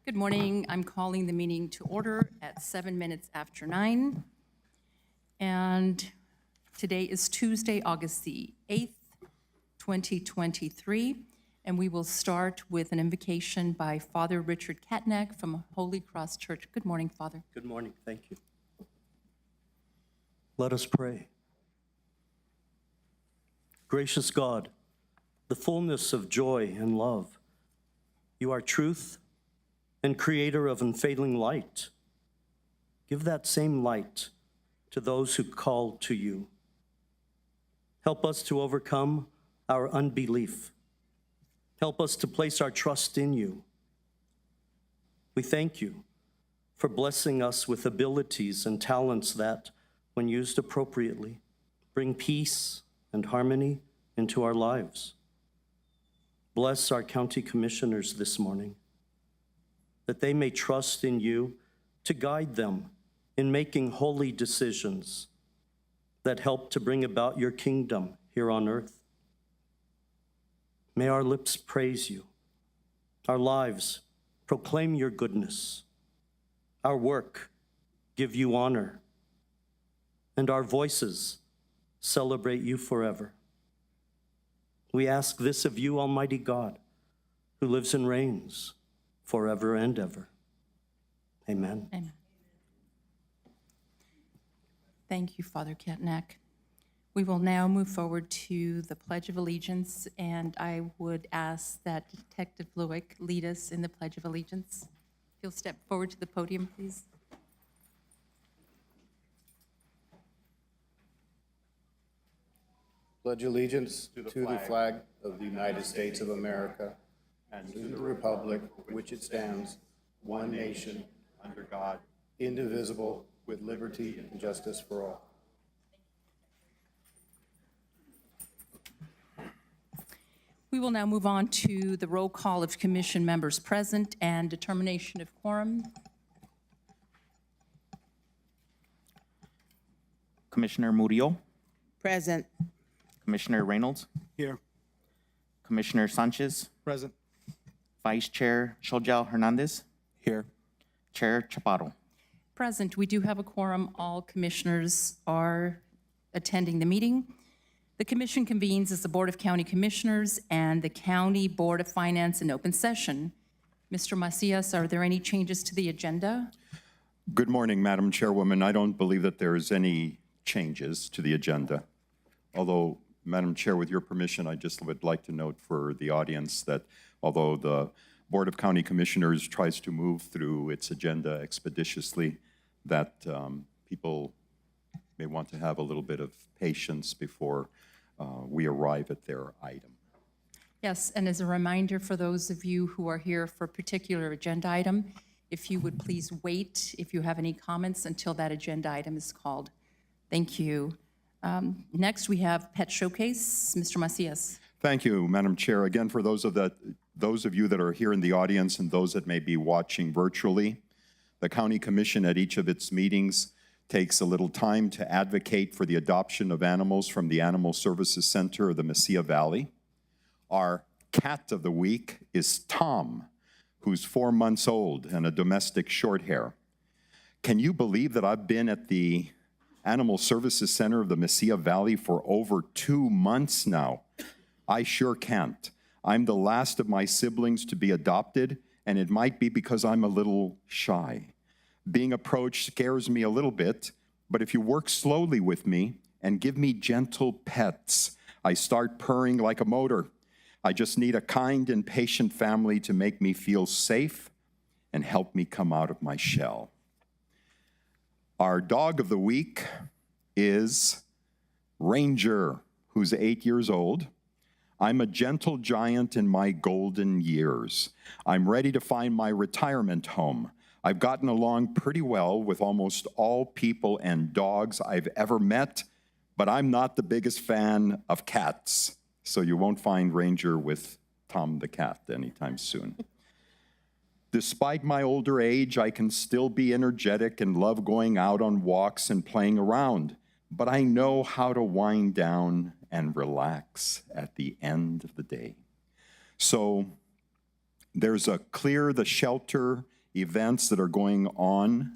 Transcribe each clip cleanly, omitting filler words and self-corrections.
Good morning. I'm calling the meeting to order at 7 minutes after 9. And today is Tuesday, August the 8th, 2023. And we will start with an invocation by Father Richard Katnack from Holy Cross Church. Good morning, Father. Good morning. Thank you. Let us pray. Gracious God, the fullness of joy and love, you are truth and creator of unfailing light. Give that same light to those who call to you. Help us to overcome our unbelief. Help us to place our trust in you. We thank you for blessing us with abilities and talents that, when used appropriately, bring peace and harmony into our lives. Bless our county commissioners this morning, that they may trust in you to guide them in making holy decisions that help to bring about your kingdom here on earth. May our lips praise you, our lives proclaim your goodness, our work give you honor, and our voices celebrate you forever. We ask this of you, Almighty God, who lives and reigns forever and ever. Amen. Amen. Thank you, Father Katnack. We will now move forward to the Pledge of Allegiance, and I would ask that Detective Lewick lead us in the Pledge of Allegiance. If you'll step forward to the podium, please. Pledge allegiance to the flag of the United States of America and to the republic for which it stands, one nation, under God, indivisible, with liberty and justice for all. We will now move on to the roll call of commission members present and determination of quorum. Commissioner Murillo, Present. Commissioner Reynolds, Here. Commissioner Sanchez, Present. Vice Chair Sholjao Hernandez, Here. Chair Chaparro. Present, we do have a quorum. All commissioners are attending the meeting. The commission convenes as the Board of County Commissioners and the County Board of Finance in open session. Mr. Macias, are there any changes to the agenda? Good morning, Madam Chairwoman. I don't believe that there is any changes to the agenda. Although, Madam Chair, with your permission, I just would like to note for the audience that although the Board of County Commissioners tries to move through its agenda expeditiously, that people may want to have a little bit of patience before we arrive at their item. Yes, and as a reminder for those of you who are here for a particular agenda item, if you would please wait, if you have any comments, until that agenda item is called. Thank you. Next, we have Pet Showcase. Mr. Macias. Thank you, Madam Chair. Again, for those of you that are here in the audience and those that may be watching virtually, the County Commission at each of its meetings takes a little time to advocate for the adoption of animals from the Animal Services Center of the Mesilla Valley. Our cat of the week is Tom, who's 4 months old and a domestic short hair. Can you believe that I've been at the Animal Services Center of the Mesilla Valley for over 2 months now? I sure can't. I'm the last of my siblings to be adopted, and it might be because I'm a little shy. Being approached scares me a little bit, but if you work slowly with me and give me gentle pets, I start purring like a motor. I just need a kind and patient family to make me feel safe and help me come out of my shell. Our dog of the week is Ranger, who's 8 years old. I'm a gentle giant in my golden years. I'm ready to find my retirement home. I've gotten along pretty well with almost all people and dogs I've ever met, but I'm not the biggest fan of cats, so you won't find Ranger with Tom the cat anytime soon. Despite my older age, I can still be energetic and love going out on walks and playing around, but I know how to wind down and relax at the end of the day. So there's a Clear the Shelter events that are going on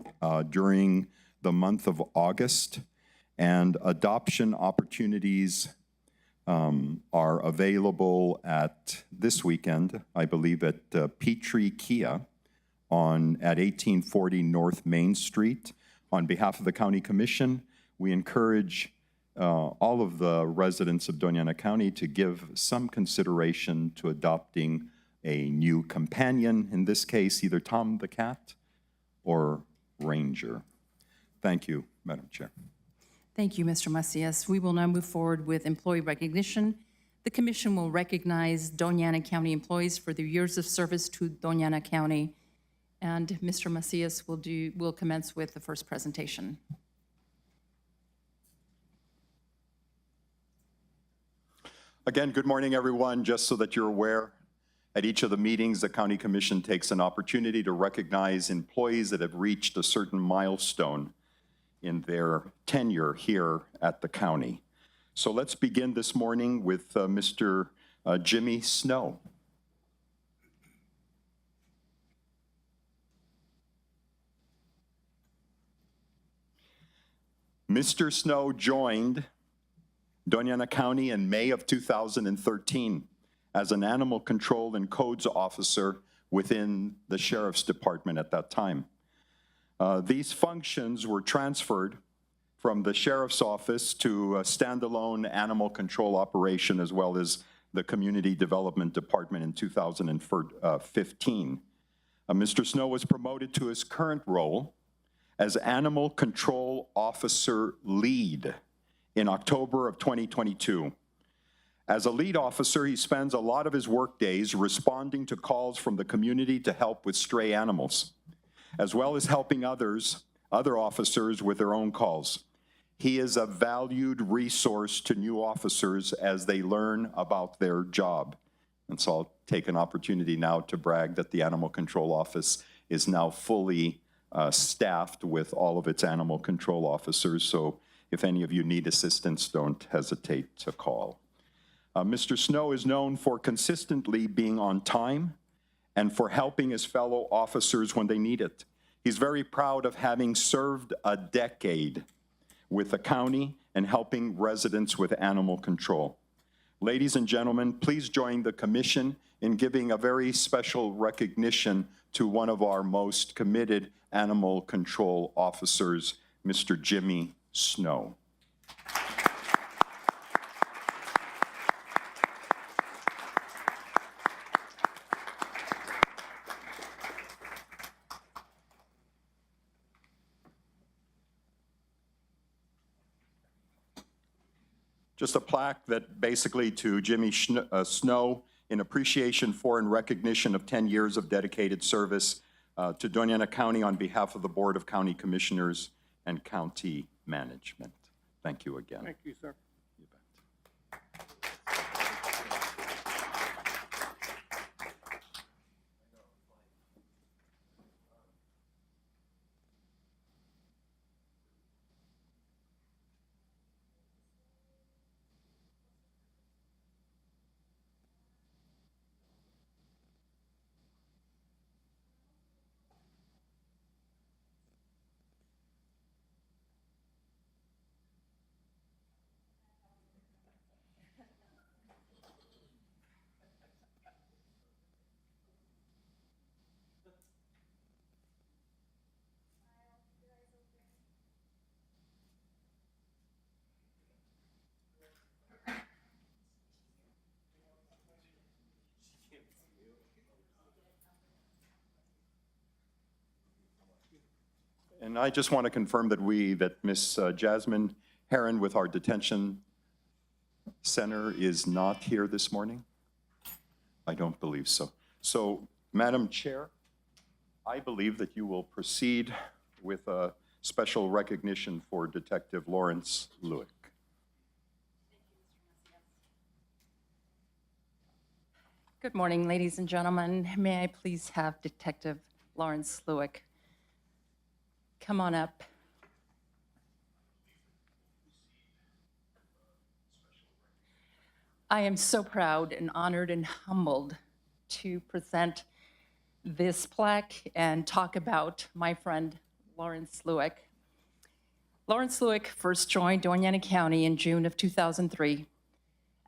during the month of August, and adoption opportunities are available at this weekend, I believe, at Petrie Kia at 1840 North Main Street. On behalf of the County Commission, we encourage all of the residents of Doña County to give some consideration to adopting a new companion, in this case, either Tom the cat or Ranger. Thank you, Madam Chair. Thank you, Mr. Macias. We will now move forward with employee recognition. The commission will recognize Doña County employees for their years of service to Doña County. And Mr. Macias will commence with the first presentation. Again, good morning, everyone. Just so that you're aware, at each of the meetings, the County Commission takes an opportunity to recognize employees that have reached a certain milestone in their tenure here at the county. So let's begin this morning with Mr. Jimmy Snow. Mr. Snow joined Doña County in May of 2013 as an animal control and codes officer within the Sheriff's Department at that time. These functions were transferred from the Sheriff's Office to a standalone animal control operation, as well as the Community Development Department in 2015. Mr. Snow was promoted to his current role as Animal Control Officer Lead in October of 2022. As a lead officer, he spends a lot of his work days responding to calls from the community to help with stray animals, as well as helping other officers with their own calls. He is a valued resource to new officers as they learn about their job. And so I'll take an opportunity now to brag that the Animal Control Office is now fully staffed with all of its animal control officers. So If any of you need assistance, don't hesitate to call. Mr. Snow is known for consistently being on time and for helping his fellow officers when they need it. He's very proud of having served a decade with the county and helping residents with animal control. Ladies and gentlemen, please join the commission in giving a very special recognition to one of our most committed animal control officers, Mr. Jimmy Snow. Just a plaque that basically to Jimmy Snow in appreciation for and recognition of 10 years of dedicated service to Doña County on behalf of the Board of County Commissioners and County Management. Thank you again. Thank you, sir. You bet. And I just want to confirm that Miss Jasmine Herron with our detention center is not here this morning? I don't believe so. So, Madam Chair, I believe that you will proceed with a special recognition for Detective Lawrence Lewick. Good morning, ladies and gentlemen. May I please have Detective Lawrence Lewick come on up. I am so proud and honored and humbled to present this plaque and talk about my friend Lawrence Lewick. Lawrence Lewick first joined Doña County in June of 2003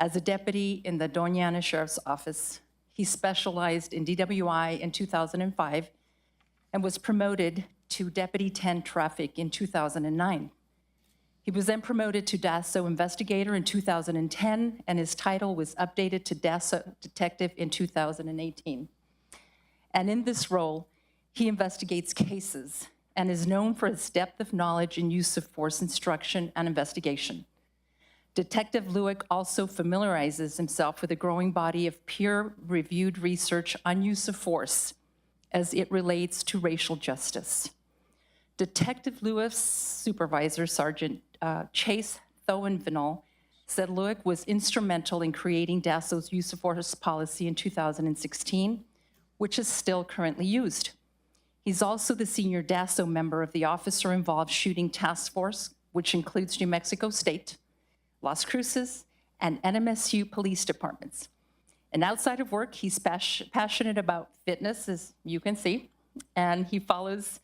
as a deputy in the Doña Sheriff's Office. He specialized in DWI in 2005 and was promoted to Deputy 10 Traffic in 2009. He was then promoted to DASO Investigator in 2010, and his title was updated to DASO Detective in 2018. And in this role, he investigates cases and is known for his depth of knowledge and use of force instruction and investigation. Detective Lewick also familiarizes himself with a growing body of peer-reviewed research on use of force as it relates to racial justice. Detective Lewick's supervisor, Sergeant Chase Thoenvinel, said Lewick was instrumental in creating DASO's use of force policy in 2016, which is still currently used. He's also the senior DASO member of the officer-involved shooting task force, which includes New Mexico State, Las Cruces, and NMSU police departments. And outside of work, he's passionate about fitness, as you can see, and he follows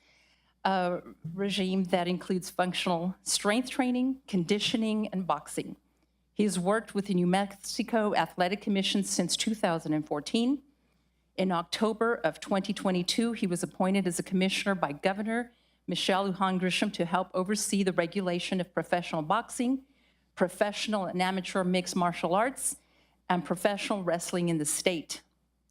a regime that includes functional strength training, conditioning, and boxing. He's worked with the New Mexico Athletic Commission since 2014. In October of 2022, he was appointed as a commissioner by Governor Michelle Lujan Grisham to help oversee the regulation of professional boxing, professional and amateur mixed martial arts, and professional wrestling in the state.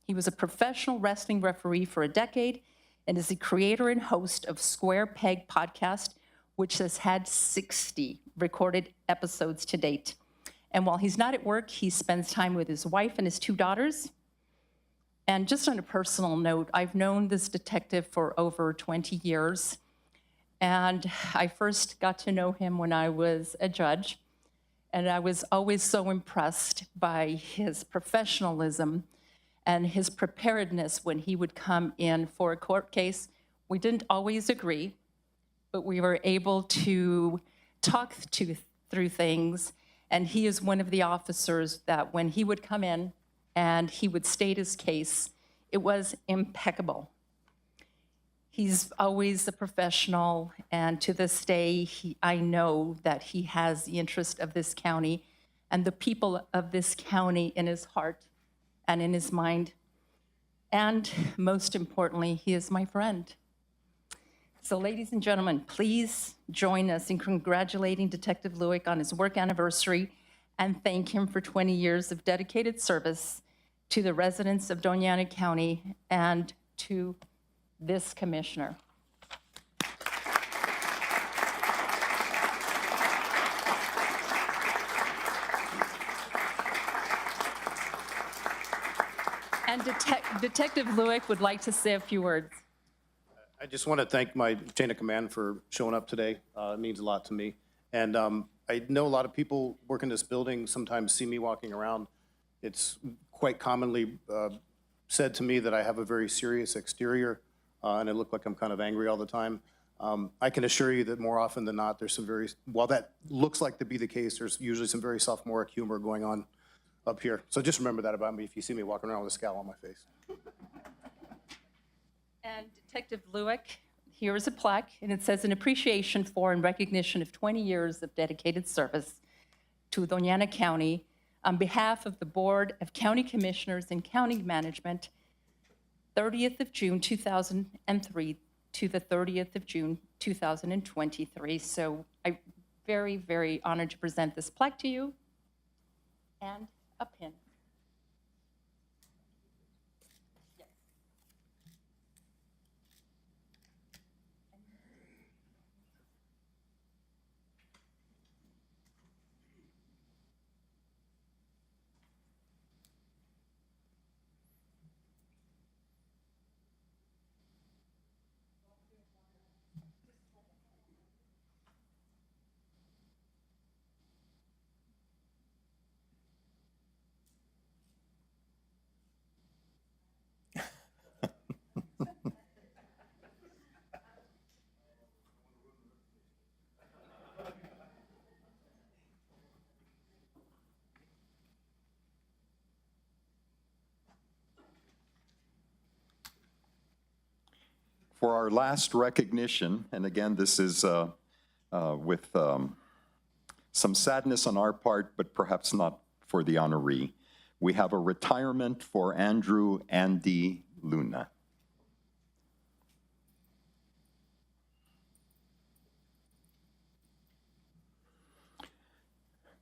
He was a professional wrestling referee for a decade and is the creator and host of Square Peg podcast, which has had 60 recorded episodes to date. And while he's not at work, he spends time with his wife and his 2 daughters. And just on a personal note, I've known this detective for over 20 years. And I first got to know him when I was a judge. And I was always so impressed by his professionalism and his preparedness when he would come in for a court case. We didn't always agree, but we were able to talk through things. And he is one of the officers that when he would come in and he would state his case, it was impeccable. He's always a professional, and to this day, I know that he has the interest of this county and the people of this county in his heart and in his mind. And most importantly, he is my friend. So ladies and gentlemen, please join us in congratulating Detective Lewick on his work anniversary and thank him for 20 years of dedicated service to the residents of Doña County and to this commissioner. And Detective Lewick would like to say a few words. I just want to thank my chain of command for showing up today. It means a lot to me. And I know a lot of people work in this building sometimes see me walking around. It's quite commonly said to me that I have a very serious exterior and I look like I'm kind of angry all the time. I can assure you that more often than not, there's some while that looks like to be the case, there's usually some very sophomoric humor going on up here. So just remember that about me if you see me walking around with a scowl on my face. And Detective Lewick, here is a plaque, and it says, "In appreciation for and recognition of 20 years of dedicated service to Doña County, on behalf of the Board of County Commissioners and County Management, 30th of June 2003 to the 30th of June 2023. So I'm very, very honored to present this plaque to you and a pin. For our last recognition, and again, this is with some sadness on our part, but perhaps not for the honoree, we have a retirement for Andrew Andy Luna.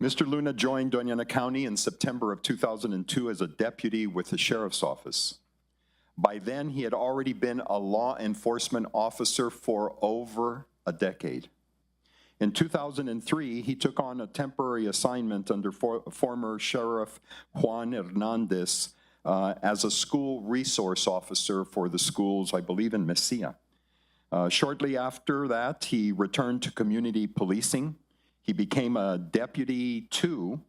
Mr. Luna joined Doña County in September of 2002 as a deputy with the Sheriff's Office. By then, he had already been a law enforcement officer for over a decade. In 2003, he took on a temporary assignment under former Sheriff Juan Hernandez as a school resource officer for the schools, I believe, in Mesilla. Shortly after that, he returned to community policing. He became a Deputy 2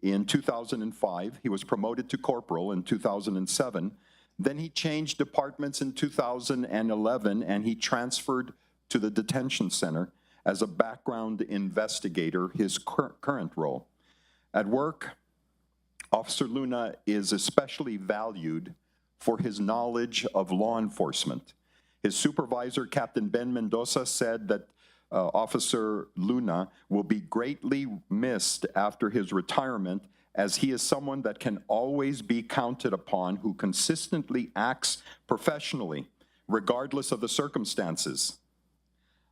in 2005. He was promoted to corporal in 2007. Then he changed departments in 2011, and he transferred to the detention center as a background investigator, his current role. At work, Officer Luna is especially valued for his knowledge of law enforcement. His supervisor, Captain Ben Mendoza, said that Officer Luna will be greatly missed after his retirement, as he is someone that can always be counted upon, who consistently acts professionally, regardless of the circumstances.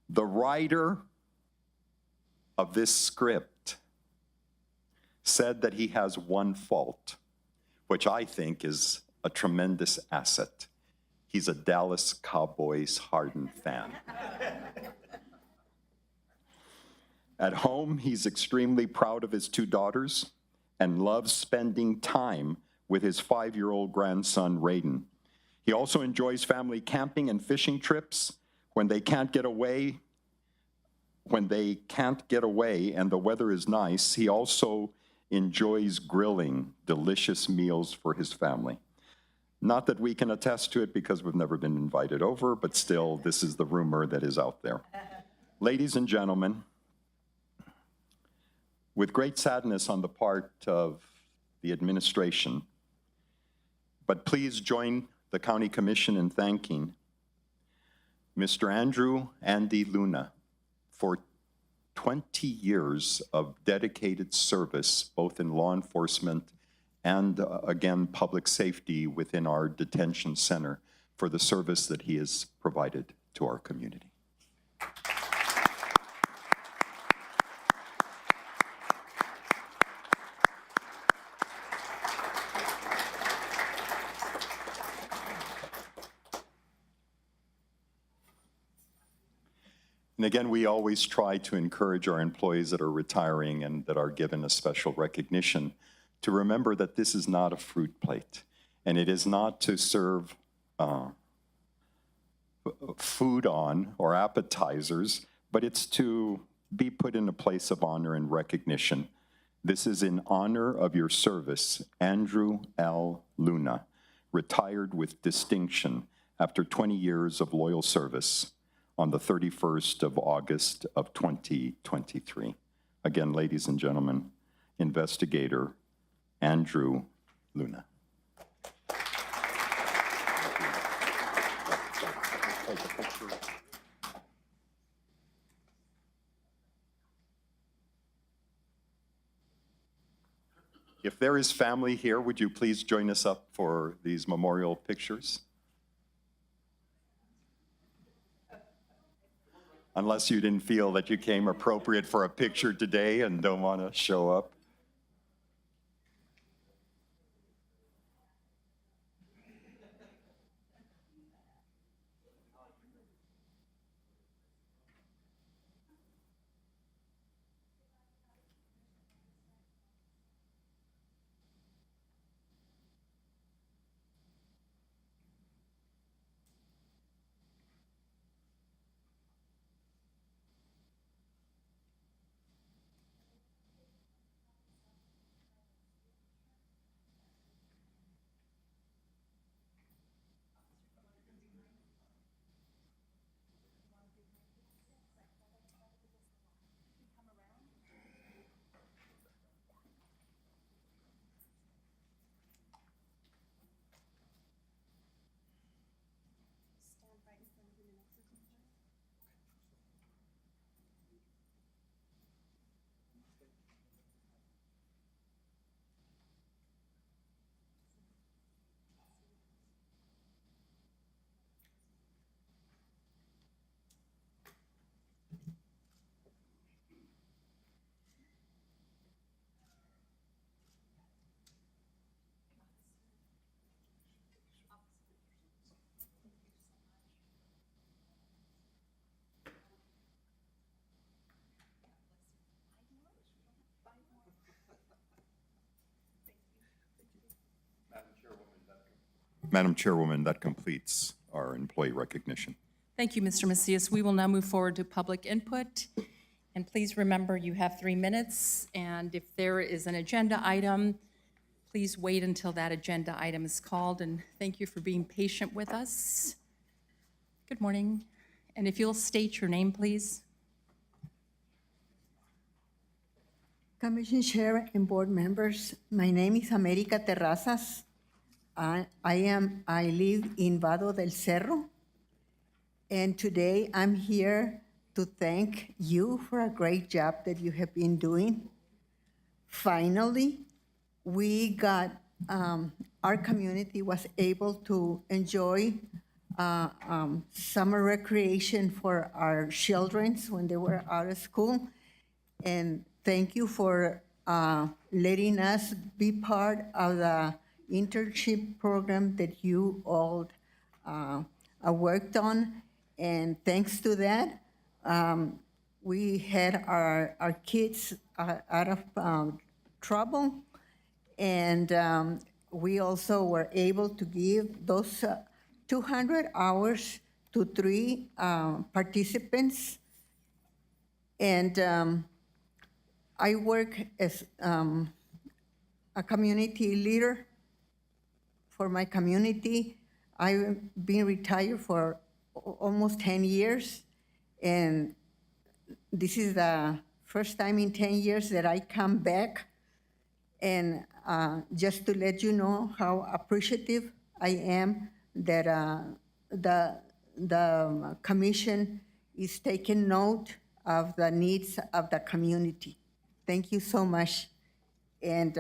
The writer of this script said that he has one fault, which I think is a tremendous asset. He's a Dallas Cowboys hardened fan. At home, he's extremely proud of his 2 daughters and loves spending time with his 5-year-old grandson, Raiden. He also enjoys family camping and fishing trips when they can't get away. When they can't get away and the weather is nice, he also enjoys grilling delicious meals for his family. Not that we can attest to it because we've never been invited over, but still, this is the rumor that is out there. Ladies and gentlemen, With great sadness on the part of the administration, but please join the County Commission in thanking Mr. Andrew Andy Luna for 20 years of dedicated service, both in law enforcement and, again, public safety within our detention center, for the service that he has provided to our community. And again, we always try to encourage our employees that are retiring and that are given a special recognition to remember that this is not a fruit plate, and it is not to serve food on or appetizers, but it's to be put in a place of honor and recognition. This is in honor of your service, Andrew L. Luna, retired with distinction after 20 years of loyal service on the 31st of August of 2023. Again, ladies and gentlemen, Investigator Andrew Luna. If there is family here, would you please join us up for these memorial pictures? Unless you didn't feel that you came appropriate for a picture today and don't want to show up. Madam Chairwoman, that completes our employee recognition. Thank you, Mr. Macias. We will now move forward to public input. And please remember, you have 3 minutes, and if there is an agenda item, please wait until that agenda item is called, and thank you for being patient with us. Good morning. And if you'll state your name, please. Commission Chair and board members, my name is America Terrazas. I live in Vado del Cerro, and today I'm here to thank you for a great job that you have been doing. Finally, we got, our community was able to enjoy summer recreation for our children when they were out of school. And thank you for letting us be part of the internship program that you all worked on. And thanks to that, we had our kids out of trouble. And we also were able to give those 200 hours to 3 participants. And I work as a community leader for my community. I've been retired for almost 10 years, and this is the first time in 10 years that I come back. And just to let you know how appreciative I am that the commission is taking note of the needs of the community. Thank you so much. And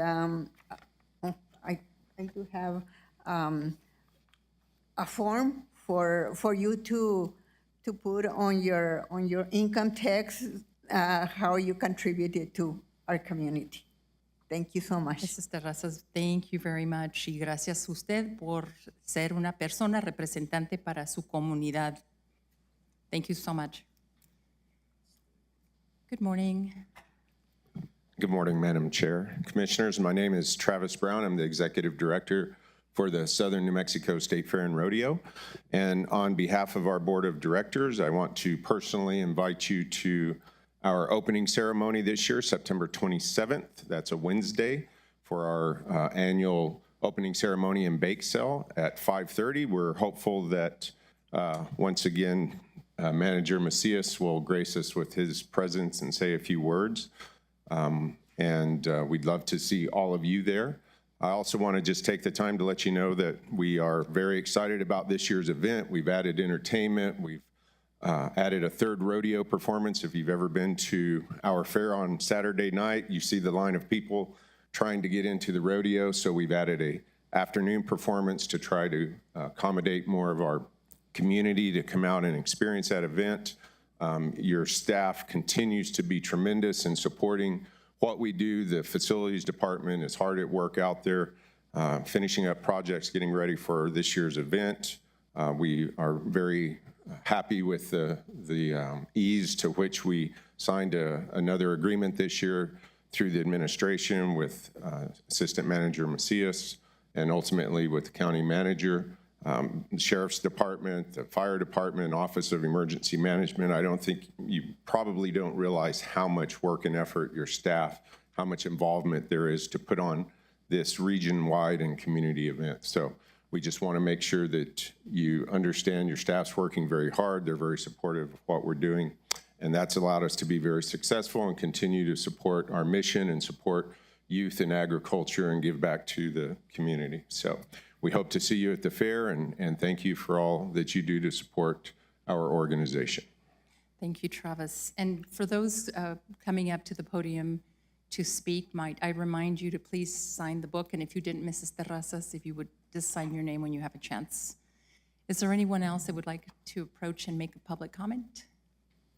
I do have a form for you to put on your income tax how you contributed to our community. Thank you so much. Mrs. Terrazas, thank you very much. Y gracias a usted por ser una persona representante para su comunidad. Thank you so much. Good morning. Good morning, Madam Chair. Commissioners, my name is Travis Brown. I'm the Executive Director for the Southern New Mexico State Fair and Rodeo. And on behalf of our Board of Directors, I want to personally invite you to our opening ceremony this year, September 27th. That's a Wednesday for our annual opening ceremony and bake sale at 5:30. We're hopeful that once again, Manager Macias will grace us with his presence and say a few words. We'd love to see all of you there. I also want to just take the time to let you know that we are very excited about this year's event. We've added entertainment. We've added a third rodeo performance. If you've ever been to our fair on Saturday night, you see the line of people trying to get into the rodeo. So we've added a afternoon performance to try to accommodate more of our community to come out and experience that event. Your staff continues to be tremendous in supporting what we do. The facilities department is hard at work out there, finishing up projects, getting ready for this year's event. We are very happy with the ease to which we signed another agreement this year through the administration with Assistant Manager Macias and ultimately with the county manager. The Sheriff's Department, the Fire Department, Office of Emergency Management. I don't think you probably don't realize how much work and effort your staff, how much involvement there is to put on this region-wide and community event. So we just want to make sure that you understand your staff's working very hard. They're very supportive of what we're doing. And that's allowed us to be very successful and continue to support our mission and support youth in agriculture and give back to the community. So we hope to see you at the fair, and thank you for all that you do to support our organization. Thank you, Travis. And for those coming up to the podium to speak, might I remind you to please sign the book, and if you didn't, Mrs. Terrazas, if you would just sign your name when you have a chance. Is there anyone else that would like to approach and make a public comment?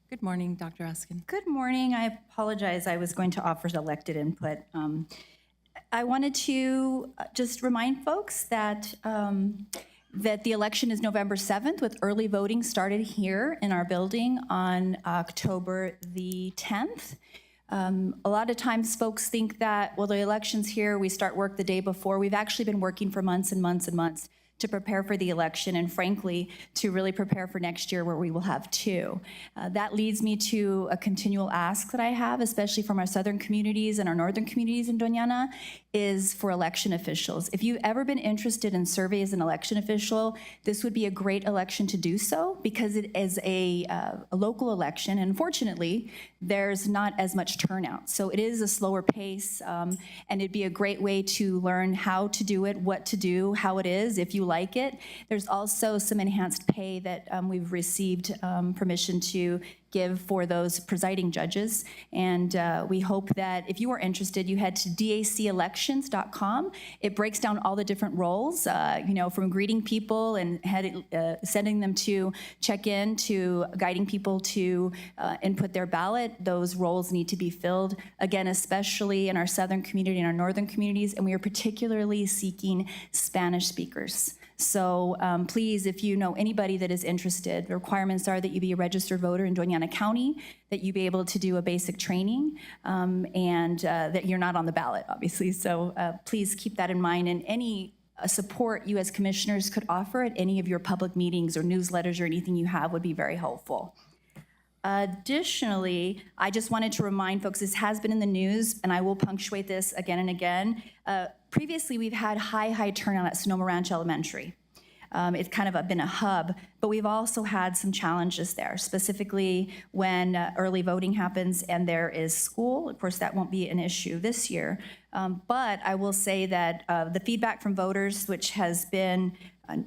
Good morning, Dr. Askin. Good morning. I apologize. I was going to offer elected input. I wanted to just remind folks that that the election is November 7th, with early voting started here in our building on October the 10th. A lot of times folks think that, well, the election's here, we start work the day before. We've actually been working for months and months and months to prepare for the election, and frankly, to really prepare for next year where we will have two. That leads me to a continual ask that I have, especially from our southern communities and our northern communities in Doña, is for election officials. If you've ever been interested in serving as an election official, this would be a great election to do so, because it is a local election, and unfortunately, there's not as much turnout. So it is a slower pace, and it'd be a great way to learn how to do it, what to do, how it is, if you like it. There's also some enhanced pay that we've received permission to give for those presiding judges. And we hope that if you are interested, you head to dacelections.com. It breaks down all the different roles, from greeting people and sending them to check in to guiding people to input their ballot. Those roles need to be filled, again, especially in our southern community and our northern communities, and we are particularly seeking Spanish speakers. So please, if you know anybody that is interested, the requirements are that you be a registered voter in Doña County, that you be able to do a basic training, and that you're not on the ballot, obviously. So please keep that in mind, and any support you as commissioners could offer at any of your public meetings or newsletters or anything you have would be very helpful. Additionally, I just wanted to remind folks, this has been in the news, and I will punctuate this again and again. Previously, we've had high turnout at Sonoma Ranch Elementary. It's kind of been a hub, but we've also had some challenges there, specifically when early voting happens and there is school. Of course, that won't be an issue this year. But I will say that the feedback from voters, which has been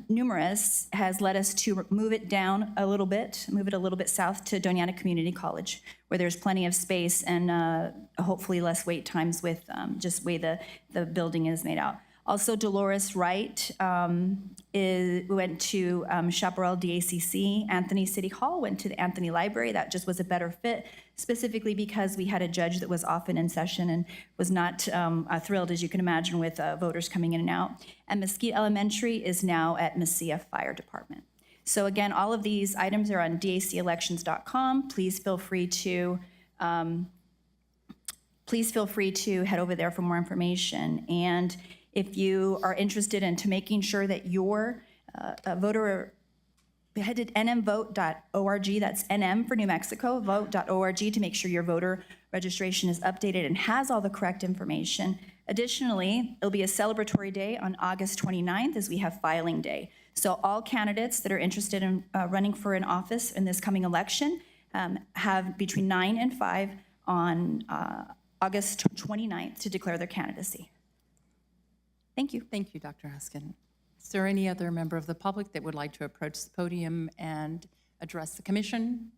numerous, has led us to move it down a little bit, move it a little bit south to Doña Community College, where there's plenty of space and hopefully less wait times with just the way the building is made out. Also, Dolores Wright went to Chaparral DACC. Anthony City Hall went to the Anthony Library. That just was a better fit, specifically because we had a judge that was often in session and was not thrilled, as you can imagine, with voters coming in and out. And Mesquite Elementary is now at Mesilla Fire Department. So again, all of these items are on dacelections.com. Please feel free to head over there for more information. And if you are interested into making sure that your voter, head to nmvote.org, that's NM for New Mexico, vote.org, to make sure your voter registration is updated and has all the correct information. Additionally, it'll be a celebratory day on August 29th as we have filing day. So all candidates that are interested in running for an office in this coming election have between 9 and 5 on August 29th to declare their candidacy. Thank you. Thank you, Dr. Huskin. Is there any other member of the public that would like to approach the podium and address the commission?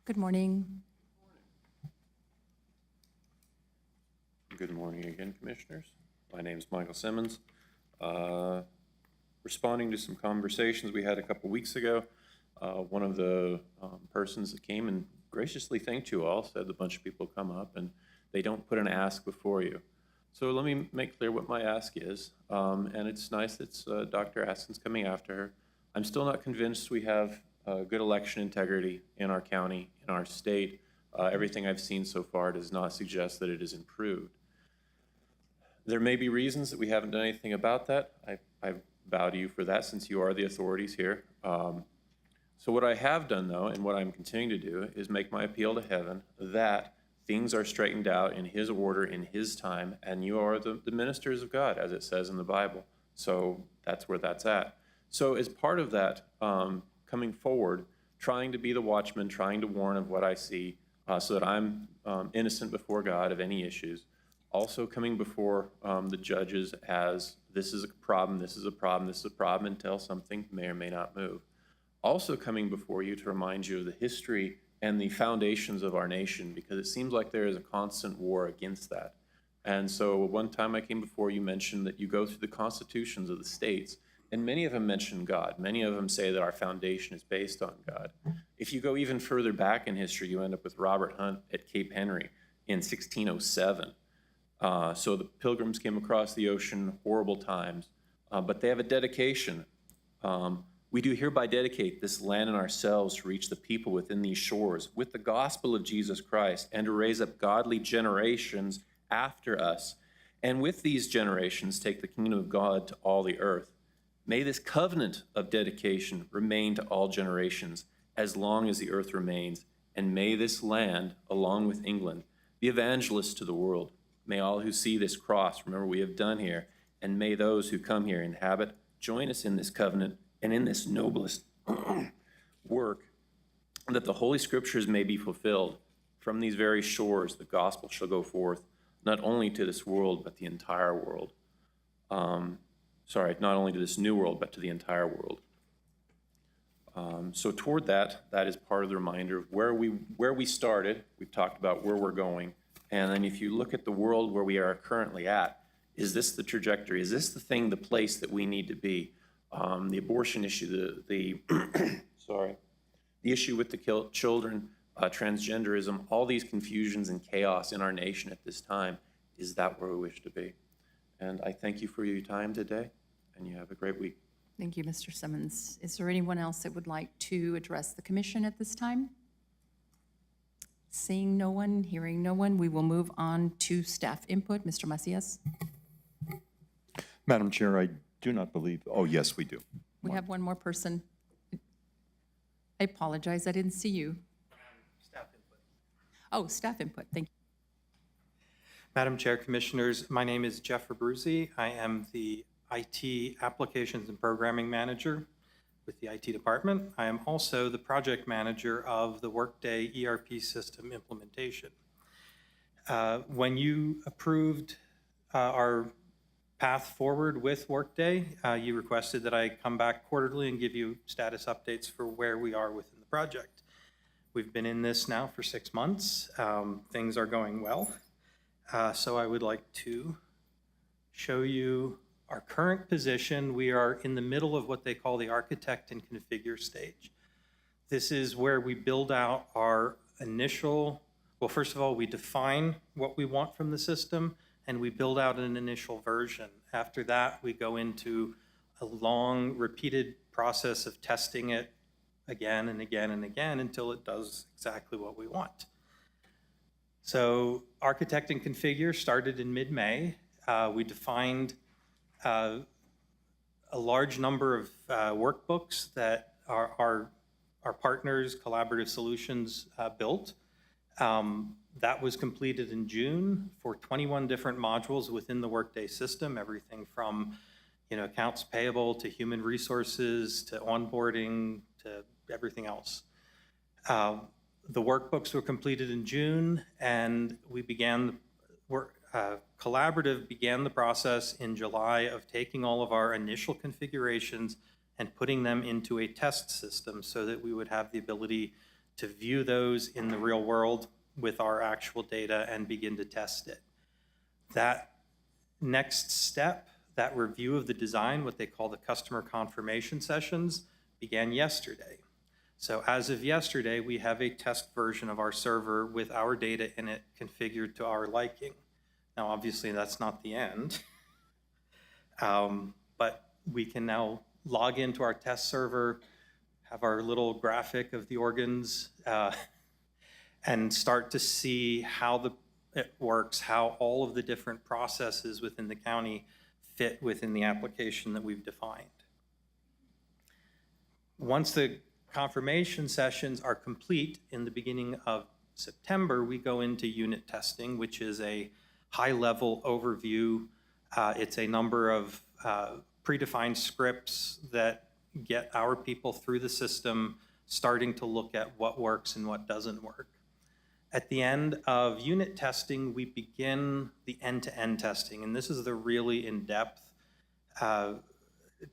Good morning. Good morning again, Commissioners. My name is Michael Simmons. Responding to some conversations we had a couple weeks ago, one of the persons that came and graciously thanked you all said a bunch of people come up and they don't put an ask before you. So let me make clear what my ask is. And it's nice that Dr. Askin's coming after her. I'm still not convinced we have good election integrity in our county, in our state. Everything I've seen so far does not suggest that it is improved. There may be reasons that we haven't done anything about that. I bow to you for that since you are the authorities here. So what I have done, though, and what I'm continuing to do, is make my appeal to heaven that things are straightened out in His order, in His time, and you are the ministers of God, as it says in the Bible. So that's where that's at. So as part of that, coming forward, trying to be the watchman, trying to warn of what I see, so that I'm innocent before God of any issues. Also coming before the judges as this is a problem, this is a problem, this is a problem, until something may or may not move. Also coming before you to remind you of the history and the foundations of our nation, because it seems like there is a constant war against that. And so one time I came before you, mentioned that you go through the constitutions of the states, and many of them mention God. Many of them say that our foundation is based on God. If you go even further back in history, you end up with Robert Hunt at Cape Henry in 1607. So the Pilgrims came across the ocean, horrible times, but they have a dedication. We do hereby dedicate this land and ourselves to reach the people within these shores with the gospel of Jesus Christ and to raise up godly generations after us. And with these generations, take the kingdom of God to all the earth. May this covenant of dedication remain to all generations as long as the earth remains. And may this land, along with England, be evangelists to the world. May all who see this cross remember we have done here, and may those who come here inhabit join us in this covenant and in this noblest work, that the Holy Scriptures may be fulfilled. From these very shores, the gospel shall go forth, not only to this world, but the entire world. Not only to this new world, but to the entire world. So toward that is part of the reminder of where we started. We've talked about where we're going. And then if you look at the world where we are currently at, is this the trajectory? Is this the place that we need to be? The abortion issue, the issue with the children, transgenderism, all these confusions and chaos in our nation at this time, is that where we wish to be? And I thank you for your time today, and you have a great week. Thank you, Mr. Simmons. Is there anyone else that would like to address the commission at this time? Seeing no one, hearing no one, we will move on to staff input. Mr. Macias? Madam Chair, I do not believe, oh, yes, we do. We have one more person. I apologize, I didn't see you. Oh, staff input, thank you. Madam Chair, Commissioners, my name is Jeff Abruzzi. I am the IT Applications and Programming Manager with the IT Department. I am also the project manager of the Workday ERP system implementation. When you approved our path forward with Workday, you requested that I come back quarterly and give you status updates for where we are within the project. We've been in this now for 6 months. Things are going well. So I would like to show you our current position. We are in the middle of what they call the architect and configure stage. This is where we build out our initial, well, first of all, we define what we want from the system, and we build out an initial version. After that, we go into a long, repeated process of testing it again and again and again until it does exactly what we want. So architect and configure started in mid-May. We defined a large number of workbooks that our partners, Collaborative Solutions, built. That was completed in June for 21 different modules within the Workday system, everything from accounts payable to human resources to onboarding to everything else. The workbooks were completed in June, and we began Collaborative began the process in July of taking all of our initial configurations and putting them into a test system so that we would have the ability to view those in the real world with our actual data and begin to test it. That next step, that review of the design, what they call the customer confirmation sessions, began yesterday. So as of yesterday, we have a test version of our server with our data in it configured to our liking. Now, obviously, that's not the end, but we can now log into our test server, have our little graphic of the organs, and start to see how it works, how all of the different processes within the county fit within the application that we've defined. Once the confirmation sessions are complete in the beginning of September, we go into unit testing, which is a high-level overview. It's a number of predefined scripts that get our people through the system, starting to look at what works and what doesn't work. At the end of unit testing, we begin the end-to-end testing, and this is the really in-depth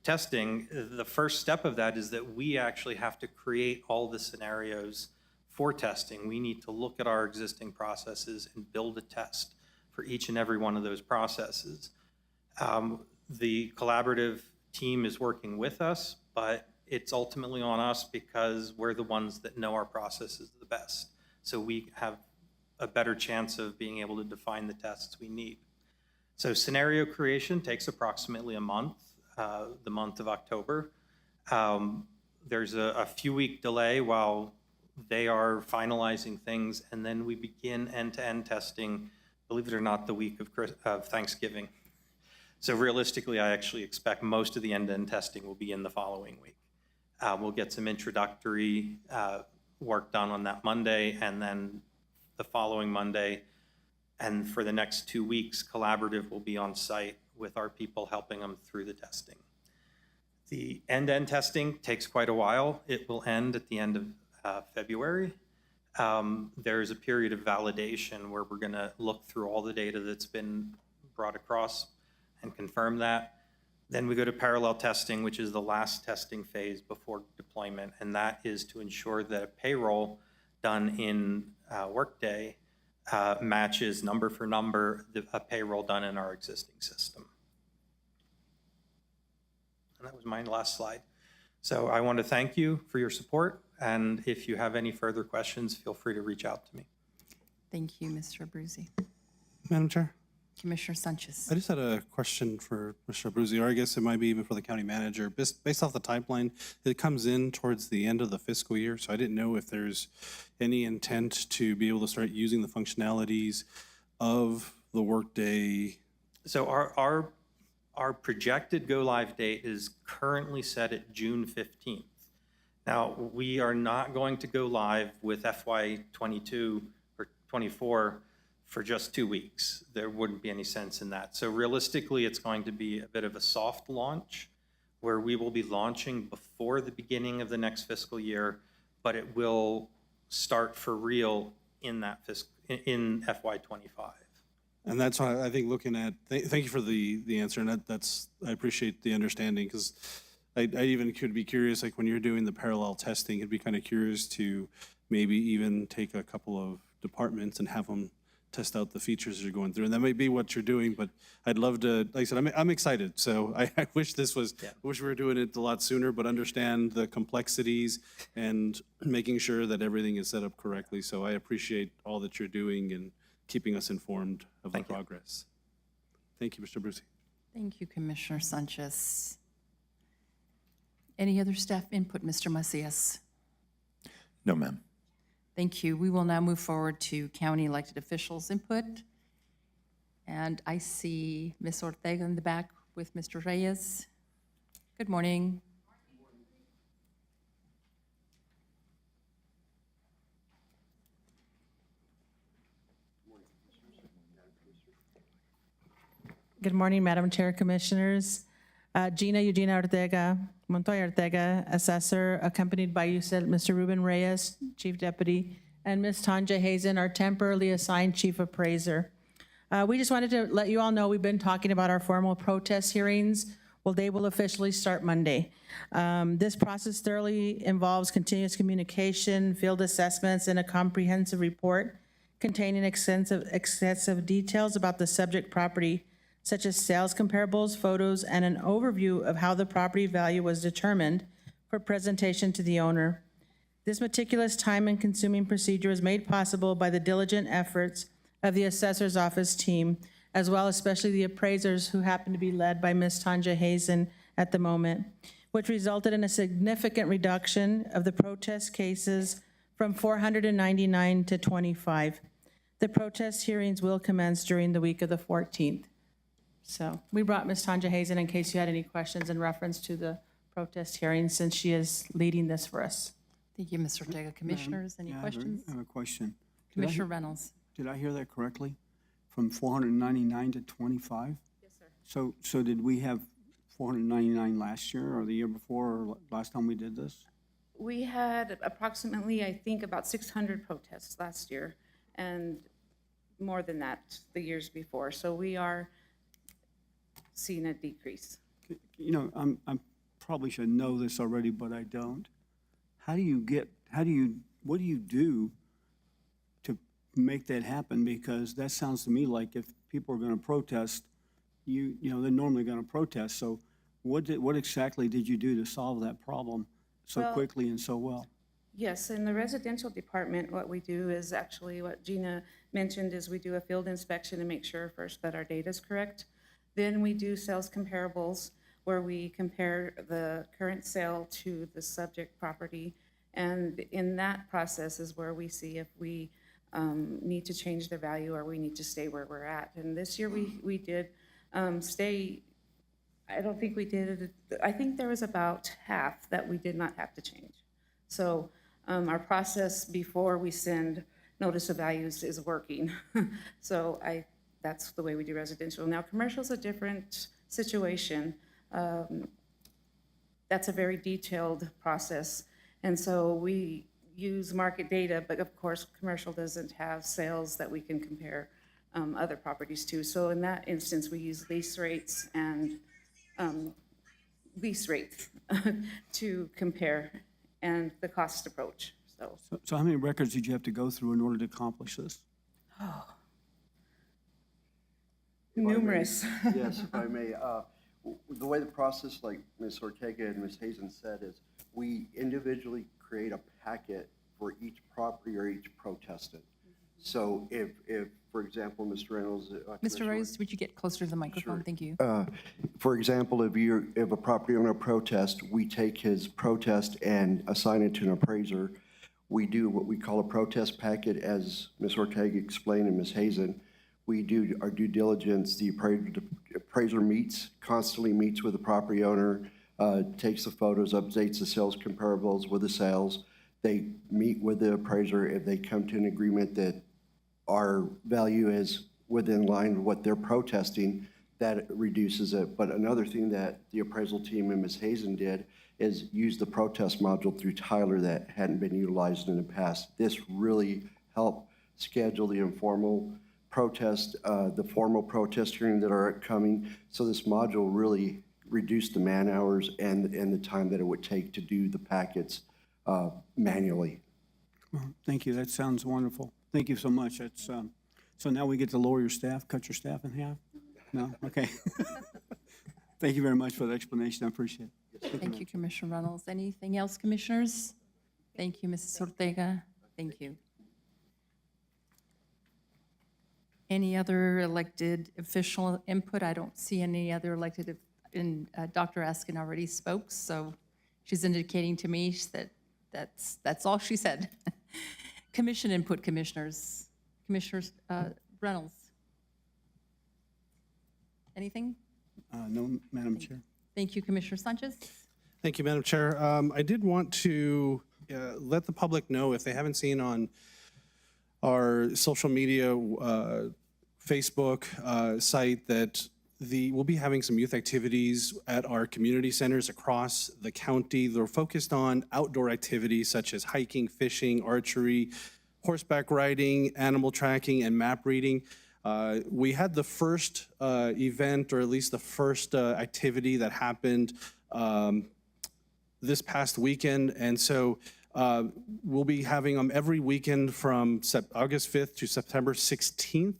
testing. The first step of that is that we actually have to create all the scenarios for testing. We need to look at our existing processes and build a test for each and every one of those processes. The collaborative team is working with us, but it's ultimately on us because we're the ones that know our processes the best. So we have a better chance of being able to define the tests we need. So scenario creation takes approximately a month, the month of October. There's a few-week delay while they are finalizing things, and then we begin end-to-end testing, believe it or not, the week of Thanksgiving. So realistically, I actually expect most of the end-to-end testing will be in the following week. We'll get some introductory work done on that Monday, and then the following Monday, and for the next 2 weeks, Collaborative will be on site with our people helping them through the testing. The end-to-end testing takes quite a while. It will end at the end of February. There's a period of validation where we're going to look through all the data that's been brought across and confirm that. Then we go to parallel testing, which is the last testing phase before deployment, and that is to ensure that a payroll done in Workday matches number for number a payroll done in our existing system. And that was my last slide. So I want to thank you for your support, and if you have any further questions, feel free to reach out to me. Thank you, Mr. Abruzzi. Madam Chair, Commissioner Sanchez. I just had a question for Mr. Abruzzi, or I guess it might be even for the county manager. Based off the timeline, it comes in towards the end of the fiscal year, so I didn't know if there's any intent to be able to start using the functionalities of the Workday. So our projected go-live date is currently set at June 15th. Now, we are not going to go live with FY22 or 24 for just 2 weeks. There wouldn't be any sense in that. So realistically, it's going to be a bit of a soft launch where we will be launching before the beginning of the next fiscal year, but it will start for real in that in FY25. And that's why I think looking at, thank you for the answer, and that's, I appreciate the understanding, because I even could be curious, like when you're doing the parallel testing, it'd be kind of curious to maybe even take a couple of departments and have them test out the features you're going through. And that may be what you're doing, but I'd love to, like I said, I'm excited. So I wish this was, I wish we were doing it a lot sooner, but understand the complexities and making sure that everything is set up correctly. So I appreciate all that you're doing and keeping us informed of the progress. Thank you, Mr. Brucey. Thank you, Commissioner Sanchez. Any other staff input, Mr. Macias? No, ma'am. Thank you. We will now move forward to county elected officials' input. And I see Ms. Ortega in the back with Mr. Reyes. Good morning. Good morning, Madam Chair, Commissioners. Gina Eugenia Ortega, Montoya Ortega, Assessor, accompanied by, you said, Mr. Ruben Reyes, Chief Deputy, and Ms. Tanja Hazen, our temporarily assigned Chief Appraiser. We just wanted to let you all know we've been talking about our formal protest hearings. Well, they will officially start Monday. This process thoroughly involves continuous communication, field assessments, and a comprehensive report containing excessive details about the subject property, such as sales comparables, photos, and an overview of how the property value was determined for presentation to the owner. This meticulous time and consuming procedure is made possible by the diligent efforts of the assessor's office team, as well as especially the appraisers who happen to be led by Ms. Tanja Hazen at the moment, which resulted in a significant reduction of the protest cases from 499 to 25. The protest hearings will commence during the week of the 14th. So we brought Ms. Tanja Hazen in case you had any questions in reference to the protest hearing, since she is leading this for us. Thank you, Ms. Ortega. Commissioners, any questions? I have a question. Commissioner Reynolds. Did I hear that correctly? From 499 to 25? Yes, sir. So did we have 499 last year or the year before or last time we did this? We had approximately, I think, about 600 protests last year, and more than that the years before. So we are seeing a decrease. You know, I probably should know this already, but I don't. What do you do to make that happen? Because that sounds to me like if people are going to protest, you know, they're normally going to protest. So what exactly did you do to solve that problem so Well, quickly and so well? Yes, in the residential department, what we do is actually what Gina mentioned is we do a field inspection to make sure first that our data is correct. Then we do sales comparables where we compare the current sale to the subject property. And in that process is where we see if we need to change the value or we need to stay where we're at. And this year we did stay, I don't think we did, I think there was about half that we did not have to change. So our process before we send notice of values is working. So that's the way we do residential. Now, commercial's a different situation. That's a very detailed process. And so we use market data, but of course, commercial doesn't have sales that we can compare other properties to. So in that instance, we use lease rates and to compare and the cost approach. So how many records did you have to go through in order to accomplish this? Numerous. Yes, if I may. The way the process, like Ms. Ortega and Ms. Hazen said, is we individually create a packet for each property or each protestant. So if for example, Mr. Reynolds. Mr. Reyes, would you get closer to the microphone? Sure. Thank you. For example, if a property owner protests, we take his protest and assign it to an appraiser. We do what we call a protest packet, as Ms. Ortega explained and Ms. Hazen. We do our due diligence. The appraiser constantly meets with the property owner, takes the photos, updates the sales comparables with the sales. They meet with the appraiser. If they come to an agreement that our value is within line with what they're protesting, that reduces it. But another thing that the appraisal team and Ms. Hazen did is use the protest module through Tyler that hadn't been utilized in the past. This really helped schedule the informal protest, the formal protest hearing that are coming. So this module really reduced the man hours and the time that it would take to do the packets manually. Well, thank you. That sounds wonderful. Thank you so much. That's, so now we get to lower your staff, cut your staff in half? No? Okay. Thank you very much for the explanation. I appreciate it. Thank you, Commissioner Reynolds. Anything else, commissioners? Thank you, Mrs. Ortega. Thank you. Any other elected official input? I don't see any other elected, and Dr. Askin already spoke, so she's indicating to me that that's all she said. Commission input, commissioners. Commissioners Reynolds. Anything? No, Madam Chair. Thank you, Commissioner Sanchez. Thank you, Madam Chair. I did want to let the public know, if they haven't seen on our social media, Facebook site, that we'll be having some youth activities at our community centers across the county. They're focused on outdoor activities such as hiking, fishing, archery, horseback riding, animal tracking, and map reading. We had the first event, or at least the first activity that happened this past weekend, and so we'll be having them every weekend from August 5th to September 16th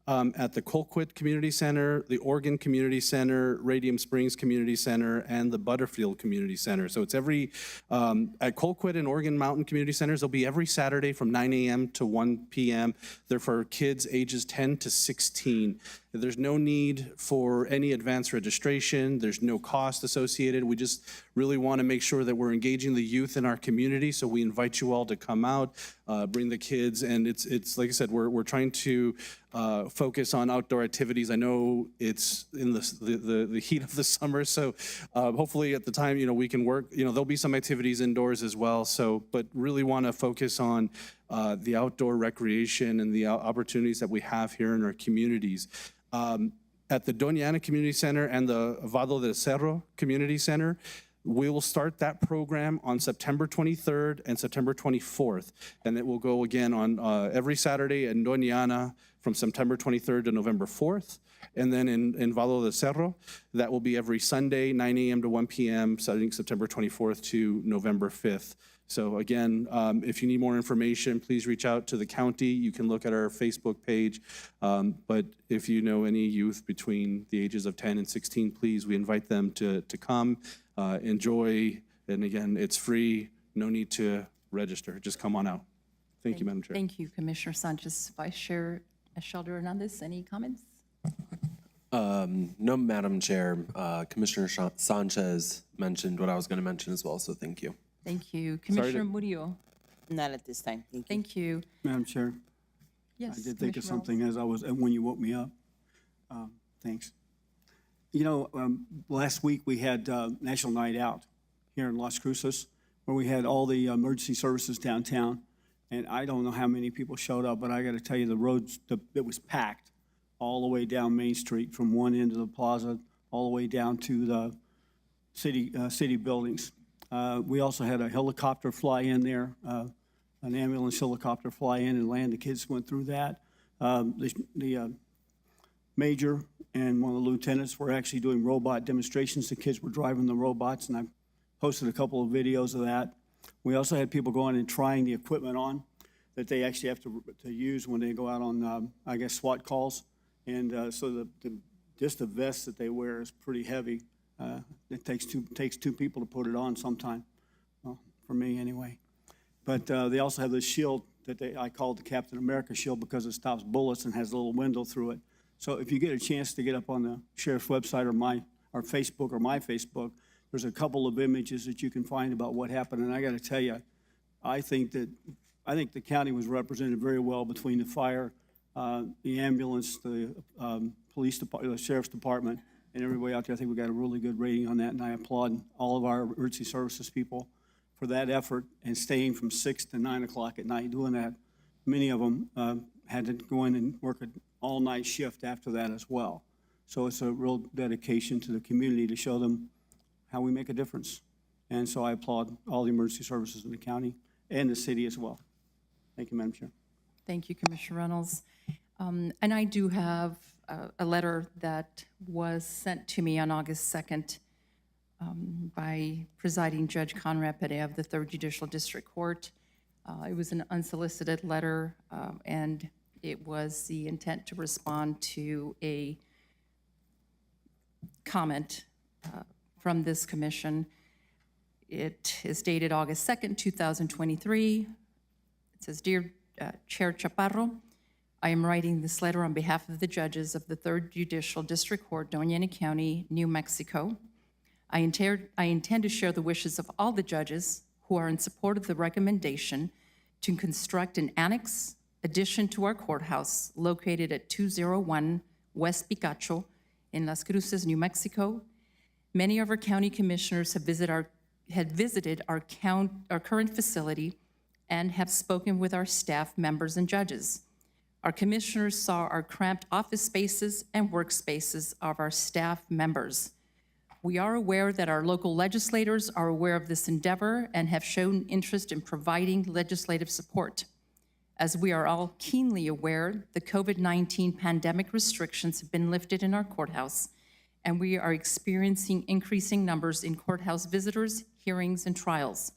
at the Colquitt Community Center, the Oregon Community Center, Radium Springs Community Center, and the Butterfield Community Center. So it's every, at Colquitt and Oregon Mountain Community Centers, they'll be every Saturday from 9 a.m. to 1 p.m. They're for kids ages 10 to 16. There's no need for any advanced registration. There's no cost associated. We just really want to make sure that we're engaging the youth in our community. So we invite you all to come out, bring the kids. And it's like I said, we're trying to focus on outdoor activities. I know it's in the heat of the summer. So hopefully at the time, we can work, there'll be some activities indoors as well. So, but really want to focus on the outdoor recreation and the opportunities that we have here in our communities. At the Doña Community Center and the Vado del Cerro Community Center, we will start that program on September 23rd and September 24th. And it will go again on every Saturday in Doña from September 23rd to November 4th. And then in Vado del Cerro, that will be every Sunday, 9 a.m. to 1 p.m., starting September 24th to November 5th. So again, if you need more information, please reach out to the county. You can look at our Facebook page. But if you know any youth between the ages of 10 and 16, please, we invite them to come, enjoy. And again, it's free, no need to register. Just come on out. Thank you, Madam Chair. Thank you, Commissioner Sanchez. Vice Chair Sheldon Hernandez, any comments? No, Madam Chair. Commissioner Sanchez mentioned what I was going to mention as well, so thank you. Thank you. Commissioner Murillo. Not at this time, thank you. Thank you. Madam Chair, Yes. I did think of Commissioner something as I was, when you woke me up. Thanks. Last week we had National Night Out here in Las Cruces, where we had all the emergency services downtown. And I don't know how many people showed up, but I got to tell you, the roads, it was packed all the way down Main Street from one end of the plaza all the way down to the city buildings. We also had a helicopter fly in there, an ambulance helicopter fly in and land. The kids went through that. The major and one of the lieutenants were actually doing robot demonstrations. The kids were driving the robots, and I posted a couple of videos of that. We also had people going and trying the equipment on that they actually have to use when they go out on, I guess, SWAT calls. And so just the vest that they wear is pretty heavy. It takes two people to put it on sometime, well, for me anyway. But they also have this shield that I called the Captain America shield because it stops bullets and has a little window through it. So if you get a chance to get up on the sheriff's website or Facebook or my Facebook, there's a couple of images that you can find about what happened. And I got to tell you, I think the county was represented very well between the fire, the ambulance, the police department, the sheriff's department, and everybody out there. I think we got a really good rating on that, and I applaud all of our emergency services people for that effort and staying from 6 to 9 o'clock at night doing that. many of them had to go in and work an all-night shift after that as well. So it's a real dedication to the community to show them how we make a difference. And so I applaud all the emergency services in the county and the city as well. Thank you, Madam Chair. Thank you, Commissioner Reynolds. And I do have a letter that was sent to me on August 2nd by Presiding Judge Conrad Perea of the 3rd Judicial District Court. It was an unsolicited letter, and it was the intent to respond to a comment from this commission. It is dated August 2nd, 2023. It says, Dear Chair Chaparro, I am writing this letter on behalf of the judges of the 3rd Judicial District Court, Doña County, New Mexico. I intend to share the wishes of all the judges who are in support of the recommendation to construct an annex addition to our courthouse located at 201 West Picacho in Las Cruces, New Mexico. Many of our county commissioners have visited our current facility and have spoken with our staff members and judges. Our commissioners saw our cramped office spaces and workspaces of our staff members. We are aware that our local legislators are aware of this endeavor and have shown interest in providing legislative support. As we are all keenly aware, the COVID-19 pandemic restrictions have been lifted in our courthouse, and we are experiencing increasing numbers in courthouse visitors, hearings, and trials.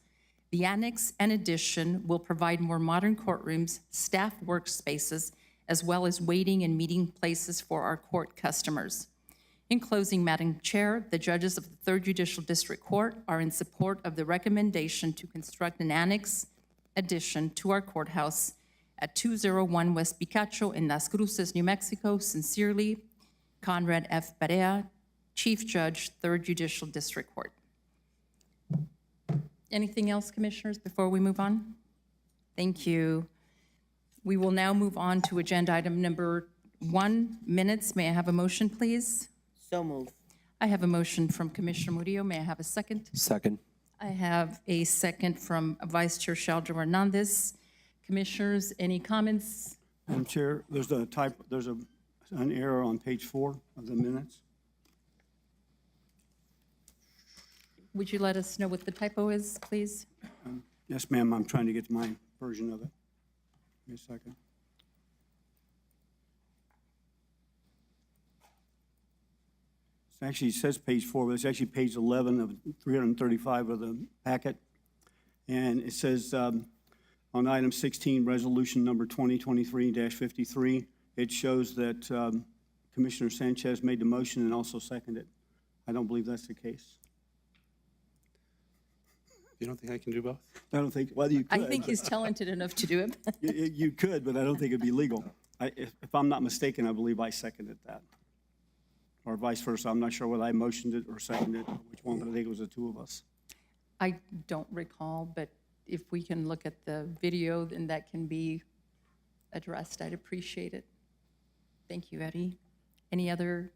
The annex and addition will provide more modern courtrooms, staff workspaces, as well as waiting and meeting places for our court customers. In closing, Madam Chair, the judges of the 3rd Judicial District Court are in support of the recommendation to construct an annex addition to our courthouse at 201 West Picacho in Las Cruces, New Mexico. Sincerely, Conrad F. Perea, Chief Judge, 3rd Judicial District Court. Anything else, Commissioners, before we move on? Thank you. We will now move on to agenda item number 1, minutes. May I have a motion, please? So moved. I have a motion from Commissioner Murillo. May I have a second? Second. I have a second from Vice Chair Sheldon Hernandez. Commissioners, any comments? Madam Chair, there's an error on page 4 of the minutes. Would you let us know what the typo is, please? Yes, ma'am, I'm trying to get to my version of it. Give me a second. It says page 4, but it's actually page 11 of 335 of the packet. And it says on item 16, resolution number 2023-53, it shows that Commissioner Sanchez made the motion and also seconded. I don't believe that's the case. You don't think I can do both? I don't think, well, you could. I think he's talented enough to do it. You could, but I don't think it'd be legal. If I'm not mistaken, I believe I seconded that. Or vice versa. I'm not sure whether I motioned it or seconded it, which one, but I think it was the two of us. I don't recall, but if we can look at the video, then that can be addressed. I'd appreciate it. Thank you, Eddie. Any other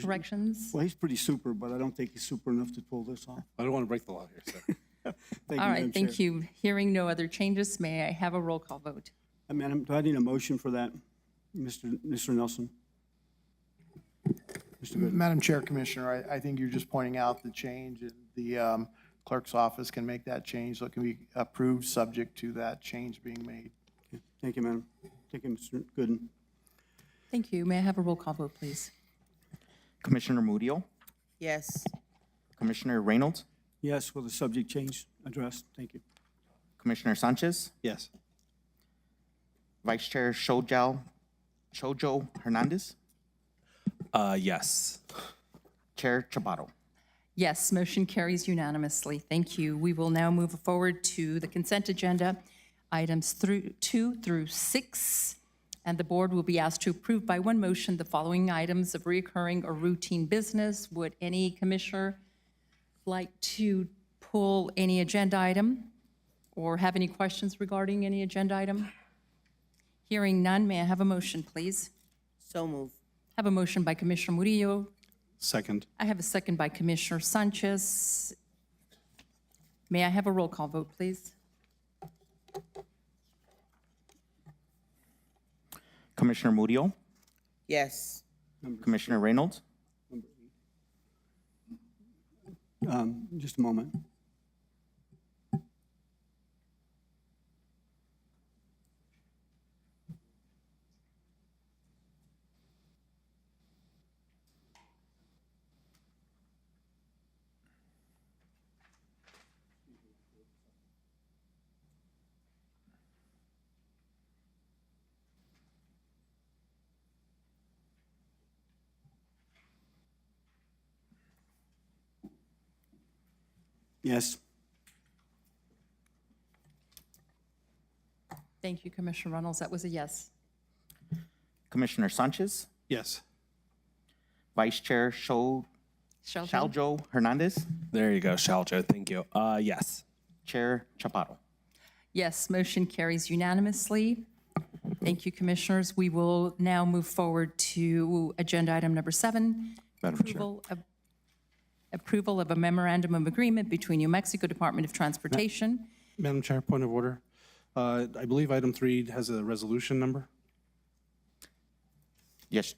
corrections? Well, he's pretty super, but I don't think he's super enough to pull this off. I don't want to break the law here, so. All right, thank you. Hearing no other changes, may I have a roll call vote? Madam, do I need a motion for that, Mr. Nelson? Mr. Gooden. Madam Chair, Commissioner, I think you're just pointing out the change, and the clerk's office can make that change, so it can be approved subject to that change being made. Okay. Thank you, Madam. Thank you, Mr. Gooden. Thank you. May I have a roll call vote, please? Commissioner Murillo, Yes. Commissioner Reynolds, Yes, with the subject change addressed. Thank you. Commissioner Sanchez, Yes. Vice Chair Shojo Hernandez, Yes. Chair Chaparro. Yes, motion carries unanimously. Thank you. We will now move forward to the consent agenda, items 2 through 6. And the board will be asked to approve by one motion the following items of recurring or routine business. Would any commissioner like to pull any agenda item or have any questions regarding any agenda item? Hearing none, may I have a motion, please? So moved. I have a motion by Commissioner Murillo. Second. I have a second by Commissioner Sanchez. May I have a roll call vote, please? Commissioner Murillo, Yes. Commissioner Reynolds, Just a moment. Yes. Thank you, Commissioner Reynolds. That was a yes. Commissioner Sanchez, Yes. Vice Chair Sheljo? Shaljo Hernandez, There you go, Shaljo, thank you. Yes. Chair Chaparro. Yes, motion carries unanimously. Thank you, Commissioners. We will now move forward to agenda item number 7. Madam Chair. Approval of a memorandum of agreement between New Mexico Department of Transportation. Madam Chair, point of order. I believe item 3 has a resolution number. Yes,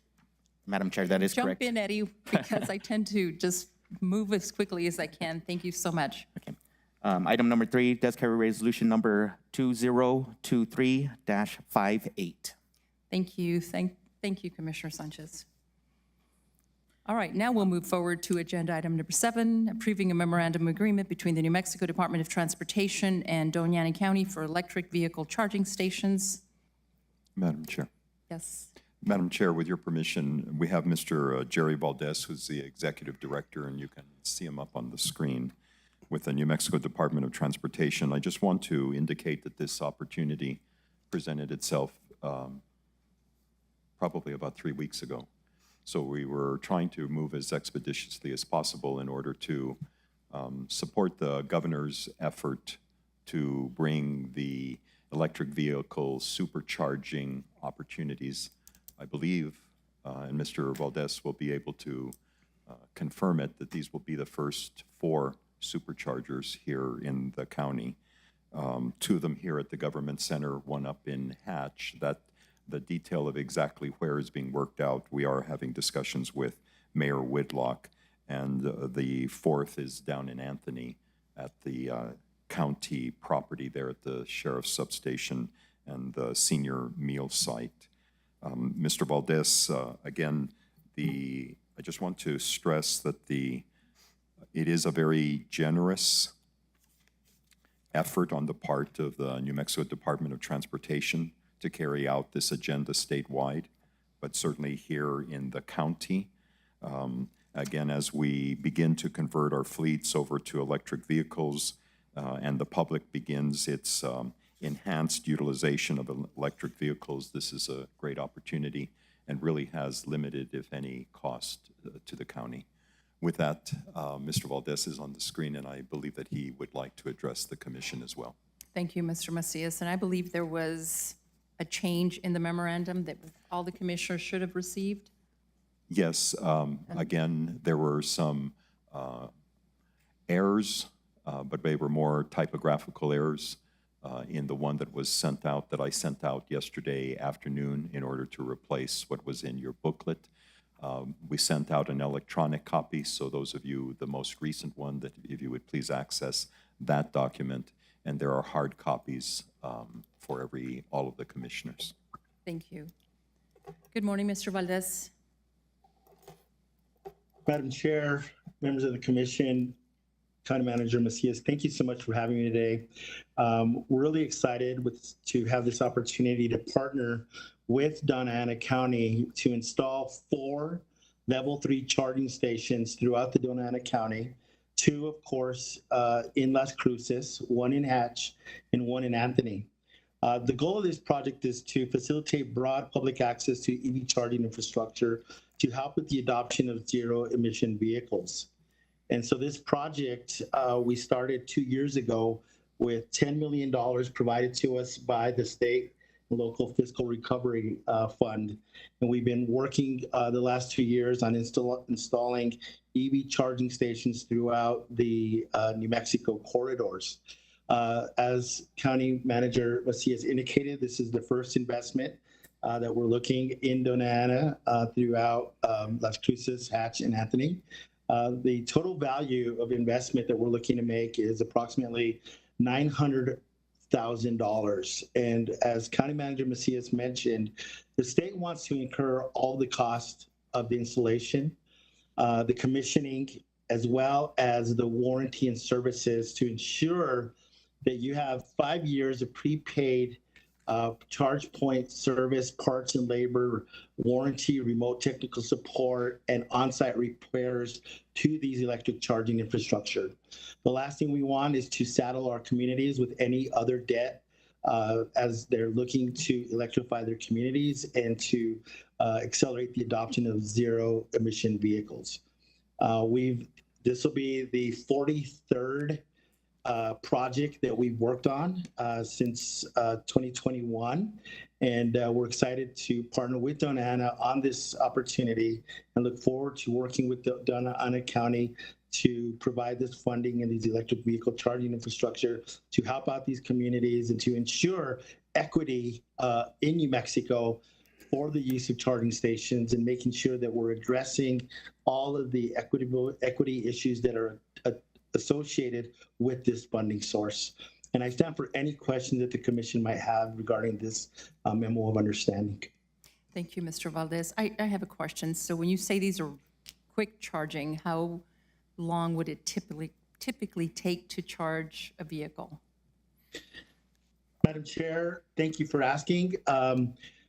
Madam Chair, that is correct. Jump in, Eddie, because I tend to just move as quickly as I can. Thank you so much. Okay. Item number 3 does carry resolution number 2023-58. Thank you. Thank you, Commissioner Sanchez. All right, now we'll move forward to agenda item number 7, approving a memorandum of agreement between the New Mexico Department of Transportation and Doña County for electric vehicle charging stations. Madam Chair. Yes. Madam Chair, with your permission, we have Mr. Jerry Valdez, who's the Executive Director, and you can see him up on the screen with the New Mexico Department of Transportation. I just want to indicate that this opportunity presented itself probably about 3 weeks ago. So we were trying to move as expeditiously as possible in order to support the governor's effort to bring the electric vehicle supercharging opportunities. I believe, and Mr. Valdez will be able to confirm it, that these will be the first 4 superchargers here in the county. 2 of them here at the Government Center, 1 up in Hatch. That the detail of exactly where is being worked out. We are having discussions with Mayor Whitlock, and the 4th is down in Anthony at the county property there at the sheriff's substation and the senior meal site. Mr. Valdez, again, I just want to stress that it is a very generous effort on the part of the New Mexico Department of Transportation to carry out this agenda statewide, but certainly here in the county. Again, as we begin to convert our fleets over to electric vehicles and the public begins its enhanced utilization of electric vehicles, this is a great opportunity and really has limited, if any, cost to the county. With that, Mr. Valdez is on the screen, and I believe that he would like to address the commission as well. Thank you, Mr. Macias. And I believe there was a change in the memorandum that all the commissioners should have received? Yes, again, there were some errors, but they were more typographical errors in the one that was sent out, that I sent out yesterday afternoon in order to replace what was in your booklet. We sent out an electronic copy, so those of you, the most recent one, that if you would please access that document, and there are hard copies for all of the commissioners. Thank you. Good morning, Mr. Valdez. Madam Chair, members of the commission, County Manager Macias, thank you so much for having me today. We're really excited to have this opportunity to partner with Doña County to install 4 level 3 charging stations throughout the Doña County. 2, of course, in Las Cruces, 1 in Hatch, and 1 in Anthony. The goal of this project is to facilitate broad public access to EV charging infrastructure to help with the adoption of zero-emission vehicles. And so this project, we started 2 years ago with $10 million provided to us by the state and local fiscal recovery fund. And we've been working the last 2 years on installing EV charging stations throughout the New Mexico corridors. As County Manager Macias indicated, this is the first investment that we're looking in Doña throughout Las Cruces, Hatch, and Anthony. The total value of investment that we're looking to make is approximately $900,000. And as County Manager Macias mentioned, the state wants to incur all the cost of the installation, the commissioning, as well as the warranty and services to ensure that you have 5 years of prepaid charge point service, parts and labor, warranty, remote technical support, and on-site repairs to these electric charging infrastructure. The last thing we want is to saddle our communities with any other debt as they're looking to electrify their communities and to accelerate the adoption of zero emission vehicles. This will be the 43rd project that we've worked on since 2021. And we're excited to partner with Doña on this opportunity and look forward to working with Doña County to provide this funding and these electric vehicle charging infrastructure to help out these communities and to ensure equity in New Mexico for the use of charging stations and making sure that we're addressing all of the equity issues that are associated with this funding source. And I stand for any questions that the commission might have regarding this memo of understanding. Thank you, Mr. Valdez. I have a question. So when you say these are quick charging, how long would it typically take to charge a vehicle? Madam Chair, thank you for asking.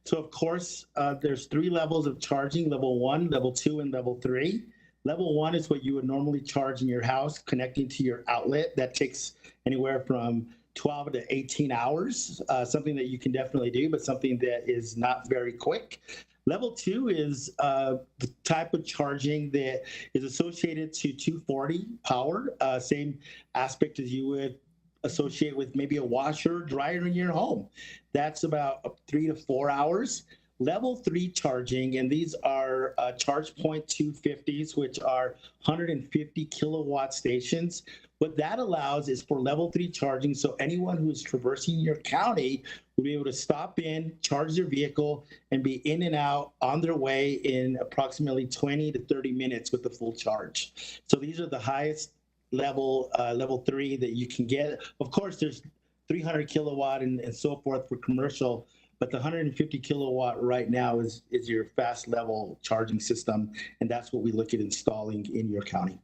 So of course, there's 3 levels of charging: level 1, level 2, and level 3. Level 1 is what you would normally charge in your house, connecting to your outlet. That takes anywhere from 12 to 18 hours, something that you can definitely do, but something that is not very quick. Level 2 is the type of charging that is associated to 240 power, same aspect as you would associate with maybe a washer, dryer in your home. That's about 3 to 4 hours. Level 3 charging, and these are charge point 250s, which are 150 kilowatt stations. What that allows is for level 3 charging, so anyone who is traversing your county will be able to stop in, charge their vehicle, and be in and out on their way in approximately 20 to 30 minutes with the full charge. So these are the highest level 3 that you can get. Of course, there's 300 kilowatt and so forth for commercial, but the 150 kilowatt right now is your fast level charging system, and that's what we look at installing in your county.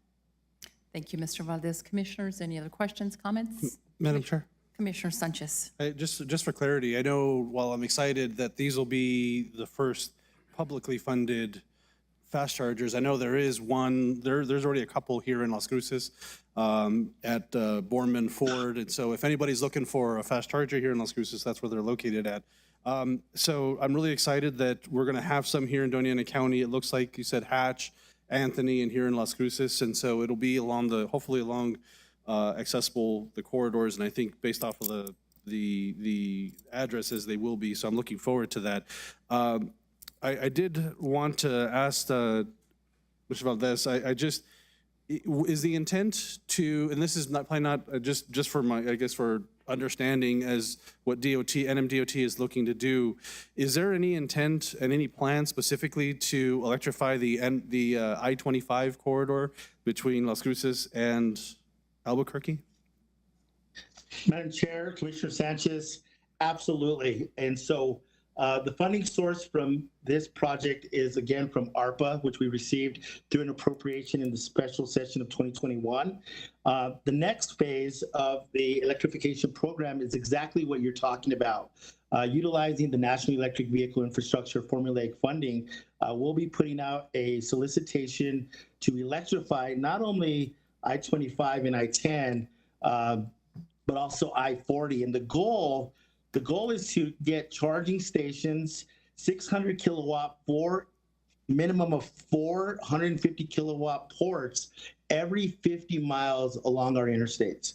Thank you, Mr. Valdez. Commissioners, any other questions, comments? Madam Chair. Commissioner Sanchez. Just for clarity, I know while I'm excited that these will be the first publicly funded fast chargers, I know there is one, there's already a couple here in Las Cruces at Borman Ford. And so if anybody's looking for a fast charger here in Las Cruces, that's where they're located at. So I'm really excited that we're going to have some here in Doña County. It looks like you said Hatch, Anthony, and here in Las Cruces. And so it'll be along hopefully along accessible the corridors. And I think based off of the addresses, they will be. So I'm looking forward to that. I did want to ask Mr. Valdez, is the intent to, and this is probably not just for my, I guess for understanding as what NMDOT is looking to do, is there any intent and any plan specifically to electrify the I-25 corridor between Las Cruces and Albuquerque? Madam Chair, Commissioner Sanchez, absolutely. And so the funding source from this project is again from ARPA, which we received through an appropriation in the special session of 2021. The next phase of the electrification program is exactly what you're talking about. Utilizing the National Electric Vehicle Infrastructure formulaic funding, we'll be putting out a solicitation to electrify not only I-25 and I-10, but also I-40. And the goal is to get charging stations, 600 kilowatt, minimum of 450 kilowatt ports every 50 miles along our interstates.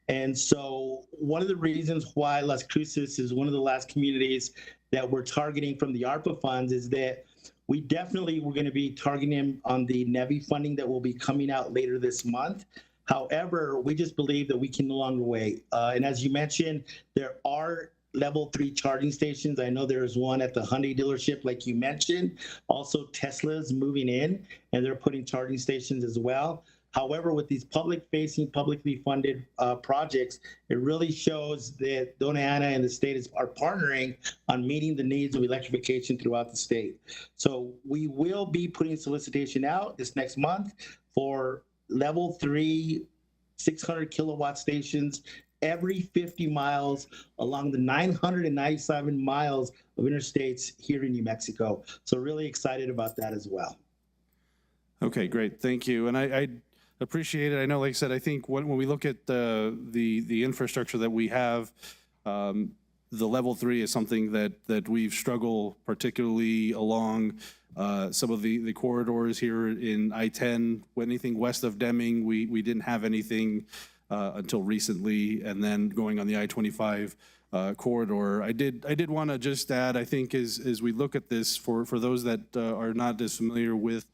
And so one of the reasons why Las Cruces is one of the last communities that we're targeting from the ARPA funds is that we're going to be targeting on the NEVI funding that will be coming out later this month. However, we just believe that we can no longer wait. And as you mentioned, there are level 3 charging stations. I know there's one at the Hyundai dealership, like you mentioned. Also, Tesla's moving in, and they're putting charging stations as well. However, with these publicly funded projects, it really shows that Doña and the state are partnering on meeting the needs of electrification throughout the state. So we will be putting solicitation out this next month for level 3, 600 kilowatt stations every 50 miles along the 997 miles of interstates here in New Mexico. So really excited about that as well. Okay, great, thank you. And I appreciate it. I know, like I said, I think when we look at the infrastructure that we have, the level 3 is something that we've struggled particularly along some of the corridors here in I-10. Anything west of Deming, we didn't have anything until recently, and then going on the I-25 corridor. I did want to just add, I think as we look at this, for those that are not as familiar with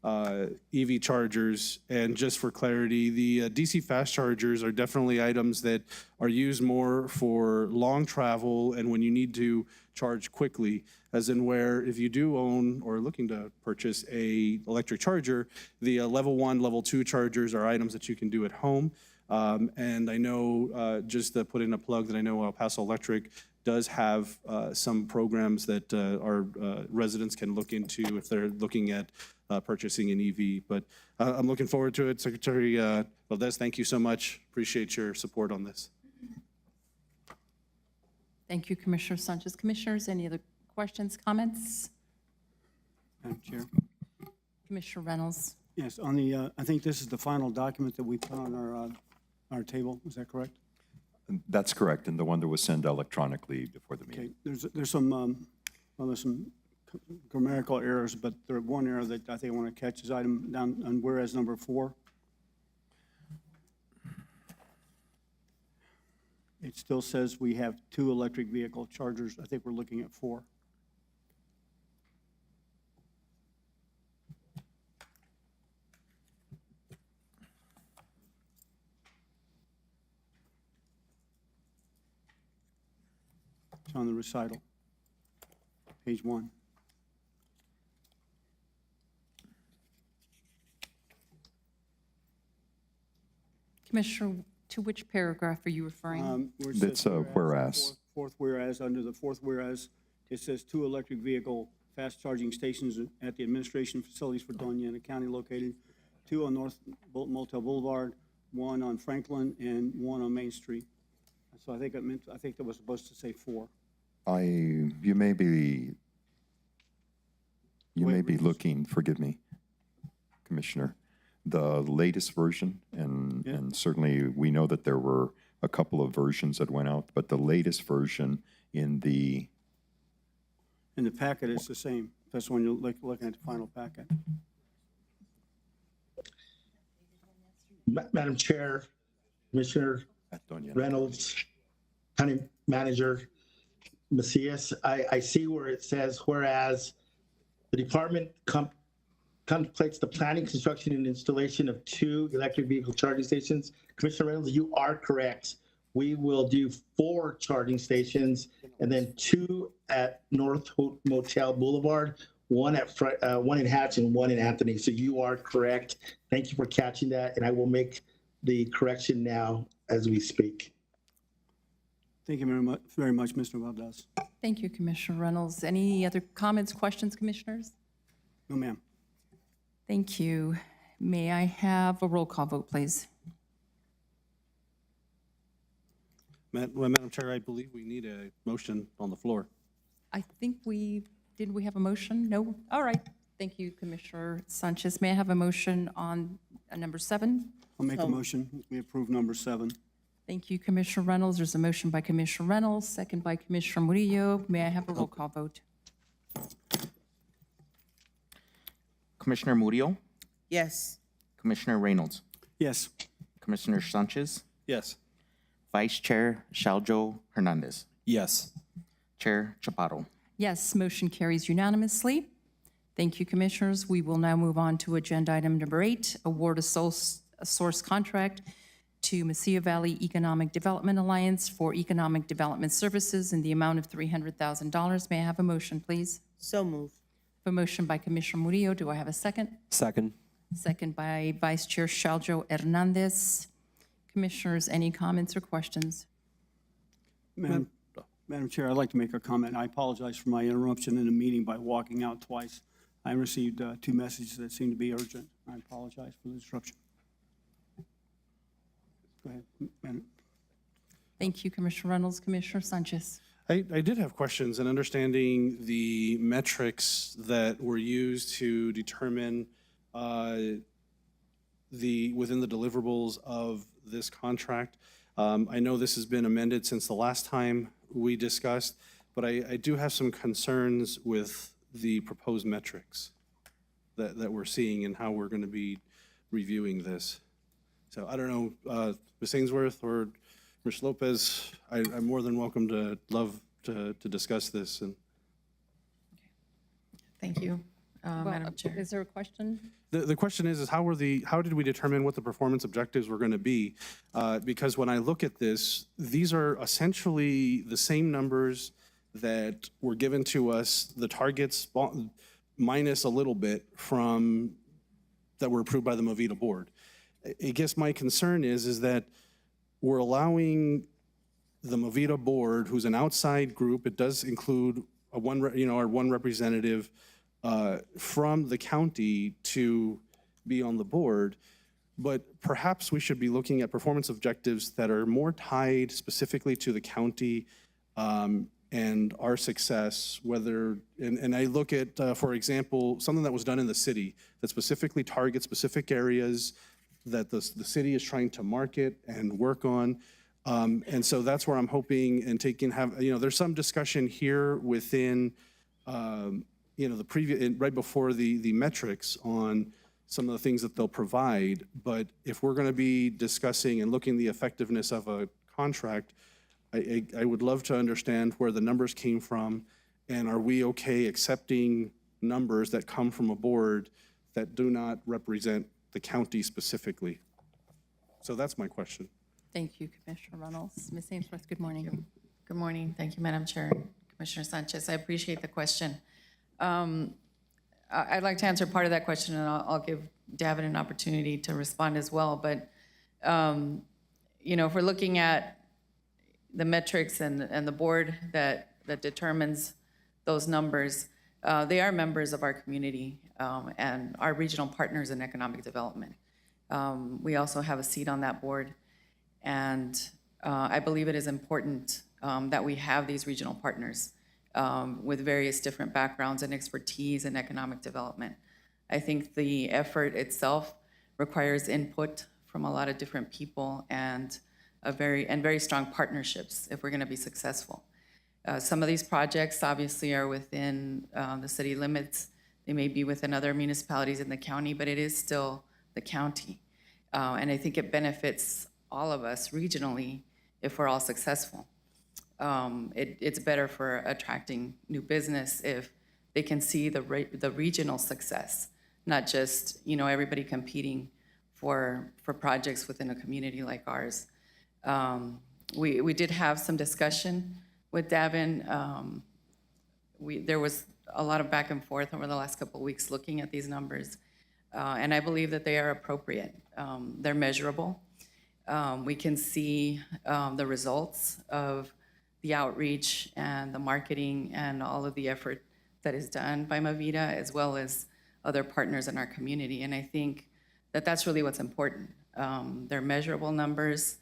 EV chargers, and just for clarity, the DC fast chargers are definitely items that are used more for long travel and when you need to charge quickly, as in where if you do own or looking to purchase a electric charger, the level 1, level 2 chargers are items that you can do at home. And I know, just to put in a plug, that I know El Paso Electric does have some programs that our residents can look into if they're looking at purchasing an EV. But I'm looking forward to it. Secretary Valdez, thank you so much. Appreciate your support on this. Thank you, Commissioner Sanchez. Commissioners, any other questions, comments? Madam Chair. Commissioner Reynolds. Yes, on the, I think this is the final document that we put on our table. Is that correct? That's correct, and the one that was sent electronically before the meeting. Okay, there's some, well, there's some grammatical errors, but there's one error that I think I want to catch is item down on whereas number 4. It still says we have 2 electric vehicle chargers. I think we're looking at 4. It's on the recital, page 1. Commissioner, to which paragraph are you referring? Where it That's says a whereas. Fourth whereas, under the fourth whereas, it says 2 electric vehicle fast charging stations at the administration facilities for Doña in the county located, 2 on North Motel Boulevard, 1 on Franklin, and 1 on Main Street. So I think that was supposed to say 4. You may be looking, forgive me, Commissioner, the latest version, and certainly we know that there were a couple of versions that went out, but the latest version in the packet is the same. That's when you're looking at the final packet. Madam Chair, Commissioner Reynolds, County Manager Macias, I see where it says, whereas the department contemplates the planning, construction, and installation of 2 electric vehicle charging stations. Commissioner Reynolds, you are correct. We will do 4 charging stations and then 2 at North Motel Boulevard, 1 in Hatch and 1 in Anthony. So you are correct. Thank you for catching that, and I will make the correction now as we speak. Thank you very much, Mr. Valdez. Thank you, Commissioner Reynolds. Any other comments, questions, Commissioners? No, ma'am. Thank you. May I have a roll call vote, please? Madam Chair, I believe we need a motion on the floor. I think did we have a motion? No? All right. Thank you, Commissioner Sanchez. May I have a motion on number 7? I'll make a motion. We approve number 7. Thank you, Commissioner Reynolds. There's a motion by Commissioner Reynolds, second by Commissioner Murillo. May I have a roll call vote? Commissioner Murillo, Yes. Commissioner Reynolds, Yes. Commissioner Sanchez, Yes. Vice Chair Shaljo Hernandez, Yes. Chair Chaparro. Yes, motion carries unanimously. Thank you, Commissioners. We will now move on to agenda item number 8, award a sole source contract to Mesilla Valley Economic Development Alliance for Economic Development Services in the amount of $300,000. May I have a motion, please? So moved. A motion by Commissioner Murillo. Do I have a second? Second. Second by Vice Chair Shaljo Hernandez. Commissioners, any comments or questions? Madam Chair, I'd like to make a comment. I apologize for my interruption in the meeting by walking out twice. I received 2 messages that seemed to be urgent. I apologize for the disruption. Go ahead, Madam. Thank you, Commissioner Reynolds. Commissioner Sanchez. I did have questions in understanding the metrics that were used to determine within the deliverables of this contract. I know this has been amended since the last time we discussed, but I do have some concerns with the proposed metrics that we're seeing and how we're going to be reviewing this. So I don't know, Ms. Ainsworth or Ms. Lopez, I'm more than welcome to discuss this. And Thank you, Madam Chair. Is there a question? the question is how did we determine what the performance objectives were going to be? Because when I look at this, these are essentially the same numbers that were given to us, the targets minus a little bit from that were approved by the Movida board. I guess my concern is that we're allowing the Movida board, who's an outside group, it does include our one representative from the county to be on the board, but perhaps we should be looking at performance objectives that are more tied specifically to the county and our success, and I look at, for example, something that was done in the city that specifically targets specific areas that the city is trying to market and work on. And so that's where I'm hoping and there's some discussion here within, the previous, right before the metrics on some of the things that they'll provide. But if we're going to be discussing and looking the effectiveness of a contract, I would love to understand where the numbers came from, and are we okay accepting numbers that come from a board that do not represent the county specifically? So that's my question. Thank you, Commissioner Reynolds. Ms. Ainsworth, good morning. Good morning. Thank you, Madam Chair. Commissioner Sanchez, I appreciate the question. I'd like to answer part of that question, and I'll give Davin an opportunity to respond as well. But, if we're looking at the metrics and the board that determines those numbers, they are members of our community and our regional partners in economic development. We also have a seat on that board. And I believe it is important that we have these regional partners with various different backgrounds and expertise in economic development. I think the effort itself requires input from a lot of different people and very strong partnerships if we're going to be successful. Some of these projects obviously are within the city limits. They may be within other municipalities in the county, but it is still the county. And I think it benefits all of us regionally if we're all successful. It's better for attracting new business if they can see the regional success, not just everybody competing for projects within a community like ours. We did have some discussion with Davin. There was a lot of back and forth over the last couple of weeks looking at these numbers, and I believe that they are appropriate. They're measurable. We can see the results of the outreach and the marketing and all of the effort that is done by Movida as well as other partners in our community. And I think that that's really what's important. They're measurable numbers.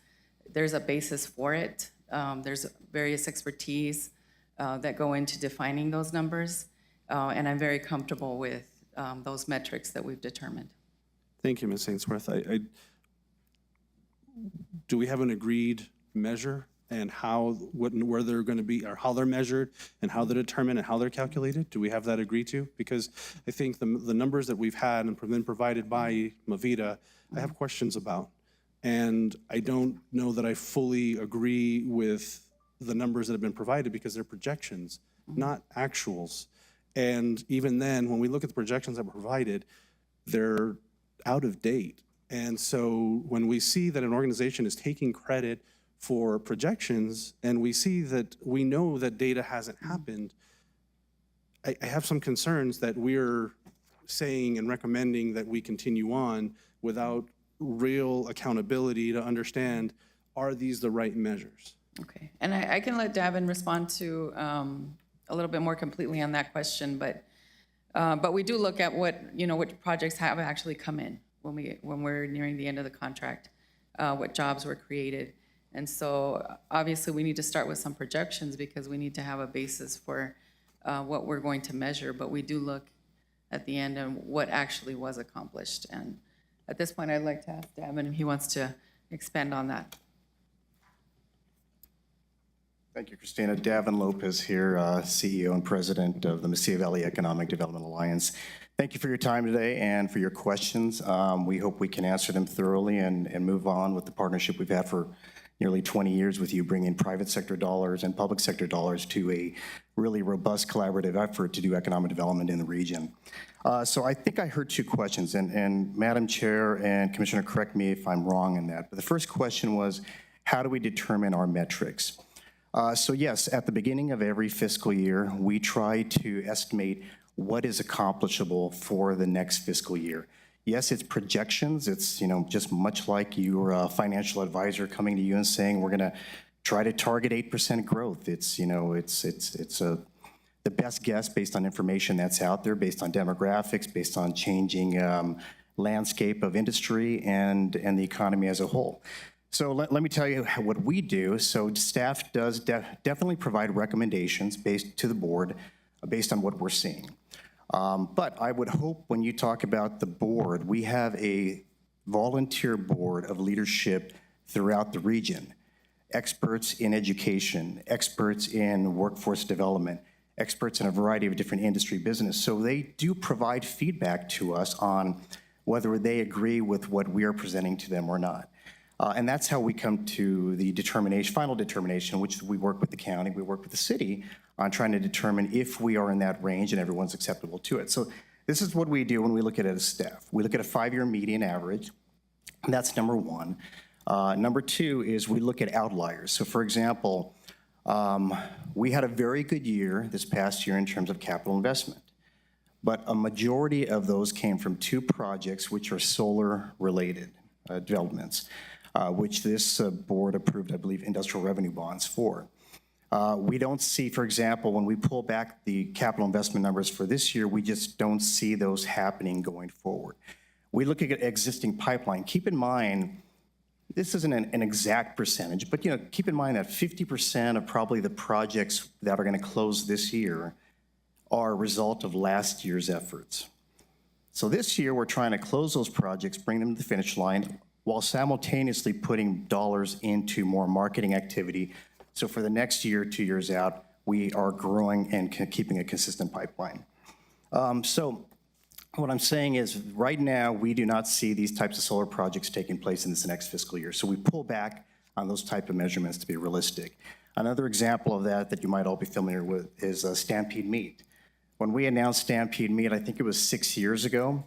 There's a basis for it. There's various expertise that go into defining those numbers. And I'm very comfortable with those metrics that we've determined. Thank you, Ms. Ainsworth. Do we have an agreed measure and where they're going to be, or how they're measured and how they're determined and how they're calculated? Do we have that agreed to? Because I think the numbers that we've had and been provided by Movida, I have questions about. And I don't know that I fully agree with the numbers that have been provided because they're projections, not actuals. And even then, when we look at the projections that were provided, they're out of date. And so when we see that an organization is taking credit for projections and we see that we know that data hasn't happened, I have some concerns that we're saying and recommending that we continue on without real accountability to understand, are these the right measures? Okay, and I can let Davin respond to a little bit more completely on that question, but we do look at what, what projects have actually come in when we're nearing the end of the contract, what jobs were created. And so obviously we need to start with some projections because we need to have a basis for what we're going to measure, but we do look at the end and what actually was accomplished. And at this point, I'd like to ask Davin if he wants to expand on that. Thank you, Christina. Davin Lopez here, CEO and President of the Mesilla Valley Economic Development Alliance. Thank you for your time today and for your questions. We hope we can answer them thoroughly and move on with the partnership we've had for nearly 20 years with you, bringing private sector dollars and public sector dollars to a really robust collaborative effort to do economic development in the region. So I think I heard two questions, and Madam Chair and Commissioner, correct me if I'm wrong in that, but the first question was, how do we determine our metrics? So yes, at the beginning of every fiscal year, we try to estimate what is accomplishable for the next fiscal year. Yes, it's projections. It's, just much like your financial advisor coming to you and saying, we're gonna try to target 8% growth. It's, the best guess based on information that's out there, based on demographics, based on changing landscape of industry and the economy as a whole. So let me tell you what we do. So staff does definitely provide recommendations based to the board based on what we're seeing. But I would hope when you talk about the board, we have a volunteer board of leadership throughout the region, experts in education, experts in workforce development, experts in a variety of different industry business. So they do provide feedback to us on whether they agree with what we are presenting to them or not. And that's how we come to the final determination, which we work with the county, we work with the city on trying to determine if we are in that range and everyone's acceptable to it. So this is what we do when we look at it as staff. We look at a 5-year median average, and that's number one. Number two is we look at outliers. So for example, we had a very good year this past year in terms of capital investment, but a majority of those came from 2 projects which are solar-related developments, which this board approved, I believe, industrial revenue bonds for. We don't see, for example, when we pull back the capital investment numbers for this year, we just don't see those happening going forward. We look at existing pipeline. Keep in mind, this isn't an exact percentage, but keep in mind that 50% of probably the projects that are going to close this year are a result of last year's efforts. So this year, we're trying to close those projects, bring them to the finish line, while simultaneously putting dollars into more marketing activity. So for the next year, 2 years out, we are growing and keeping a consistent pipeline. So what I'm saying is right now, we do not see these types of solar projects taking place in this next fiscal year. So we pull back on those type of measurements to be realistic. Another example of that you might all be familiar with is Stampede Meat. When we announced Stampede Meat, I think it was 6 years ago,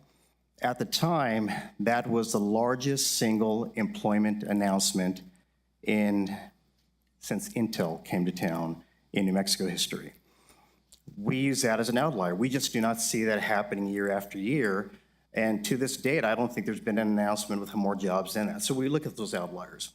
at the time, that was the largest single employment announcement since Intel came to town in New Mexico history. We use that as an outlier. We just do not see that happening year after year. And to this date, I don't think there's been an announcement with more jobs than that. So we look at those outliers.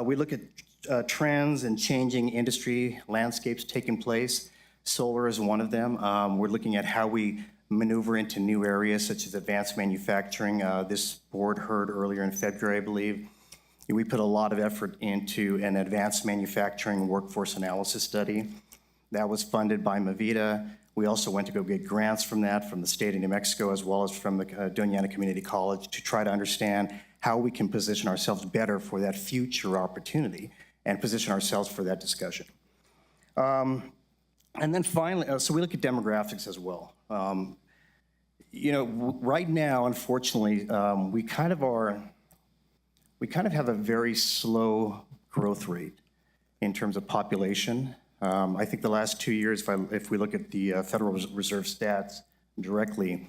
We look at trends and changing industry landscapes taking place. Solar is one of them. We're looking at how we maneuver into new areas such as advanced manufacturing. This board heard earlier in February, I believe. We put a lot of effort into an advanced manufacturing workforce analysis study. That was funded by Mavita. We also went to go get grants from that from the state of New Mexico as well as from the Doña Community College to try to understand how we can position ourselves better for that future opportunity and position ourselves for that discussion. And then finally, so we look at demographics as well. Right now, unfortunately, we kind of have a very slow growth rate in terms of population. I think the last 2 years, if we look at the Federal Reserve stats directly,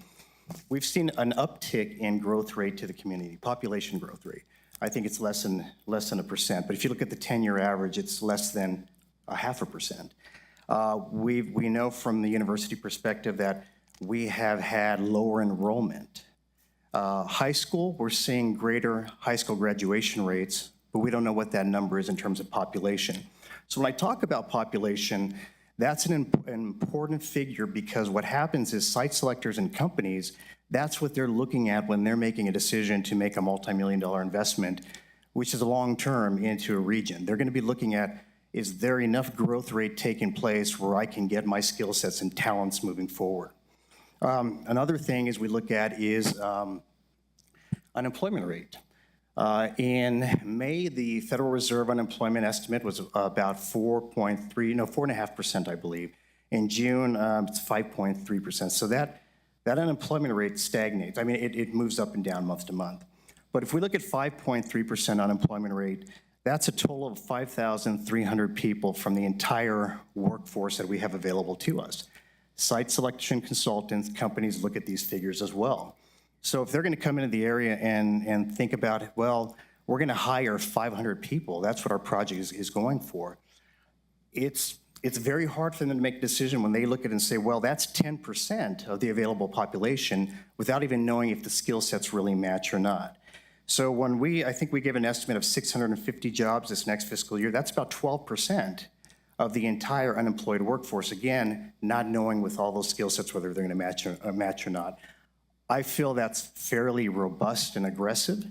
we've seen an uptick in growth rate to the community, population growth rate. I think it's less than 1%, but if you look at the 10-year average, it's less than 0.5%. We know from the university perspective that we have had lower enrollment. High school, we're seeing greater high school graduation rates, but we don't know what that number is in terms of population. So when I talk about population, that's an important figure, because what happens is site selectors and companies, that's what they're looking at when they're making a decision to make a multi-million-dollar investment, which is a long-term into a region. They're going to be looking at, is there enough growth rate taking place where I can get my skill sets and talents moving forward? Another thing is we look at is unemployment rate. In May, the Federal Reserve unemployment estimate was about 4.5%, I believe. In June, it's 5.3%. So that unemployment rate stagnates. I mean, it moves up and down month to month. But if we look at 5.3% unemployment rate, that's a total of 5,300 people from the entire workforce that we have available to us. Site selection consultants, companies look at these figures as well. So if they're going to come into the area and think about, well, we're going to hire 500 people, that's what our project is going for. It's very hard for them to make a decision when they look at it and say, well, that's 10% of the available population, without even knowing if the skill sets really match or not. So when I think we give an estimate of 650 jobs this next fiscal year, that's about 12% of the entire unemployed workforce, again, not knowing with all those skill sets whether they're going to match or not. I feel that's fairly robust and aggressive.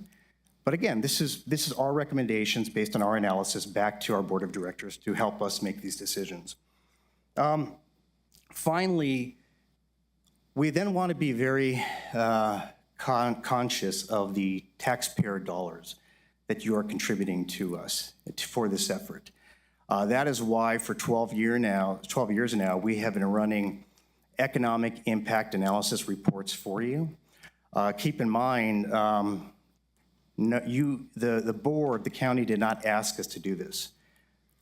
But again, this is our recommendations based on our analysis back to our board of directors to help us make these decisions. Finally, we then want to be very conscious of the taxpayer dollars that you are contributing to us for this effort. That is why for 12 years now, we have been running economic impact analysis reports for you. Keep in mind, the board, the county did not ask us to do this.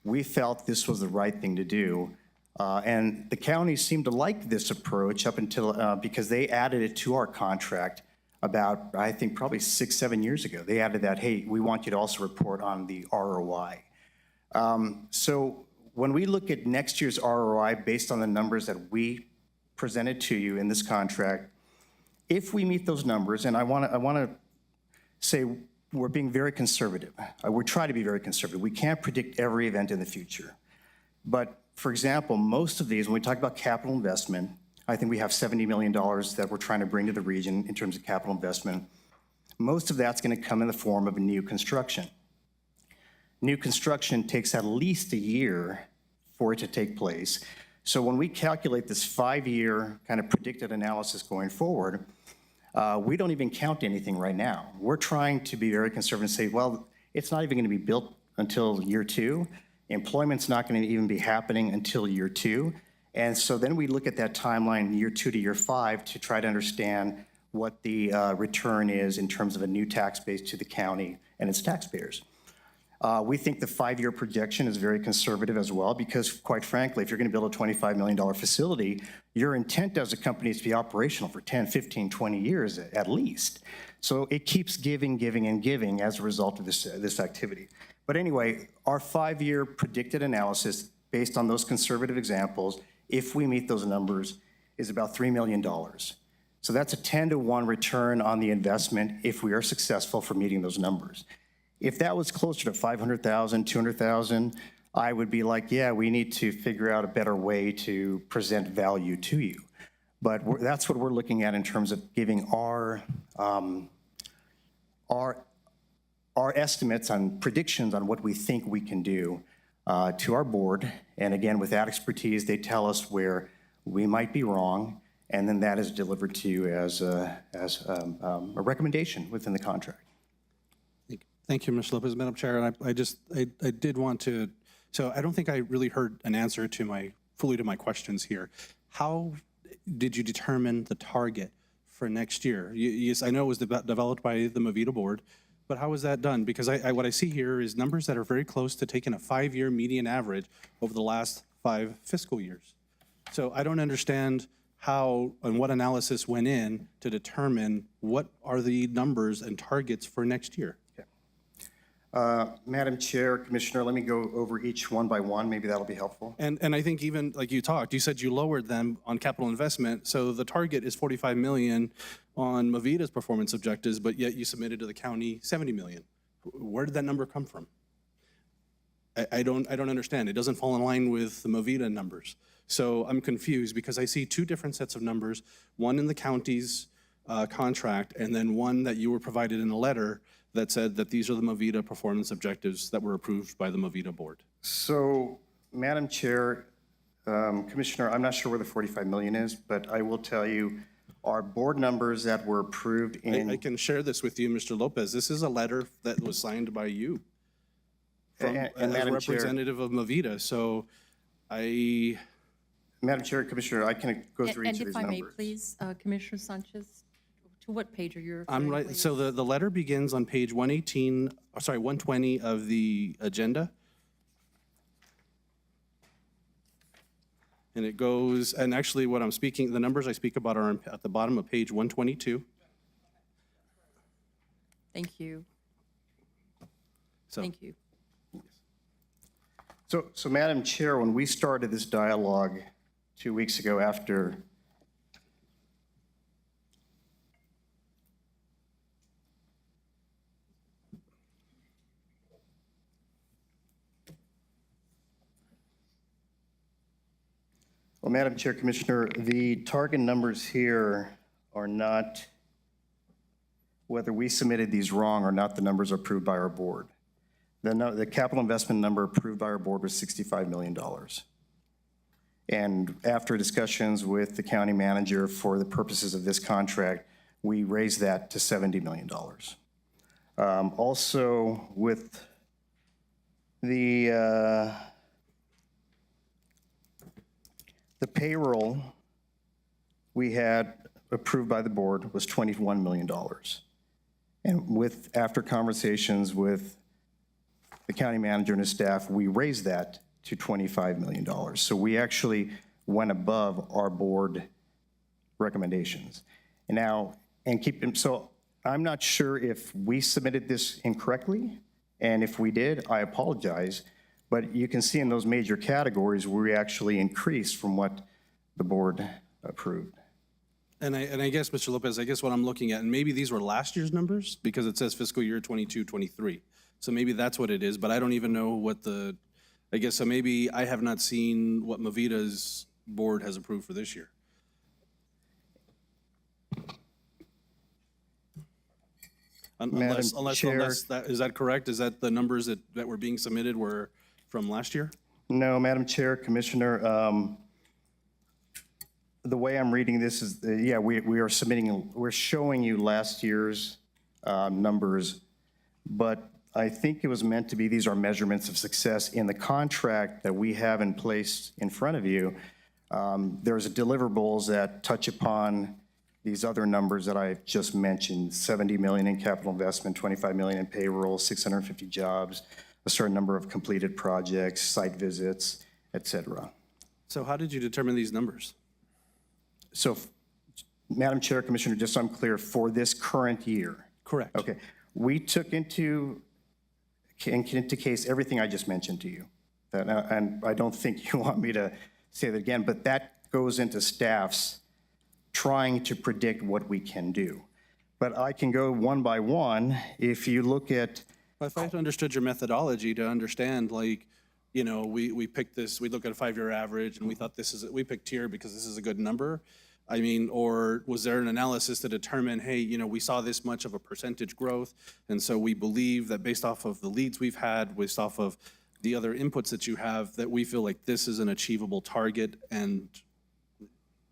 We felt this was the right thing to do. And the county seemed to like this approach up until, because they added it to our contract about, I think, probably 6-7 years ago. They added that, hey, we want you to also report on the ROI. So when we look at next year's ROI based on the numbers that we presented to you in this contract, if we meet those numbers, and I want to say we're being very conservative. We try to be very conservative. We can't predict every event in the future. But for example, most of these, when we talk about capital investment, I think we have $70 million that we're trying to bring to the region in terms of capital investment. Most of that's going to come in the form of new construction. New construction takes at least a year for it to take place. So when we calculate this 5-year kind of predicted analysis going forward, we don't even count anything right now. We're trying to be very conservative and say, well, it's not even going to be built until year 2. Employment's not going to even be happening until year 2. And so then we look at that timeline, year 2 to year 5, to try to understand what the return is in terms of a new tax base to the county and its taxpayers. We think the 5-year projection is very conservative as well, because quite frankly, if you're going to build a $25 million facility, your intent as a company is to be operational for 10, 15, 20 years at least. So it keeps giving, and giving as a result of this activity. But anyway, our 5-year predicted analysis based on those conservative examples, if we meet those numbers, is about $3 million. So that's a 10-to-1 return on the investment if we are successful for meeting those numbers. If that was closer to 500,000, 200,000, I would be like, yeah, we need to figure out a better way to present value to you. But that's what we're looking at in terms of giving our estimates on predictions on what we think we can do to our board. And again, with that expertise, they tell us where we might be wrong, and then that is delivered to you as a recommendation within the contract. Thank you, Mr. Lopez. Madam Chair, and I did want to, so I don't think I really heard an answer to fully to my questions here. How did you determine the target for next year? Yes, I know it was developed by the Movida board, but how was that done? Because what I see here is numbers that are very close to taking a 5-year median average over the last 5 fiscal years. So I don't understand how and what analysis went in to determine what are the numbers and targets for next year? Madam Chair, Commissioner, let me go over each one by one. Maybe that'll be helpful. And I think even like you said you lowered them on capital investment. So the target is 45 million on Movita's performance objectives, but yet you submitted to the county 70 million. Where did that number come from? I don't understand. It doesn't fall in line with the Movita numbers. So I'm confused because I see two different sets of numbers, one in the county's contract and then one that you were provided in a letter that said that these are the Movita performance objectives that were approved by the Movita board. So, Madam Chair, Commissioner, I'm not sure where the 45 million is, but I will tell you our board numbers that were approved in. I can share this with you, Mr. Lopez. This is a letter that was signed by you as Madam representative of Movita. So Madam Chair, Commissioner, I can go through each of these numbers. And if I may, please, Commissioner Sanchez, to what page are you referring, I'm right. please? So the letter begins on page 120 of the agenda. And it goes, and actually what I'm speaking, the numbers I speak about are at the bottom of page 122. Thank you. So, Thank you. So, Madam Chair, when we started this dialogue 2 weeks ago after Well, Madam Chair, Commissioner, the target numbers here are not, whether we submitted these wrong or not, the numbers are approved by our board. The capital investment number approved by our board was $65 million. And after discussions with the county manager for the purposes of this contract, we raised that to $70 million. Also, with the payroll we had approved by the board was $21 million. And after conversations with the county manager and his staff, we raised that to $25 million. So we actually went above our board recommendations. So I'm not sure if we submitted this incorrectly, and if we did, I apologize. But you can see in those major categories, we actually increased from what the board approved. and I guess, Mr. Lopez, I guess what I'm looking at, and maybe these were last year's numbers because it says fiscal year 22, 23. So maybe that's what it is, but I don't even know what I guess, so maybe I have not seen what Movita's board has approved for this year. Unless is that correct? Is that the numbers that were being submitted were from last year? No, Madam Chair, Commissioner, the way I'm reading this is, we're showing you last year's numbers, but I think it was meant to be, these are measurements of success. In the contract that we have in place in front of you, there's deliverables that touch upon these other numbers that I've just mentioned, 70 million in capital investment, 25 million in payroll, 650 jobs, a certain number of completed projects, site visits, et cetera. So how did you determine these numbers? So, Madam Chair, Commissioner, just so I'm clear, for this current year. Correct. Okay. We took into case everything I just mentioned to you. And I don't think you want me to say that again, but that goes into staff's trying to predict what we can do. But I can go one by one. If you look at... If I understood your methodology to understand, we picked this, we look at a 5-year average and we thought we picked here because this is a good number. I mean, or was there an analysis to determine, hey, we saw this much of a percentage growth, and so we believe that based off of the leads we've had, based off of the other inputs that you have, that we feel like this is an achievable target, and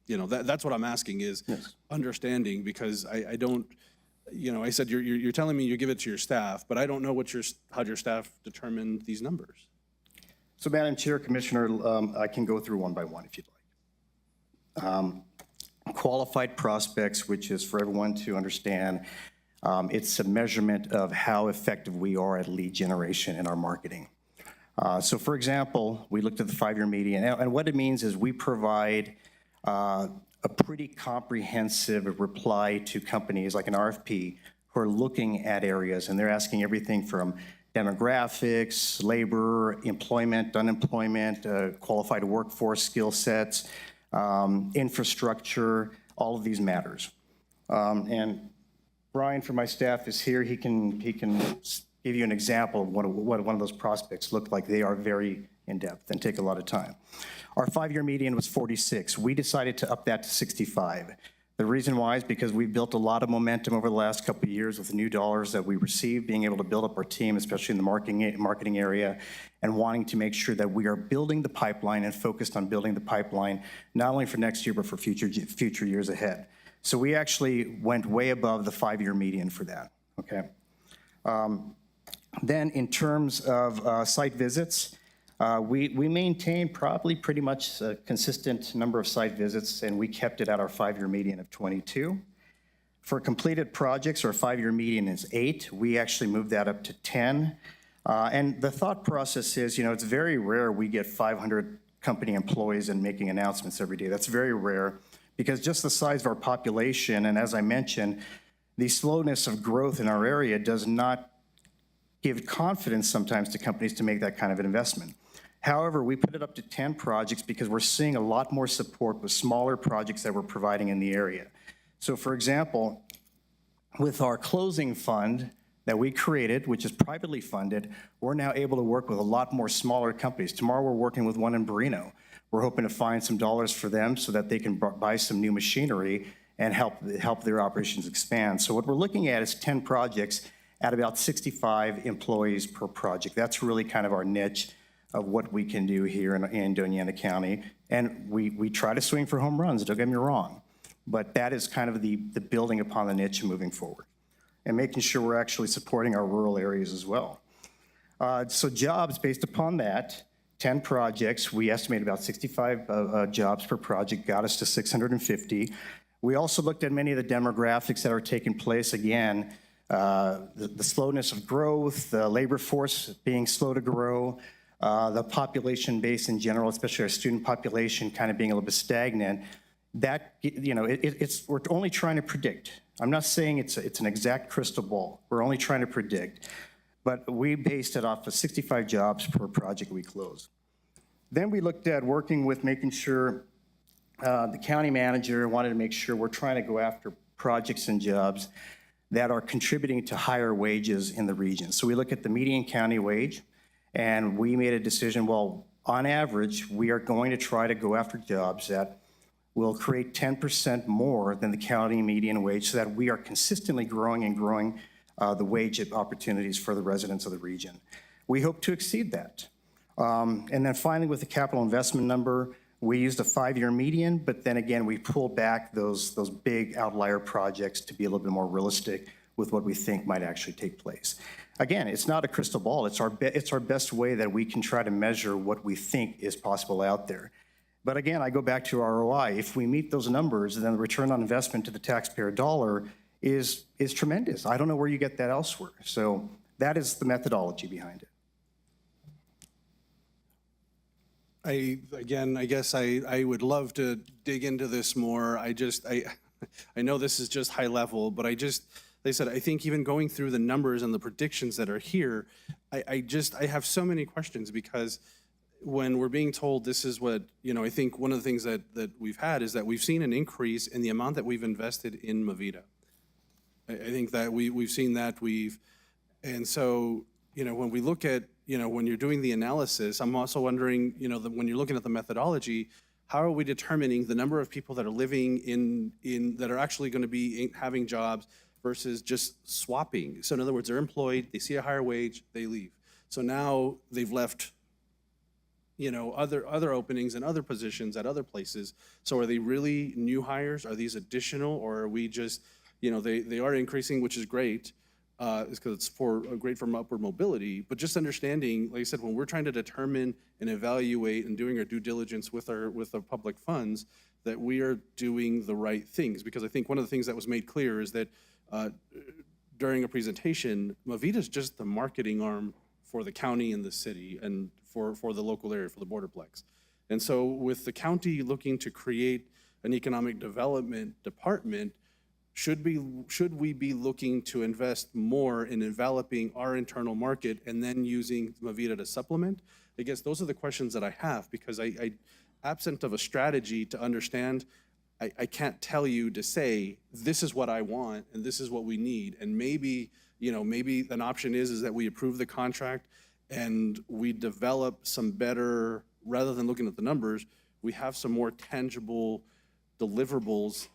that's what I'm asking is understanding, because I don't, I said you're telling me you give it to your staff, but I don't know how your staff determined these numbers. So, Madam Chair, Commissioner, I can go through one by one if you'd like. Qualified prospects, which is for everyone to understand, it's a measurement of how effective we are at lead generation in our marketing. So, for example, we looked at the 5-year median, and what it means is we provide a a pretty comprehensive reply to companies like an RFP who are looking at areas, and they're asking everything from demographics, labor, employment, unemployment, qualified workforce skill sets, infrastructure, all of these matters. And Brian from my staff is here. He can give you an example of what one of those prospects looked like. They are very in-depth and take a lot of time. Our 5-year median was 46. We decided to up that to 65. The reason why is because we've built a lot of momentum over the last couple of years with the new dollars that we received, being able to build up our team, especially in the marketing area, and wanting to make sure that we are building the pipeline and focused on building the pipeline, not only for next year, but for future years ahead. So we actually went way above the 5-year median for that, okay? Then in terms of site visits, we maintained probably pretty much a consistent number of site visits, and we kept it at our 5-year median of 22. For completed projects, our 5-year median is 8. We actually moved that up to 10. And the thought process is, it's very rare we get 500 company employees and making announcements every day. That's very rare because just the size of our population, and as I mentioned, the slowness of growth in our area does not give confidence sometimes to companies to make that kind of an investment. However, we put it up to 10 projects because we're seeing a lot more support with smaller projects that we're providing in the area. So for example, with our closing fund that we created, which is privately funded, we're now able to work with a lot more smaller companies. Tomorrow we're working with one in Barino. We're hoping to find some dollars for them so that they can buy some new machinery and help their operations expand. So what we're looking at is 10 projects at about 65 employees per project. That's really kind of our niche of what we can do here in Doña County. And we try to swing for home runs, don't get me wrong. But that is kind of the building upon the niche moving forward and making sure we're actually supporting our rural areas as well. So jobs based upon that, 10 projects, we estimate about 65 jobs per project, got us to 650. We also looked at many of the demographics that are taking place. Again, the slowness of growth, the labor force being slow to grow, the population base in general, especially our student population kind of being a little bit stagnant. That, we're only trying to predict. I'm not saying it's an exact crystal ball. We're only trying to predict. But we based it off of 65 jobs per project we closed. Then we looked at working with making sure the county manager wanted to make sure we're trying to go after projects and jobs that are contributing to higher wages in the region. So we look at the median county wage, and we made a decision, well, on average, we are going to try to go after jobs that will create 10% more than the county median wage so that we are consistently growing the wage opportunities for the residents of the region. We hope to exceed that. And then finally, with the capital investment number, we used a 5-year median, but then again, we pulled back those big outlier projects to be a little bit more realistic with what we think might actually take place. Again, it's not a crystal ball. It's our best way that we can try to measure what we think is possible out there. But again, I go back to ROI. If we meet those numbers, then the return on investment to the taxpayer dollar is tremendous. I don't know where you get that elsewhere. So that is the methodology behind it. I guess I would love to dig into this more. I know this is just high level, but like I said, I think even going through the numbers and the predictions that are here, I have so many questions because when we're being told this is what, I think one of the things that we've had is that we've seen an increase in the amount that we've invested in Movida. I think that we've seen that and so, when we look at, when you're doing the analysis, I'm also wondering, when you're looking at the methodology, how are we determining the number of people that are living in that are actually going to be having jobs versus just swapping? So in other words, they're employed, they see a higher wage, they leave. So now they've left, other openings and other positions at other places. So are they really new hires? Are these additional, or are we just, they are increasing, which is great. Is because it's great for upward mobility, but just understanding, like I said, when we're trying to determine and evaluate and doing our due diligence with our public funds, that we are doing the right things. Because I think one of the things that was made clear is that during a presentation, Movida is just the marketing arm for the county and the city and for the local area, for the Borderplex. And so with the county looking to create an economic development department, should we be looking to invest more in developing our internal market and then using Movida to supplement? I guess those are the questions that I have, because I absent of a strategy to understand, I can't tell you to say, this is what I want and this is what we need. And maybe, maybe an option is that we approve the contract and we develop some better, rather than looking at the numbers, we have some more tangible deliverables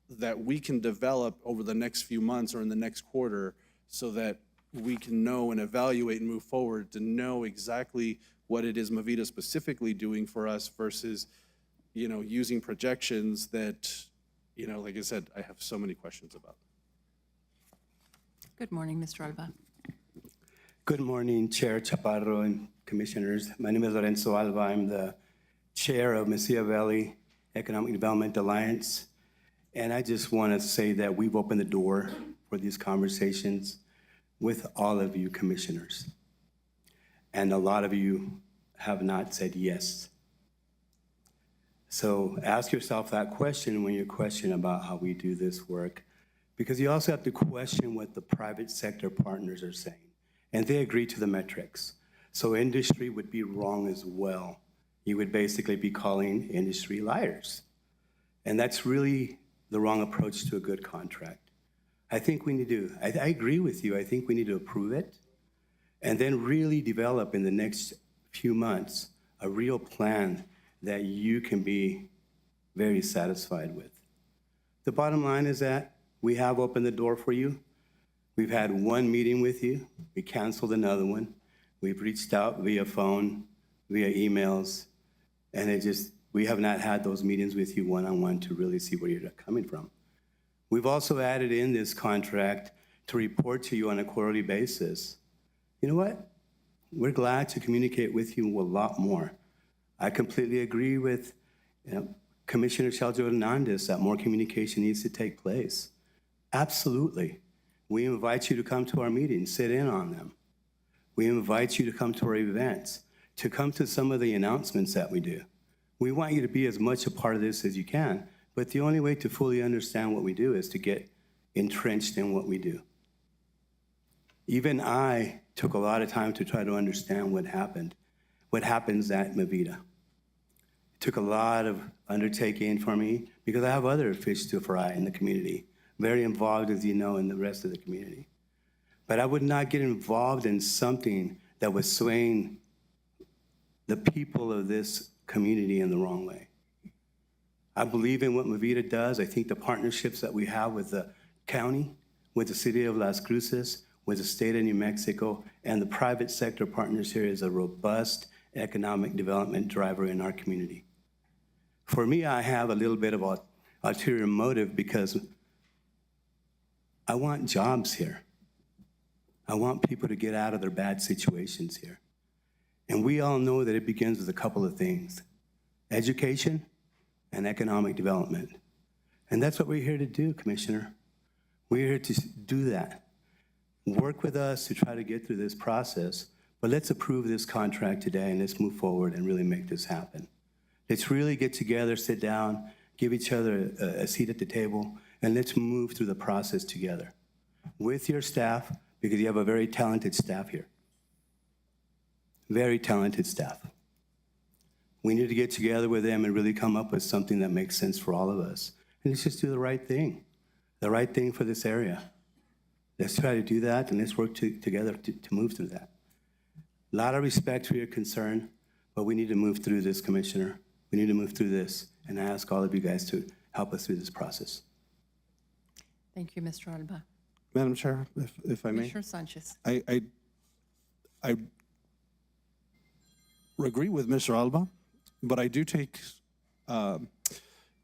that we can develop over the next few months or in the next quarter, so that we can know and evaluate and move forward to know exactly what it is Movida specifically doing for us versus, using projections that, like I said, I have so many questions about. Good morning, Mr. Alba. Good morning, Chair Chaparro and Commissioners. My name is Lorenzo Alba. I'm the Chair of Mesilla Valley Economic Development Alliance. And I just want to say that we've opened the door for these conversations with all of you commissioners. And a lot of you have not said yes. So ask yourself that question when you question about how we do this work, because you also have to question what the private sector partners are saying. And they agree to the metrics. So industry would be wrong as well. You would basically be calling industry liars. And that's really the wrong approach to a good contract. I think we need to, I agree with you, I think we need to approve it and then really develop in the next few months a real plan that you can be very satisfied with. The bottom line is that we have opened the door for you. We've had one meeting with you, we canceled another one. We've reached out via phone, via emails, and we have not had those meetings with you one-on-one to really see where you're coming from. We've also added in this contract to report to you on a quarterly basis. You know what? We're glad to communicate with you a lot more. I completely agree with Commissioner Sheljo Hernandez that more communication needs to take place. Absolutely. We invite you to come to our meetings, sit in on them. We invite you to come to our events, to come to some of the announcements that we do. We want you to be as much a part of this as you can, but the only way to fully understand what we do is to get entrenched in what we do. Even I took a lot of time to try to understand what happens at Movida. It took a lot of undertaking for me because I have other fish to fry in the community, very involved, as you know, in the rest of the community. But I would not get involved in something that was swaying the people of this community in the wrong way. I believe in what Movida does. I think the partnerships that we have with the county, with the city of Las Cruces, with the state of New Mexico, and the private sector partners here is a robust economic development driver in our community. For me, I have a little bit of an ulterior motive because I want jobs here. I want people to get out of their bad situations here. And we all know that it begins with a couple of things: education and economic development. And that's what we're here to do, Commissioner. We're here to do that. Work with us to try to get through this process, but let's approve this contract today and let's move forward and really make this happen. Let's really get together, sit down, give each other a seat at the table, and let's move through the process together with your staff, because you have a very talented staff here. Very talented staff. We need to get together with them and really come up with something that makes sense for all of us. And let's just do the right thing for this area. Let's try to do that, and let's work together to move through that. A lot of respect for your concern, but we need to move through this, Commissioner. We need to move through this, and I ask all of you guys to help us through this process. Thank you, Mr. Alba. Madam Chair, if I may. Commissioner Sanchez. I agree with Mr. Alba, but I do take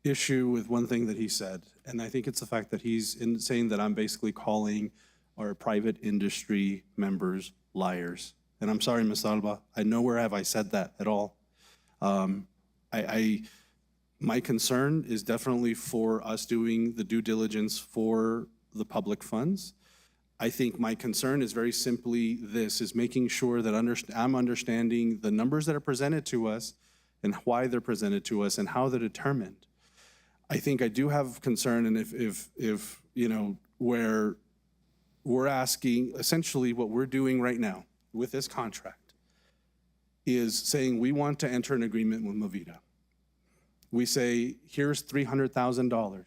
issue with one thing that he said, and I think it's the fact that he's saying that I'm basically calling our private industry members liars. And I'm sorry, Ms. Alba, nowhere have I said that at all. My concern is definitely for us doing the due diligence for the public funds. I think my concern is very simply this, is making sure that I'm understanding the numbers that are presented to us and why they're presented to us and how they're determined. I think I do have concern, and if you know, where we're asking, essentially what we're doing right now with this contract is saying we want to enter an agreement with Movida. We say, here's $300,000.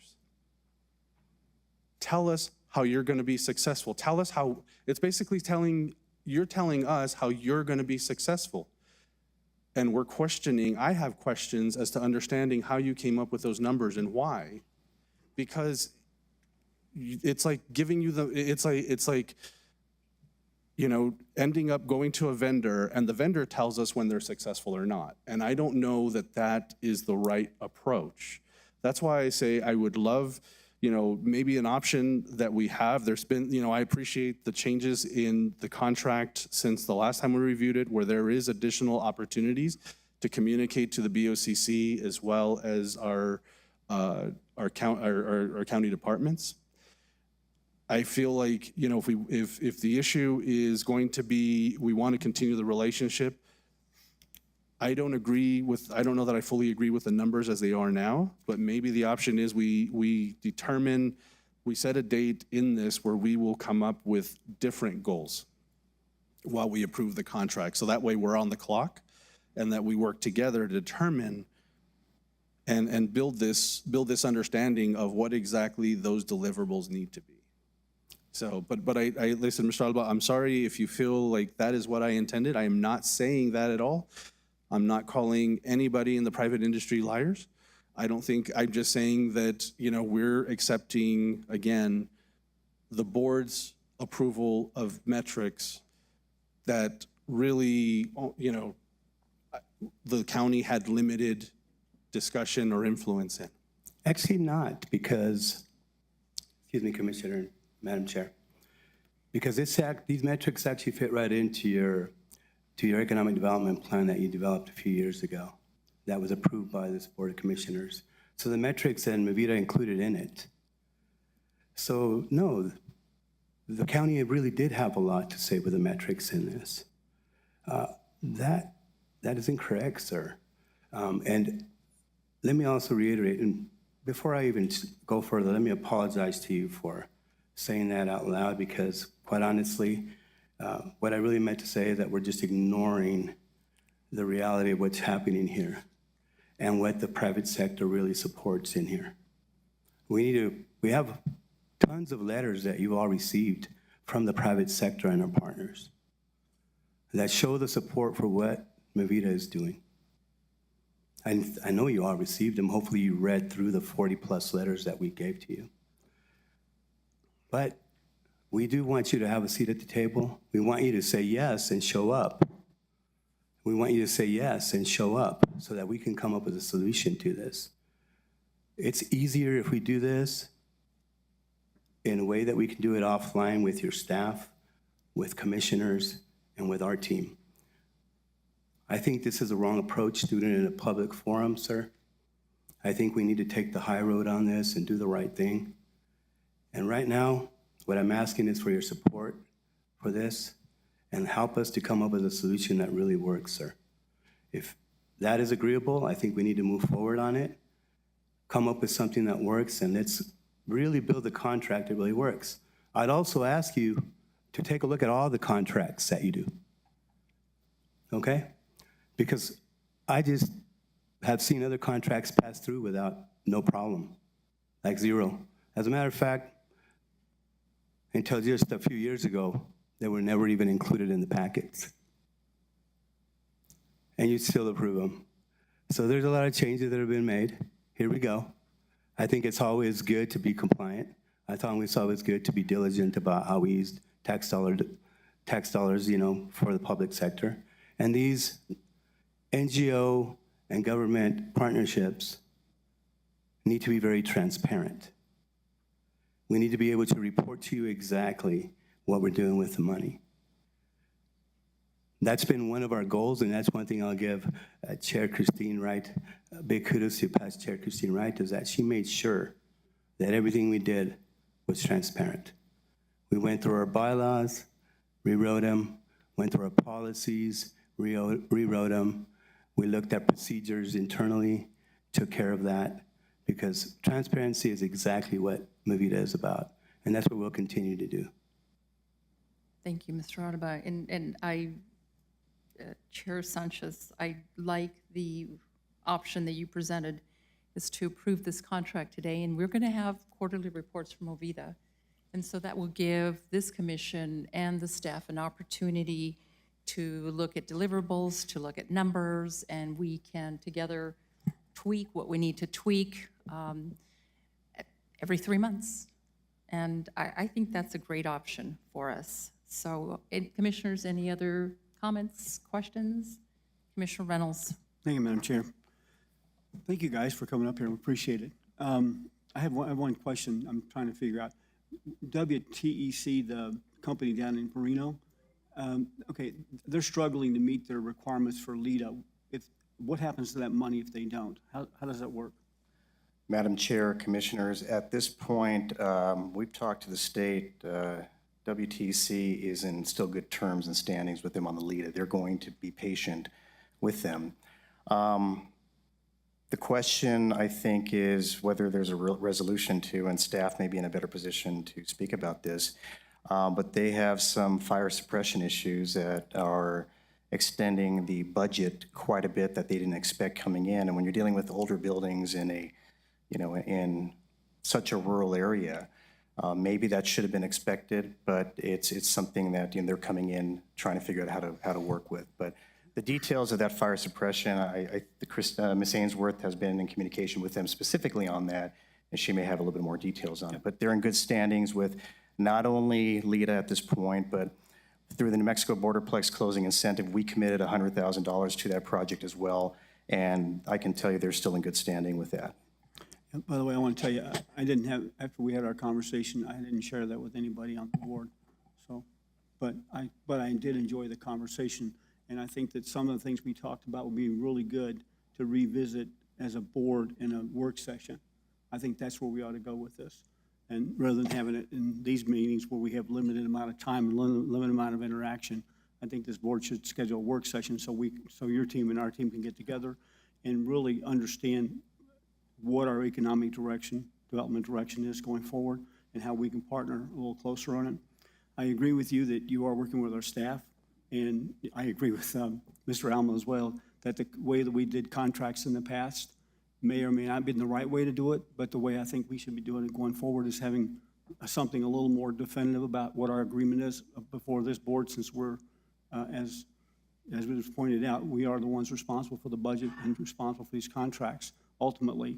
Tell us how you're going to be successful. Tell us how, it's basically you're telling us how you're going to be successful. And we're questioning, I have questions as to understanding how you came up with those numbers and why. Because it's like giving you it's like, you know, ending up going to a vendor and the vendor tells us when they're successful or not. And I don't know that that is the right approach. That's why I say I would love, you know, maybe an option that we have. There's been, you know, I appreciate the changes in the contract since the last time we reviewed it, where there is additional opportunities to communicate to the BOCC as well as our county departments. I feel like, you know, if the issue is going to be, we want to continue the relationship, I don't know that I fully agree with the numbers as they are now, but maybe the option is we set a date in this where we will come up with different goals while we approve the contract. So that way we're on the clock and that we work together to determine and build this understanding of what exactly those deliverables need to be. So, but I listen, Mr. Alba, I'm sorry if you feel like that is what I intended. I am not saying that at all. I'm not calling anybody in the private industry liars. I'm just saying that, you know, we're accepting, again, the board's approval of metrics that really, you know, the county had limited discussion or influence in. Actually not, because, excuse me, Commissioner, Madam Chair, because these metrics actually fit right into your economic development plan that you developed a few years ago that was approved by this Board of Commissioners. So the metrics and Movida included in it. So no, the county really did have a lot to say with the metrics in this. That is incorrect, sir. And let me also reiterate, and before I even go further, let me apologize to you for saying that out loud, because quite honestly, what I really meant to say is that we're just ignoring the reality of what's happening here and what the private sector really supports in here. We have tons of letters that you all received from the private sector and our partners that show the support for what Movida is doing. I know you all received them. Hopefully you read through the 40+ letters that we gave to you. But we do want you to have a seat at the table. We want you to say yes and show up. We want you to say yes and show up so that we can come up with a solution to this. It's easier if we do this in a way that we can do it offline with your staff, with commissioners, and with our team. I think this is a wrong approach doing it in a public forum, sir. I think we need to take the high road on this and do the right thing. And right now, what I'm asking is for your support for this and help us to come up with a solution that really works, sir. If that is agreeable, I think we need to move forward on it, come up with something that works, and let's really build a contract that really works. I'd also ask you to take a look at all the contracts that you do, okay? Because I just have seen other contracts pass through without no problem, like zero. As a matter of fact, until just a few years ago, they were never even included in the packets. And you still approve them. So there's a lot of changes that have been made. Here we go. I think it's always good to be compliant. I thought it's always good to be diligent about how we use tax dollars, you know, for the public sector. And these NGO and government partnerships need to be very transparent. We need to be able to report to you exactly what we're doing with the money. That's been one of our goals, and that's one thing I'll give Chair Christine Wright, big kudos to past Chair Christine Wright, is that she made sure that everything we did was transparent. We went through our bylaws, rewrote them, went through our policies, rewrote them. We looked at procedures internally, took care of that, because transparency is exactly what Movida is about, and that's what we'll continue to do. Thank you, Mr. Araba. And I, Chair Sanchez, I like the option that you presented, is to approve this contract today, and we're going to have quarterly reports from Movida. And so that will give this commission and the staff an opportunity to look at deliverables, to look at numbers, and we can together tweak what we need to tweak every 3 months. And I think that's a great option for us. So, commissioners, any other comments, questions? Commissioner Reynolds. Thank you, Madam Chair. Thank you, guys, for coming up here. We appreciate it. I have one question I'm trying to figure out. WTEC, the company down in Perino, okay, they're struggling to meet their requirements for LEDA. What happens to that money if they don't? How does that work? Madam Chair, Commissioners, at this point, we've talked to the state. WTC is in still good terms and standings with them on the LEDA. They're going to be patient with them. The question, I think, is whether there's a real resolution to, and staff may be in a better position to speak about this, but they have some fire suppression issues that are extending the budget quite a bit that they didn't expect coming in. And when you're dealing with older buildings in a, in such a rural area, maybe that should have been expected, but it's something that they're coming in trying to figure out how to work with. But the details of that fire suppression, Ms. Ainsworth has been in communication with them specifically on that, and she may have a little bit more details on it. But they're in good standings with not only LEDA at this point, but through the New Mexico Borderplex closing incentive, we committed $100,000 to that project as well, and I can tell you they're still in good standing with that. By the way, I want to tell you, I didn't have, after we had our conversation, I didn't share that with anybody on the board. So, but I did enjoy the conversation, and I think that some of the things we talked about would be really good to revisit as a board in a work session. I think that's where we ought to go with this. And rather than having it in these meetings where we have limited amount of time and limited amount of interaction, I think this board should schedule a work session so your team and our team can get together and really understand what our economic direction, development direction is going forward, and how we can partner a little closer on it. I agree with you that you are working with our staff, and I agree with Mr. Alma as well, that the way that we did contracts in the past may or may not be the right way to do it, but the way I think we should be doing it going forward is having something a little more definitive about what our agreement is before this board, since we're, as it was pointed out, we are the ones responsible for the budget and responsible for these contracts ultimately.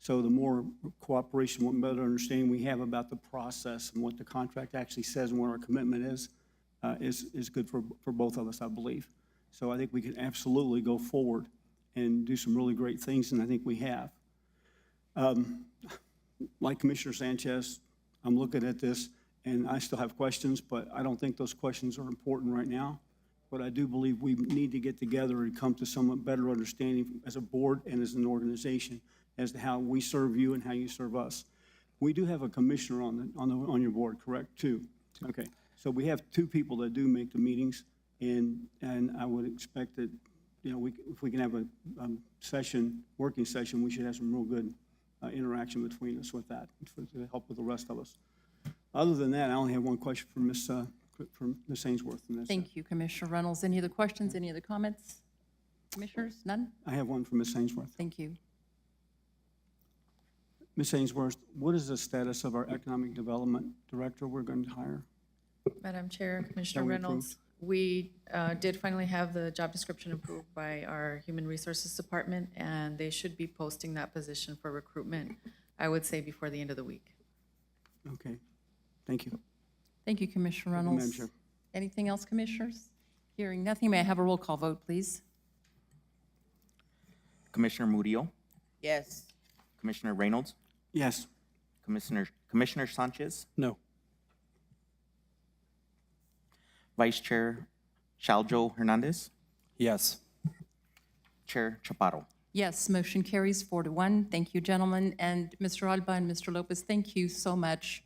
So the more cooperation, what better understanding we have about the process and what the contract actually says and what our commitment is good for both of us, I believe. So I think we can absolutely go forward and do some really great things, and I think we have. Like Commissioner Sanchez, I'm looking at this, and I still have questions, but I don't think those questions are important right now. But I do believe we need to get together and come to somewhat better understanding as a board and as an organization as to how we serve you and how you serve us. We do have a commissioner on your board, correct? Two. Okay. So we have two people that do make the meetings, and I would expect that, if we can have a working session, we should have some real good interaction between us with that to help with the rest of us. Other than that, I only have one question for Ms. Ainsworth. Thank you, Commissioner Reynolds. Any other questions, any other comments? Commissioners, none? I have one for Ms. Ainsworth. Thank you. Ms. Ainsworth, what is the status of our Economic Development Director we're going to hire? Madam Chair, Commissioner we Reynolds, we did finally have the job description approved by our Human Resources Department, and they should be posting that position for recruitment, I would say, before the end of the week. Okay. Thank you. Thank you, Commissioner Madam Reynolds. Chair. Anything else, Commissioners? Hearing nothing, may I have a roll call vote, please? Commissioner Murillo, Yes. Commissioner Reynolds, Yes. Commissioner Sanchez, No. Vice Chair Shaljo Hernandez, Yes. Chair Chaparro. Yes, motion carries 4-1. Thank you, gentlemen. And Mr. Alba and Mr. Lopez, thank you so much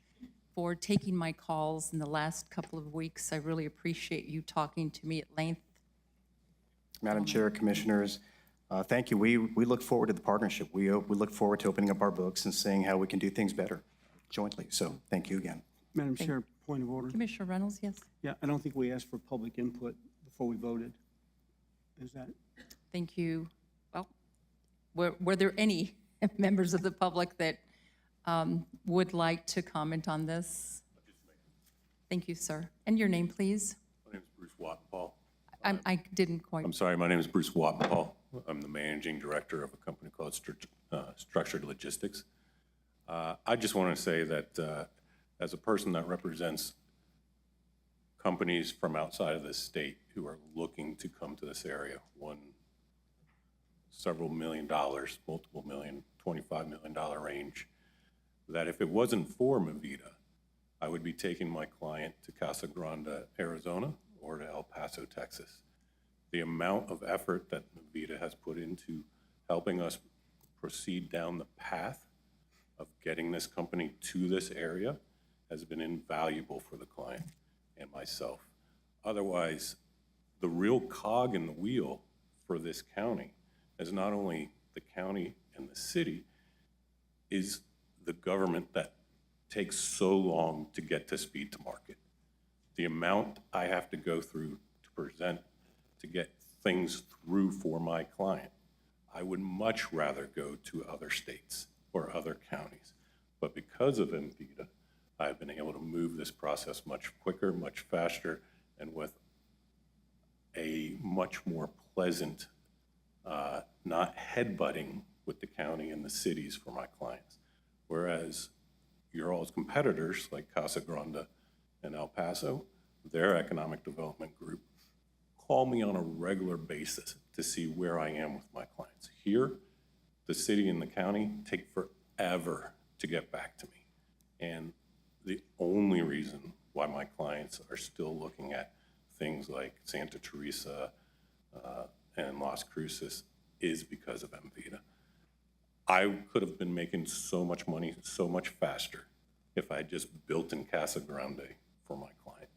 for taking my calls in the last couple of weeks. I really appreciate you talking to me at length. Madam Chair, Commissioners, Thank you. We look forward to the partnership. We look forward to opening up our books and seeing how we can do things better jointly. So thank you again. Madam Chair, point of order. Commissioner Reynolds, yes? Yeah, I don't think we asked for public input before we voted. Is that? Thank you. Well, were there any members of the public that would like to comment on this? Thank you, sir. And your name, please? My name is Bruce Wattenpaul. I didn't quite. I'm sorry, my name is Bruce Wattenpaul. I'm the managing director of a company called Structured Logistics. I just want to say that as a person that represents companies from outside of this state who are looking to come to this area, several $1 million, multiple million, $25 million range, that if it wasn't for Movida, I would be taking my client to Casa Grande, Arizona, or to El Paso, Texas. The amount of effort that Movida has put into helping us proceed down the path of getting this company to this area has been invaluable for the client and myself. Otherwise, the real cog in the wheel for this county is not only the county and the city, is the government that takes so long to get to speed to market. The amount I have to go through to present to get things through for my client, I would much rather go to other states or other counties. But because of Movida, I've been able to move this process much quicker, much faster, and with a much more pleasant, not headbutting with the county and the cities for my clients. Whereas your all's competitors, like Casa Grande and El Paso, their economic development group, call me on a regular basis to see where I am with my clients. Here, the city and the county take forever to get back to me. And the only reason why my clients are still looking at things like Santa Teresa and Las Cruces is because of Movida. I could have been making so much money so much faster if I just built in Casa Grande for my client.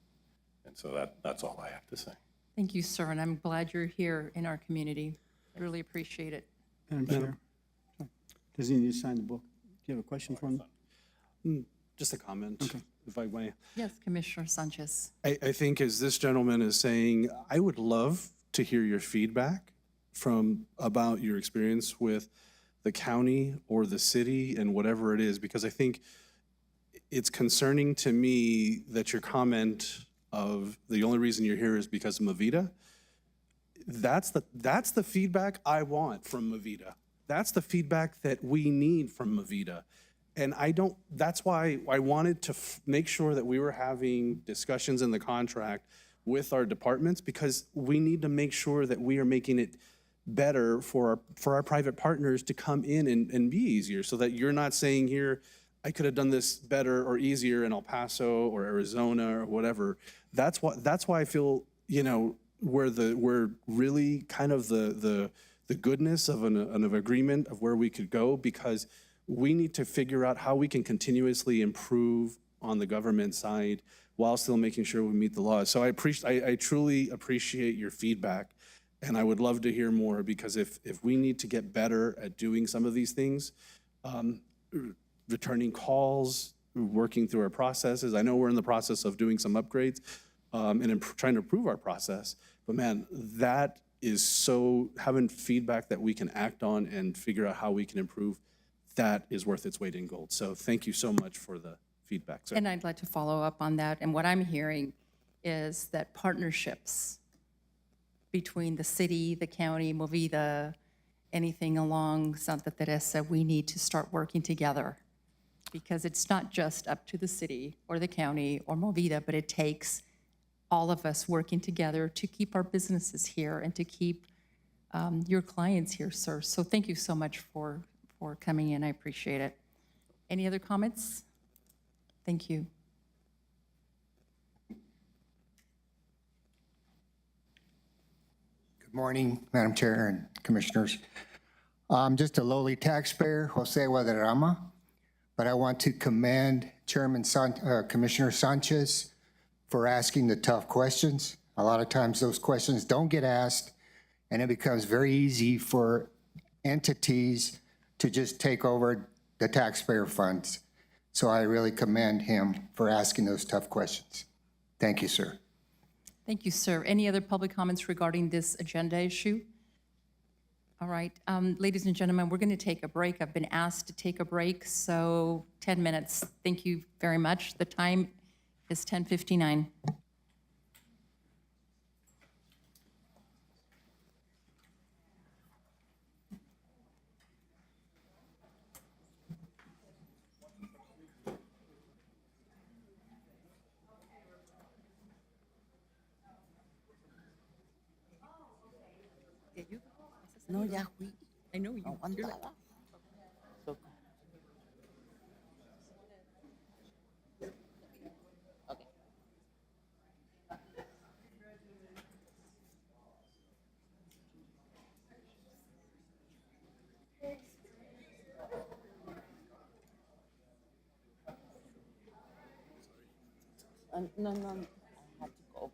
And so that's all I have to say. Thank you, sir, and I'm glad you're here in our community. I really appreciate it. Madam Chair, does he need to sign the book? Do you have a question for him? Just a comment, Okay. if I may. Yes, Commissioner Sanchez. I think as this gentleman is saying, I would love to hear your feedback about your experience with the county or the city and whatever it is, because I think it's concerning to me that your comment of the only reason you're here is because of Movida. That's the feedback I want from Movida. That's the feedback that we need from Movida. And that's why I wanted to make sure that we were having discussions in the contract with our departments, because we need to make sure that we are making it better for our private partners to come in and be easier, so that you're not saying here, I could have done this better or easier in El Paso or Arizona or whatever. That's why I feel, we're really kind of the goodness of an agreement of where we could go, because we need to figure out how we can continuously improve on the government side while still making sure we meet the laws. So I truly appreciate your feedback, and I would love to hear more, because if we need to get better at doing some of these things, returning calls, working through our processes. I know we're in the process of doing some upgrades and trying to improve our process, but man, that is so, having feedback that we can act on and figure out how we can improve, that is worth its weight in gold. So thank you so much for the feedback, sir. And I'd like to follow up on that. And what I'm hearing is that partnerships between the city, the county, Movida, anything along Santa Teresa, we need to start working together, because it's not just up to the city or the county or Movida, but it takes all of us working together to keep our businesses here and to keep your clients here, sir. So thank you so much for coming in. I appreciate it. Any other comments? Thank you. Good morning, Madam Chair and Commissioners. I'm just a lowly taxpayer, Jose Guadarrama, but I want to commend Commissioner Sanchez for asking the tough questions. A lot of times those questions don't get asked, and it becomes very easy for entities to just take over the taxpayer funds. So I really commend him for asking those tough questions. Thank you, sir. Thank you, sir. Any other public comments regarding this agenda issue? All right, ladies and gentlemen, we're going to take a break. I've been asked to take a break, so 10 minutes. Thank you very much. The time is 10:59. No, ya fui. I know you. No aguantaba. No, no, no. I have to go.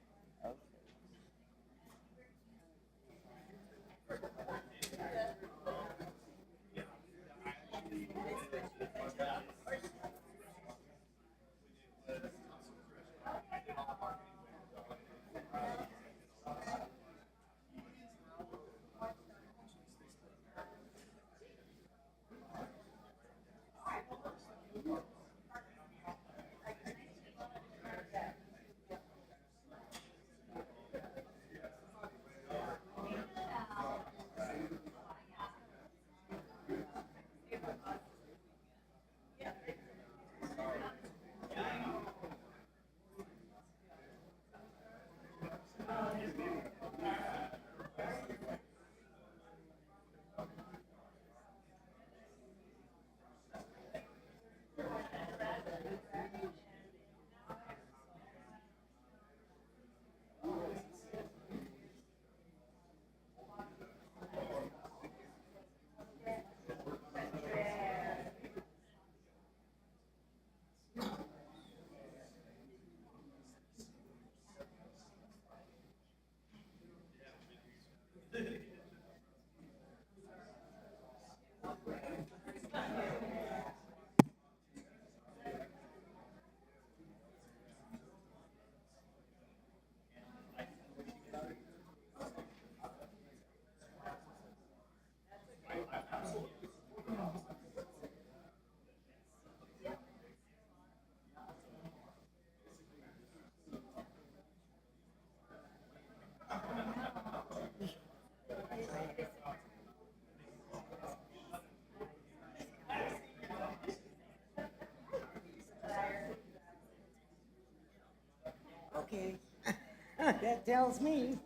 Okay. Okay. That tells me.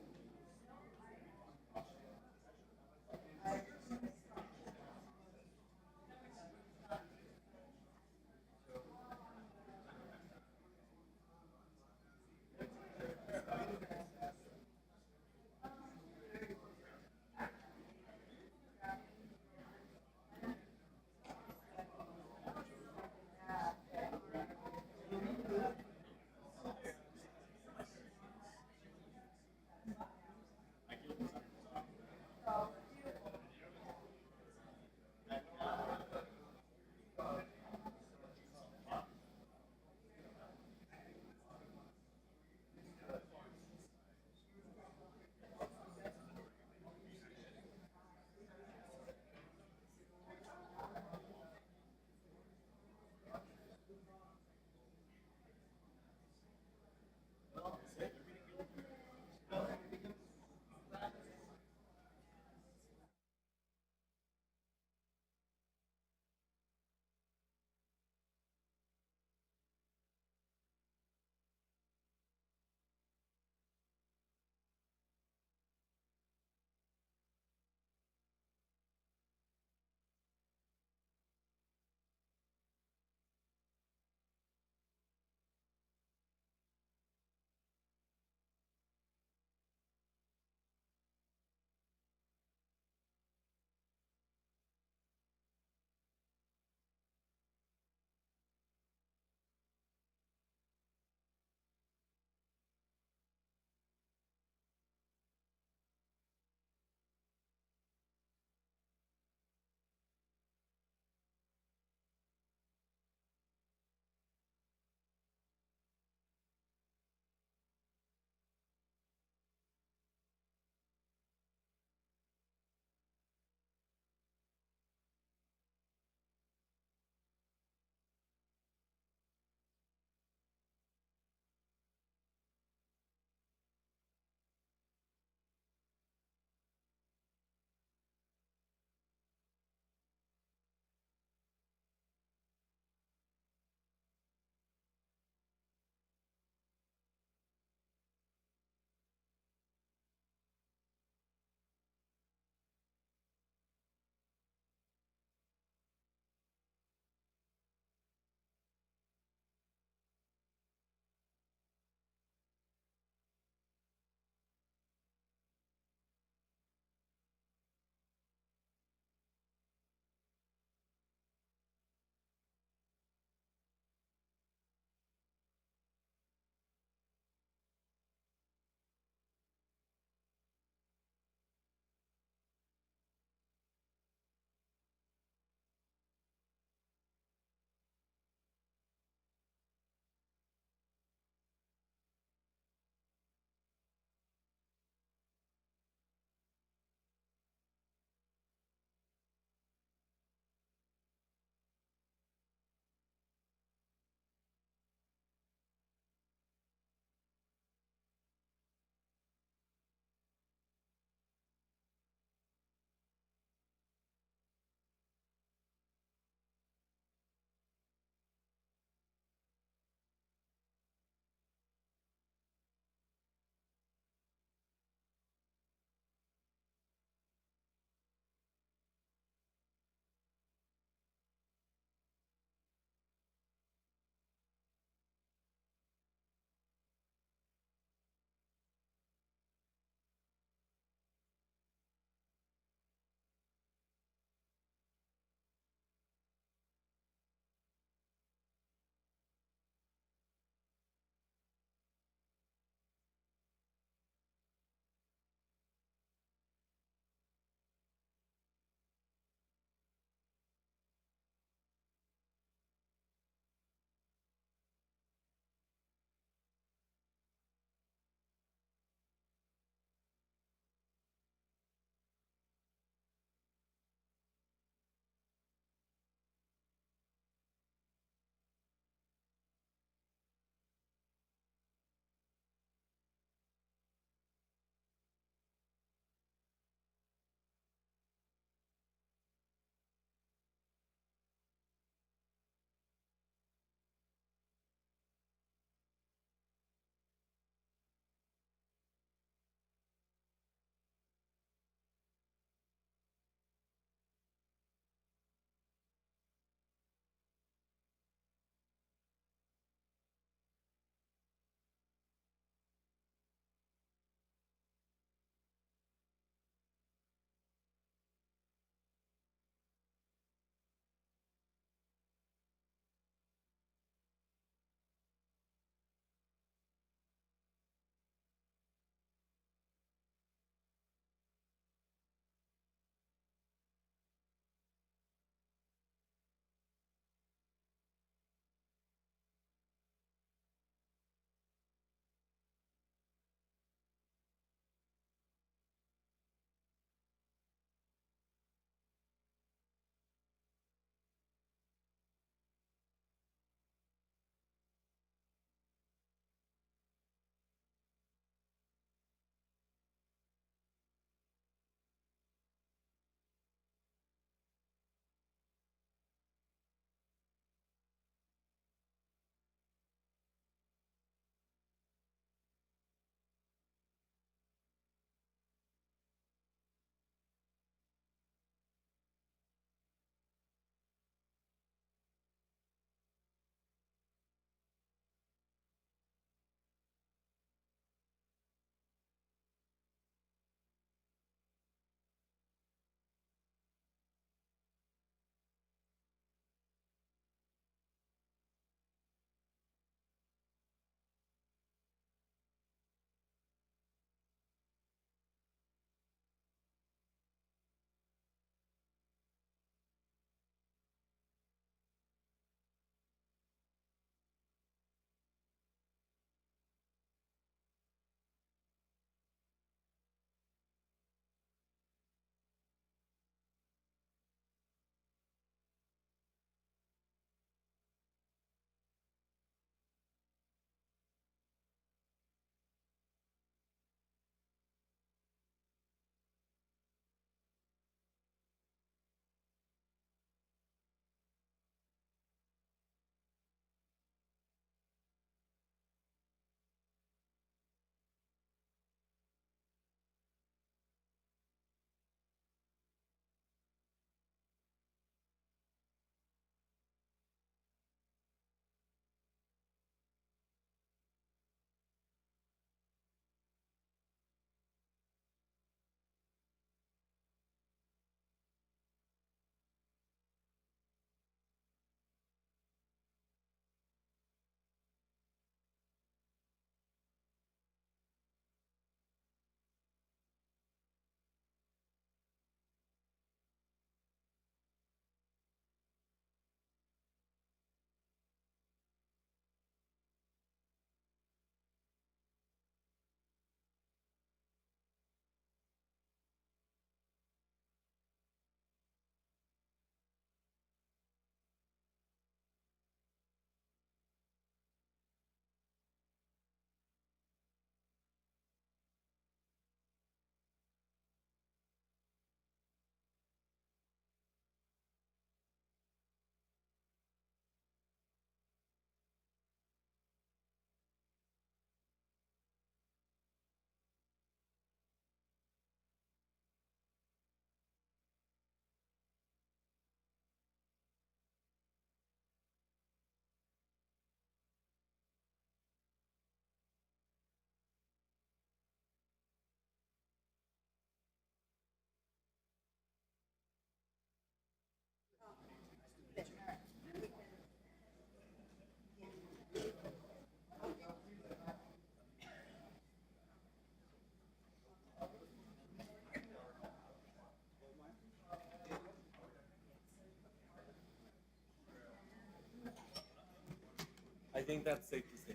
think that's safe to say.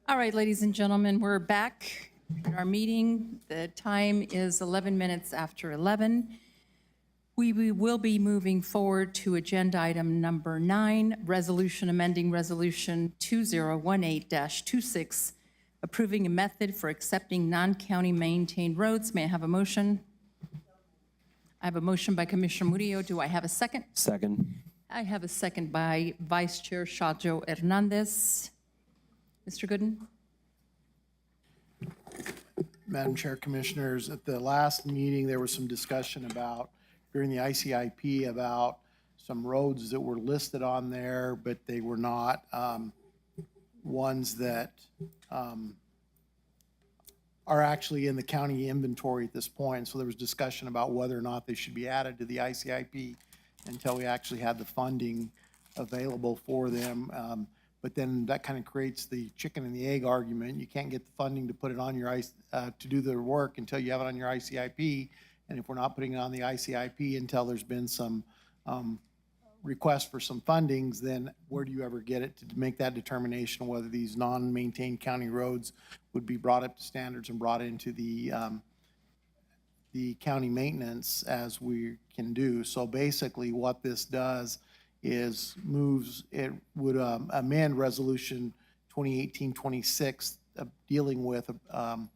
All right, ladies and gentlemen, we're back at our meeting. The time is 11 minutes after 11. We will be moving forward to agenda item number 9, resolution amending resolution 2018-26, approving a method for accepting non-county maintained roads. May I have a motion? I have a motion by Commissioner Murillo. Do I have a second? Second. I have a second by Vice Chair Shajo Hernandez. Mr. Gooden? Madam Chair, Commissioners, at the last meeting, there was some discussion about, during the ICIP, about some roads that were listed on there, but they were not ones that are actually in the county inventory at this point. So there was discussion about whether or not they should be added to the ICIP until we actually had the funding available for them. But then that kind of creates the chicken and the egg argument. You can't get the funding to put it on your to do the work until you have it on your ICIP. And if we're not putting it on the ICIP until there's been some request for some fundings, then where do you ever get it to make that determination of whether these non-maintained county roads would be brought up to standards and brought into the county maintenance as we can do. So basically what this does is it would amend resolution 2018-26 dealing with the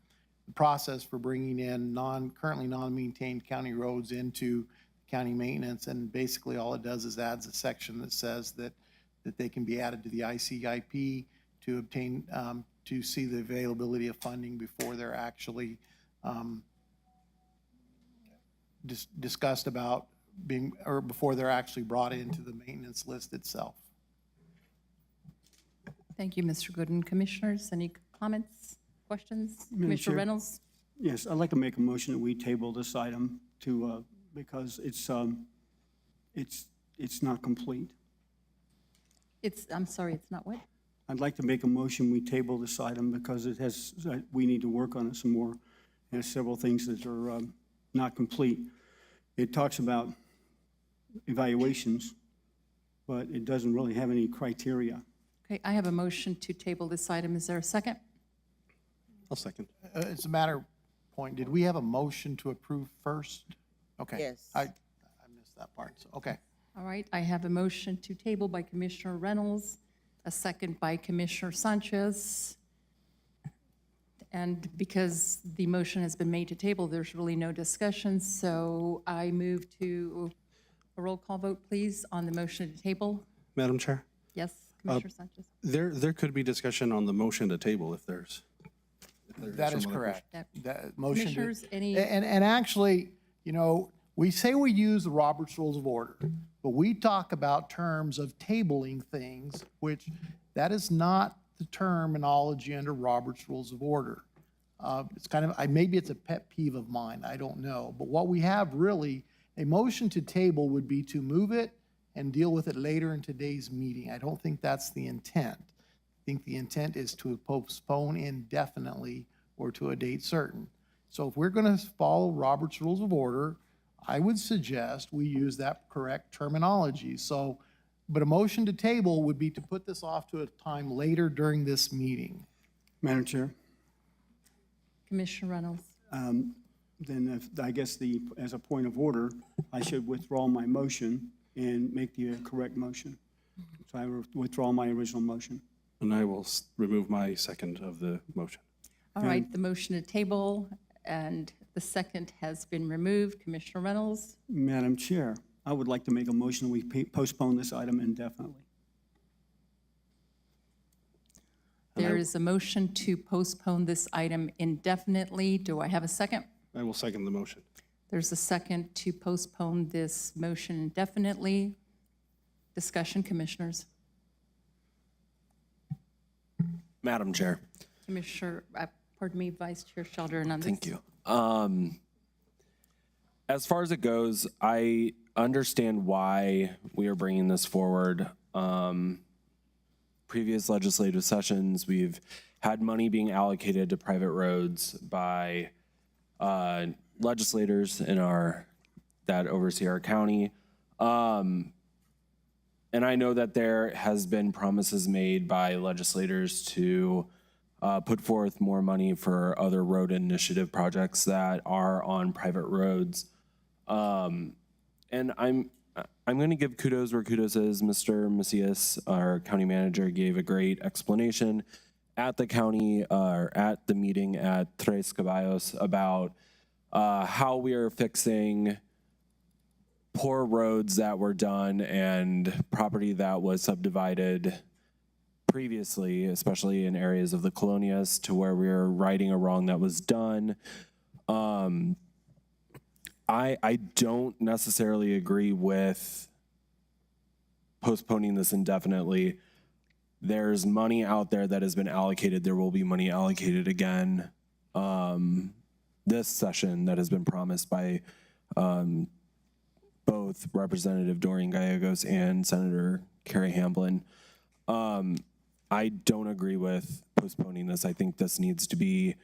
process for bringing in currently non-maintained county roads into county maintenance. And basically all it does is adds a section that says that they can be added to the ICIP to obtain, to see the availability of funding before they're actually discussed about being, or before they're actually brought into the maintenance list itself. Thank you, Mr. Gooden. Commissioners, any comments, questions? Madam Commissioner Chair. Reynolds? Yes, I'd like to make a motion that we table this item to, because it's not complete. I'm sorry, it's not what? I'd like to make a motion, we table this item because it has, we need to work on it some more. There's several things that are not complete. It talks about evaluations, but it doesn't really have any criteria. Okay, I have a motion to table this item. Is there a second? I'll second. It's a matter of point. Did we have a motion to approve first? Okay. Yes. I missed that part, so, okay. All right, I have a motion to table by Commissioner Reynolds, a second by Commissioner Sanchez. And because the motion has been made to table, there's really no discussion, so I move to a roll call vote, please, on the motion to table. Madam Chair, Yes, Commissioner Sanchez? there could be discussion on the motion to table if there's. That is some other correct. Yep. That motion to- Commissioners, any? And actually, you know, we say we use the Robert's Rules of Order, but we talk about terms of tabling things, which that is not the terminology under Robert's Rules of Order. It's kind of, maybe it's a pet peeve of mine, I don't know. But what we have really, a motion to table would be to move it and deal with it later in today's meeting. I don't think that's the intent. I think the intent is to postpone indefinitely or to a date certain. So if we're going to follow Robert's Rules of Order, I would suggest we use that correct terminology. So, but a motion to table would be to put this off to a time later during this meeting. Madam Chair, Commissioner Reynolds? then I guess as a point of order, I should withdraw my motion and make the correct motion. So I withdraw my original motion. And I will remove my second of the motion. All right, the motion to table and the second has been removed. Commissioner Reynolds? Madam Chair, I would like to make a motion that we postpone this item indefinitely. There is a motion to postpone this item indefinitely. Do I have a second? I will second the motion. There's a second to postpone this motion indefinitely. Discussion, commissioners. Madam Chair. Commissioner, pardon me, Vice Chair Shelder Hernandez. Thank you. As far as it goes, I understand why we are bringing this forward. Previous legislative sessions, we've had money being allocated to private roads by legislators in that oversee our county. And I know that there has been promises made by legislators to put forth more money for other road initiative projects that are on private roads. And I'm going to give kudos where kudos is. Mr. Macias, our county manager, gave a great explanation at the county, at the meeting at Tres Caballos about how we are fixing poor roads that were done and property that was subdivided previously, especially in areas of the colonias, to where we are righting a wrong that was done. I don't necessarily agree with postponing this indefinitely. There's money out there that has been allocated. There will be money allocated again this session that has been promised by both Representative Dorian Gallegos and Senator Kerry Hamblin. I don't agree with postponing this. I think this needs to be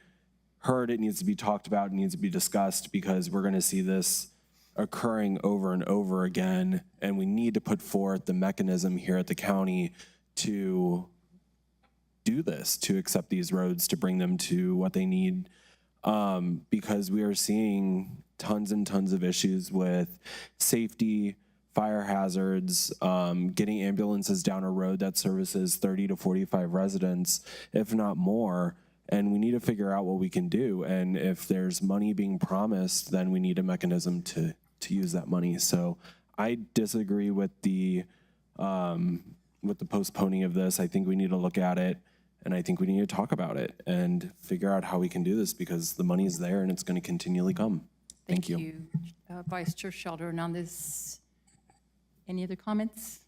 heard. It needs to be talked about. It needs to be discussed, because we're going to see this occurring over and over again. And we need to put forth the mechanism here at the county to do this, to accept these roads, to bring them to what they need. Because we are seeing tons and tons of issues with safety, fire hazards, getting ambulances down a road that services 30 to 45 residents, if not more. And we need to figure out what we can do. And if there's money being promised, then we need a mechanism to use that money. So I disagree with the postponing of this. I think we need to look at it, and I think we need to talk about it and figure out how we can do this, because the money is there and it's going to continually come. Thank you. Vice Chair Shelder. And on this, any other comments?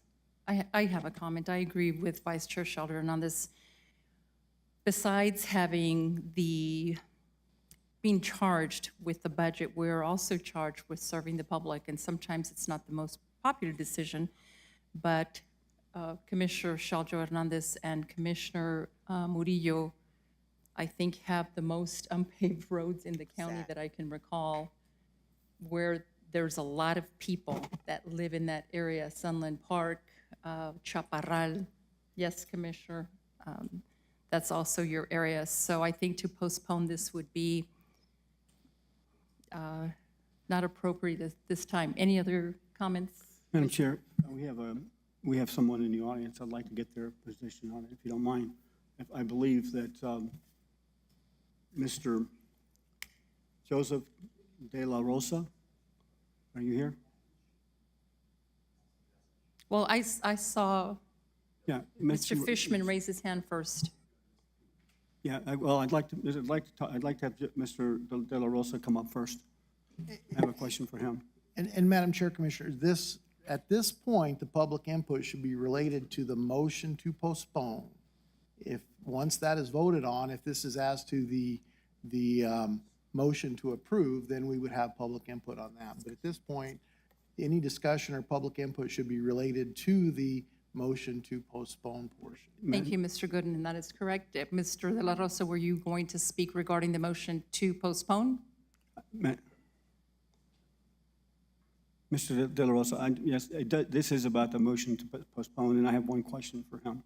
I have a comment. I agree with Vice Chair Shelder. And on this, besides having being charged with the budget, we're also charged with serving the public. And sometimes it's not the most popular decision, but Commissioner Shelder Hernandez and Commissioner Murillo, I think, have the most unpaved roads in the county that I can recall, where there's a lot of people that live in that area, Sunland Park, Chaparral. Yes, Commissioner, that's also your area. So I think to postpone this would be not appropriate this time. Any other comments? Madam Chair, we have someone in the audience. I'd like to get their position on it, if you don't mind. I believe that Mr. Joseph De La Rosa, are you here? Well, I saw Mr. Fishman raise his hand first. Yeah, I'd like to have Mr. De La Rosa come up first. I have a question for him. And Madam Chair, Commissioner, at this point, the public input should be related to the motion to postpone. Once that is voted on, if this is as to the motion to approve, then we would have public input on that. But at this point, any discussion or public input should be related to the motion to postpone portion. Thank you, Mr. Gooden, and that is correct. Mr. De La Rosa, were you going to speak regarding the motion to postpone? Mr. De La Rosa, yes, this is about the motion to postpone, and I have one question for him.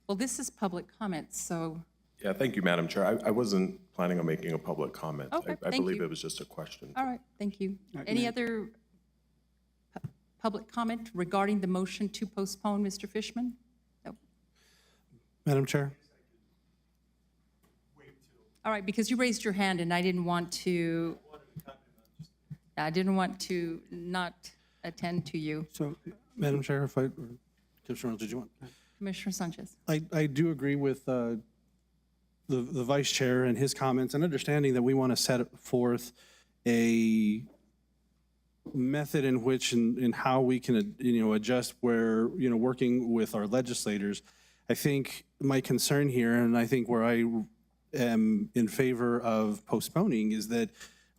Well, this is public comment, so. Yeah, thank you, Madam Chair. I wasn't planning on making a public comment. Okay, I thank believe you. it was just a question. All right, thank you. Right, Any ma'am. other public comment regarding the motion to postpone, Mr. Fishman? No. Madam Chair? All right, because you raised your hand and I didn't want to not attend to you. So, Madam Chair, if I, Commissioner Reynolds, did you want? Commissioner Sanchez. I do agree with the Vice Chair and his comments, and understanding that we want to set forth a method in which and how we can, adjust where, working with our legislators. I think my concern here, and I think where I am in favor of postponing, is that,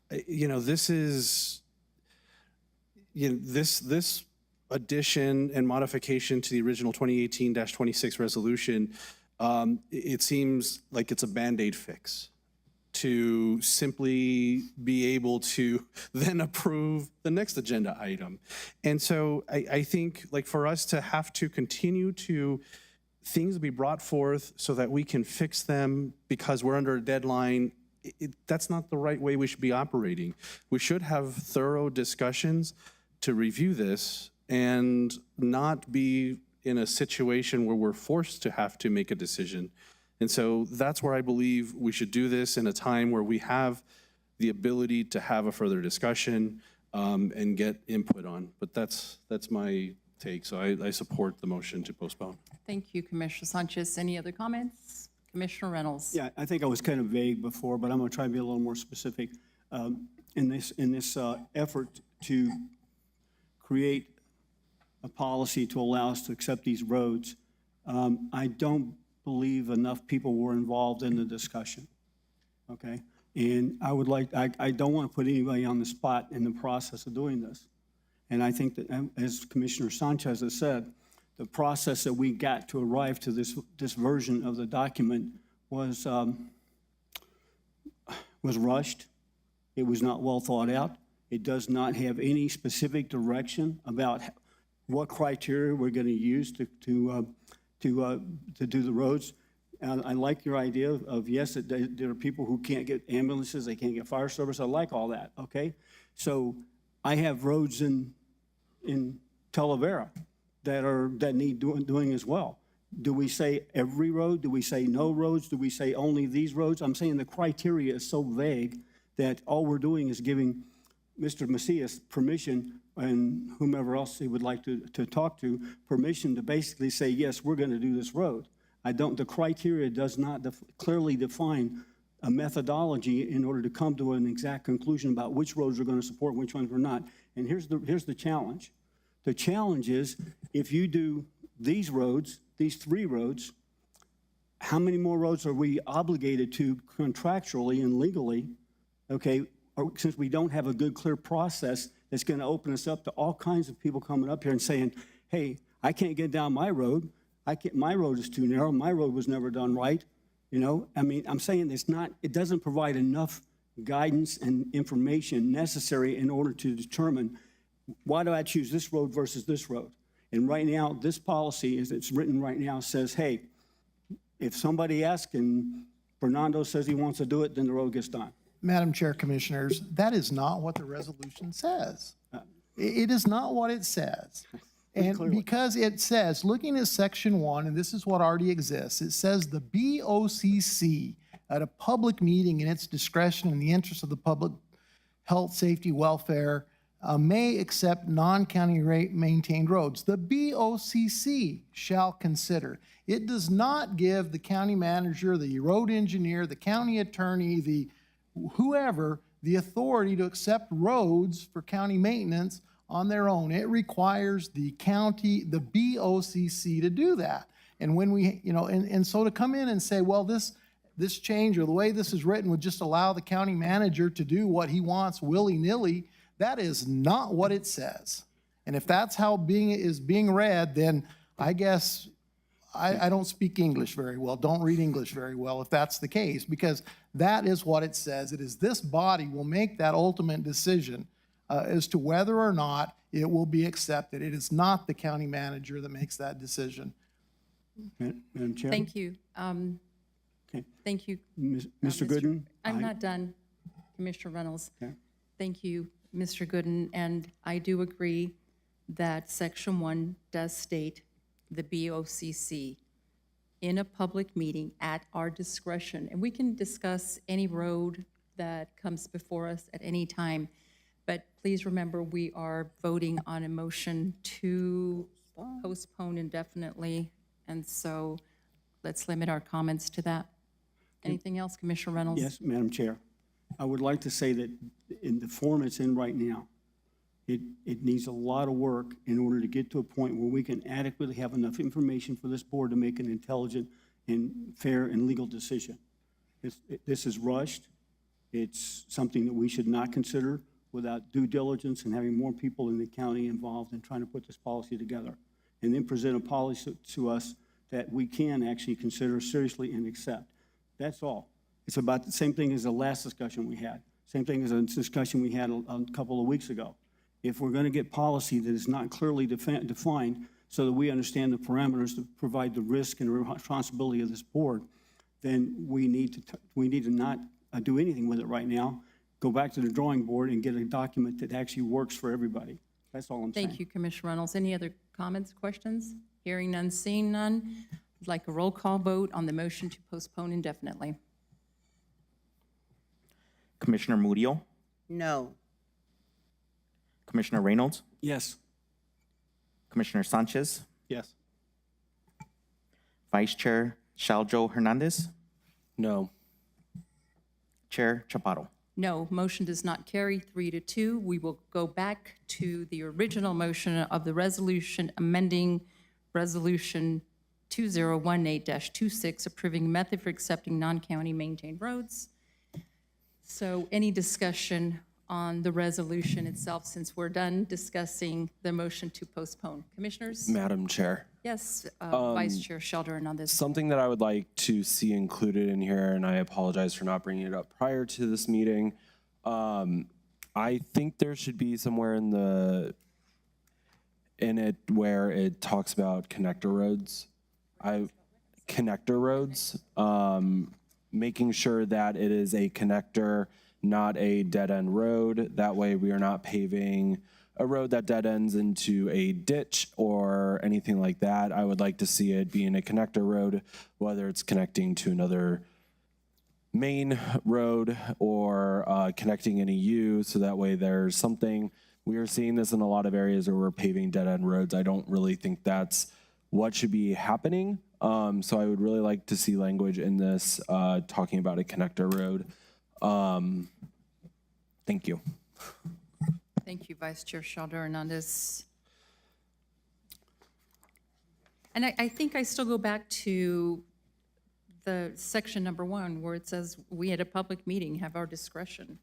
this is, this addition and modification to the original 2018-26 resolution, it seems like it's a Band-Aid fix to simply be able to then approve the next agenda item. And so I think, like, for us to have to continue to things be brought forth so that we can fix them because we're under a deadline, that's not the right way we should be operating. We should have thorough discussions to review this and not be in a situation where we're forced to have to make a decision. And so that's where I believe we should do this in a time where we have the ability to have a further discussion and get input on. But that's my take. So I support the motion to postpone. Thank you, Commissioner Sanchez. Any other comments? Commissioner Reynolds? Yeah, I think I was kind of vague before, but I'm going to try to be a little more specific. In this effort to create a policy to allow us to accept these roads, I don't believe enough people were involved in the discussion, okay? And I don't want to put anybody on the spot in the process of doing this. And I think that, as Commissioner Sanchez has said, the process that we got to arrive to this version of the document was rushed. It was not well thought out. It does not have any specific direction about what criteria we're going to use to do the roads. I like your idea of yes, there are people who can't get ambulances, they can't get fire service. I like all that, okay? So I have roads in Talavera that need doing as well. Do we say every road? Do we say no roads? Do we say only these roads? I'm saying the criteria is so vague that all we're doing is giving Mr. Macias permission, and whomever else he would like to talk to, permission to basically say, yes, we're going to do this road. The criteria does not clearly define a methodology in order to come to an exact conclusion about which roads we're going to support and which ones we're not. And here's the challenge. The challenge is, if you do these roads, these 3 roads, how many more roads are we obligated to contractually and legally, okay, since we don't have a good, clear process that's going to open us up to all kinds of people coming up here and saying, hey, I can't get down my road. My road is too narrow. My road was never done right. You know, I mean, I'm saying it doesn't provide enough guidance and information necessary in order to determine, why do I choose this road versus this road? And right now, this policy, as it's written right now, says, hey, if somebody asks and Fernando says he wants to do it, then the road gets done. Madam Chair, Commissioners, that is not what the resolution says. It is not what it says. And because it says, looking at Section 1, and this is what already exists, it says the BOCC at a public meeting in its discretion in the interest of the public health, safety, welfare, may accept non-county rate maintained roads. The BOCC shall consider. It does not give the county manager, the road engineer, the county attorney, whoever, the authority to accept roads for county maintenance on their own. It requires the county, the BOCC, to do that. And when we, and so to come in and say, well, this change or the way this is written would just allow the county manager to do what he wants willy-nilly, that is not what it says. And if that's how is being read, then I guess I don't speak English very well, don't read English very well if that's the case, because that is what it says. It is this body will make that ultimate decision as to whether or not it will be accepted. It is not the county manager that makes that decision. Madam Chair? Thank you. Okay. Thank you. Mr. Gooden? I'm not done, Commissioner Reynolds. Okay. Thank you, Mr. Gooden. And I do agree that Section 1 does state the BOCC in a public meeting at our discretion. And we can discuss any road that comes before us at any time. But please remember, we are voting on a motion to postpone indefinitely. And so let's limit our comments to that. Anything else, Commissioner Reynolds? Yes, Madam Chair. I would like to say that in the form it's in right now, it needs a lot of work in order to get to a point where we can adequately have enough information for this board to make an intelligent and fair and legal decision. This is rushed. It's something that we should not consider without due diligence and having more people in the county involved in trying to put this policy together, and then present a policy to us that we can actually consider seriously and accept. That's all. It's about the same thing as the last discussion we had. Same thing as a discussion we had a couple of weeks ago. If we're going to get policy that is not clearly defined so that we understand the parameters to provide the risk and responsibility of this board, then we need to not do anything with it right now. Go back to the drawing board and get a document that actually works for everybody. That's all I'm saying. Thank you, Commissioner Reynolds. Any other comments, questions? Hearing none, seeing none. I'd like a roll call vote on the motion to postpone indefinitely. Commissioner Murillo, No. Commissioner Reynolds, Yes. Commissioner Sanchez, Yes. Vice Chair Shaljo Hernandez, No. Chair Chaparro. No, motion does not carry 3-2. We will go back to the original motion of the resolution amending Resolution 2018-26, approving method for accepting non-county maintained roads. So any discussion on the resolution itself, since we're done discussing the motion to postpone? Commissioners? Madam Chair. Yes, Vice Chair Shelder on this. Something that I would like to see included in here, and I apologize for not bringing it up prior to this meeting. I think there should be somewhere in it where it talks about connector roads. Making sure that it is a connector, not a dead-end road. That way we are not paving a road that dead ends into a ditch or anything like that. I would like to see it being a connector road, whether it's connecting to another main road or connecting in a U, so that way there's something. We are seeing this in a lot of areas where we're paving dead-end roads. I don't really think that's what should be happening. So I would really like to see language in this talking about a connector road. Thank you. Thank you, Vice Chair Shelder Hernandez. And I think I still go back to the section number 1 where it says we at a public meeting have our discretion.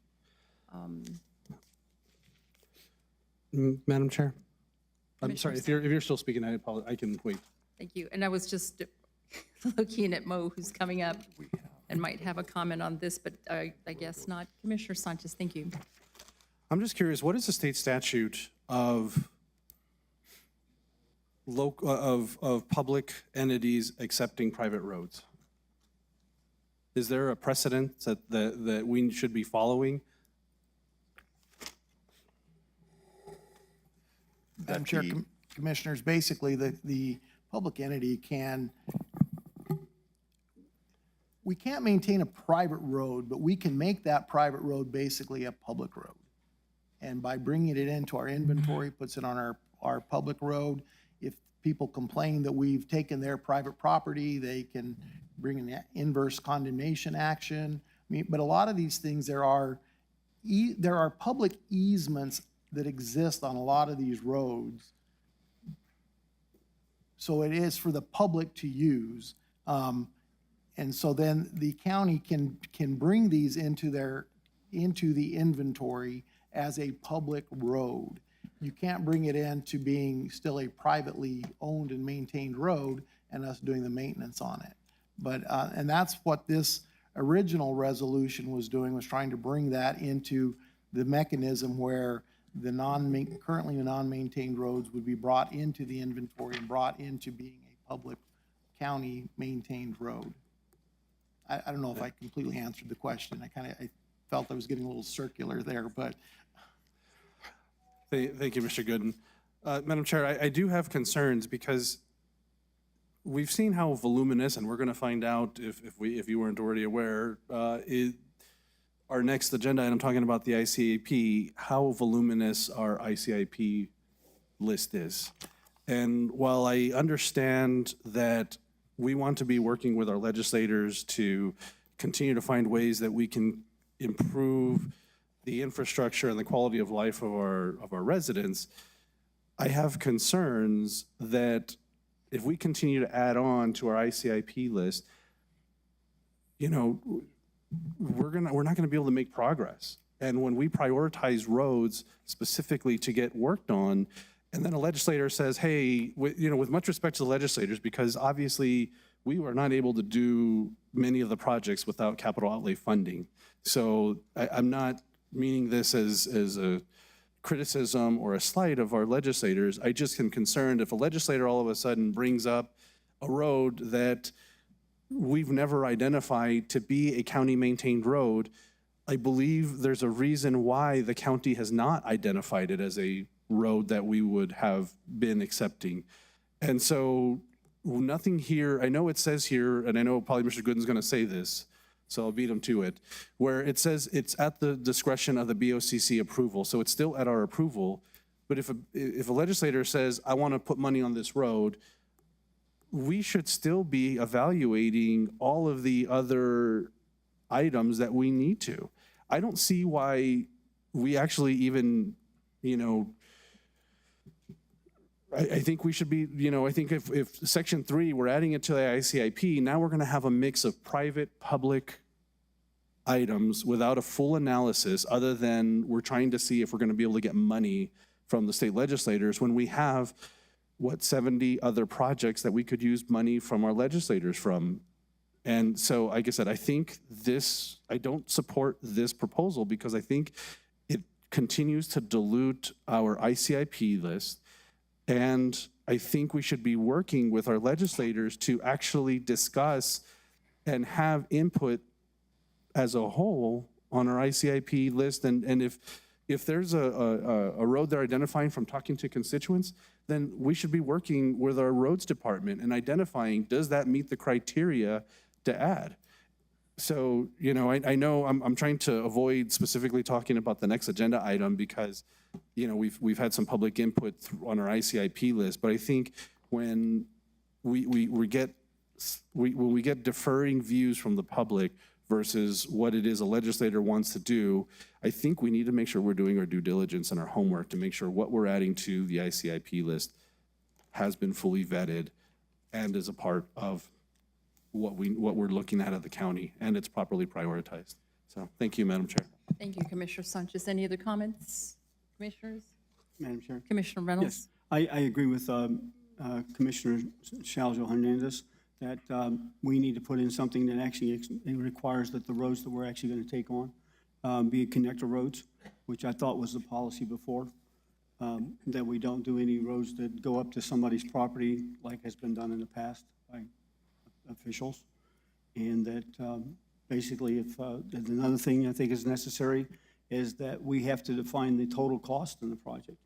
Madam Chair? I'm sorry, if you're still speaking, I apologize. I can wait. Thank you. And I was just looking at Mo, who's coming up and might have a comment on this, but I guess not. Commissioner Sanchez, thank you. I'm just curious, what is the state statute of public entities accepting private roads? Is there a precedent that we should be following? Madam Chair, Commissioners, basically the public entity we can't maintain a private road, but we can make that private road basically a public road. And by bringing it into our inventory, puts it on our public road. If people complain that we've taken their private property, they can bring an inverse condemnation action. I mean, but a lot of these things, there are public easements that exist on a lot of these roads. So it is for the public to use. And so then the county can bring these into the inventory as a public road. You can't bring it into being still a privately owned and maintained road and us doing the maintenance on it. But, and that's what this original resolution was doing, was trying to bring that into the mechanism where the currently non-maintained roads would be brought into the inventory and brought into being a public county maintained road. I don't know if I completely answered the question. I felt I was getting a little circular there, but. Thank you, Mr. Gooden. Madam Chair, I do have concerns because we've seen how voluminous, and we're going to find out if you weren't already aware, our next agenda item talking about the ICIP, how voluminous our ICIP list is. And while I understand that we want to be working with our legislators to continue to find ways that we can improve the infrastructure and the quality of life of our residents, I have concerns that if we continue to add on to our ICIP list, you know, we're not gonna be able to make progress. And when we prioritize roads specifically to get worked on, and then a legislator says, hey, with much respect to the legislators, because obviously we were not able to do many of the projects without capital outlay funding. So I'm not meaning this as a criticism or a slight of our legislators. I just am concerned if a legislator all of a sudden brings up a road that we've never identified to be a county-maintained road, I believe there's a reason why the county has not identified it as a road that we would have been accepting. And so nothing here, I know it says here, and I know probably Mr. Gooden's going to say this, so I'll beat him to it, where it says it's at the discretion of the BOCC approval. So it's still at our approval. But if a legislator says, I want to put money on this road, we should still be evaluating all of the other items that we need to. I don't see why we actually even, I think we should be, I think if Section 3, we're adding it to the ICIP, now we're going to have a mix of private, public items without a full analysis other than we're trying to see if we're going to be able to get money from the state legislators when we have, 70 other projects that we could use money from our legislators from. And so, like I said, I think I don't support this proposal because I think it continues to dilute our ICIP list. And I think we should be working with our legislators to actually discuss and have input as a whole on our ICIP list. And if there's a road they're identifying from talking to constituents, then we should be working with our roads department and identifying, does that meet the criteria to add? So, I know I'm trying to avoid specifically talking about the next agenda item because, we've had some public input on our ICIP list, but I think when we get differing views from the public versus what it is a legislator wants to do, I think we need to make sure we're doing our due diligence and our homework to make sure what we're adding to the ICIP list has been fully vetted and is a part of what we're looking at the county, and it's properly prioritized. So thank you, Madam Chair. Thank you, Commissioner Sanchez. Any other comments, commissioners? Madam Chair? Commissioner Reynolds? Yes, I agree with Commissioner Shaljo Hernandez that we need to put in something that actually requires that the roads that we're actually going to take on be connector roads, which I thought was the policy before, that we don't do any roads that go up to somebody's property like has been done in the past by officials. And that basically another thing I think is necessary is that we have to define the total cost in the project.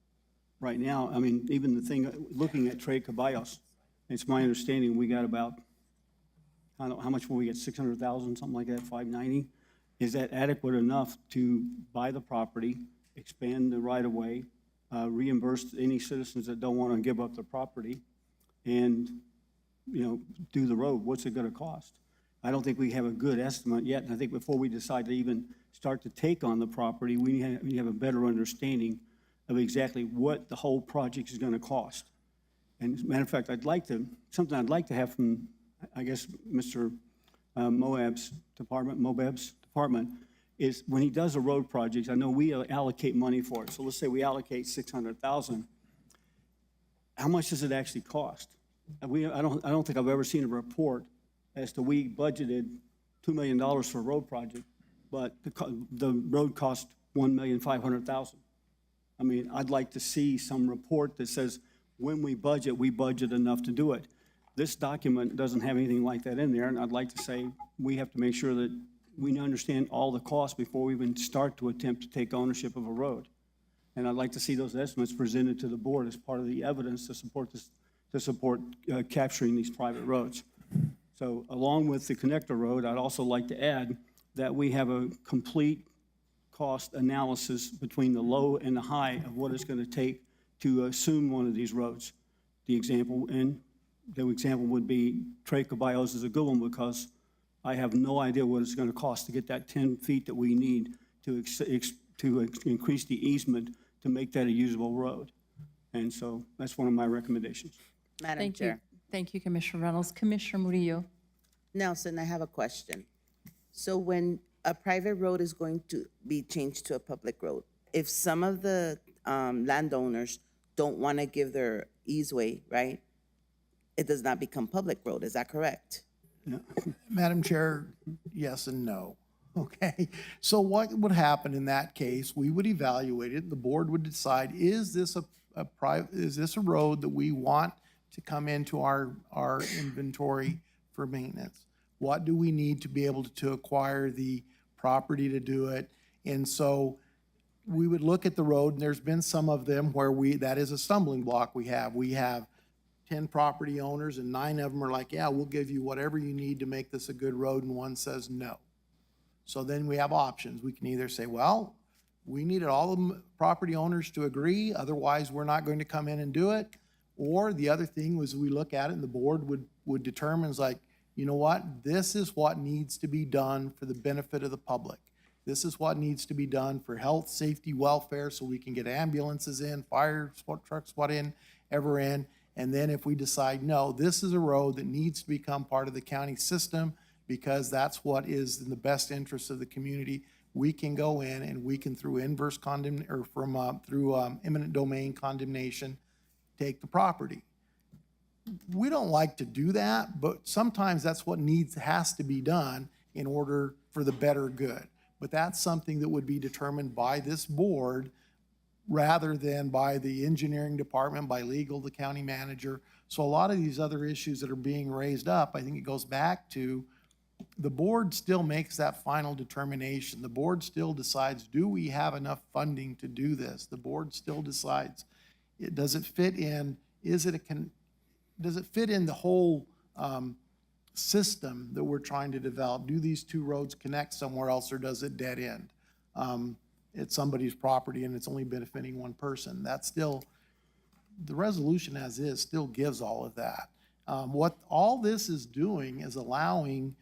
Right now, I mean, even the thing, looking at Tres Caballos, it's my understanding we got about, I don't know, how much will we get, 600,000, something like that, 590? Is that adequate enough to buy the property, expand the right-of-way, reimburse any citizens that don't want to give up their property, and, do the road? What's it going to cost? I don't think we have a good estimate yet, and I think before we decide to even start to take on the property, we have a better understanding of exactly what the whole project is going to cost. And as a matter of fact, something I'd like to have from, I guess, Mr. Moab's department is when he does a road project, I know we allocate money for it. So let's say we allocate 600,000. How much does it actually cost? I don't think I've ever seen a report as to we budgeted $2 million for a road project, but the road cost $1,500,000. I mean, I'd like to see some report that says when we budget enough to do it. This document doesn't have anything like that in there, and I'd like to say we have to make sure that we understand all the costs before we even start to attempt to take ownership of a road. And I'd like to see those estimates presented to the board as part of the evidence to support this, capturing these private roads. So along with the connector road, I'd also like to add that we have a complete cost analysis between the low and the high of what it's going to take to assume one of these roads. The example would be Tres Caballos is a good one because I have no idea what it's going to cost to get that 10 feet that we need to increase the easement to make that a usable road. And so that's one of my recommendations. Madam Chair. Thank you, Commissioner Reynolds. Commissioner Murillo. Nelson, I have a question. So when a private road is going to be changed to a public road, if some of the landowners don't want to give their easeway, right, it does not become public road. Is that correct? Madam Chair, yes and no. Okay, so what would happen in that case? We would evaluate it. The board would decide, is this is this a road that we want to come into our inventory for maintenance? What do we need to be able to acquire the property to do it? And so we would look at the road, and there's been some of them where that is a stumbling block we have. We have 10 property owners, and 9 of them are like, yeah, we'll give you whatever you need to make this a good road, and one says no. So then we have options. We can either say, well, we needed all the property owners to agree, otherwise we're not going to come in and do it. Or the other thing was, we look at it and the board would determine, is like, you know what, this is what needs to be done for the benefit of the public. This is what needs to be done for health, safety, welfare, so we can get ambulances in, fire trucks, whatever in. And then if we decide, no, this is a road that needs to become part of the county system because that's what is in the best interest of the community, we can go in and we can, through inverse condemn, or through eminent domain condemnation, take the property. We don't like to do that, but sometimes that's what has to be done in order for the better good. But that's something that would be determined by this board rather than by the engineering department, by legal, the county manager. So a lot of these other issues that are being raised up, I think it goes back to the board still makes that final determination. The board still decides, do we have enough funding to do this? The board still decides, does it fit in, does it fit in the whole system that we're trying to develop? Do these 2 roads connect somewhere else, or does it dead end? It's somebody's property and it's only benefiting one person. That's still, the resolution as is still gives all of that. What all this is doing is allowing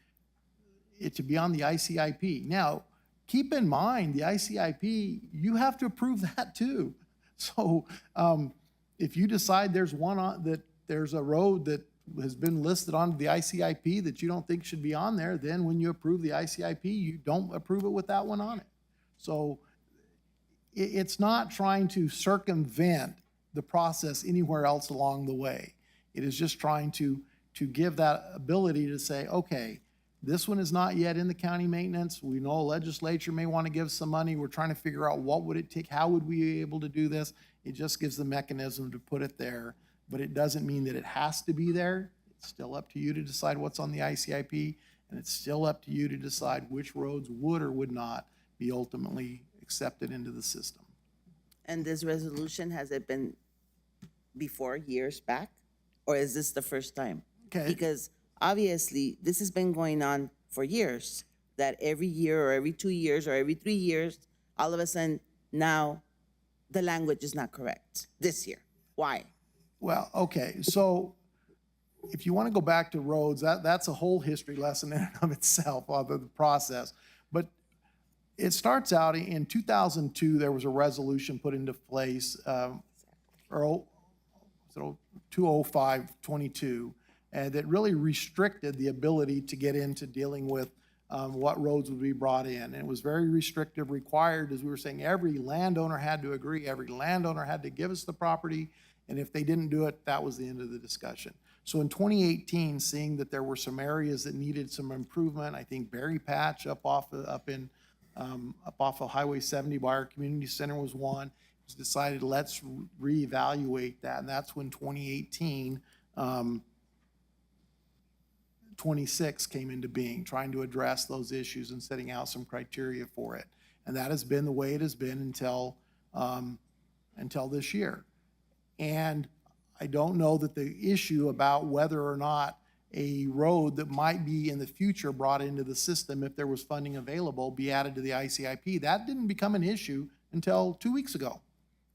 it to be on the ICIP. Now, keep in mind, the ICIP, you have to approve that too. So if you decide there's there's a road that has been listed on the ICIP that you don't think should be on there, then when you approve the ICIP, you don't approve it with that one on it. So it's not trying to circumvent the process anywhere else along the way. It is just trying to give that ability to say, okay, this one is not yet in the county maintenance. We know legislature may want to give some money. We're trying to figure out what would it take, how would we be able to do this? It just gives the mechanism to put it there, but it doesn't mean that it has to be there. It's still up to you to decide what's on the ICIP, and it's still up to you to decide which roads would or would not be ultimately accepted into the system. And this resolution, has it been before, years back? Or is this the first time? Okay. Because obviously, this has been going on for years, that every year or every 2 years or every 3 years, all of a sudden, now the language is not correct this year. Why? Well, okay, so if you want to go back to roads, that's a whole history lesson in and of itself of the process. But it starts out in 2002, there was a resolution put into place, or 205-22, and that really restricted the ability to get into dealing with what roads would be brought in. And it was very restrictive, required, as we were saying, every landowner had to agree, every landowner had to give us the property, and if they didn't do it, that was the end of the discussion. So in 2018, seeing that there were some areas that needed some improvement, I think Berry Patch up off of Highway 70 by our community center was one. It was decided, let's reevaluate that, and that's when 2018 26 came into being, trying to address those issues and setting out some criteria for it. And that has been the way it has been until this year. And I don't know that the issue about whether or not a road that might be in the future brought into the system, if there was funding available, be added to the ICIP. That didn't become an issue until 2 weeks ago.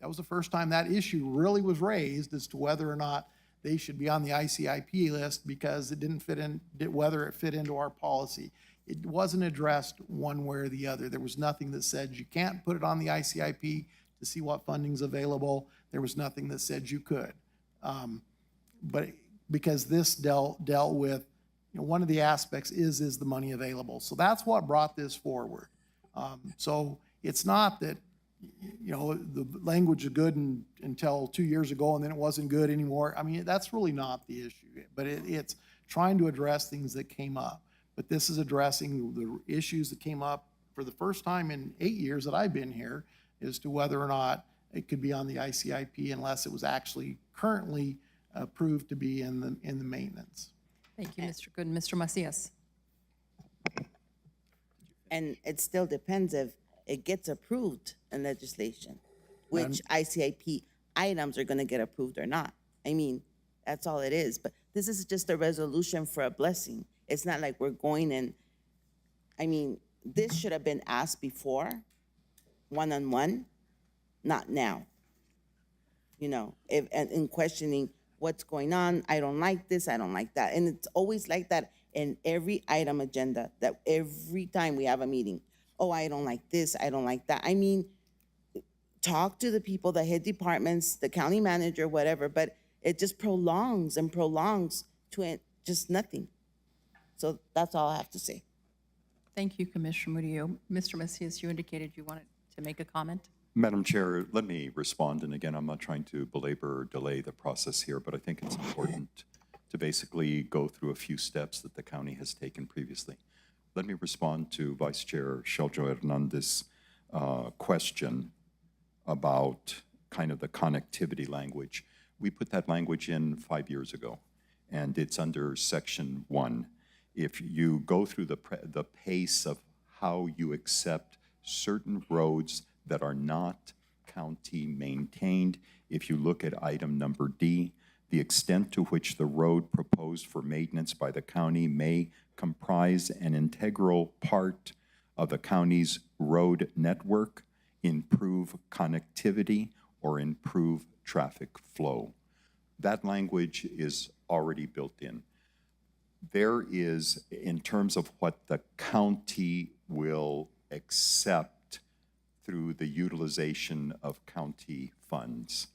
That was the first time that issue really was raised as to whether or not they should be on the ICIP list, because it didn't fit in, whether it fit into our policy. It wasn't addressed one way or the other. There was nothing that said you can't put it on the ICIP to see what funding's available. There was nothing that said you could. But because this dealt with, one of the aspects is the money available. So that's what brought this forward. So it's not that, the language is good until 2 years ago and then it wasn't good anymore. I mean, that's really not the issue. But it's trying to address things that came up. But this is addressing the issues that came up for the first time in 8 years that I've been here as to whether or not it could be on the ICIP unless it was actually currently approved to be in the maintenance. Thank you, Mr. Good. Mr. Macias. And it still depends if it gets approved in legislation, which ICIP items are gonna get approved or not. I mean, that's all it is. But this is just a resolution for a blessing. It's not like we're going and, I mean, this should have been asked before, one-on-one, not now. You know, if, and in questioning what's going on, I don't like this, I don't like that. And it's always like that in every item agenda, that every time we have a meeting, oh, I don't like this, I don't like that. I mean, talk to the people that head departments, the county manager, whatever, but it just prolongs and prolongs to just nothing. So that's all I have to say. Thank you, Commissioner Murillo. Mr. Macias, you indicated you wanted to make a comment. Madam Chair, let me respond. And again, I'm not trying to belabor or delay the process here, but I think it's important to basically go through a few steps that the county has taken previously. Let me respond to Vice Chair Sheljo Hernandez's question about kind of the connectivity language. We put that language in 5 years ago, and it's under Section 1. If you go through the pace of how you accept certain roads that are not county maintained, if you look at item number D, the extent to which the road proposed for maintenance by the county may comprise an integral part of the county's road network, improve connectivity, or improve traffic flow. That language is already built in. There is, in terms of what the county will accept through the utilization of county funds.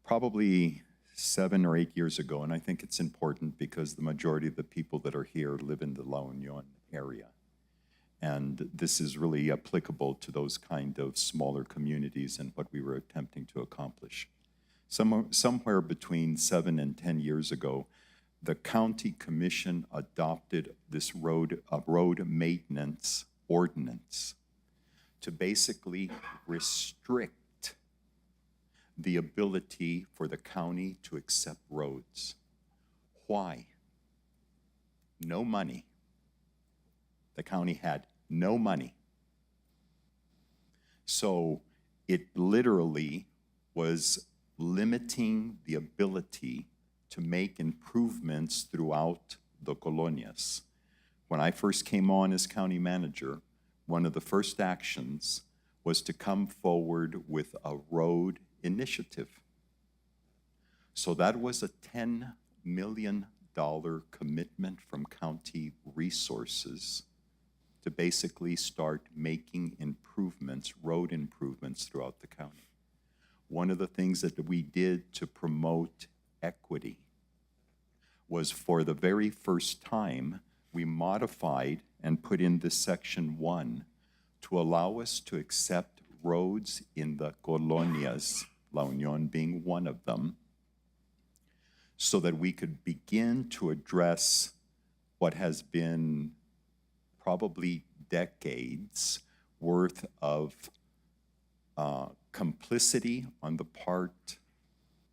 Probably 7 or 8 years ago, and I think it's important because the majority of the people that are here live in the La Union area. And this is really applicable to those kind of smaller communities and what we were attempting to accomplish. Somewhere between 7 and 10 years ago, the county commission adopted this road maintenance ordinance to basically restrict the ability for the county to accept roads. Why? No money. The county had no money. So it literally was limiting the ability to make improvements throughout the colonias. When I first came on as county manager, one of the first actions was to come forward with a road initiative. So that was a $10 million commitment from county resources to basically start making improvements, road improvements throughout the county. One of the things that we did to promote equity was, for the very first time, we modified and put in this Section 1 to allow us to accept roads in the colonias, La Union being one of them, so that we could begin to address what has been probably decades worth of complicity on the part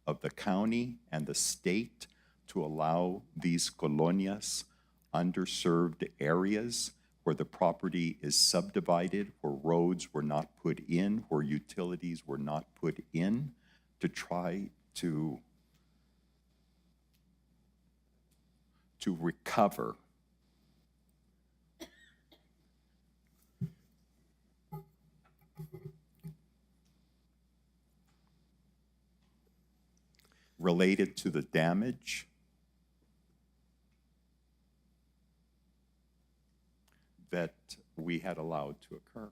of the county and the state to allow these colonias, underserved areas where the property is subdivided, where roads were not put in, where utilities were not put in, to try to recover. Related to the damage that we had allowed to occur.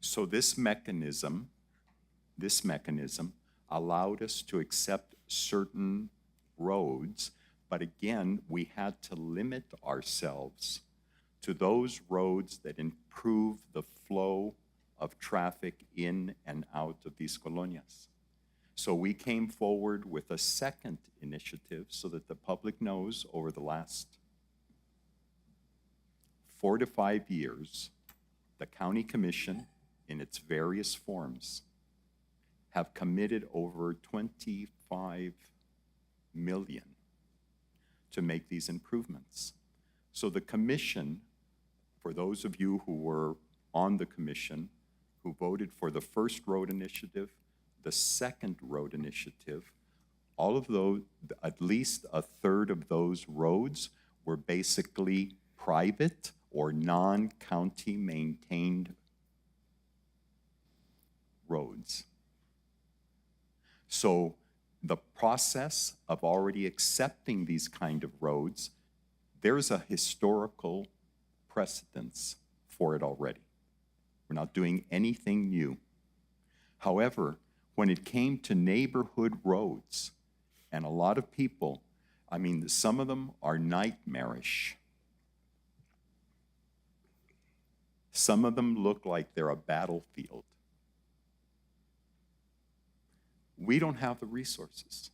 So this mechanism allowed us to accept certain roads, but again, we had to limit ourselves to those roads that improve the flow of traffic in and out of these colonias. So we came forward with a second initiative so that the public knows over the last 4 to 5 years, the county commission in its various forms have committed over 25 million to make these improvements. So the commission, for those of you who were on the commission, who voted for the first road initiative, the second road initiative, all of those, at least a third of those roads were basically private or non-county maintained roads. So the process of already accepting these kind of roads, there's a historical precedence for it already. We're not doing anything new. However, when it came to neighborhood roads, and a lot of people, I mean, some of them are nightmarish. Some of them look like they're a battlefield. We don't have the resources.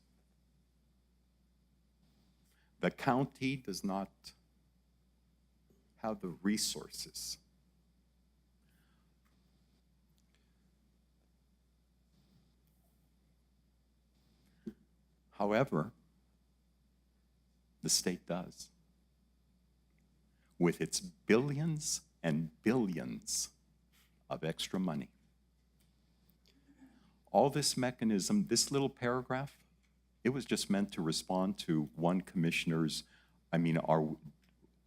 The county does not have the resources. However, the state does, with its billions and billions of extra money. All this mechanism, this little paragraph, it was just meant to respond to one commissioner's,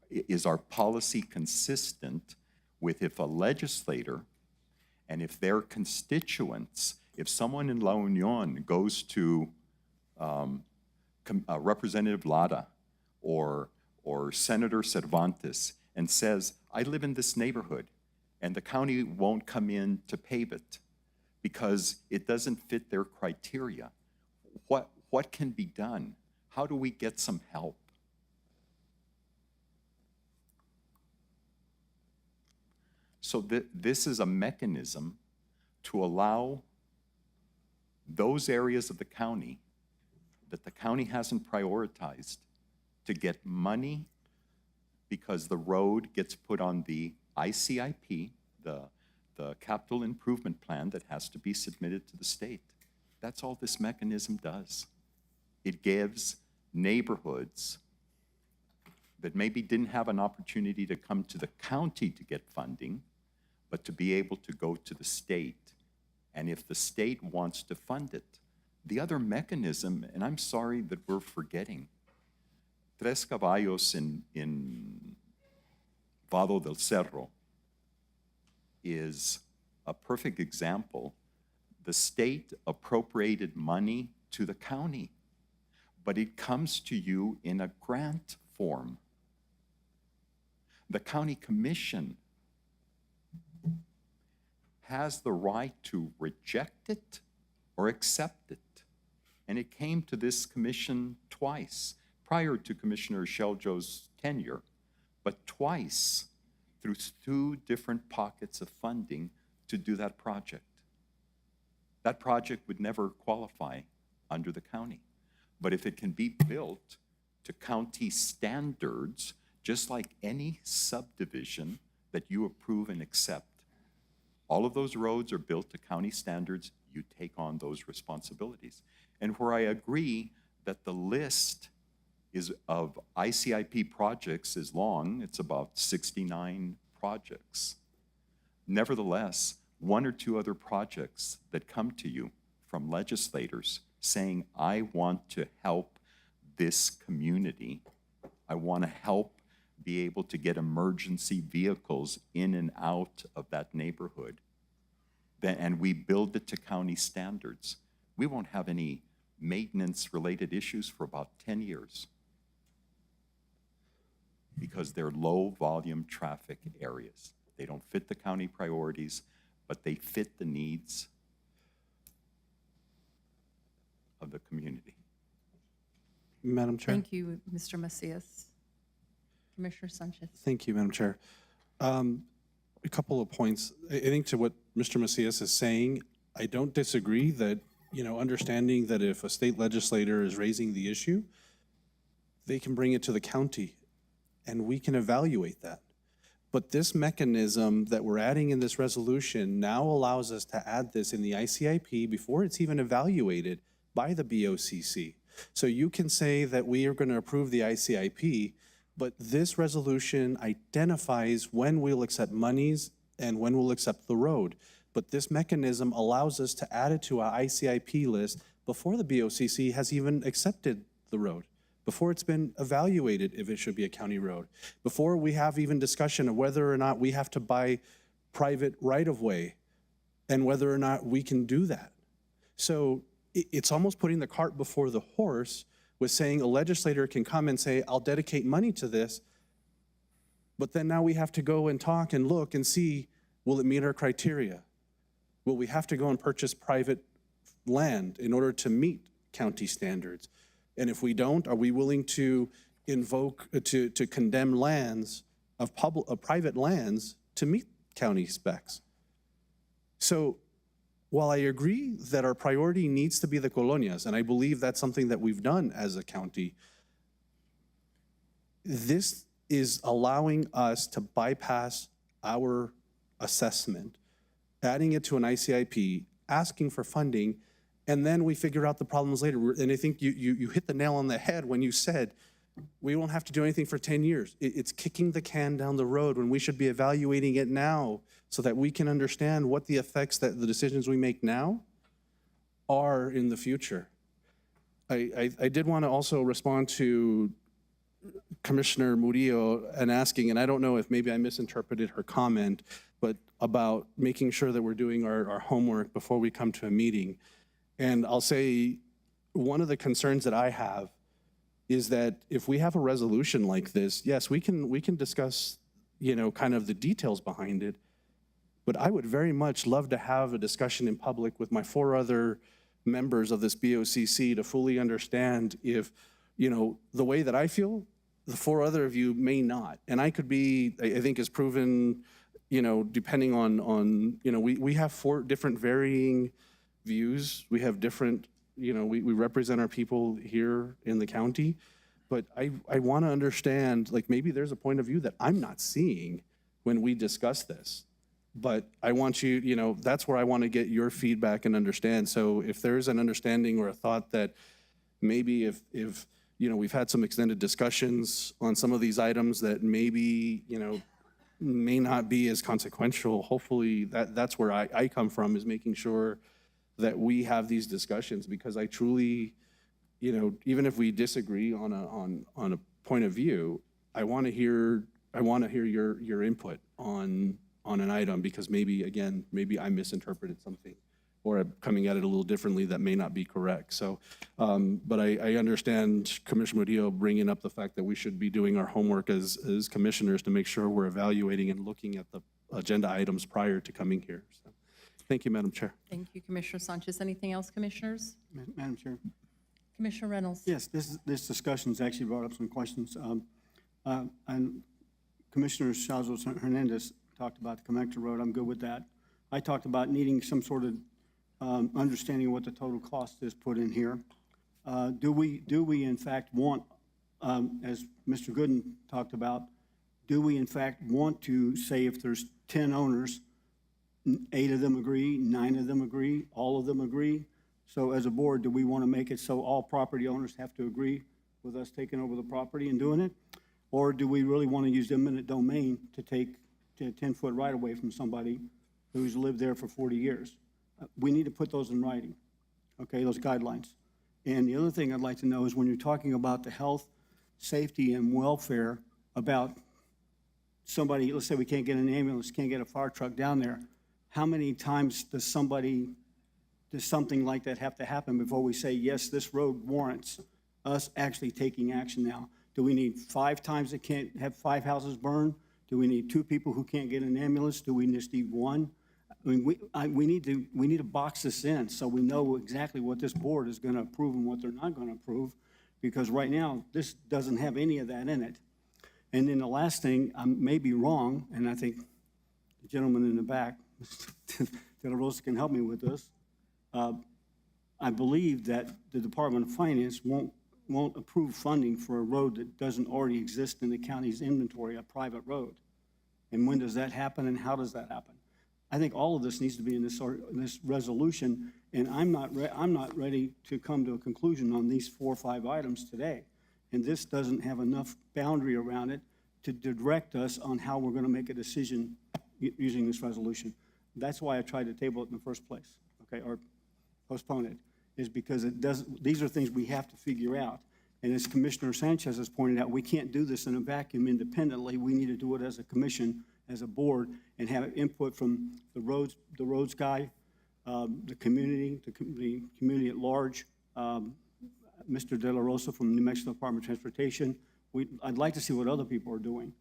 is our policy consistent with if a legislator and if their constituents, if someone in La Union goes to Representative Lara or Senator Cervantes and says, I live in this neighborhood and the county won't come in to pave it because it doesn't fit their criteria. What can be done? How do we get some help? So this is a mechanism to allow those areas of the county that the county hasn't prioritized to get money because the road gets put on the ICIP, the capital improvement plan that has to be submitted to the state. That's all this mechanism does. It gives neighborhoods that maybe didn't have an opportunity to come to the county to get funding, but to be able to go to the state. And if the state wants to fund it, the other mechanism, and I'm sorry that we're forgetting, Tres Caballos in Vado del Cerro is a perfect example. The state appropriated money to the county, but it comes to you in a grant form. The county commission has the right to reject it or accept it. And it came to this commission twice, prior to Commissioner Sheljo's tenure, but twice through 2 different pockets of funding to do that project. That project would never qualify under the county. But if it can be built to county standards, just like any subdivision that you approve and accept, all of those roads are built to county standards, you take on those responsibilities. And where I agree that the list of ICIP projects is long, it's about 69 projects. Nevertheless, 1 or 2 other projects that come to you from legislators saying, I want to help this community, I want to help be able to get emergency vehicles in and out of that neighborhood, and we build it to county standards, we won't have any maintenance-related issues for about 10 years because they're low-volume traffic areas. They don't fit the county priorities, but they fit the needs of the community. Madam Chair. Thank you, Mr. Macias. Commissioner Sanchez. Thank you, Madam Chair. A couple of points. I think to what Mr. Macias is saying, I don't disagree that understanding that if a state legislator is raising the issue, they can bring it to the county and we can evaluate that. But this mechanism that we're adding in this resolution now allows us to add this in the ICIP before it's even evaluated by the BOCC. So you can say that we are going to approve the ICIP, but this resolution identifies when we'll accept monies and when we'll accept the road. But this mechanism allows us to add it to our ICIP list before the BOCC has even accepted the road, before it's been evaluated if it should be a county road, before we have even discussion of whether or not we have to buy private right-of-way and whether or not we can do that. So it's almost putting the cart before the horse with saying a legislator can come and say, I'll dedicate money to this, but then now we have to go and talk and look and see, will it meet our criteria? Will we have to go and purchase private land in order to meet county standards? And if we don't, are we willing to invoke, to condemn lands of private lands to meet county specs? So while I agree that our priority needs to be the colonias, and I believe that's something that we've done as a county, this is allowing us to bypass our assessment, adding it to an ICIP, asking for funding, and then we figure out the problems later. And I think you hit the nail on the head when you said we won't have to do anything for 10 years. It's kicking the can down the road when we should be evaluating it now so that we can understand what the effects that the decisions we make now are in the future. I did want to also respond to Commissioner Murillo and asking, and I don't know if maybe I misinterpreted her comment, but about making sure that we're doing our homework before we come to a meeting. And I'll say one of the concerns that I have is that if we have a resolution like this, yes, we can discuss, kind of the details behind it, but I would very much love to have a discussion in public with my 4 other members of this BOCC to fully understand if, the way that I feel, the 4 other of you may not. And I could be, I think is proven, depending on we have 4 different varying views. We have different, we represent our people here in the county, but I want to understand, like, maybe there's a point of view that I'm not seeing when we discuss this. But I want you, that's where I want to get your feedback and understand. So if there's an understanding or a thought that maybe if we've had some extended discussions on some of these items that maybe, may not be as consequential, hopefully that's where I come from, is making sure that we have these discussions, because I truly, even if we disagree on a point of view, I want to hear your input on an item, because maybe I misinterpreted something, or I'm coming at it a little differently that may not be correct. So, but I understand Commissioner Murillo bringing up the fact that we should be doing our homework as commissioners to make sure we're evaluating and looking at the agenda items prior to coming here. So, thank you, Madam Chair. Thank you, Commissioner Sanchez. Anything else, commissioners? Madam Chair. Commissioner Reynolds. Yes, this discussion's actually brought up some questions. And Commissioner Chazos Hernandez talked about the connector road. I'm good with that. I talked about needing some sort of understanding of what the total cost is put in here. Do we in fact want, as Mr. Gooden talked about, do we in fact want to say if there's 10 owners, 8 of them agree, 9 of them agree, all of them agree? So as a board, do we want to make it so all property owners have to agree with us taking over the property and doing it? Or do we really want to use eminent domain to take a 10-foot right away from somebody who's lived there for 40 years? We need to put those in writing, okay, those guidelines. And the other thing I'd like to know is when you're talking about the health, safety, and welfare, about somebody, let's say we can't get an ambulance, can't get a fire truck down there, how many times does something like that have to happen before we say, yes, this road warrants us actually taking action now? Do we need 5 times that can't have 5 houses burned? Do we need 2 people who can't get an ambulance? Do we just need 1? I mean, we need to box this in so we know exactly what this board is going to approve and what they're not going to approve, because right now this doesn't have any of that in it. And then the last thing, I may be wrong, and I think the gentleman in the back, De La Rosa, can help me with this. I believe that the Department of Finance won't approve funding for a road that doesn't already exist in the county's inventory, a private road. And when does that happen, and how does that happen? I think all of this needs to be in this resolution, and I'm not ready to come to a conclusion on these 4 or 5 items today. And this doesn't have enough boundary around it to direct us on how we're going to make a decision using this resolution. That's why I tried to table it in the first place, okay, or postpone it, is because these are things we have to figure out. And as Commissioner Sanchez has pointed out, we can't do this in a vacuum independently. We need to do it as a commission, as a board, and have input from the roads guy, the community at large, Mr. De La Rosa from New Mexico Department of Transportation. I'd like to see what other people are doing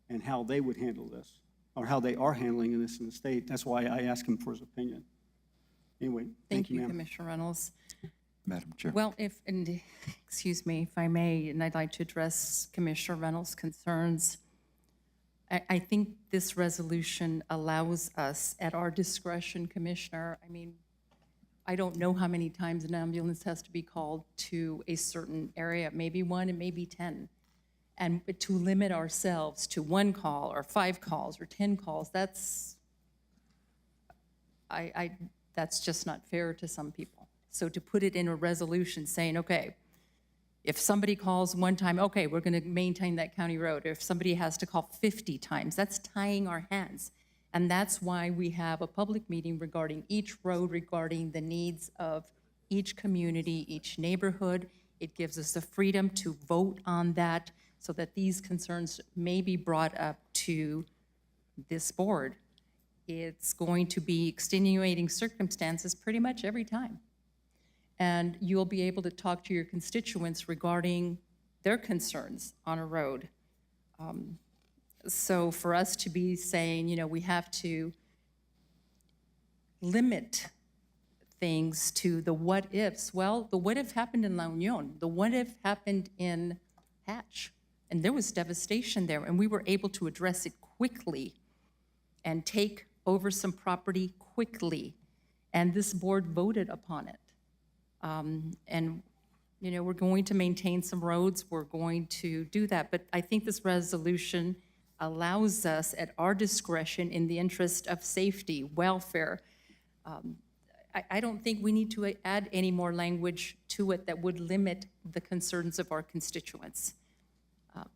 and how they would handle this, or how they are handling this in the state. That's why I asked him for his opinion. Anyway, thank you, ma'am. Commissioner Reynolds. Madam Chair. Well, excuse me, if I may, and I'd like to address Commissioner Reynolds' concerns. I think this resolution allows us, at our discretion, Commissioner, I mean, I don't know how many times an ambulance has to be called to a certain area, maybe 1 and maybe 10. And to limit ourselves to 1 call or 5 calls or 10 calls, that's just not fair to some people. So to put it in a resolution saying, okay, if somebody calls 1 time, okay, we're going to maintain that county road. Or if somebody has to call 50 times, that's tying our hands. And that's why we have a public meeting regarding each road, regarding the needs of each community, each neighborhood. It gives us the freedom to vote on that so that these concerns may be brought up to this board. It's going to be extenuating circumstances pretty much every time. And you'll be able to talk to your constituents regarding their concerns on a road. So for us to be saying, you know, we have to limit things to the what ifs. Well, the what if happened in La Union. The what if happened in Hatch. And there was devastation there, and we were able to address it quickly and take over some property quickly. And this board voted upon it. And, you know, we're going to maintain some roads. We're going to do that. But I think this resolution allows us, at our discretion, in the interest of safety, welfare. I don't think we need to add any more language to it that would limit the concerns of our constituents.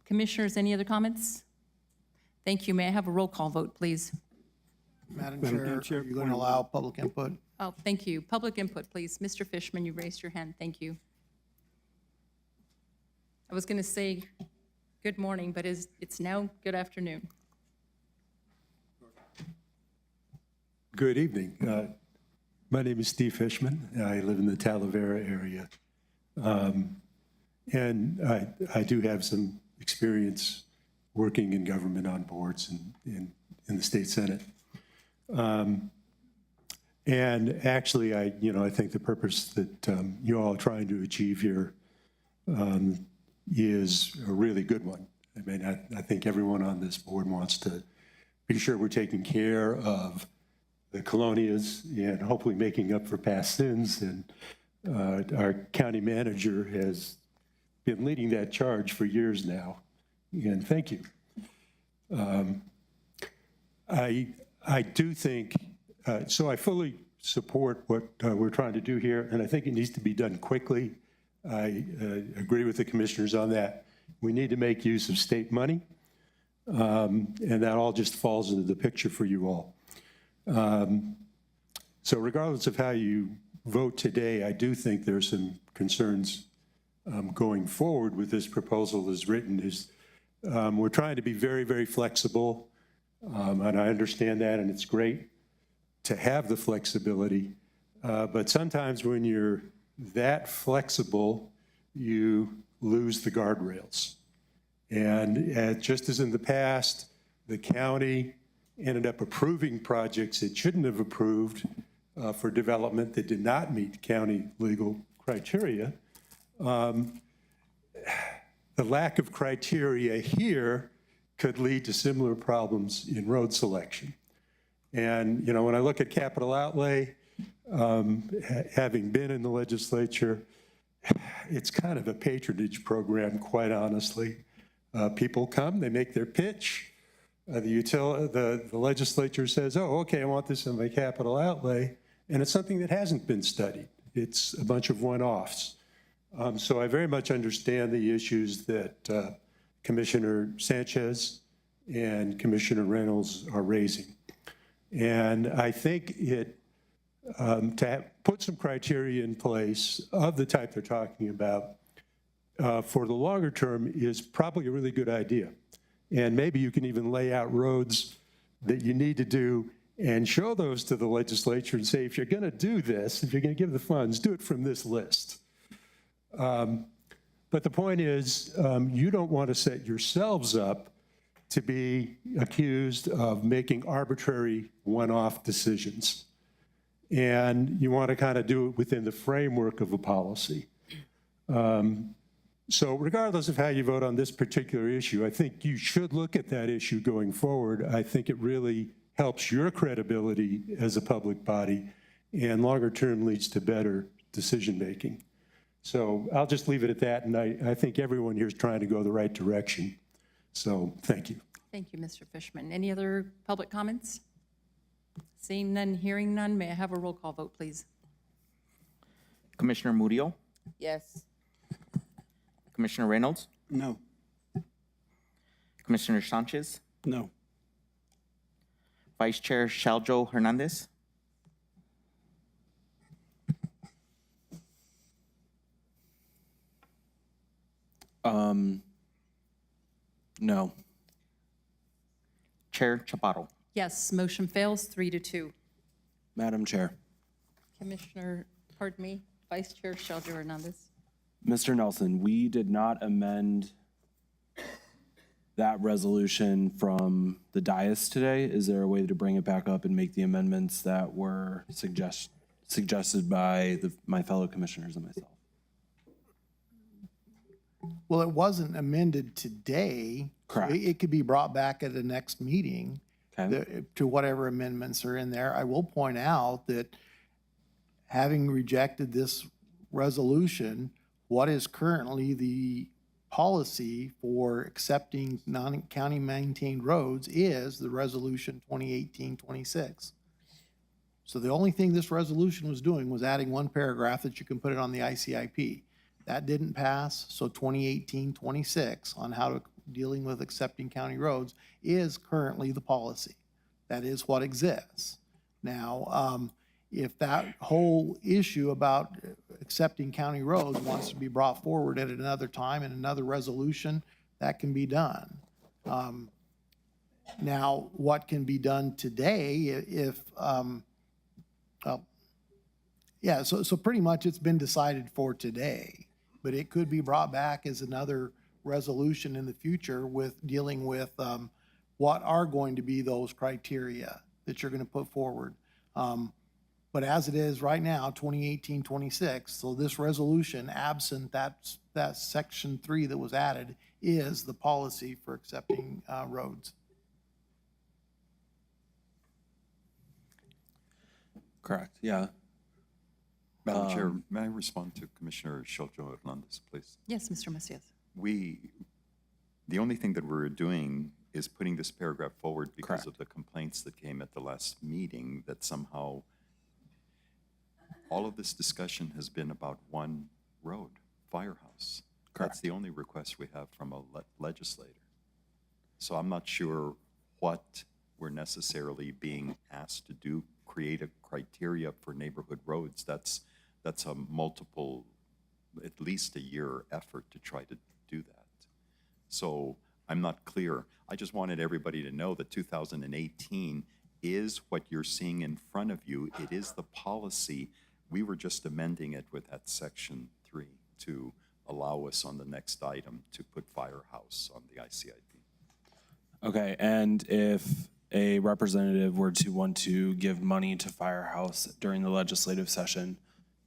Commissioners, any other comments? Thank you. May I have a roll call vote, please? Madam Chair, are you going to allow public input? Oh, thank you. Public input, please. Mr. Fishman, you raised your hand. Thank you. I was going to say good morning, but it's now good afternoon. Good evening. My name is Steve Fishman. I live in the Talavera area. And I do have some experience working in government on boards and in the state Senate. And actually, I think the purpose that you all are trying to achieve here is a really good one. I mean, I think everyone on this board wants to be sure we're taking care of the colonias and hopefully making up for past sins. And our county manager has been leading that charge for years now. And thank you. I do think, so I fully support what we're trying to do here, and I think it needs to be done quickly. I agree with the commissioners on that. We need to make use of state money, and that all just falls into the picture for you all. So regardless of how you vote today, I do think there's some concerns going forward with this proposal as written. We're trying to be very, very flexible, and I understand that, and it's great to have the flexibility. But sometimes when you're that flexible, you lose the guardrails. And just as in the past, the county ended up approving projects it shouldn't have approved for development that did not meet county legal criteria. The lack of criteria here could lead to similar problems in road selection. And, when I look at capital outlay, Having been in the legislature, it's kind of a patronage program, quite honestly. People come, they make their pitch. The legislature says, oh, okay, I want this in my capital outlay. And it's something that hasn't been studied. It's a bunch of one-offs. So I very much understand the issues that Commissioner Sanchez and Commissioner Reynolds are raising. And I think to put some criteria in place of the type they're talking about for the longer term is probably a really good idea. And maybe you can even lay out roads that you need to do and show those to the legislature and say, if you're going to do this, if you're going to give the funds, do it from this list. But the point is, you don't want to set yourselves up to be accused of making arbitrary one-off decisions. And you want to kind of do it within the framework of a policy. So regardless of how you vote on this particular issue, I think you should look at that issue going forward. I think it really helps your credibility as a public body and longer term leads to better decision-making. So I'll just leave it at that, and I think everyone here is trying to go the right direction. So thank you. Thank you, Mr. Fishman. Any other public comments? Seeing none, hearing none, may I have a roll call vote, please? Commissioner Murillo, Yes. Commissioner Reynolds, No. Commissioner Sanchez, No. Vice Chair Shaljo Hernandez, No. Chair Chaparro. Yes, motion fails 3-2. Madam Chair. Commissioner, pardon me, Vice Chair Shelby Hernandez. Mr. Nelson, we did not amend that resolution from the dais today. Is there a way to bring it back up and make the amendments that were suggested by my fellow commissioners and myself? Well, it wasn't amended today. Correct. It could be brought back at the next meeting Okay. to whatever amendments are in there. I will point out that having rejected this resolution, what is currently the policy for accepting non-county maintained roads is the resolution 2018-26. So the only thing this resolution was doing was adding one paragraph that you can put it on the ICIP. That didn't pass, so 2018-26 on how to dealing with accepting county roads is currently the policy. That is what exists. Now, if that whole issue about accepting county roads wants to be brought forward at another time in another resolution, that can be done. Now, what can be done today so pretty much it's been decided for today, but it could be brought back as another resolution in the future with dealing with what are going to be those criteria that you're going to put forward. But as it is right now, 2018-26, so this resolution, absent that section 3 that was added, is the policy for accepting roads. Correct, yeah. Madam Chair, may I respond to Commissioner Sheljo Hernandez, please? Yes, Mr. Macias. The only thing that we're doing is putting this paragraph forward because of the complaints that came at the last meeting that somehow all of this discussion has been about one road, Firehouse. That's the only request we have from a legislator. So I'm not sure what we're necessarily being asked to do, create a criteria for neighborhood roads. That's a multiple, at least a year effort to try to do that. So I'm not clear. I just wanted everybody to know that 2018 is what you're seeing in front of you. It is the policy. We were just amending it with that section 3 to allow us on the next item to put Firehouse on the ICIP. Okay, and if a representative were to want to give money to Firehouse during the legislative session,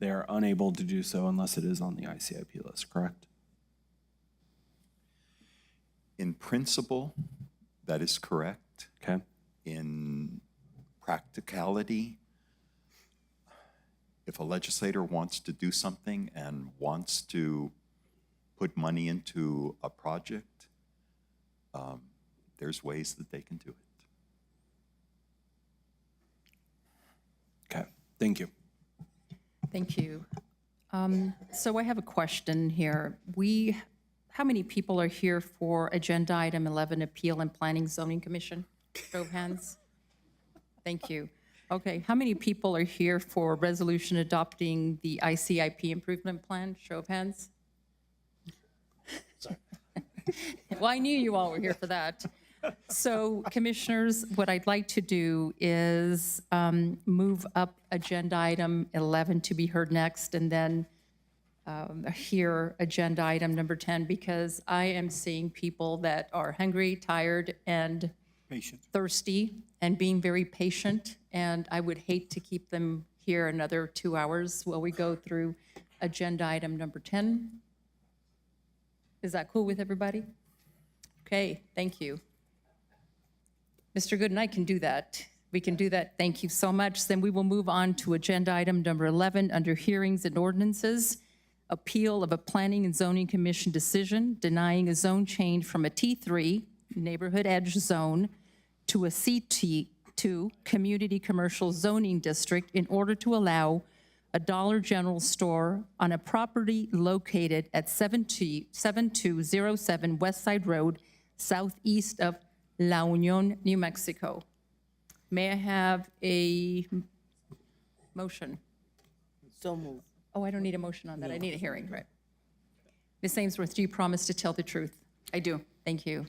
they are unable to do so unless it is on the ICIP list, correct? In principle, that is correct. Okay. In practicality, If a legislator wants to do something and wants to put money into a project, there's ways that they can do it. Okay, thank you. Thank you. So I have a question here. How many people are here for Agenda Item 11, Appeal and Planning Zoning Commission? Show of hands. Thank you. Okay, how many people are here for resolution adopting the ICIP improvement plan? Show of hands. Sorry. Well, I knew you all were here for that. So, commissioners, what I'd like to do is move up Agenda Item 11 to be heard next, and then hear Agenda Item number 10, because I am seeing people that are hungry, tired, and thirsty, and being very patient, and I would hate to keep them here another 2 hours while we go through Agenda Item number 10. Is that cool with everybody? Okay, thank you. Mr. Good and I can do that. We can do that. Thank you so much. Then we will move on to Agenda Item number 11 under Hearings and Ordinances, Appeal of a Planning and Zoning Commission decision denying a zone change from a T3 Neighborhood Edge Zone to a CT2 Community Commercial Zoning District in order to allow a Dollar General store on a property located at 7207 West Side Road, southeast of La Union, New Mexico. May I have a motion? So moved. Oh, I don't need a motion on that. I need a hearing, right? Ms. Ainsworth, do you promise to tell the truth? I do. Thank you.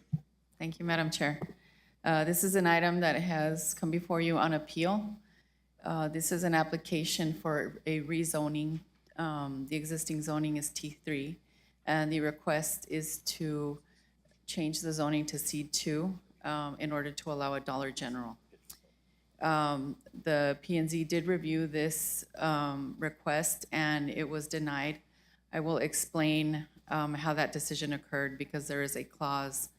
Thank you, Madam Chair. This is an item that has come before you on appeal. This is an application for a rezoning. The existing zoning is T3, and the request is to change the zoning to C2 in order to allow a Dollar General. The P&Z did review this request, and it was denied. I will explain how that decision occurred, because there is a clause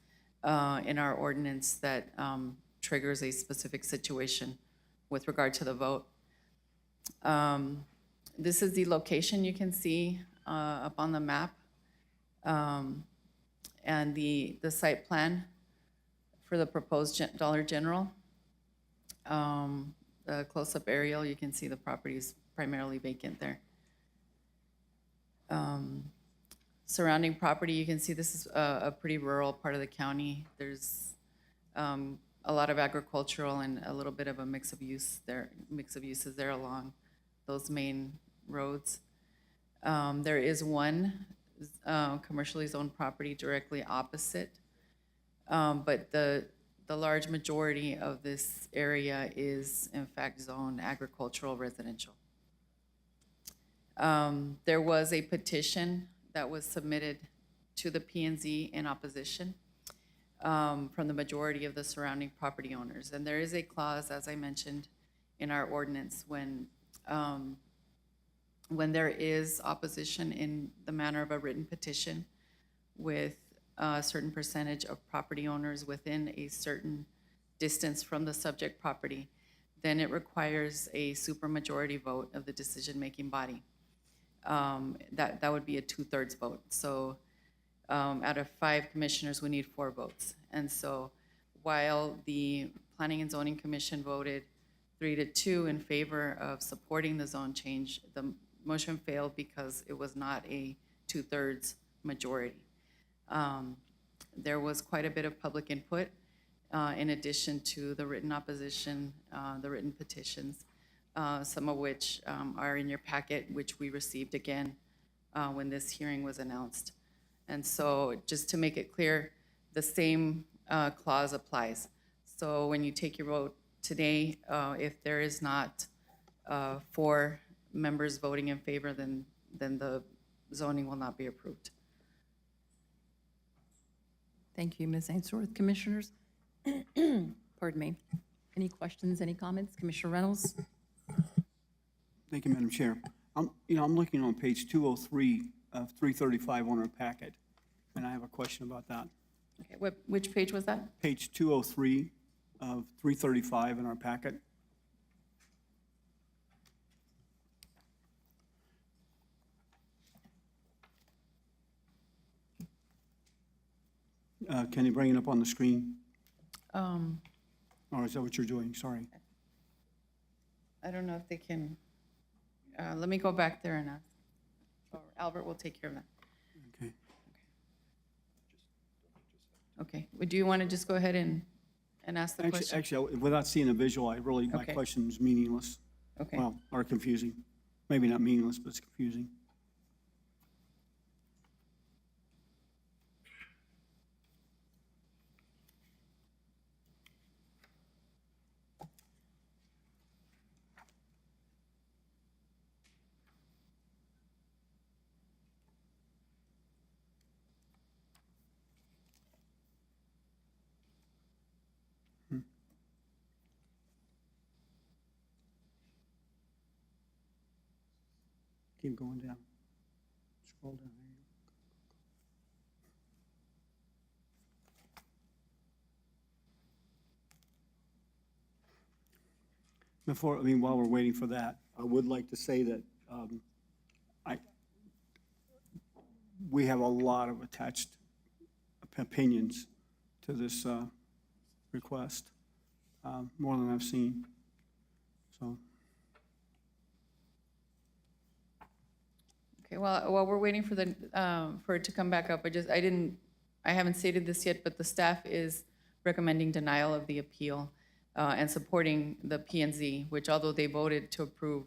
in our ordinance that triggers a specific situation with regard to the vote. This is the location you can see up on the map, and the site plan for the proposed Dollar General. The close-up aerial, you can see the property is primarily vacant there. Surrounding property, you can see this is a pretty rural part of the county. There's a lot of agricultural and a little bit of a mix of uses there along those main roads. There is one commercially zoned property directly opposite, but the large majority of this area is in fact zoned agricultural residential. There was a petition that was submitted to the P&Z in opposition from the majority of the surrounding property owners. And there is a clause, as I mentioned, in our ordinance when there is opposition in the manner of a written petition with a certain percentage of property owners within a certain distance from the subject property, then it requires a supermajority vote of the decision-making body. That would be a 2/3 vote. So out of 5 commissioners, we need 4 votes. And so while the Planning and Zoning Commission voted 3-2 in favor of supporting the zone change, the motion failed because it was not a 2/3 majority. There was quite a bit of public input in addition to the written opposition, the written petitions, some of which are in your packet, which we received again when this hearing was announced. And so just to make it clear, the same clause applies. So when you take your vote today, if there is not 4 members voting in favor, then the zoning will not be approved. Thank you, Ms. Ainsworth. Commissioners? Pardon me. Any questions, any comments? Commissioner Reynolds? Thank you, Madam Chair. I'm looking on page 203 of 335 on our packet, and I have a question about that. Okay, which page was that? Page 203 of 335 in our packet. Can you bring it up on the screen? Um, Or is that what you're doing? Sorry. I don't know if they can, let me go back there and ask. Or Albert will take care of that. Okay. Okay, do you want to just go ahead and ask the question? Actually, without seeing a visual, my Okay. question is meaningless. Okay. Well, or confusing. Maybe not meaningless, but it's confusing. Keep going down. Scroll down. There you go. While we're waiting for that, I would like to say that we have a lot of attached opinions to this request, more than I've seen. So. Okay, well, while we're waiting for for it to come back up, I haven't stated this yet, but the staff is recommending denial of the appeal and supporting the P&Z, which although they voted to approve,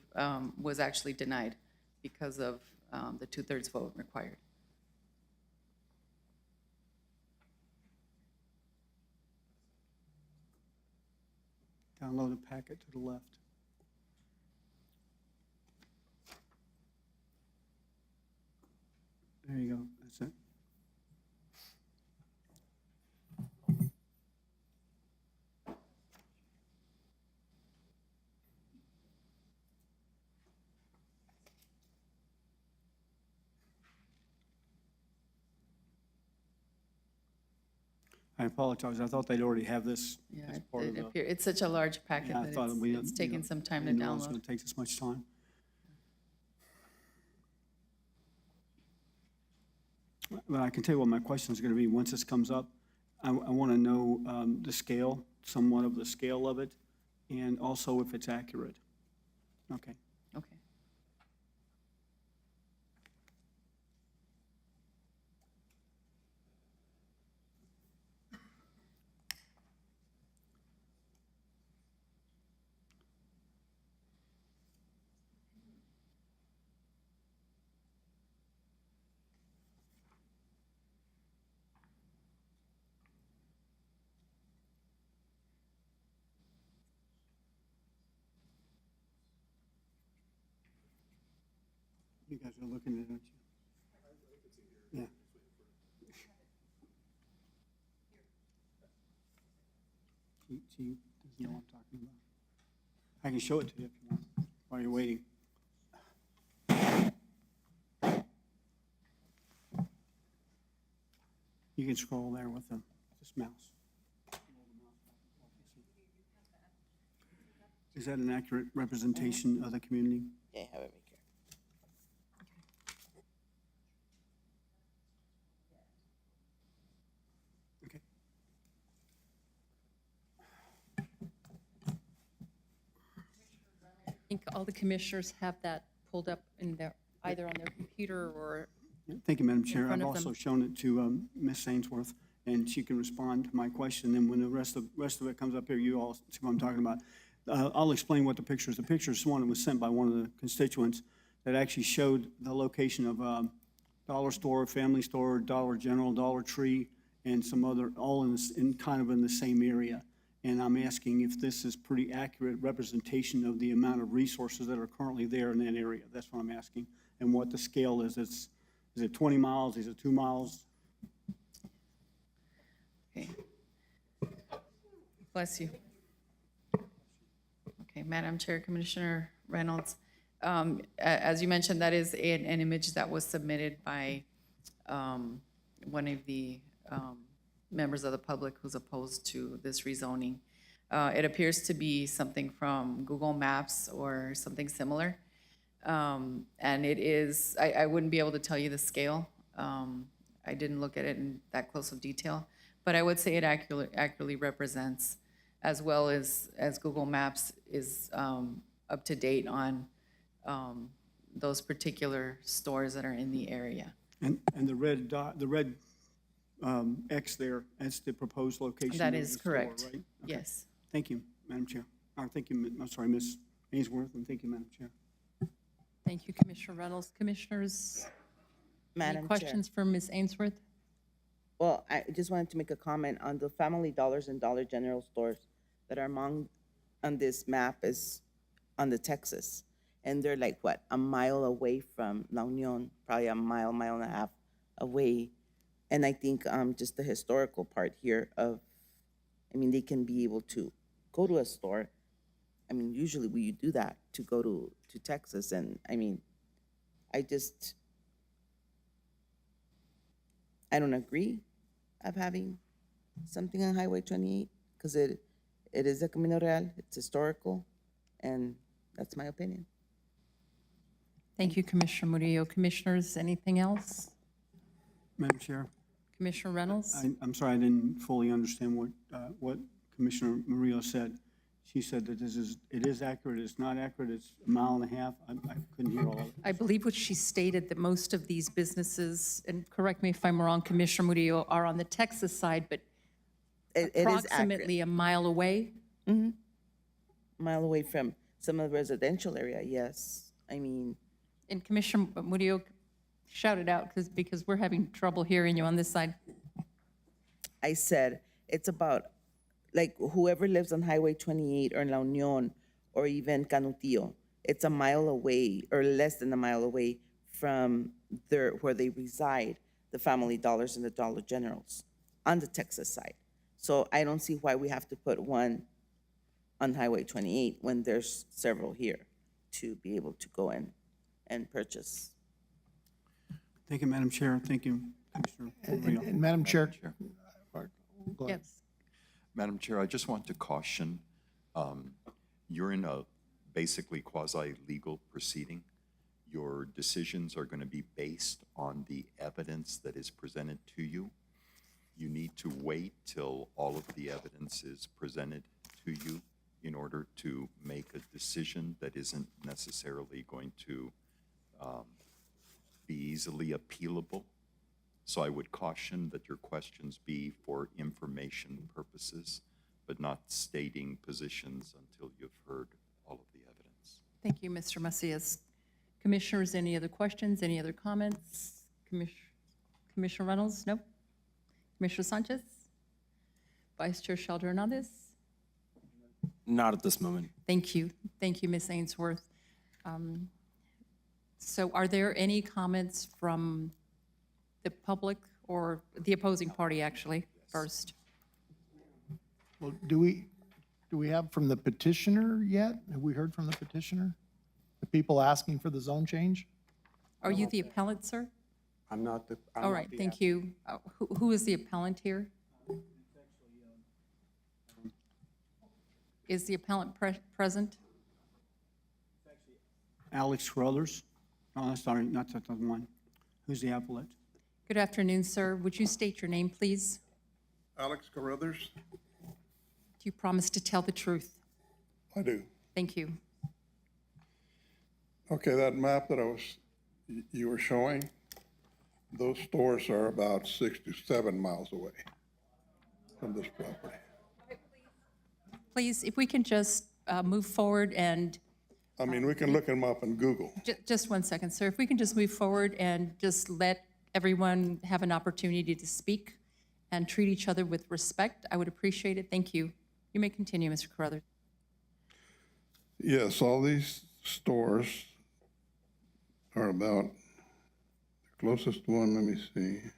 was actually denied because of the 2/3 vote required. Download the packet to the left. There you go, that's it. I apologize, I thought they'd already have this Yeah, as part of the. it's such a large packet Yeah, I that thought it's taking some time to I didn't know it was download. going to take this much time. But I can tell you what my question is going to be once this comes up. I want to know the scale, somewhat of the scale of it, and also if it's accurate. Okay. Okay. You guys are looking at it, aren't you? Yeah. She doesn't know what I'm talking about. I can show it to you if you want, while you're waiting. You can scroll there with this mouse. Is that an accurate representation of the community? Yeah, have it right here. Okay. I think all the commissioners have that pulled up either on their computer or. Thank you, Madam Chair. front I've of them. also shown it to Ms. Sainsworth, and she can respond to my question. And when the rest of it comes up here, you all see what I'm talking about. I'll explain what the picture is. The picture is one that was sent by one of the constituents that actually showed the location of Dollar Store, Family Store, Dollar General, Dollar Tree, and some other, all in kind of in the same area. And I'm asking if this is pretty accurate representation of the amount of resources that are currently there in that area. That's what I'm asking, and what the scale is. Is it 20 miles? Is it 2 miles? Okay. Bless you. Okay, Madam Chair, Commissioner Reynolds, as you mentioned, that is an image that was submitted by one of the members of the public who's opposed to this rezoning. It appears to be something from Google Maps or something similar. And it is, I wouldn't be able to tell you the scale. I didn't look at it in that close of detail, but I would say it accurately represents, as well as Google Maps is up to date on those particular stores that are in the area. And the red dot, the red X there, that's the proposed location That of is the store, correct. right? Okay. Yes. Thank you, Madam Chair. Thank you, I'm sorry, Ms. Ainsworth, and thank you, Madam Chair. Thank you, Commissioner Reynolds. Commissioners, Madam any Chair. questions for Ms. Ainsworth? Well, I just wanted to make a comment on the Family Dollars and Dollar General stores that are among, on this map is on the Texas. And they're like, what, a mile away from La Union, probably a mile, mile and a half away. And I think just the historical part here of, I mean, they can be able to go to a store. I mean, usually we do that to go to Texas. And I mean, I don't agree of having something on Highway 28 because it is a Camino Real, it's historical, and that's my opinion. Thank you, Commissioner Murillo. Commissioners, anything else? Madam Chair, Commissioner Reynolds? I'm sorry, I didn't fully understand what Commissioner Murillo said. She said that it is accurate, it's not accurate, it's a mile and a half. I couldn't hear all of it. I believe what she stated, that most of these businesses, and correct me if I'm wrong, Commissioner Murillo, are on the Texas side, but It is approximately a mile away. A mile away from some of the residential area, yes. I mean, And Commissioner Murillo, shout it out because we're having trouble hearing you on this side. I said, it's about, like, whoever lives on Highway 28 or La Union or even Canutillo, it's a mile away or less than a mile away from where they reside, the Family Dollars and the Dollar Generals on the Texas side. So I don't see why we have to put one on Highway 28 when there's several here to be able to go in and purchase. Thank you, Madam Chair. Thank you, Commissioner Murillo. And Madam Chair. Go ahead. Yes. Madam Chair, I just want to caution, you're in a basically quasi-legal proceeding. Your decisions are going to be based on the evidence that is presented to you. You need to wait till all of the evidence is presented to you in order to make a decision that isn't necessarily going to be easily appealable. So I would caution that your questions be for information purposes, but not stating positions until you've heard all of the evidence. Thank you, Mr. Macias. Commissioners, any other questions, any other comments? Commissioner Reynolds, no? Commissioner Sanchez? Vice Chair Shelter Hernandez? Not at this moment. Thank you. Thank you, Ms. Ainsworth. So are there any comments from the public or the opposing party, actually, first? Well, do we have from the petitioner yet? Have we heard from the petitioner? The people asking for the zone change? Are you the appellant, sir? I'm not the. All right, thank you. Who is the appellant here? Is the appellant present? Alex Carruthers. Oh, sorry, not that one. Who's the appellate? Good afternoon, sir. Would you state your name, please? Alex Carruthers. Do you promise to tell the truth? I do. Thank you. Okay, that map that you were showing, those stores are about 6 to 7 miles away from this property. Please, if we can just move forward and I mean, we can look them up on Google. just 1 second, sir. If we can just move forward and just let everyone have an opportunity to speak and treat each other with respect, I would appreciate it. Thank you. You may continue, Mr. Carruthers. Yes, all these stores are about, the closest one, let me see.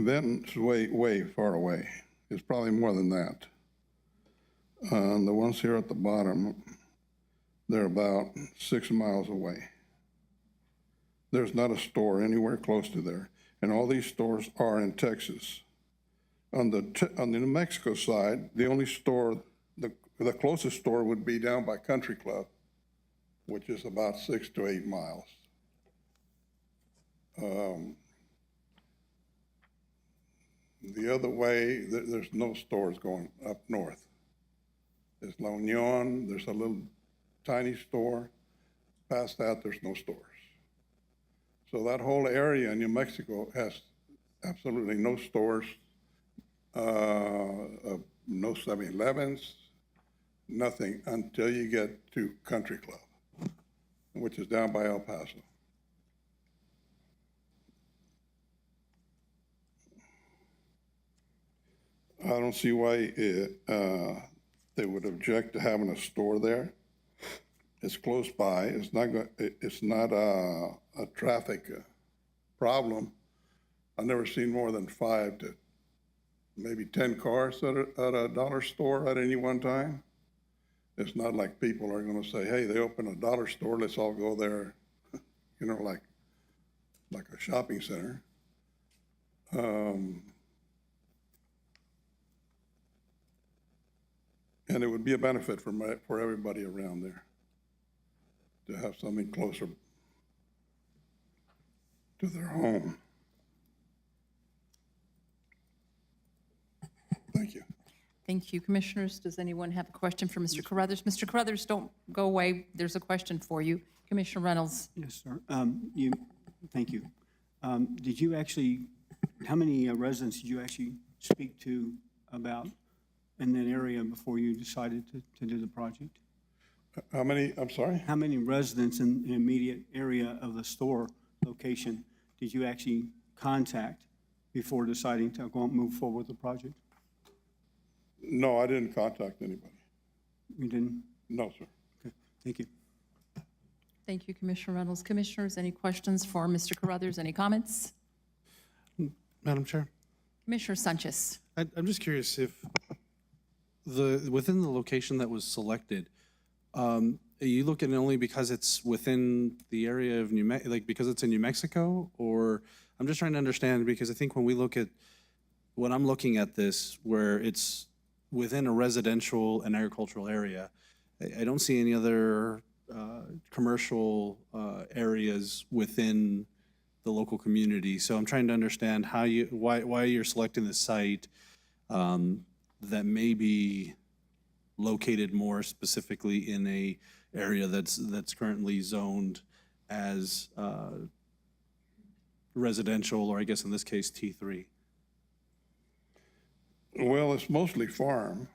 Benton's way far away. It's probably more than that. The ones here at the bottom, they're about 6 miles away. There's not a store anywhere close to there. And all these stores are in Texas. On the New Mexico side, the only store, the closest store would be down by Country Club, which is about 6 to 8 miles. The other way, there's no stores going up north. There's La Union, there's a little tiny store. Past that, there's no stores. So that whole area in New Mexico has absolutely no stores, no 7-Elevens, nothing until you get to Country Club, which is down by El Paso. I don't see why they would object to having a store there. It's close by. It's not a traffic problem. I've never seen more than 5 to maybe 10 cars at a dollar store at any one time. It's not like people are going to say, hey, they open a dollar store, let's all go there, you know, like a shopping center. And it would be a benefit for everybody around there to have something closer to their home. Thank you. Thank you, Commissioners. Does anyone have a question for Mr. Carruthers? Mr. Carruthers, don't go away. There's a question for you. Commissioner Reynolds. Yes, sir. Thank you. Did you actually, how many residents did you actually speak to about in that area before you decided to do the project? How many, I'm sorry? How many residents in the immediate area of the store location did you actually contact before deciding to move forward with the project? No, I didn't contact anybody. You didn't? No, sir. Okay, thank you. Thank you, Commissioner Reynolds. Commissioners, any questions for Mr. Carruthers? Any comments? Madam Chair, Commissioner Sanchez. I'm just curious if within the location that was selected, are you looking only because it's within the area of because it's in New Mexico? Or I'm just trying to understand, because I think when I'm looking at this, where it's within a residential and agricultural area, I don't see any other commercial areas within the local community. So I'm trying to understand why you're selecting the site that may be located more specifically in a area that's currently zoned as residential, or I guess in this case T3. Well, it's mostly farm.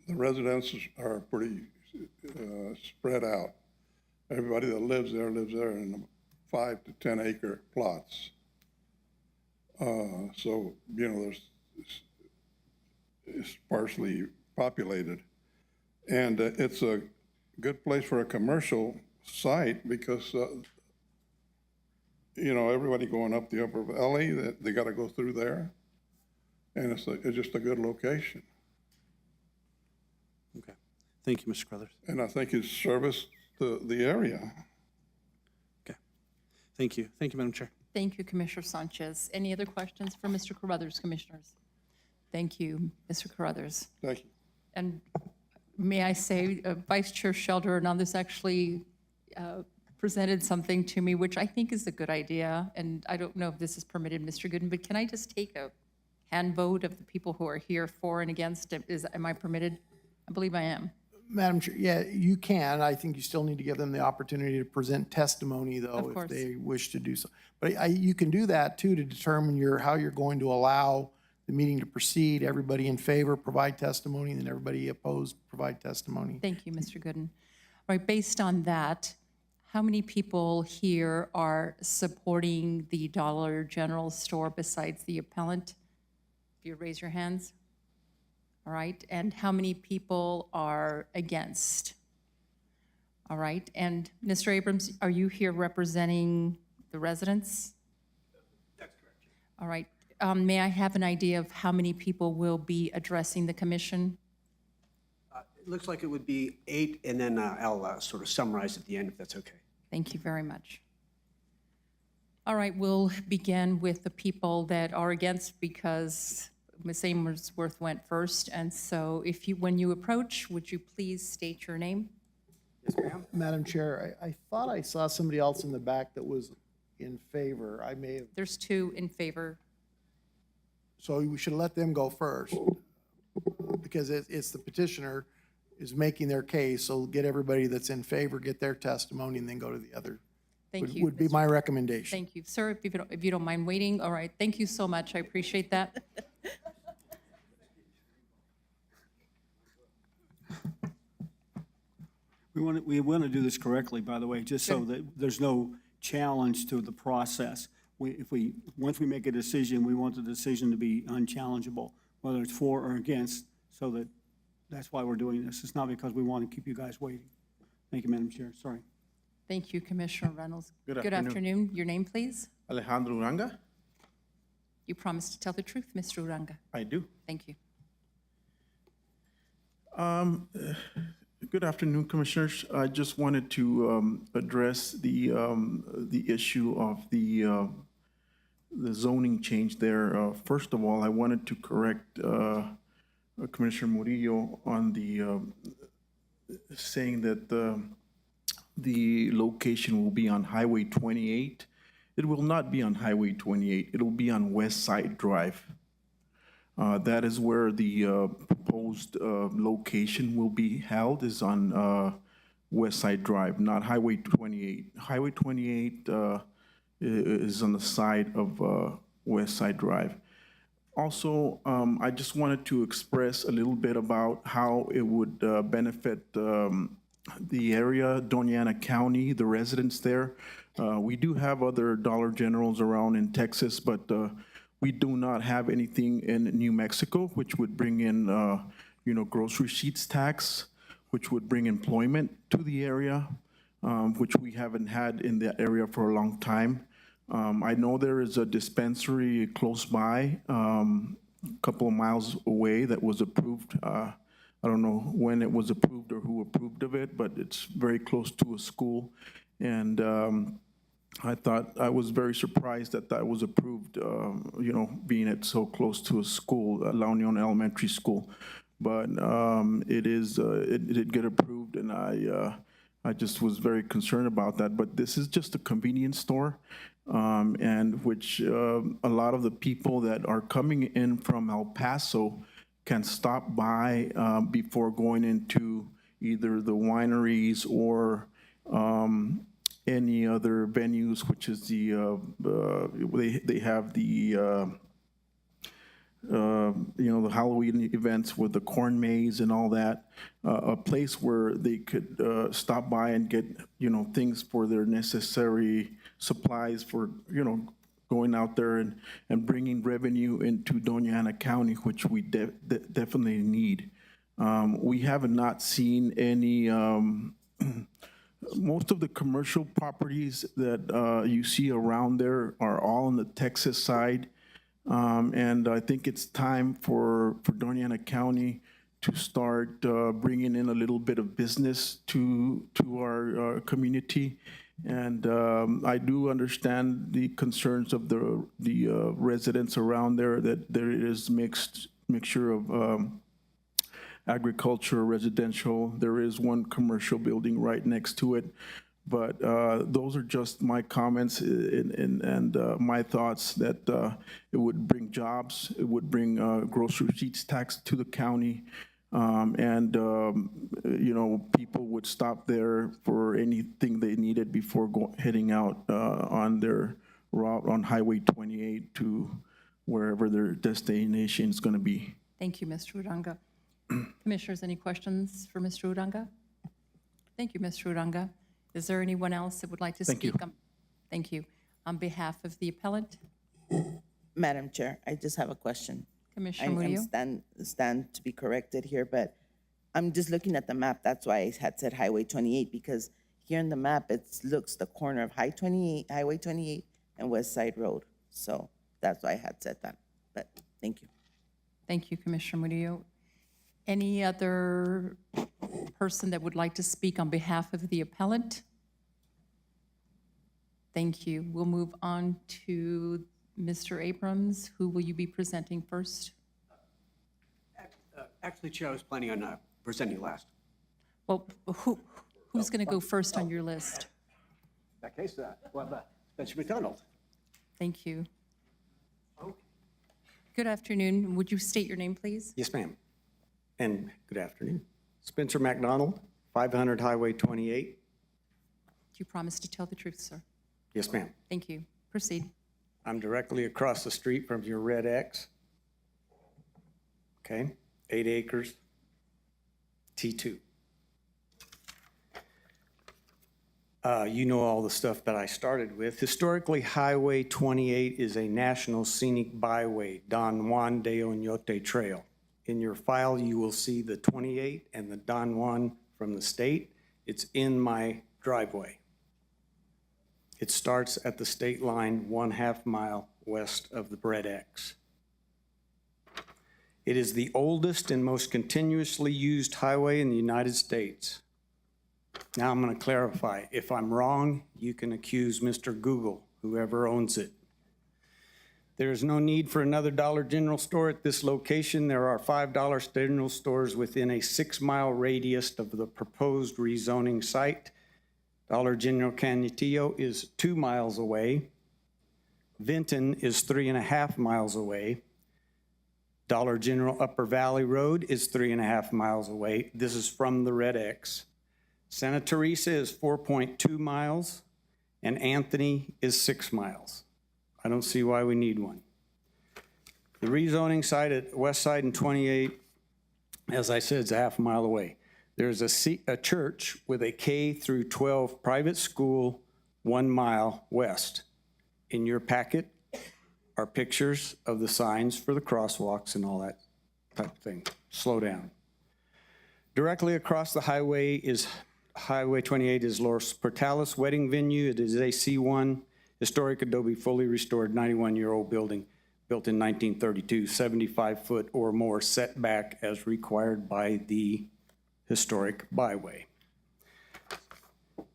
The residences are pretty spread out. Everybody that lives there in 5 to 10 acre plots. So, you know, it's sparsely populated. And it's a good place for a commercial site because, you know, everybody going up the upper valley, they got to go through there. And it's just a good location. Okay. Thank you, Mr. Carruthers. And I think it's serviced the area. Okay. Thank you. Thank you, Madam Chair. Thank you, Commissioner Sanchez. Any other questions for Mr. Carruthers, Commissioners? Thank you, Mr. Carruthers. Thank you. And may I say, Vice Chair Shelder and others actually presented something to me, which I think is a good idea. And I don't know if this is permitted, Mr. Gooden, but can I just take a hand vote of the people who are here for and against? Am I permitted? I believe I am. Madam Chair, yeah, you can. I think you still need to give them the opportunity to present testimony, though, if they wish to do so. But you can do that, too, to determine how you're going to allow the meeting to proceed. Everybody in favor, provide testimony, and then everybody opposed, provide testimony. Thank you, Mr. Gooden. All right, based on that, how many people here are supporting the Dollar General store besides the appellant? If you raise your hands. All right, and how many people are against? All right, and Mr. Abrams, are you here representing the residents? That's correct. All right, may I have an idea of how many people will be addressing the commission? It looks like it would be 8, and then I'll sort of summarize at the end, if that's okay. Thank you very much. All right, we'll begin with the people that are against because Ms. Amersworth went first. And so when you approach, would you please state your name? Yes, ma'am. Madam Chair, I thought I saw somebody else in the back that was in favor. I may have. There's 2 in favor. So we should let them go first, because it's the petitioner is making their case, so get everybody that's in favor, get their testimony, and then go to the other. Thank you. Would be my recommendation. Thank you. Sir, if you don't mind waiting, all right, thank you so much, I appreciate that. We want to do this correctly, by the way, just so that there's no challenge to the process. Once we make a decision, we want the decision to be unchallengeable, whether it's for or against, so that's why we're doing this. It's not because we want to keep you guys waiting. Thank you, Madam Chair. Sorry. Thank you, Commissioner Reynolds. Good afternoon. Your name, please? Alejandro Uranga. You promised to tell the truth, Mr. Uranga. I do. Thank you. Good afternoon, Commissioners. I just wanted to address the issue of the zoning change there. First of all, I wanted to correct Commissioner Murillo on the saying that the location will be on Highway 28. It will not be on Highway 28. It'll be on West Side Drive. That is where the proposed location will be held, is on West Side Drive, not Highway 28. Highway 28 is on the side of West Side Drive. Also, I just wanted to express a little bit about how it would benefit the area, Doña County, the residents there. We do have other Dollar Generals around in Texas, but we do not have anything in New Mexico, which would bring in, grocery receipts tax, which would bring employment to the area, which we haven't had in that area for a long time. I know there is a dispensary close by, a couple of miles away, that was approved. I don't know when it was approved or who approved of it, but it's very close to a school. And I was very surprised that that was approved, being it so close to a school, La Union Elementary School. But it did get approved, and I just was very concerned about that. But this is just a convenience store, and which a lot of the people that are coming in from El Paso can stop by before going into either the wineries or any other venues, which is they have the the Halloween events with the corn maze and all that, a place where they could stop by and get things for their necessary supplies for going out there and bringing revenue into Doña Ana County, which we definitely need. We have not seen any. Most of the commercial properties that you see around there are all on the Texas side. And I think it's time for Doña Ana County to start bringing in a little bit of business to our community. And I do understand the concerns of the residents around there, that there is mixture of agriculture, residential. There is one commercial building right next to it. But those are just my comments and my thoughts, that it would bring jobs, it would bring grocery receipts tax to the county, and people would stop there for anything they needed before heading out on their route on Highway 28 to wherever their destination is going to be. Thank you, Mr. Uranga. Commissioners, any questions for Mr. Uranga? Thank you, Mr. Uranga. Is there anyone else that would like to speak? Thank you. On behalf of the appellant? Madam Chair, I just have a question. Commissioner I Murillo? stand to be corrected here, but I'm just looking at the map. That's why I had said Highway 28, because here in the map, it looks the corner of Highway 28 and West Side Road. So that's why I had said that, but thank you. Thank you, Commissioner Murillo. Any other person that would like to speak on behalf of the appellant? Thank you. We'll move on to Mr. Abrams. Who will you be presenting first? Actually, Chair, I was planning on presenting last. Well, who's going to go first on your list? In that case, Spencer McDonald. Thank you. Good afternoon. Would you state your name, please? Yes, ma'am. And good afternoon. Spencer McDonald, 500 Highway 28. Do you promise to tell the truth, sir? Yes, ma'am. Thank you. Proceed. I'm directly across the street from your red X. Okay, 8 acres, T2. You know all the stuff that I started with. Historically, Highway 28 is a national scenic byway, Don Juan de Oñate Trail. In your file, you will see the 28 and the Don Juan from the state. It's in my driveway. It starts at the state line 1/2 mile west of the Red X. It is the oldest and most continuously used highway in the United States. Now I'm going to clarify. If I'm wrong, you can accuse Mr. Google, whoever owns it. There is no need for another Dollar General store at this location. There are $5 general stores within a 6-mile radius of the proposed rezoning site. Dollar General Canutillo is 2 miles away. Vinton is 3.5 miles away. Dollar General Upper Valley Road is 3.5 miles away. This is from the Red X. Santa Teresa is 4.2 miles, and Anthony is 6 miles. I don't see why we need one. The rezoning site at West Side and 28, as I said, is a 1/2 mile away. There's a church with a K through 12 private school 1 mile west. In your packet are pictures of the signs for the crosswalks and all that type of thing. Slow down. Directly across the highway is Highway 28 is Los Portales Wedding Venue. It is a C1 historic adobe fully restored 91-year-old building built in 1932, 75-foot or more setback as required by the historic byway.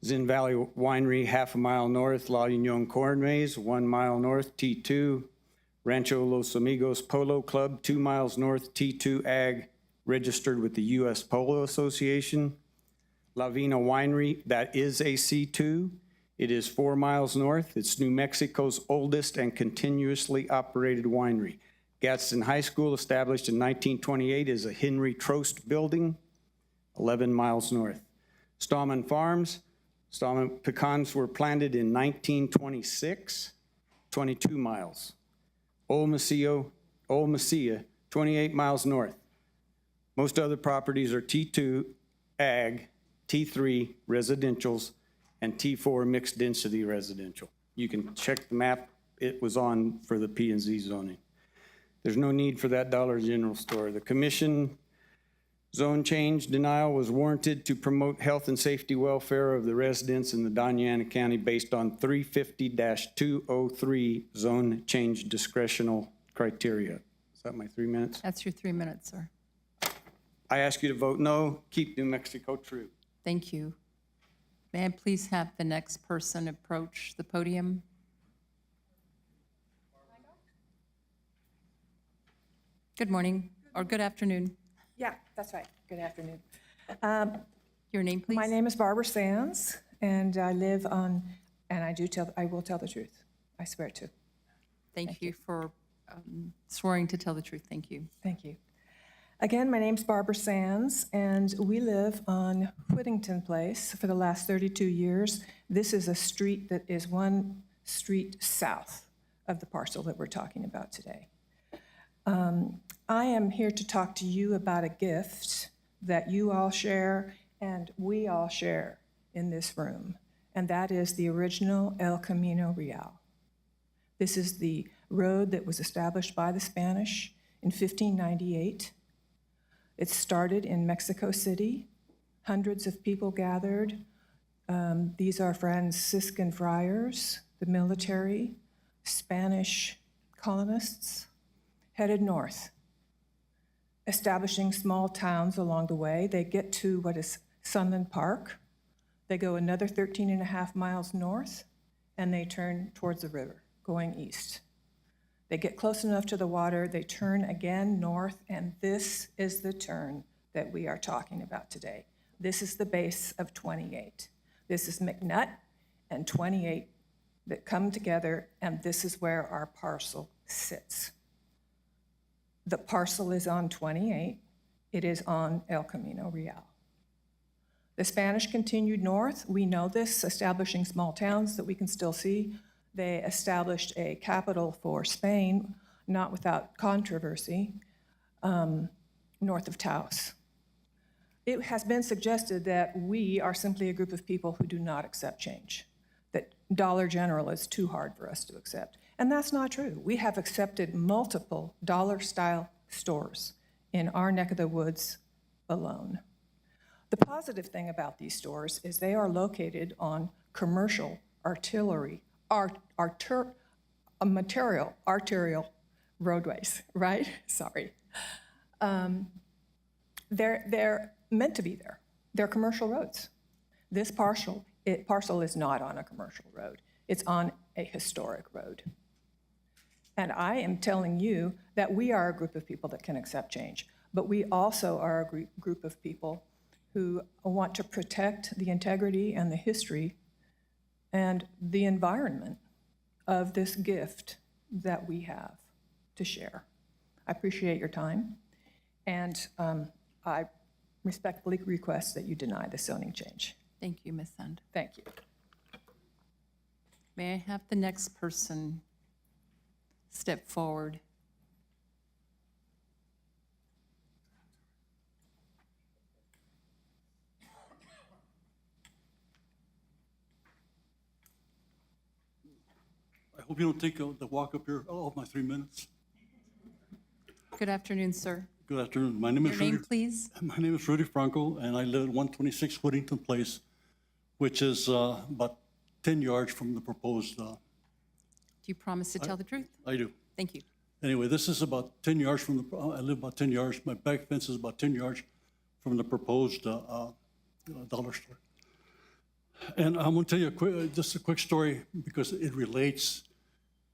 Zin Valley Winery, 1/2 mile north. La Union Corn Maze, 1 mile north, T2. Rancho Los Amigos Polo Club, 2 miles north, T2 Ag, registered with the U.S. Polo Association. La Vina Winery, that is a C2. It is 4 miles north. It's New Mexico's oldest and continuously operated winery. Gadsden High School, established in 1928, is a Henry Trost building, 11 miles north. Stallman Farms, Stallman pecans were planted in 1926, 22 miles. Old Mesilla, 28 miles north. Most other properties are T2 Ag, T3 residentials, and T4 mixed density residential. You can check the map. It was on for the P&Z zoning. There's no need for that Dollar General store. The commission zone change denial was warranted to promote health and safety welfare of the residents in the Doña County based on 350-203 zone change discretional criteria. Is that my 3 minutes? That's your 3 minutes, sir. I ask you to vote no, keep New Mexico true. Thank you. May I please have the next person approach the podium? Good morning, or good afternoon. Yeah, that's right. Good afternoon. Your name, please? My name is Barbara Sands, and I live on, and I will tell the truth. I swear to. Thank you for swearing to tell the truth. Thank you. Thank you. Again, my name's Barbara Sands, and we live on Whittington Place for the last 32 years. This is a street that is one street south of the parcel that we're talking about today. I am here to talk to you about a gift that you all share and we all share in this room, and that is the original El Camino Real. This is the road that was established by the Spanish in 1598. It started in Mexico City. Hundreds of people gathered. These are Franciscan friars, the military, Spanish colonists, headed north, establishing small towns along the way. They get to what is Sunland Park. They go another 13.5 miles north, and they turn towards the river, going east. They get close enough to the water, they turn again north, and this is the turn that we are talking about today. This is the base of 28. This is McNutt and 28 that come together, and this is where our parcel sits. The parcel is on 28. It is on El Camino Real. The Spanish continued north. We know this, establishing small towns that we can still see. They established a capital for Spain, not without controversy, north of Taos. It has been suggested that we are simply a group of people who do not accept change, that Dollar General is too hard for us to accept. And that's not true. We have accepted multiple dollar-style stores in our neck of the woods alone. The positive thing about these stores is they are located on commercial arterial roadways, right? Sorry. They're meant to be there. They're commercial roads. This parcel is not on a commercial road. It's on a historic road. And I am telling you that we are a group of people that can accept change, but we also are a group of people who want to protect the integrity and the history and the environment of this gift that we have to share. I appreciate your time, and I respectfully request that you deny the zoning change. Thank you, Ms. Sand. Thank you. May I have the next person step forward? I hope you don't take the walk up here all of my 3 minutes. Good afternoon, sir. Good afternoon. My name is Your name, Rudy. please? My name is Rudy Franco, and I live at 126 Whittington Place, which is about 10 yards from the proposed. Do you promise to tell the truth? I do. Thank you. Anyway, this is about 10 yards from the, I live about 10 yards, my back fence is about 10 yards from the proposed dollar store. And I'm gonna tell you just a quick story because it relates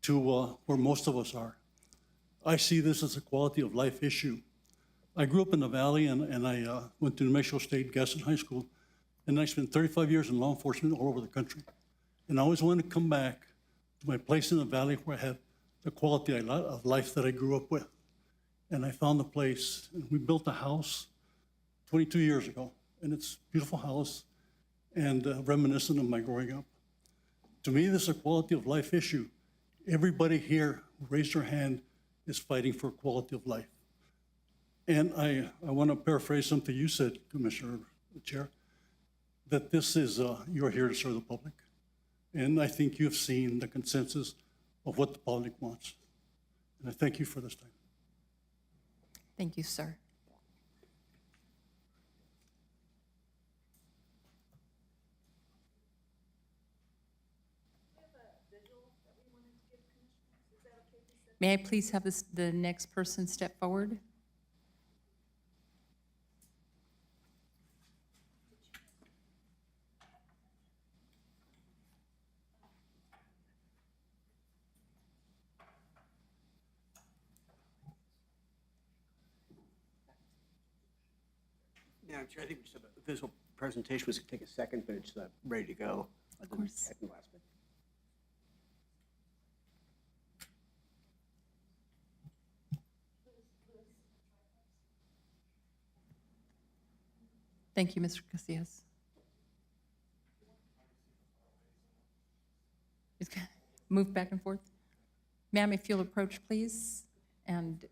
to where most of us are. I see this as a quality of life issue. I grew up in the Valley and I went to New Mexico State Gaston High School, and I spent 35 years in law enforcement all over the country. And I always wanted to come back to my place in the Valley where I had the quality of life that I grew up with. And I found a place, and we built a house 22 years ago, and it's a beautiful house and reminiscent of my growing up. To me, this is a quality of life issue. Everybody here who raised their hand is fighting for quality of life. And I want to paraphrase something you said, Commissioner Chair, that this is, you're here to serve the public. And I think you've seen the consensus of what the public wants. And I thank you for this time. Thank you, sir. May I please have the next person step forward? Madam Chair, I think just a visual presentation was going to take a second, but it's ready to go. Of course. Thank you, Mr. Casillas. Move back and forth. Ma'am, if you'll approach, please. And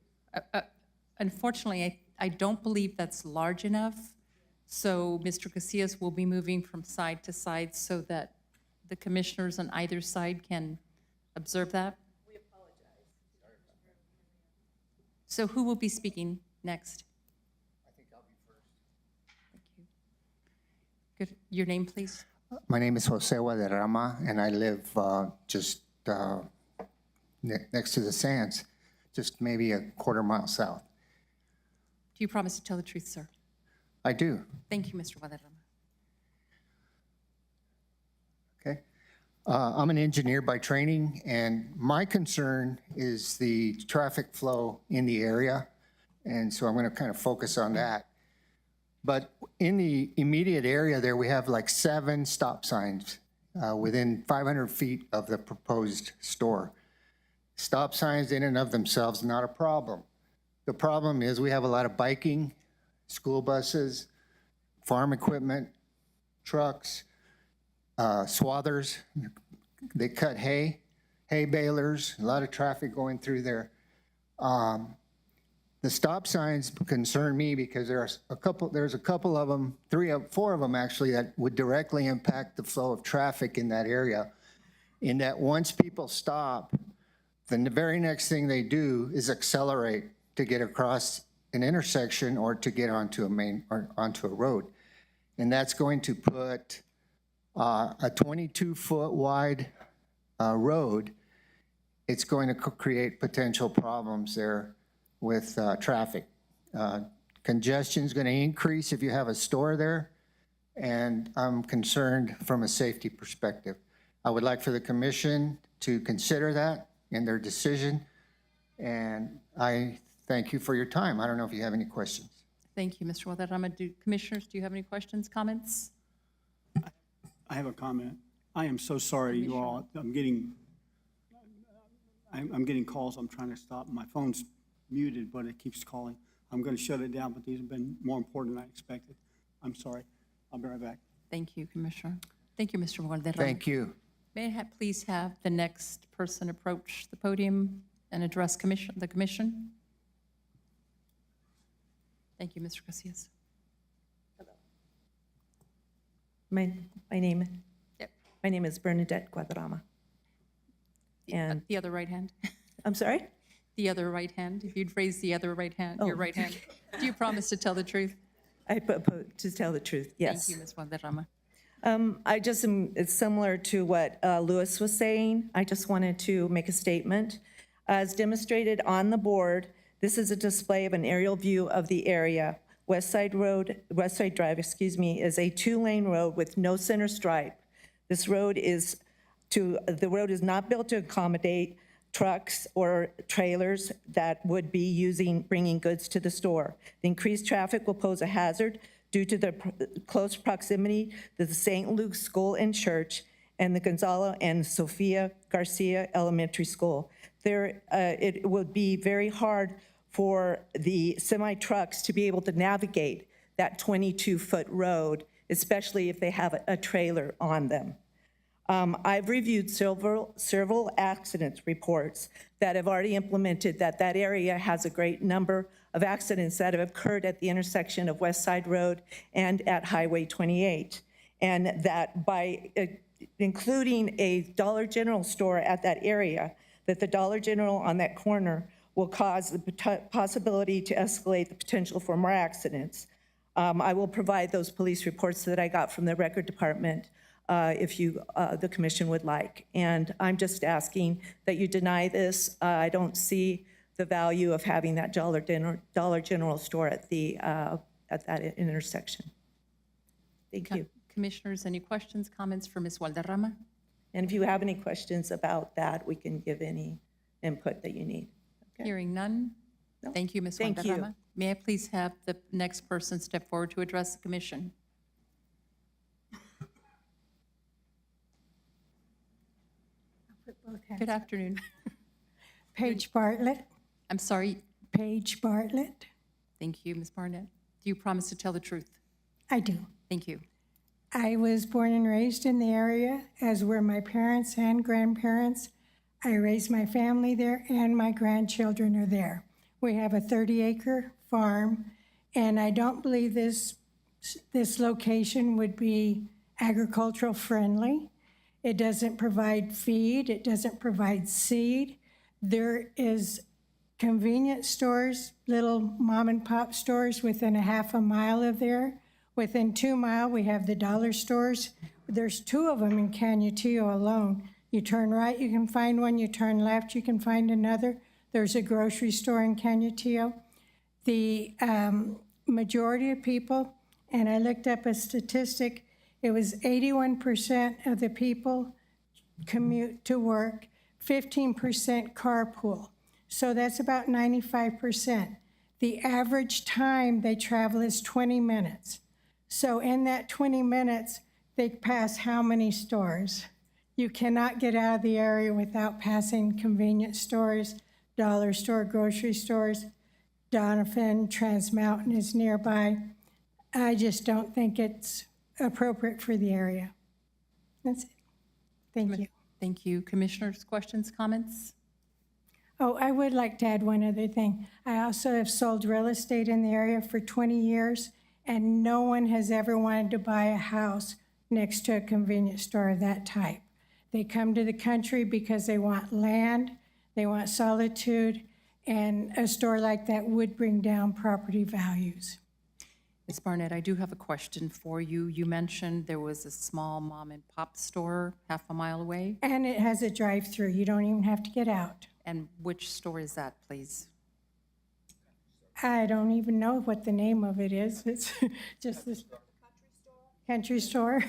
unfortunately, I don't believe that's large enough. So Mr. Casillas will be moving from side to side so that the commissioners on either side can observe that. We apologize. So who will be speaking next? I think I'll be first. Thank you. Good. Your name, please? My name is Jose Guadarrama, and I live just next to the Sands, just maybe a quarter-mile south. Do you promise to tell the truth, sir? I do. Thank you, Mr. Guadarrama. Okay. I'm an engineer by training, and my concern is the traffic flow in the area, and so I'm going to kind of focus on that. But in the immediate area there, we have like 7 stop signs within 500 feet of the proposed store. Stop signs in and of themselves, not a problem. The problem is we have a lot of biking, school buses, farm equipment, trucks, swathers. They cut hay balers, a lot of traffic going through there. The stop signs concern me because there's a couple of them, four of them actually, that would directly impact the flow of traffic in that area. In that once people stop, then the very next thing they do is accelerate to get across an intersection or to get onto a road. And that's going to put a 22-foot wide road. It's going to create potential problems there with traffic. Congestion is going to increase if you have a store there, and I'm concerned from a safety perspective. I would like for the commission to consider that in their decision, and I thank you for your time. I don't know if you have any questions. Thank you, Mr. Valderrama. Commissioners, do you have any questions, comments? I have a comment. I am so sorry, you all. I'm getting calls. I'm trying to stop. My phone's muted, but it keeps calling. I'm going to shut it down, but these have been more important than I expected. I'm sorry. I'll be right back. Thank you, Commissioner. Thank you, Mr. Valderrama. Thank you. May I please have the next person approach the podium and address the commission? Thank you, Mr. Casillas. My name is Bernadette Guadarrama. And the other right hand. I'm sorry? The other right hand. If you'd raise the other right hand, your right hand. Do you promise to tell the truth? I to tell the truth, yes. Thank you, Ms. Valderrama. It's similar to what Louis was saying. I just wanted to make a statement. As demonstrated on the board, this is a display of an aerial view of the area. West Side Drive, is a 2-lane road with no center stripe. The road is not built to accommodate trucks or trailers that would be bringing goods to the store. The increased traffic will pose a hazard due to the close proximity to the St. Luke's School and Church and the Gonzalo and Sofia Garcia Elementary School. It would be very hard for the semi-trucks to be able to navigate that 22-foot road, especially if they have a trailer on them. I've reviewed several accident reports that have already implemented that area has a great number of accidents that have occurred at the intersection of West Side Road and at Highway 28. And that by including a Dollar General store at that area, that the Dollar General on that corner will cause the possibility to escalate the potential for more accidents. I will provide those police reports that I got from the record department if the commission would like. And I'm just asking that you deny this. I don't see the value of having that Dollar General store at that intersection. Thank you. Commissioners, any questions, comments for Ms. Valderrama? And if you have any questions about that, we can give any input that you need. Okay. Hearing none. No. Thank you, Ms. Valderrama. May I please have the next person step forward to address the commission? Good afternoon. Paige Bartlett. I'm sorry. Paige Bartlett. Thank you, Ms. Barnett. Do you promise to tell the truth? I do. Thank you. I was born and raised in the area, as were my parents and grandparents. I raised my family there, and my grandchildren are there. We have a 30-acre farm, and I don't believe this location would be agricultural friendly. It doesn't provide feed. It doesn't provide seed. There is convenience stores, little mom and pop stores within a half a mile of there. Within 2 miles, we have the dollar stores. There's 2 of them in Canutillo alone. You turn right, you can find one. You turn left, you can find another. There's a grocery store in Canutillo. The majority of people, and I looked up a statistic, it was 81% of the people commute to work, 15% carpool. So that's about 95%. The average time they travel is 20 minutes. So in that 20 minutes, they pass how many stores? You cannot get out of the area without passing convenience stores, dollar store, grocery stores. Donovan, Trans Mountain is nearby. I just don't think it's appropriate for the area. That's it. Thank you. Thank you. Commissioners, questions, comments? Oh, I would like to add one other thing. I also have sold real estate in the area for 20 years, and no one has ever wanted to buy a house next to a convenience store of that type. They come to the country because they want land, they want solitude, and a store like that would bring down property values. Ms. Barnett, I do have a question for you. You mentioned there was a small mom and pop store half a mile away. And it has a drive-through. You don't even have to get out. And which store is that, please? I don't even know what the name of it is. It's just this country store.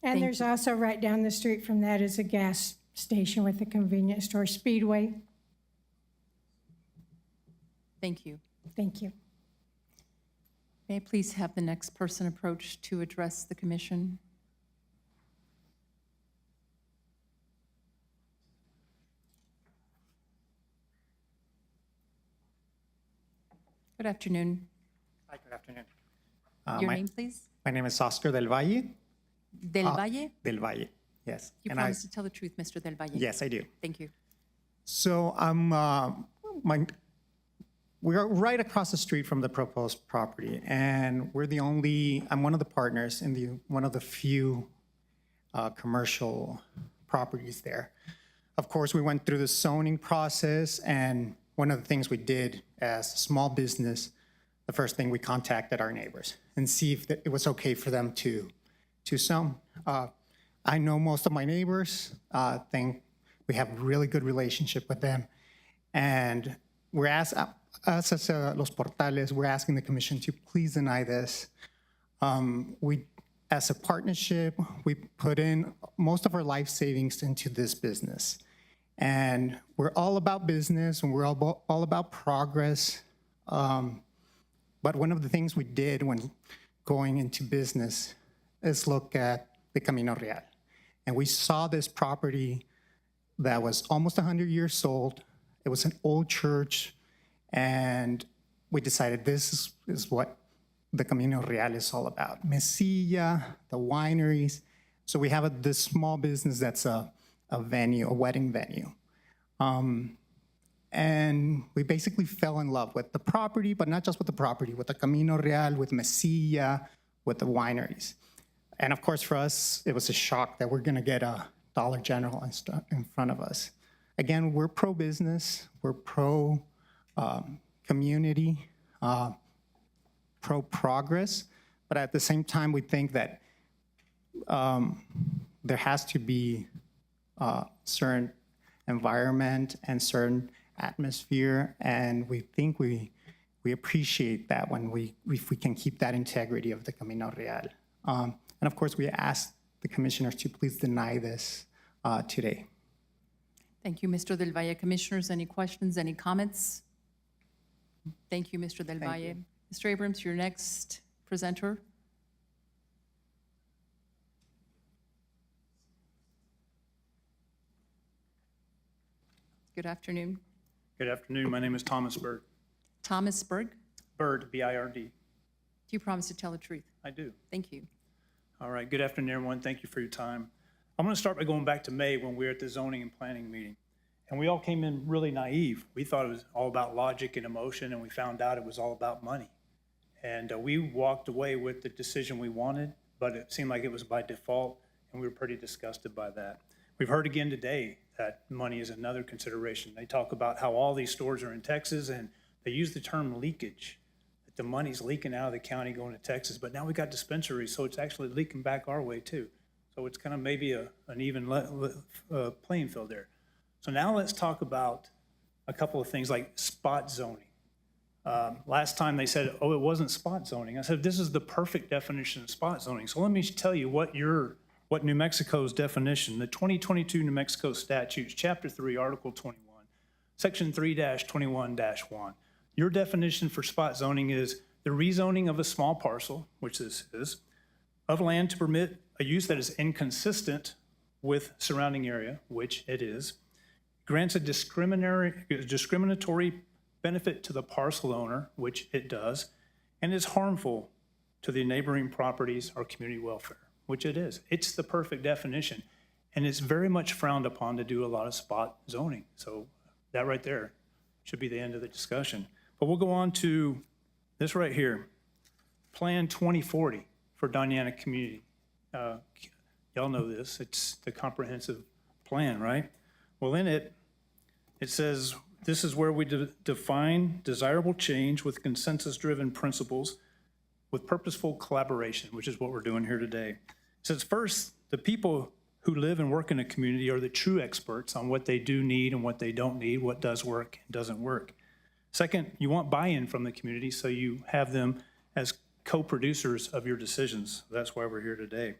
And there's also right down the street from that is a gas station with a convenience store, Speedway. Thank you. Thank you. May I please have the next person approach to address the commission? Good afternoon. Hi, good afternoon. Your name, please? My name is Oscar Del Valle. Del Valle? Del Valle, yes. You promise to tell the truth, Mr. Del Valle? Yes, I do. Thank you. So we're right across the street from the proposed property, and I'm one of the partners in one of the few commercial properties there. Of course, we went through the zoning process, and one of the things we did as a small business, the first thing we contacted our neighbors and see if it was okay for them to zone. I know most of my neighbors, think we have a really good relationship with them. And we're us as Los Portales, we're asking the commission to please deny this. As a partnership, we put in most of our life savings into this business. And we're all about business and we're all about progress. But one of the things we did when going into business is look at the Camino Real. And we saw this property that was almost 100 years old. It was an old church. And we decided this is what the Camino Real is all about. Mesilla, the wineries. So we have this small business that's a venue, a wedding venue. And we basically fell in love with the property, but not just with the property, with the Camino Real, with Mesilla, with the wineries. And of course, for us, it was a shock that we're going to get a Dollar General in front of us. Again, we're pro-business, we're pro-community, pro-progress, but at the same time, we think that there has to be certain environment and certain atmosphere, and we think we appreciate that if we can keep that integrity of the Camino Real. And of course, we ask the commissioners to please deny this today. Thank you, Mr. Del Valle. Commissioners, any questions, any comments? Thank you, Mr. Del Valle. Mr. Abrams, your next presenter. Good afternoon. Good afternoon. My name is Thomas Bird. Thomas Berg, Bird, B-I-R-D. do you promise to tell the truth? I do. Thank you. All right. Good afternoon, everyone. Thank you for your time. I'm going to start by going back to May when we were at the zoning and planning meeting. And we all came in really naive. We thought it was all about logic and emotion, and we found out it was all about money. And we walked away with the decision we wanted, but it seemed like it was by default, and we were pretty disgusted by that. We've heard again today that money is another consideration. They talk about how all these stores are in Texas, and they use the term leakage, that the money's leaking out of the county going to Texas, but now we got dispensaries, so it's actually leaking back our way too. So it's kind of maybe an even playing field there. So now let's talk about a couple of things like spot zoning. Last time they said, oh, it wasn't spot zoning. I said, this is the perfect definition of spot zoning. So let me tell you what New Mexico's definition, the 2022 New Mexico statutes, chapter 3, article 21, section 3-21-1. Your definition for spot zoning is the rezoning of a small parcel, which this is, of land to permit a use that is inconsistent with surrounding area, which it is, grants a discriminatory benefit to the parcel owner, which it does, and is harmful to the neighboring properties or community welfare, which it is. It's the perfect definition. And it's very much frowned upon to do a lot of spot zoning. So that right there should be the end of the discussion. But we'll go on to this right here, Plan 2040 for Doña community. Y'all know this, it's the comprehensive plan, right? Well, in it, it says, this is where we define desirable change with consensus-driven principles with purposeful collaboration, which is what we're doing here today. It says, first, the people who live and work in a community are the true experts on what they do need and what they don't need, what does work and doesn't work. Second, you want buy-in from the community, so you have them as co-producers of your decisions. That's why we're here today.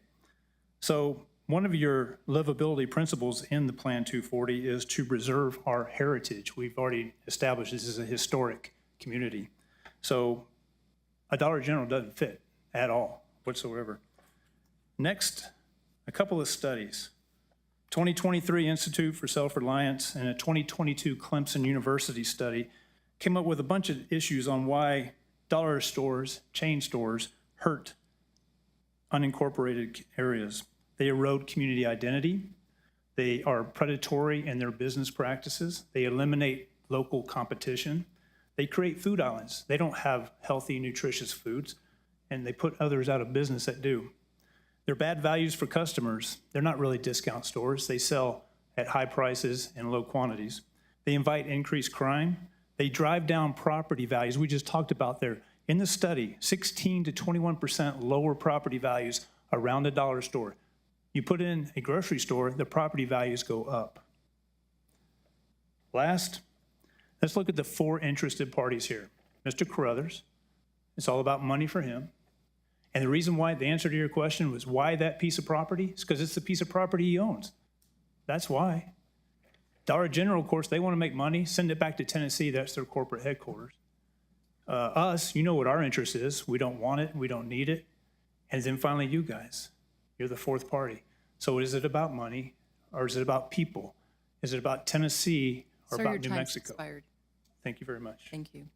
So one of your livability principles in the Plan 240 is to preserve our heritage. We've already established this is a historic community. So a Dollar General doesn't fit at all whatsoever. Next, a couple of studies. 2023 Institute for Self-Reliance and a 2022 Clemson University study came up with a bunch of issues on why dollar stores, chain stores, hurt unincorporated areas. They erode community identity. They are predatory in their business practices. They eliminate local competition. They create food islands. They don't have healthy, nutritious foods, and they put others out of business that do. They're bad values for customers. They're not really discount stores. They sell at high prices and low quantities. They invite increased crime. They drive down property values. We just talked about there. In the study, 16 to 21% lower property values around a dollar store. You put in a grocery store, the property values go up. Last, let's look at the four interested parties here. Mr. Carruthers, it's all about money for him. And the reason why, the answer to your question was why that piece of property is because it's the piece of property he owns. That's why. Dollar General, of course, they want to make money, send it back to Tennessee, that's their corporate headquarters. Us, you know what our interest is. We don't want it, we don't need it. And then finally you guys, you're the fourth party. So is it about money or is it about people? Is it about Tennessee or Sir, about your New time's Mexico? expired. Thank you very much. Thank you.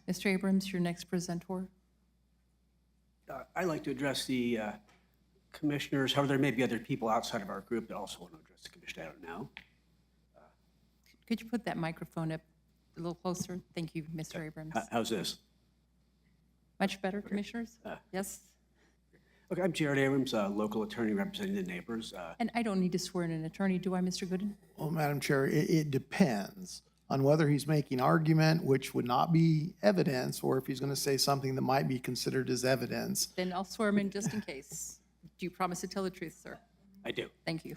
Mr. Abrams, your next presenter. I'd like to address the commissioners. However, there may be other people outside of our group that also want to address the commission. I don't know. Could you put that microphone up a little closer? Thank you, Mr. Abrams. How's this? Much better, commissioners? Yes? Okay, I'm Jared Abrams, local attorney representing the neighbors. And I don't need to swear in an attorney, do I, Mr. Gooden? Well, Madam Chair, it depends on whether he's making argument, which would not be evidence, or if he's going to say something that might be considered as evidence. Then I'll swear him in just in case. Do you promise to tell the truth, sir? I do. Thank you.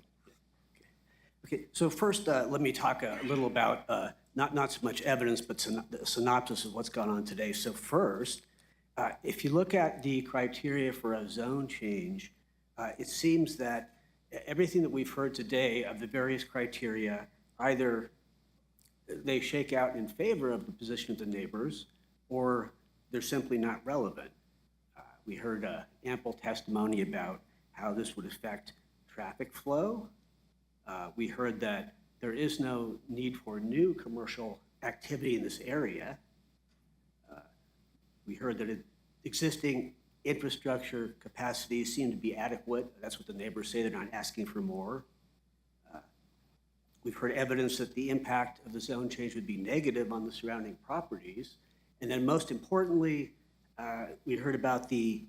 Okay, so first, let me talk a little about not so much evidence, but the synopsis of what's gone on today. So first, if you look at the criteria for a zone change, it seems that everything that we've heard today of the various criteria, either they shake out in favor of the position of the neighbors, or they're simply not relevant. We heard ample testimony about how this would affect traffic flow. We heard that there is no need for new commercial activity in this area. We heard that existing infrastructure capacities seem to be adequate. That's what the neighbors say. They're not asking for more. We've heard evidence that the impact of the zone change would be negative on the surrounding properties. And then most importantly, we heard about the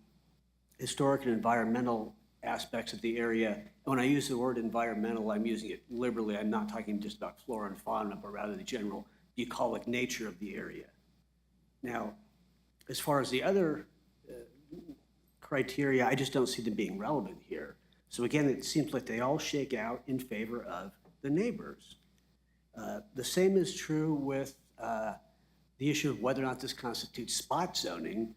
historic and environmental aspects of the area. And when I use the word environmental, I'm using it liberally. I'm not talking just about flora and fauna, but rather the general bucolic nature of the area. Now, as far as the other criteria, I just don't see them being relevant here. So again, it seems like they all shake out in favor of the neighbors. The same is true with the issue of whether or not this constitutes spot zoning.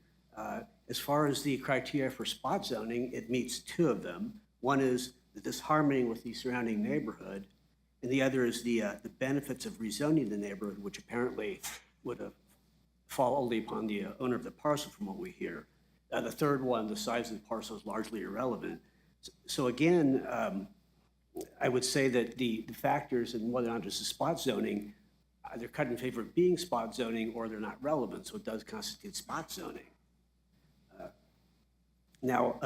As far as the criteria for spot zoning, it meets two of them. One is the disharmony with the surrounding neighborhood, and the other is the benefits of rezoning the neighborhood, which apparently would fall only upon the owner of the parcel from what we hear. The third one, the size of the parcel, is largely irrelevant. So again, I would say that the factors in whether or not this is spot zoning, either cut in favor of being spot zoning or they're not relevant, so it does constitute spot zoning. Now,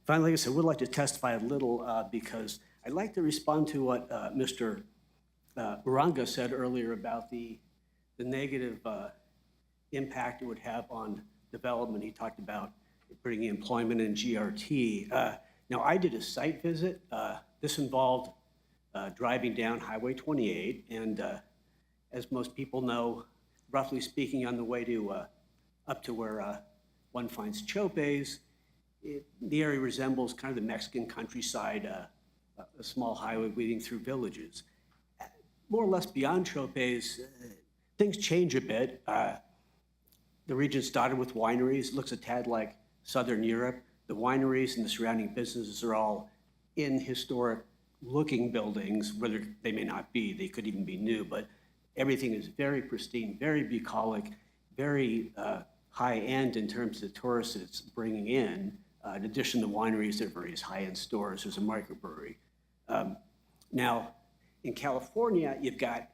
finally, like I said, I would like to testify a little because I'd like to respond to what Mr. Uranga said earlier about the negative impact it would have on development. He talked about bringing employment in GRT. Now, I did a site visit. This involved driving down Highway 28, and as most people know, roughly speaking, on the way to up to where one finds Chopes, the area resembles kind of the Mexican countryside, a small highway weaving through villages. More or less beyond Chopes, things change a bit. The region started with wineries. It looks a tad like Southern Europe. The wineries and the surrounding businesses are all in historic looking buildings, whether they may not be, they could even be new, but everything is very pristine, very bucolic, very high end in terms of the tourists it's bringing in. In addition to wineries, there are various high-end stores. There's a microbrewery. Now, in California, you've got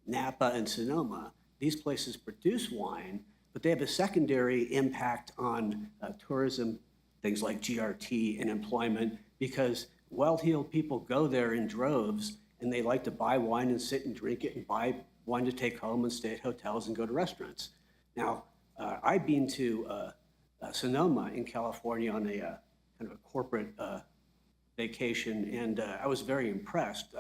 Napa and Sonoma. These places produce wine, but they have a secondary impact on tourism, things like GRT and employment, because well-heeled people go there in droves, and they like to buy wine and sit and drink it and buy wine to take home and stay at hotels and go to restaurants. Now, I've been to Sonoma in California on a kind of a corporate vacation, and I was very impressed.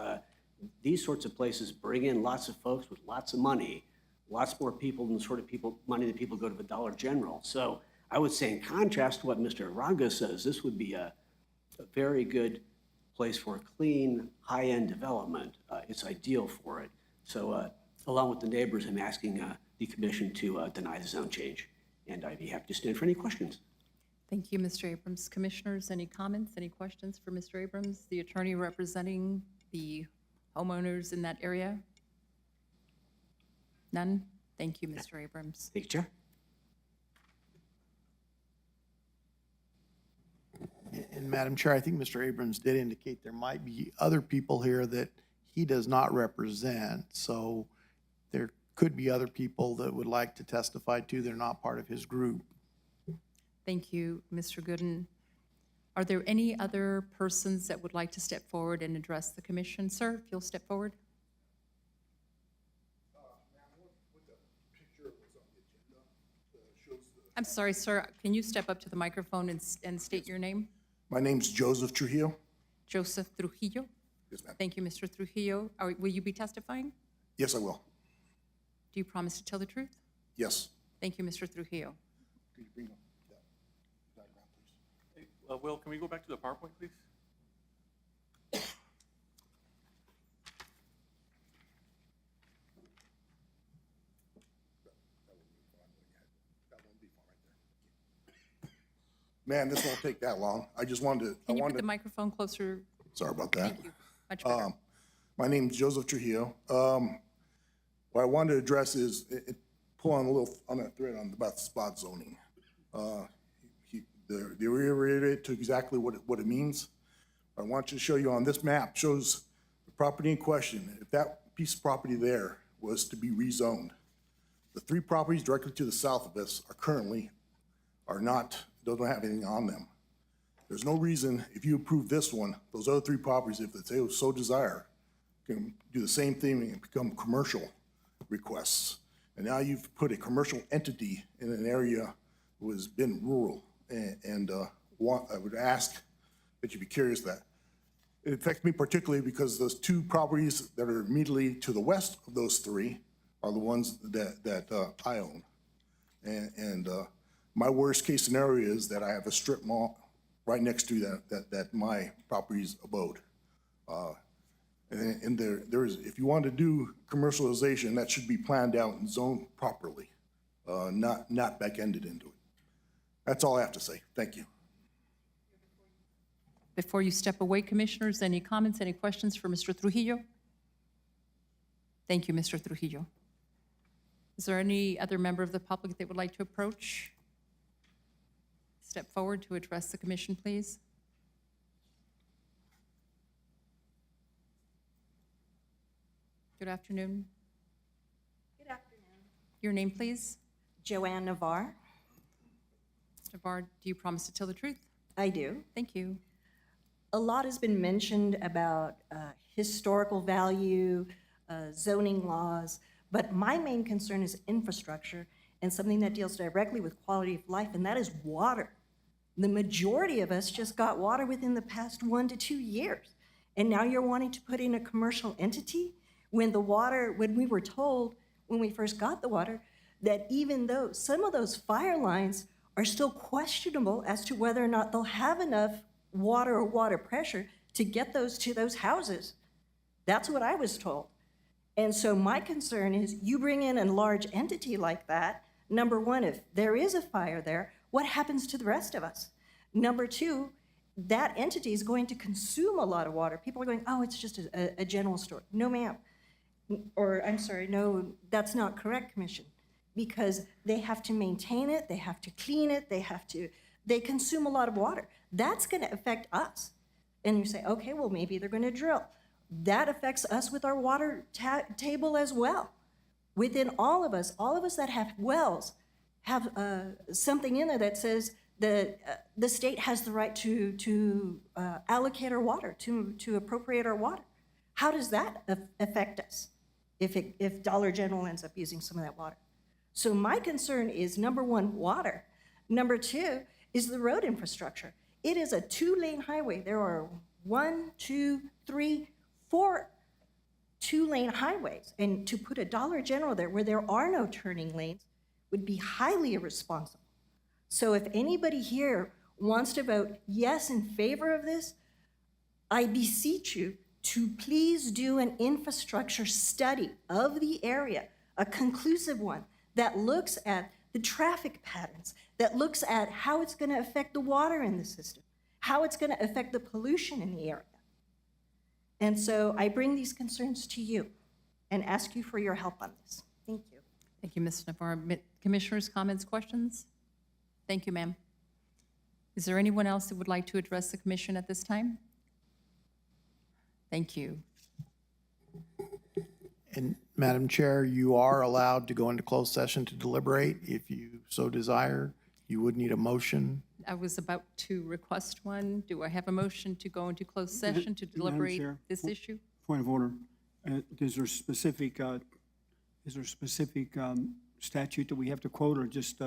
These sorts of places bring in lots of folks with lots of money, lots more people than the sort of money that people go to the Dollar General. So I would say, in contrast to what Mr. Araga says, this would be a very good place for a clean, high-end development. It's ideal for it. So along with the neighbors, I'm asking the commission to deny the zone change. And I'd be happy to stand for any questions. Thank you, Mr. Abrams. Commissioners, any comments, any questions for Mr. Abrams, the attorney representing the homeowners in that area? None? Thank you, Mr. Abrams. Thank you, Chair. And Madam Chair, I think Mr. Abrams did indicate there might be other people here that he does not represent. So there could be other people that would like to testify too. They're not part of his group. Thank you, Mr. Gooden. Are there any other persons that would like to step forward and address the commission? Sir, if you'll step forward. I'm sorry, sir. Can you step up to the microphone and state your name? My name's Joseph Trujillo. Joseph Trujillo. Yes, ma'am. Thank you, Mr. Trujillo. Will you be testifying? Yes, I will. Do you promise to tell the truth? Yes. Thank you, Mr. Trujillo. Could you bring that diagram, please? Hey, Will, can we go back to the PowerPoint, please? Man, this won't take that long. I just wanted to. Can you put the microphone closer? Sorry about that. Thank you. Much better. My name's Joseph Trujillo. What I wanted to address is pull on that thread about spot zoning. They reiterated to exactly what it means. I want you to show you on this map shows the property in question. If that piece of property there was to be rezoned, the three properties directly to the south of us don't have anything on them. There's no reason, if you approve this one, those other three properties, if they so desire, can do the same thing and become commercial requests. And now you've put a commercial entity in an area that has been rural. And I would ask that you be curious of that. It affects me particularly because those two properties that are immediately to the west of those three are the ones that I own. And my worst case scenario is that I have a strip mall right next to that my property's abode. And there is, if you want to do commercialization, that should be planned out and zoned properly, not back-ended into it. That's all I have to say. Thank you. Before you step away, commissioners, any comments, any questions for Mr. Trujillo? Thank you, Mr. Trujillo. Is there any other member of the public that would like to approach? Step forward to address the commission, please. Good afternoon. Your name, please? Joanne Navarre. Navarre, do you promise to tell the truth? I do. Thank you. A lot has been mentioned about historical value, zoning laws, but my main concern is infrastructure and something that deals directly with quality of life, and that is water. The majority of us just got water within the past 1 to 2 years. And now you're wanting to put in a commercial entity when we were told when we first got the water, that even though some of those fire lines are still questionable as to whether or not they'll have enough water or water pressure to get those to those houses. That's what I was told. And so my concern is you bring in a large entity like that, number one, if there is a fire there, what happens to the rest of us? Number two, that entity is going to consume a lot of water. People are going, oh, it's just a general store. No, ma'am. Or I'm sorry, no, that's not correct, Commission. Because they have to maintain it, they have to clean it, they consume a lot of water. That's gonna affect us. And you say, okay, well, maybe they're gonna drill. That affects us with our water table as well. Within all of us that have wells, have something in there that says that the state has the right to allocate our water, to appropriate our water. How does that affect us if Dollar General ends up using some of that water? So my concern is, number one, water. Number two is the road infrastructure. It is a 2-lane highway. There are 1, 2, 3, 4 2-lane highways. And to put a Dollar General there where there are no turning lanes would be highly irresponsible. So if anybody here wants to vote yes in favor of this, I beseech you to please do an infrastructure study of the area, a conclusive one that looks at the traffic patterns, that looks at how it's going to affect the water in the system, how it's going to affect the pollution in the area. And so I bring these concerns to you and ask you for your help on this. Thank you. Thank you, Ms. Navarre. Commissioners, comments, questions? Thank you, ma'am. Is there anyone else that would like to address the commission at this time? Thank you. And Madam Chair, you are allowed to go into closed session to deliberate if you so desire. You would need a motion. I was about to request one. Do I have a motion to go into closed session to deliberate Chair, this issue? Point of order. Is there specific statute that we have to quote, or just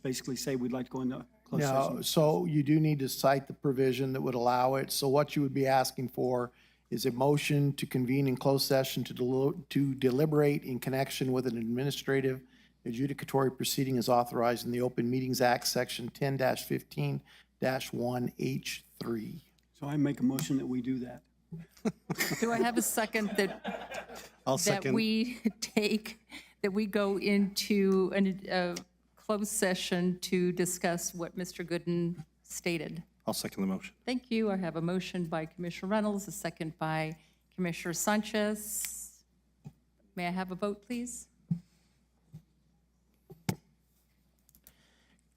basically say we'd like to go into closed session? No, so you do need to cite the provision that would allow it. So what you would be asking for is a motion to convene in closed session to deliberate in connection with an administrative adjudicatory proceeding as authorized in the Open Meetings Act, Section 10-15-1H3. So I make a motion that we do that. Do I have a second that I'll that second. we go into a closed session to discuss what Mr. Gooden stated? I'll second the motion. Thank you. I have a motion by Commissioner Reynolds, a second by Commissioner Sanchez. May I have a vote, please?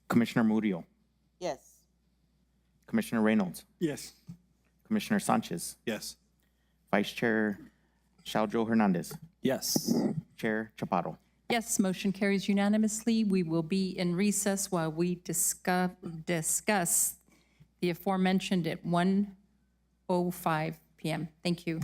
Commissioner Murillo, Yes. Commissioner Reynolds, Yes. Commissioner Sanchez, Yes. Vice Chair Joe Hernandez, Yes. Chair Chaparro. Yes, motion carries unanimously. We will be in recess while we discuss the aforementioned at 1:05 p.m. Thank you.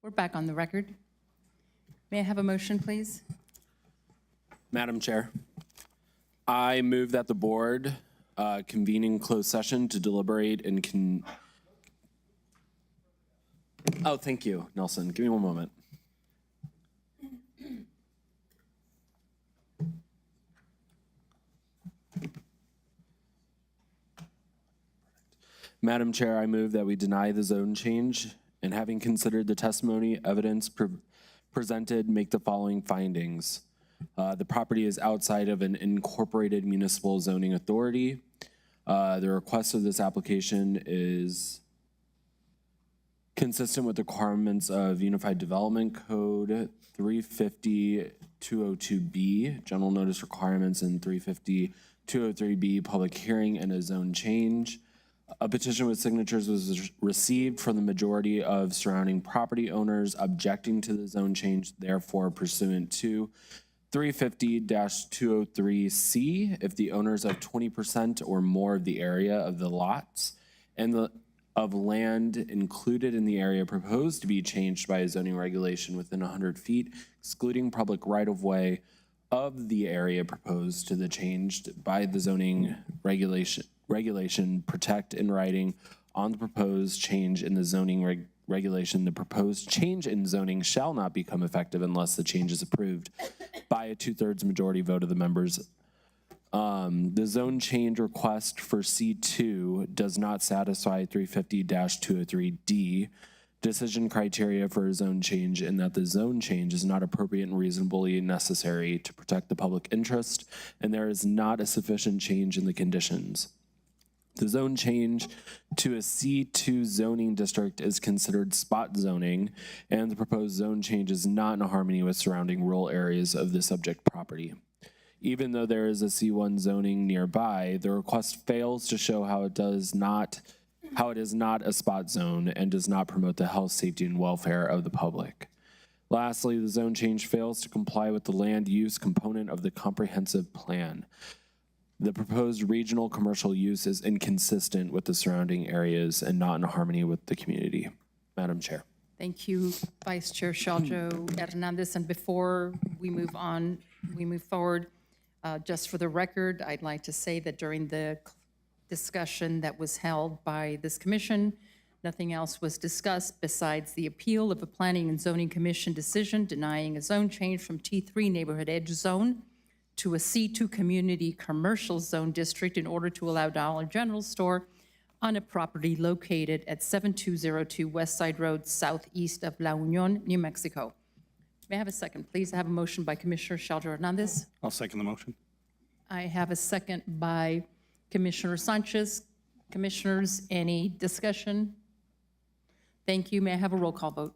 We're back on the record. May I have a motion, please? Madam Chair, I move that the board convene in closed session to deliberate and Oh, thank you, Nelson. Give me one moment. Madam Chair, I move that we deny the zone change and, having considered the testimony, evidence presented, make the following findings. The property is outside of an incorporated municipal zoning authority. The request of this application is consistent with the requirements of Unified Development Code 350-202B, general notice requirements, and 350-203B, public hearing and a zone change. A petition with signatures was received from the majority of surrounding property owners objecting to the zone change, therefore pursuant to 350-203C, if the owners of 20% or more of the area of the lots and of land included in the area proposed to be changed by a zoning regulation within 100 feet, excluding public right-of-way of the area proposed to the changed by the zoning regulation, protect in writing on the proposed change in the zoning regulation. The proposed change in zoning shall not become effective unless the change is approved by a 2/3 majority vote of the members. The zone change request for C2 does not satisfy 350-203D decision criteria for a zone change, in that the zone change is not appropriate and reasonably necessary to protect the public interest, and there is not a sufficient change in the conditions. The zone change to a C2 zoning district is considered spot zoning, and the proposed zone change is not in harmony with surrounding rural areas of the subject property. Even though there is a C1 zoning nearby, the request fails to show how it is not a spot zone and does not promote the health, safety, and welfare of the public. Lastly, the zone change fails to comply with the land use component of the comprehensive plan. The proposed regional commercial use is inconsistent with the surrounding areas and not in harmony with the community. Madam Chair. Thank you, Vice Chair Shaljo Hernandez. And before we move forward, just for the record, I'd like to say that during the discussion that was held by this commission, nothing else was discussed besides the appeal of a Planning and Zoning Commission decision denying a zone change from T3 Neighborhood Edge Zone to a C2 Community Commercial Zone District in order to allow Dollar General store on a property located at 7202 West Side Road, southeast of La Union, New Mexico. May I have a second, please? I have a motion by Commissioner Shaljo Hernandez. I'll second the motion. I have a second by Commissioner Sanchez. Commissioners, any discussion? Thank you. May I have a roll call vote?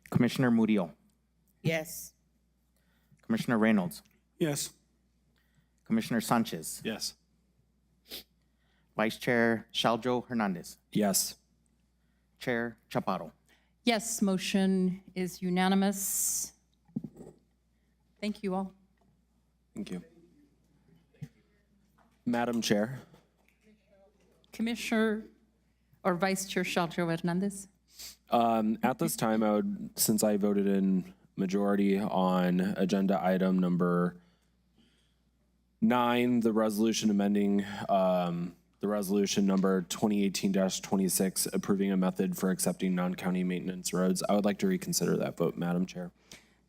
Commissioner Murillo, Yes. Commissioner Reynolds, Yes. Commissioner Sanchez, Yes. Vice Chair Shaljo Hernandez, Yes. Chair Chaparro. Yes, motion is unanimous. Thank you all. Thank you. Madam Chair. Commissioner or Vice Chair Shaljo Hernandez? At this time, I would, since I voted in majority on agenda item number 9, the resolution amending the resolution number 2018-26, approving a method for accepting non-county maintenance roads, I would like to reconsider that vote, Madam Chair.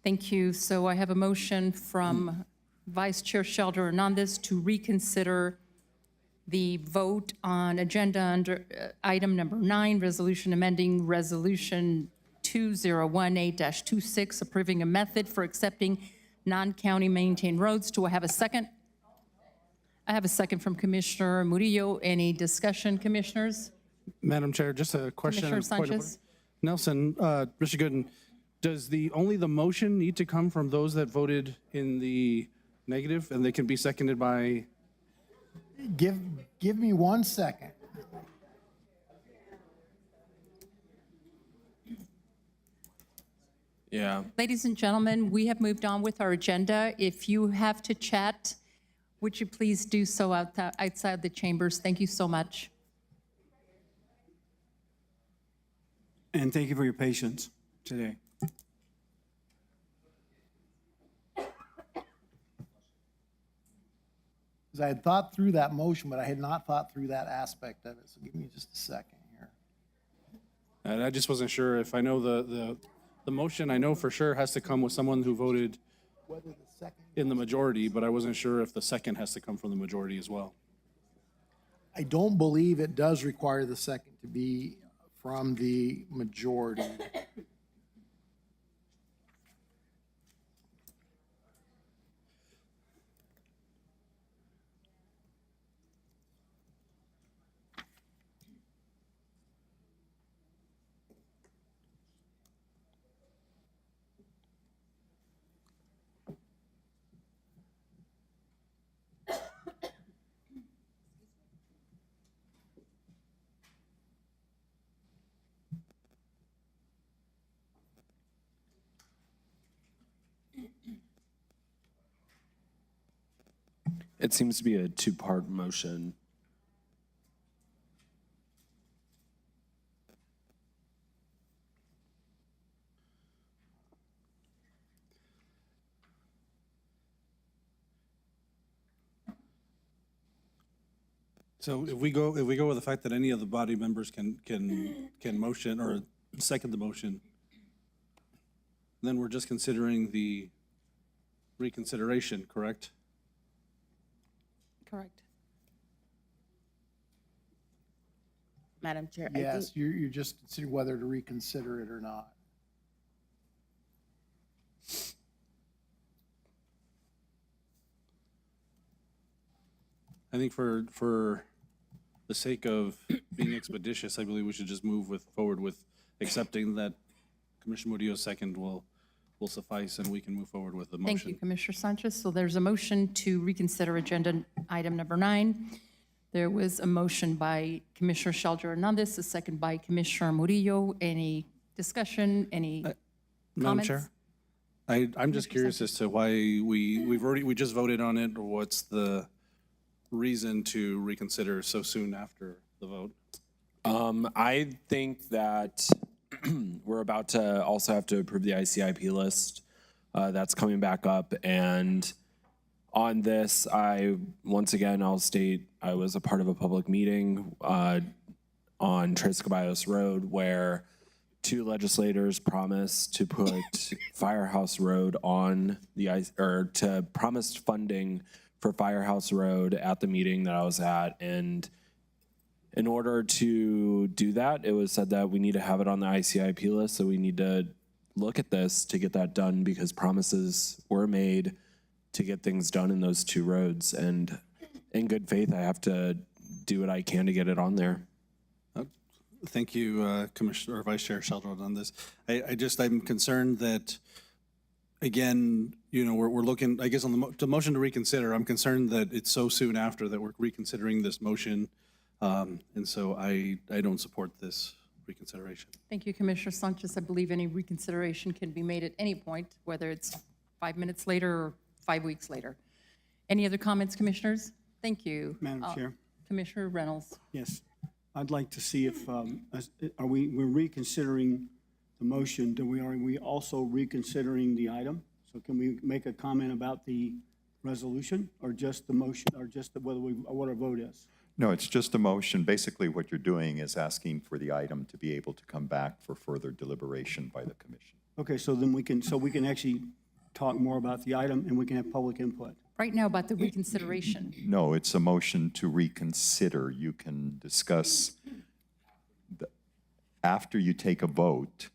Thank you. So I have a motion from Vice Chair Shaljo Hernandez to reconsider the vote on agenda under item number 9, resolution amending resolution 2018-26, approving a method for accepting non-county maintained roads. Do I have a second? I have a second from Commissioner Murillo. Any discussion, commissioners? Madam Chair, just a question. Commissioner point of Sanchez? order. Nelson, Mr. Gooden, does only the motion need to come from those that voted in the negative, and they can be seconded by? Give me 1 second. Yeah. Ladies and gentlemen, we have moved on with our agenda. If you have to chat, would you please do so outside the chambers? Thank you so much. And thank you for your patience today. Because I had thought through that motion, but I had not thought through that aspect of it. So give me just a second here. And I just wasn't sure if I know the motion, I know for sure has to come with someone who voted in the majority, but I wasn't sure if the second has to come from the majority as well. I don't believe it does require the second to be from the majority. It seems to be a two-part motion. So if we go with the fact that any of the body members can motion or second the motion, then we're just considering the reconsideration, correct? Correct. Madam Chair, I think, Yes, you're just considering whether to reconsider it or not. I think for the sake of being expeditious, I believe we should just move forward with accepting that Commissioner Murillo's second will suffice, and we can move forward with the motion. Thank you, Commissioner Sanchez. So there's a motion to reconsider agenda item number 9. There was a motion by Commissioner Shaljo Hernandez, a second by Commissioner Murillo. Any discussion, any Madam comments? Chair, I'm just curious as to why we just voted on it, or what's the reason to reconsider so soon after the vote? I think that we're about to also have to approve the ICIP list. That's coming back up. And on this, once again, I'll state I was a part of a public meeting on Tres Caballos Road where 2 legislators promised to put Firehouse Road on the ice, or to promised funding for Firehouse Road at the meeting that I was at. And in order to do that, it was said that we need to have it on the ICIP list, so we need to look at this to get that done because promises were made to get things done in those 2 roads. And in good faith, I have to do what I can to get it on there. Thank you, Commissioner or Vice Chair Sheldon, on this. I'm concerned that, again, you know, we're looking, I guess, on the motion to reconsider. I'm concerned that it's so soon after that we're reconsidering this motion. And so I don't support this reconsideration. Thank you, Commissioner Sanchez. I believe any reconsideration can be made at any point, whether it's 5 minutes later or 5 weeks later. Any other comments, commissioners? Thank you. Madam Chair? Commissioner Reynolds. Yes. I'd like to see if, we're reconsidering the motion. Are we also reconsidering the item? So can we make a comment about the resolution or just the motion or just what our vote is? No, it's just a motion. Basically, what you're doing is asking for the item to be able to come back for further deliberation by the commission. Okay, so then we can actually talk more about the item and we can have public input. Right now about the reconsideration. No, it's a motion to reconsider. You can discuss after you take a vote,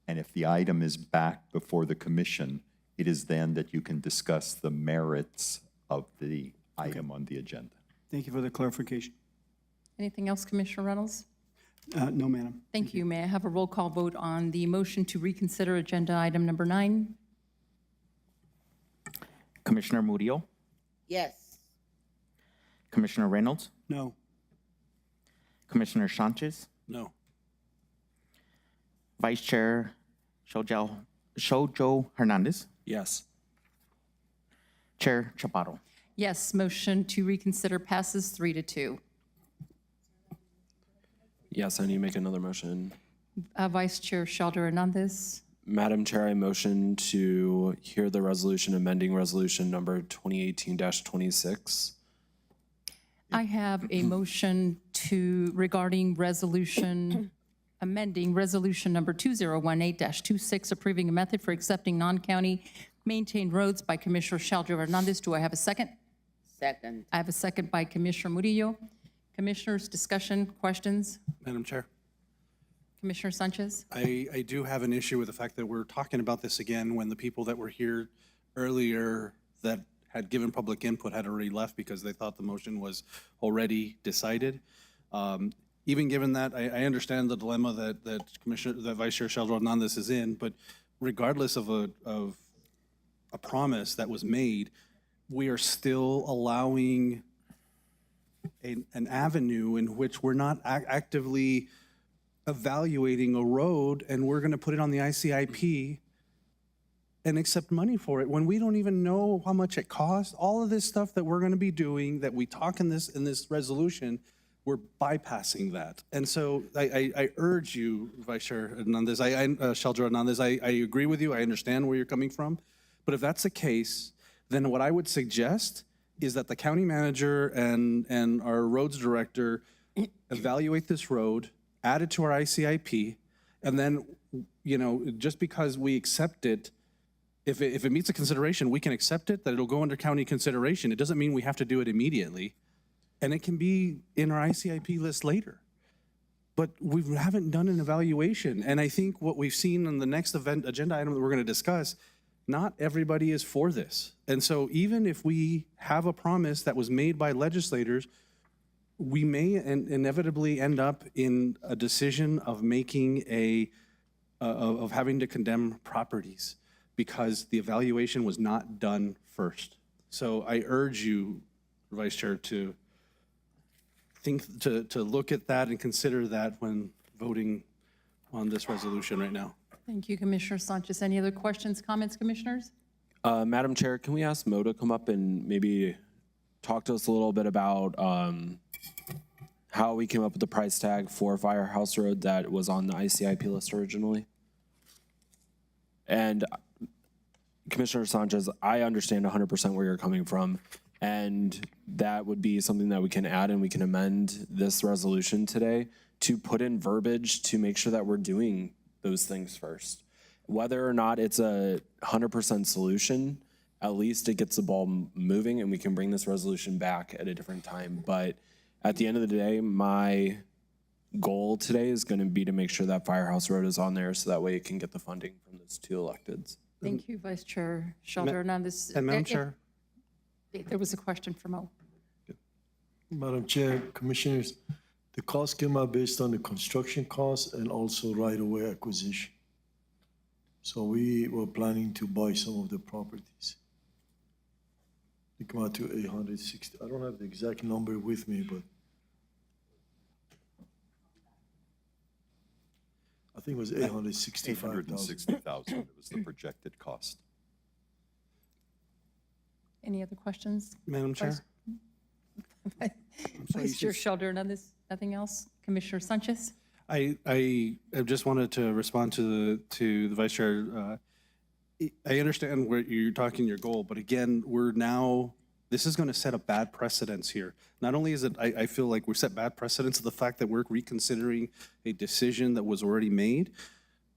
and if the item is back before the commission, it is then that you can discuss the merits of the item on the agenda. Thank you for the clarification. Anything else, Commissioner Reynolds? No, madam. Thank you. May I have a roll call vote on the motion to reconsider agenda item number 9? Commissioner Murillo, yes. Commissioner Reynolds, No. Commissioner Sanchez, No. Vice Chair Shaljo Hernandez, Yes. Chair Chaparro. Yes, motion to reconsider passes 3-2. Yes, I need to make another motion. Vice Chair Shelter Hernandez. Madam Chair, I motion to hear the resolution amending resolution number 2018-26. I have a motion regarding resolution, amending resolution number 2018-26, approving a method for accepting non-county maintained roads by Commissioner Shelter Hernandez. Do I have a second? Second. I have a second by Commissioner Murillo. Commissioners, discussion, questions? Madam Chair, Commissioner Sanchez? I do have an issue with the fact that we're talking about this again when the people that were here earlier that had given public input had already left because they thought the motion was already decided. Even given that, I understand the dilemma that Vice Chair Shelter Hernandez is in, but regardless of a promise that was made, we are still allowing an avenue in which we're not actively evaluating a road, and we're going to put it on the ICIP and accept money for it when we don't even know how much it costs. All of this stuff that we're going to be doing, that we talk in this resolution, we're bypassing that. And so I urge you, Vice Chair Hernandez, Shelter Hernandez, I agree with you. I understand where you're coming from. But if that's the case, then what I would suggest is that the county manager and our roads director evaluate this road, add it to our ICIP, and then, just because we accept it, if it meets a consideration, we can accept it, that it'll go under county consideration. It doesn't mean we have to do it immediately, and it can be in our ICIP list later. But we haven't done an evaluation, and I think what we've seen on the next agenda item that we're going to discuss, not everybody is for this. And so even if we have a promise that was made by legislators, we may inevitably end up in a decision of making of having to condemn properties because the evaluation was not done first. So I urge you, Vice Chair, to look at that and consider that when voting on this resolution right now. Thank you, Commissioner Sanchez. Any other questions, comments, Commissioners? Madam Chair, can we ask Mo to come up and maybe talk to us a little bit about how we came up with the price tag for Firehouse Road that was on the ICIP list originally? And Commissioner Sanchez, I understand 100% where you're coming from, and that would be something that we can add and we can amend this resolution today to put in verbiage to make sure that we're doing those things first. Whether or not it's a 100% solution, at least it gets the ball moving and we can bring this resolution back at a different time. But at the end of the day, my goal today is going to be to make sure that Firehouse Road is on there so that way it can get the funding from those two electeds. Thank you, Vice Chair Shelter Hernandez. And Madam Chair. There was a question from Mo. Madam Chair, Commissioners, the cost came out based on the construction cost and also right-of-way acquisition. So we were planning to buy some of the properties. It came out to 860. I don't have the exact number with me, but I think it was 865,000. 860,000, it was the projected cost. Any other questions? Madam Chair? Vice Chair Shelter Hernandez, nothing else? Commissioner Sanchez? I just wanted to respond to the Vice Chair. I understand where you're talking your goal, but again, this is going to set a bad precedence here. Not only is it, I feel like we've set bad precedence of the fact that we're reconsidering a decision that was already made.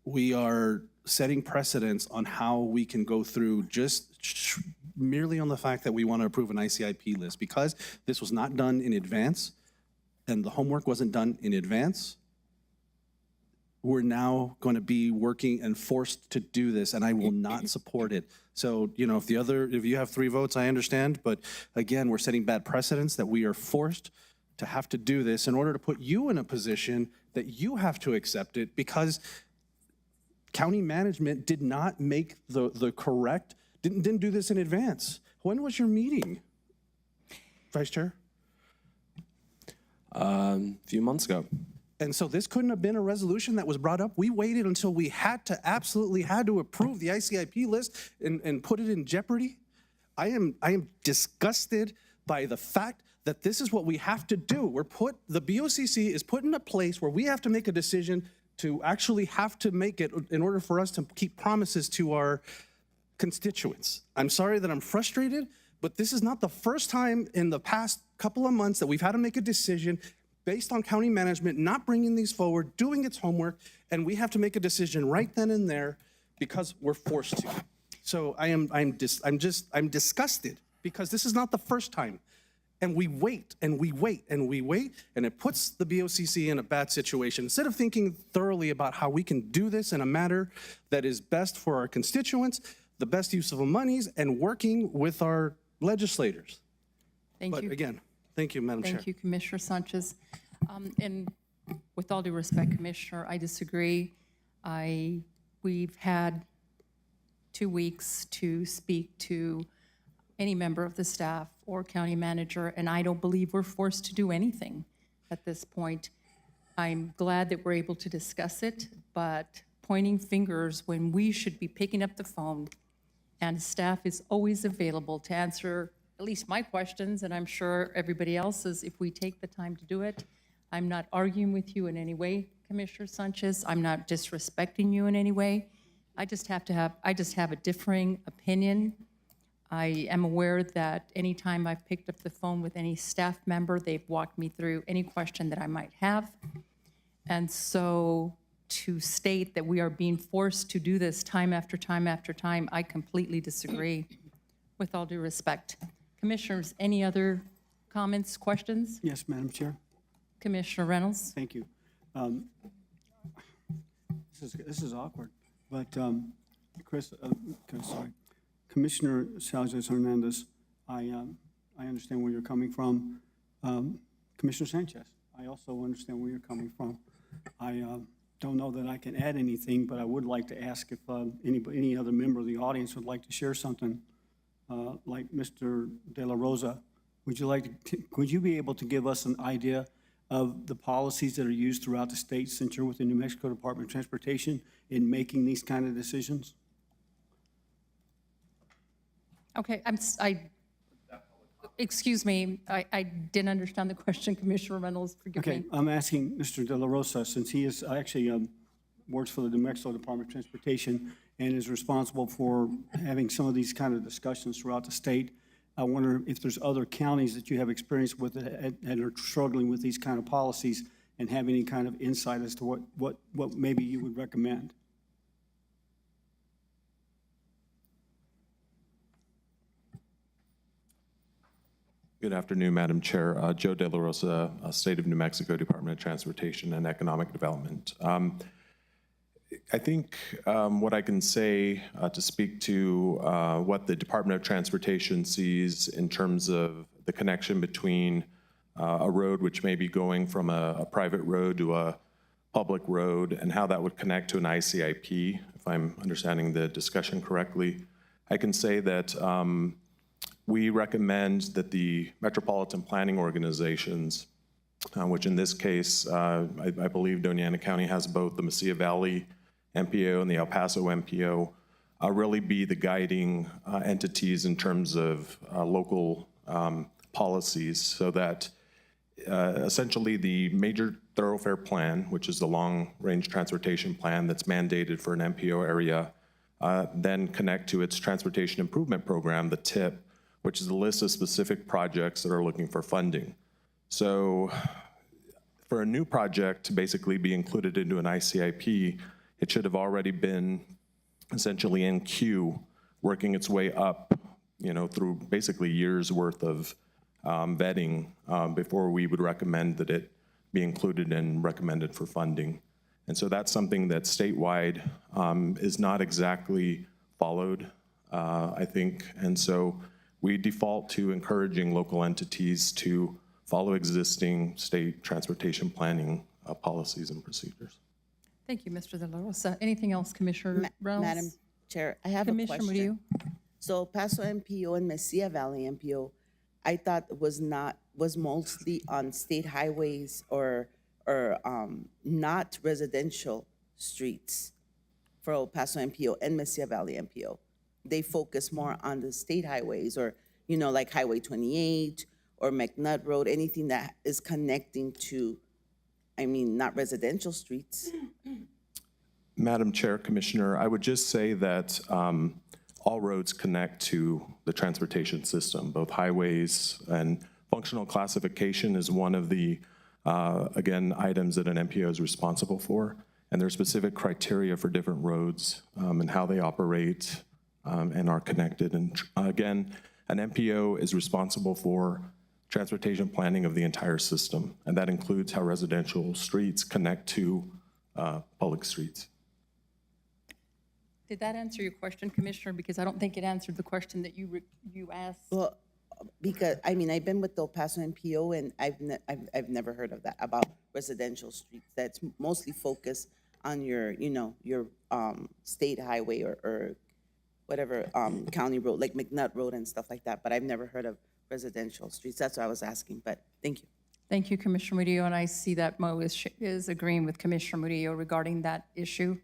We are setting precedence on how we can go through just merely on the fact that we want to approve an ICIP list. Because this was not done in advance and the homework wasn't done in advance, we're now going to be working and forced to do this, and I will not support it. So, if you have 3 votes, I understand, but again, we're setting bad precedents that we are forced to have to do this in order to put you in a position that you have to accept it because county management did not make the correct, didn't do this in advance. When was your meeting, Vice Chair? A few months ago. And so this couldn't have been a resolution that was brought up. We waited until we absolutely had to approve the ICIP list and put it in jeopardy. I am disgusted by the fact that this is what we have to do. The BOCC is put in a place where we have to make a decision to actually have to make it in order for us to keep promises to our constituents. I'm sorry that I'm frustrated, but this is not the first time in the past couple of months that we've had to make a decision based on county management not bringing these forward, doing its homework, and we have to make a decision right then and there because we're forced to. So I'm disgusted because this is not the first time. And we wait and we wait and we wait, and it puts the BOCC in a bad situation. Instead of thinking thoroughly about how we can do this in a manner that is best for our constituents, the best use of the monies, and working with our legislators. Thank you. But again, thank you, Madam Chair. Thank you, Commissioner Sanchez. And with all due respect, Commissioner, I disagree. We've had 2 weeks to speak to any member of the staff or county manager, and I don't believe we're forced to do anything at this point. I'm glad that we're able to discuss it, but pointing fingers when we should be picking up the phone, and staff is always available to answer at least my questions, and I'm sure everybody else's if we take the time to do it. I'm not arguing with you in any way, Commissioner Sanchez. I'm not disrespecting you in any way. I just have a differing opinion. I am aware that anytime I've picked up the phone with any staff member, they've walked me through any question that I might have. And so to state that we are being forced to do this time after time after time, I completely disagree, with all due respect. Commissioners, any other comments, questions? Yes, Madam Chair. Commissioner Reynolds? Thank you. This is awkward, but sorry. Commissioner Sanchez Hernandez, I understand where you're coming from. Commissioner Sanchez, I also understand where you're coming from. I don't know that I can add anything, but I would like to ask if any other member of the audience would like to share something, like Mr. De La Rosa. Would you be able to give us an idea of the policies that are used throughout the state since you're with the New Mexico Department of Transportation in making these kind of decisions? Okay, excuse me, I didn't understand the question, Commissioner Reynolds, forgive me. Okay, I'm asking Mr. De La Rosa, since he is actually works for the New Mexico Department of Transportation and is responsible for having some of these kind of discussions throughout the state. I wonder if there's other counties that you have experience with that are struggling with these kind of policies and have any kind of insight as to what maybe you would recommend. Good afternoon, Madam Chair. Joe De La Rosa, State of New Mexico Department of Transportation and Economic Development. I think what I can say to speak to what the Department of Transportation sees in terms of the connection between a road which may be going from a private road to a public road and how that would connect to an ICIP, if I'm understanding the discussion correctly. I can say that we recommend that the metropolitan planning organizations, which in this case, I believe Doña County has both the Mesilla Valley MPO and the El Paso MPO, really be the guiding entities in terms of local policies, so that essentially the major thoroughfare plan, which is the long-range transportation plan that's mandated for an MPO area, then connect to its transportation improvement program, the TIP, which is a list of specific projects that are looking for funding. So for a new project to basically be included into an ICIP, it should have already been essentially in queue, working its way up, through basically years worth of vetting before we would recommend that it be included and recommended for funding. And so that's something that statewide is not exactly followed, I think. And so we default to encouraging local entities to follow existing state transportation planning policies and procedures. Thank you, Mr. De La Rosa. Anything else, Commissioner Reynolds? Madam Chair, I have a Commissioner question. Murillo? So Paso MPO and Mesilla Valley MPO, I thought was mostly on state highways or not residential streets for El Paso MPO and Mesilla Valley MPO. They focus more on the state highways or, like Highway 28 or McNutt Road, anything that is connecting to I mean, not residential streets. Madam Chair, Commissioner, I would just say that all roads connect to the transportation system, both highways, and functional classification is one of the, again, items that an MPO is responsible for. And there are specific criteria for different roads and how they operate and are connected. And again, an MPO is responsible for transportation planning of the entire system, and that includes how residential streets connect to public streets. Did that answer your question, Commissioner? Because I don't think it answered the question that you asked. Well, because, I mean, I've been with the El Paso NPO, and I've never heard of that, about residential streets. That's mostly focused on your, you know, your state highway or whatever county road, like McNutt Road and stuff like that, but I've never heard of residential streets. That's what I was asking, but thank you. Thank you, Commissioner Murillo, and I see that Mo is agreeing with Commissioner Murillo regarding that issue.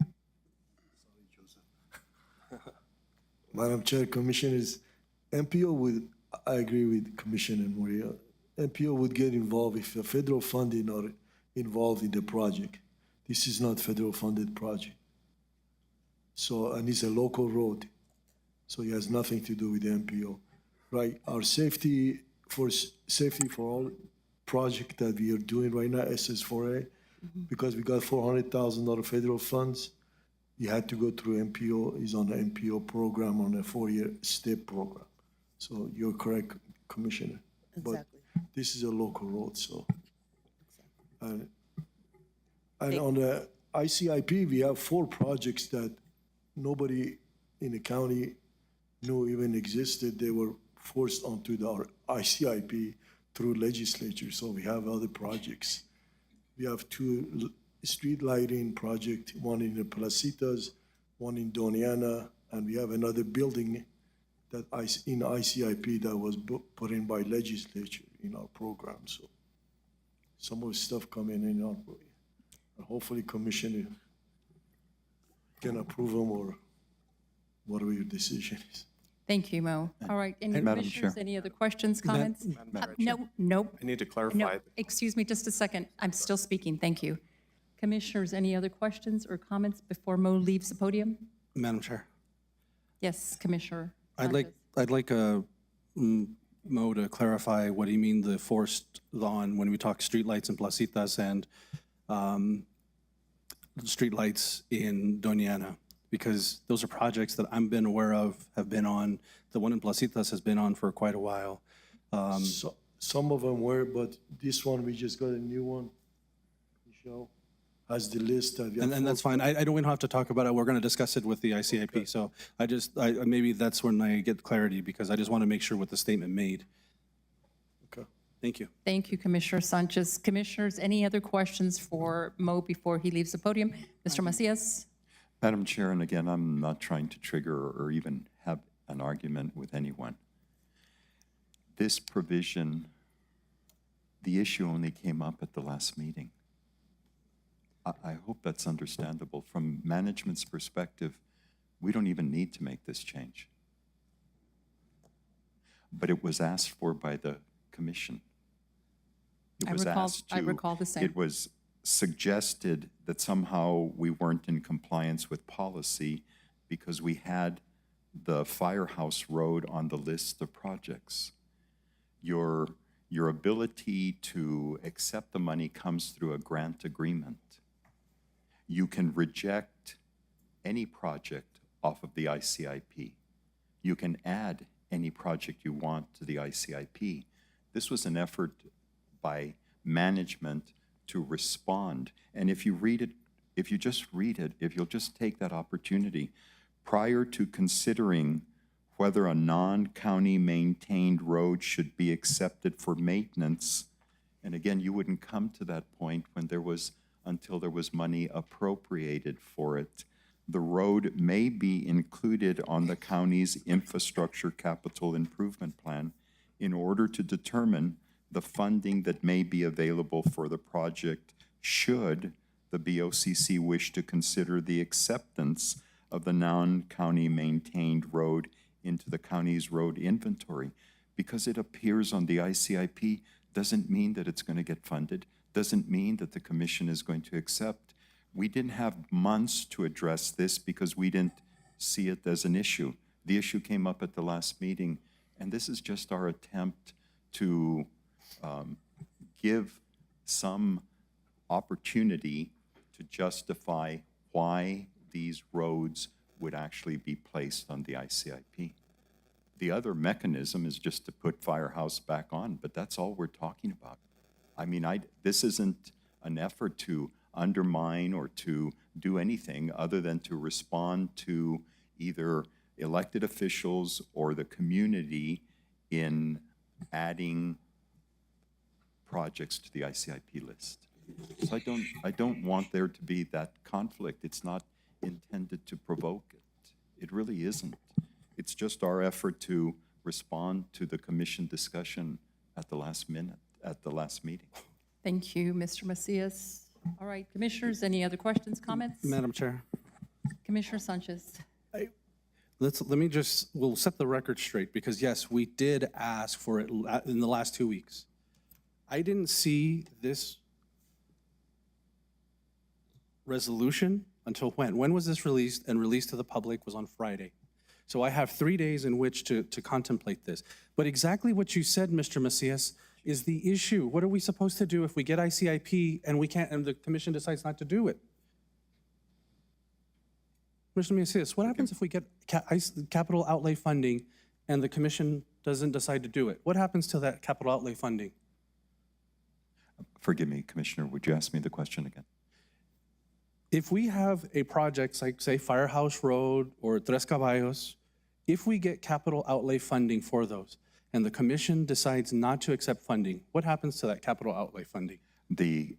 Madam Chair, Commissioners, MPO would, I agree with Commissioner Murillo. MPO would get involved if the federal funding are involved in the project. This is not federal funded project. So, and it's a local road. So it has nothing to do with the MPO, right? Our safety for all project that we are doing right now, SS4A, because we got $400,000 federal funds, you had to go through MPO, is on the MPO program, on a 4-year STEP program. So you're correct, Commissioner. Exactly. But this is a local road, so. And on the ICIP, we have 4 projects that nobody in the county knew even existed. They were forced onto our ICIP through legislature, so we have other projects. We have 2 street lighting project, one in the Placitas, one in Doña, and we have another building that in ICIP that was put in by legislature in our program. So some of the stuff coming in our, hopefully Commissioner can approve them or whatever your decision is. Thank you, Mo. All right, any Madam commissioners, Chair. any other questions, comments? No, nope. I need to clarify. No, excuse me just a second. I'm still speaking. Thank you. Commissioners, any other questions or comments before Mo leaves the podium? Madam Chair, Yes, Commissioner. I'd like Mo to clarify what do you mean the forced on when we talk streetlights in Placitas and streetlights in Doña, because those are projects that I've been aware of, have been on. The one in Placitas has been on for quite a while. So, some of them were, but this one, we just got a new one. Michelle has the list. And that's fine. I don't, we don't have to talk about it. We're going to discuss it with the ICIP. Okay. So maybe that's when I get clarity, because I just want to make sure what the statement made. Okay. Thank you. Thank you, Commissioner Sanchez. Commissioners, any other questions for Mo before he leaves the podium? Mr. Macias? Madam Chair, and again, I'm not trying to trigger or even have an argument with anyone. This provision, the issue only came up at the last meeting. I hope that's understandable. From management's perspective, we don't even need to make this change. But it was asked for by the commission. I recall the same. It was suggested that somehow we weren't in compliance with policy because we had the Firehouse Road on the list of projects. Your ability to accept the money comes through a grant agreement. You can reject any project off of the ICIP. You can add any project you want to the ICIP. This was an effort by management to respond. And if you read it, if you'll just take that opportunity, prior to considering whether a non-county maintained road should be accepted for maintenance, and again, you wouldn't come to that point until there was money appropriated for it. The road may be included on the county's infrastructure capital improvement plan in order to determine the funding that may be available for the project should the BOCC wish to consider the acceptance of the non-county maintained road into the county's road inventory. Because it appears on the ICIP, doesn't mean that it's going to get funded, doesn't mean that the commission is going to accept. We didn't have months to address this because we didn't see it as an issue. The issue came up at the last meeting, and this is just our attempt to give some opportunity to justify why these roads would actually be placed on the ICIP. The other mechanism is just to put Firehouse back on, but that's all we're talking about. I mean, this isn't an effort to undermine or to do anything other than to respond to either elected officials or the community in adding projects to the ICIP list. So I don't want there to be that conflict. It's not intended to provoke it. It really isn't. It's just our effort to respond to the commission discussion at the last minute, at the last meeting. Thank you, Mr. Macias. All right, commissioners, any other questions, comments? Madam Chair, Commissioner Sanchez. we'll set the record straight, because yes, we did ask for it in the last 2 weeks. I didn't see this resolution until when? When was this released? And released to the public was on Friday. So I have 3 days in which to contemplate this. But exactly what you said, Mr. Macias, is the issue. What are we supposed to do if we get ICIP and we can't, and the commission decides not to do it? Mr. Macias, what happens if we get capital outlay funding and the commission doesn't decide to do it? What happens to that capital outlay funding? Forgive me, Commissioner, would you ask me the question again? If we have a project like, say, Firehouse Road or Tres Caballos, if we get capital outlay funding for those and the commission decides not to accept funding, what happens to that capital outlay funding? The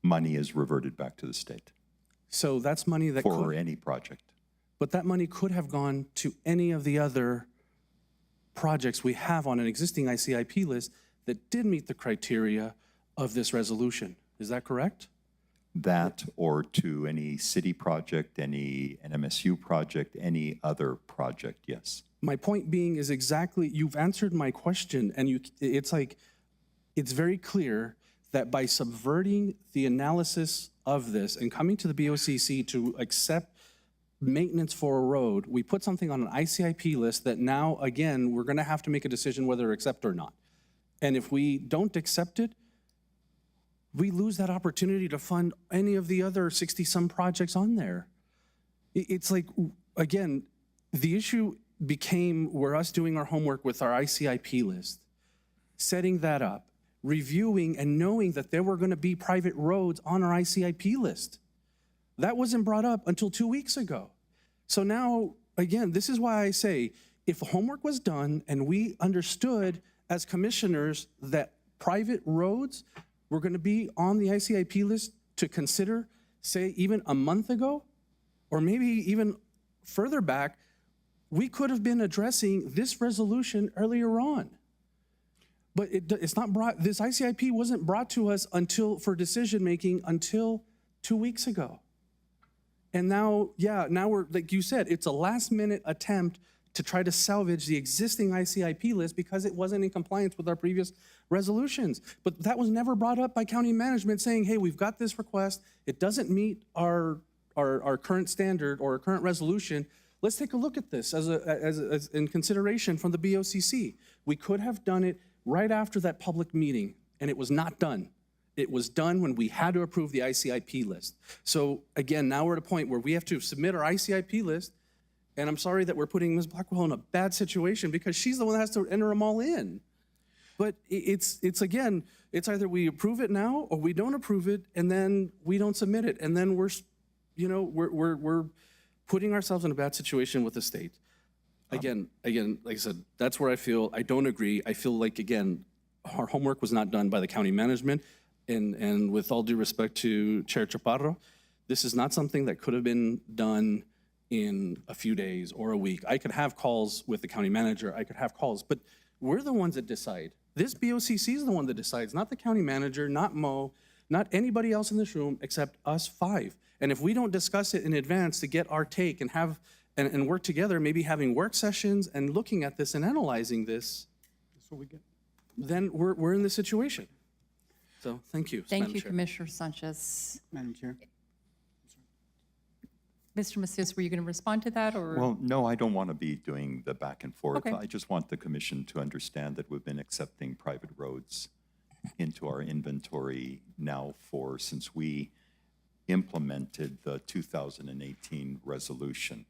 money is reverted back to the state. So that's money that for any project. But that money could have gone to any of the other projects we have on an existing ICIP list that did meet the criteria of this resolution. Is that correct? That or to any city project, any NMSU project, any other project, yes. My point being is exactly, you've answered my question, and it's like, it's very clear that by subverting the analysis of this and coming to the BOCC to accept maintenance for a road, we put something on an ICIP list that now, again, we're gonna have to make a decision whether to accept or not. And if we don't accept it, we lose that opportunity to fund any of the other 60-some projects on there. It's like, again, the issue became we're us doing our homework with our ICIP list, setting that up, reviewing and knowing that there were gonna be private roads on our ICIP list. That wasn't brought up until 2 weeks ago. So now, again, this is why I say, if the homework was done and we understood as commissioners that private roads were gonna be on the ICIP list to consider, say, even a month ago, or maybe even further back, we could have been addressing this resolution earlier on. But it's not brought, this ICIP wasn't brought to us for decision-making until 2 weeks ago. And now, now we're, like you said, it's a last-minute attempt to try to salvage the existing ICIP list because it wasn't in compliance with our previous resolutions. But that was never brought up by county management saying, hey, we've got this request, it doesn't meet our current standard or our current resolution. Let's take a look at this as in consideration from the BOCC. We could have done it right after that public meeting, and it was not done. It was done when we had to approve the ICIP list. So again, now we're at a point where we have to submit our ICIP list, and I'm sorry that we're putting Ms. Blackwell in a bad situation because she's the one that has to enter them all in. But it's again, it's either we approve it now or we don't approve it, and then we don't submit it, and then we're putting ourselves in a bad situation with the state. Again, like I said, that's where I feel I don't agree. I feel like, again, our homework was not done by the county management, and with all due respect to Chair Chaparro, this is not something that could have been done in a few days or a week. I could have calls with the county manager, I could have calls, but we're the ones that decide. This BOCC is the one that decides, not the county manager, not Mo, not anybody else in this room except us 5. And if we don't discuss it in advance to get our take and have and work together, maybe having work sessions and looking at this and analyzing this, that's what we get. then we're in this situation. So thank you. Thank Madam you, Chair. Commissioner Sanchez. Madam Chair. Mr. Macias, were you going to respond to that, or? Well, no, I don't want to be doing the back and forth. Okay. I just want the commission to understand that we've been accepting private roads into our inventory now since we implemented the 2018 resolution.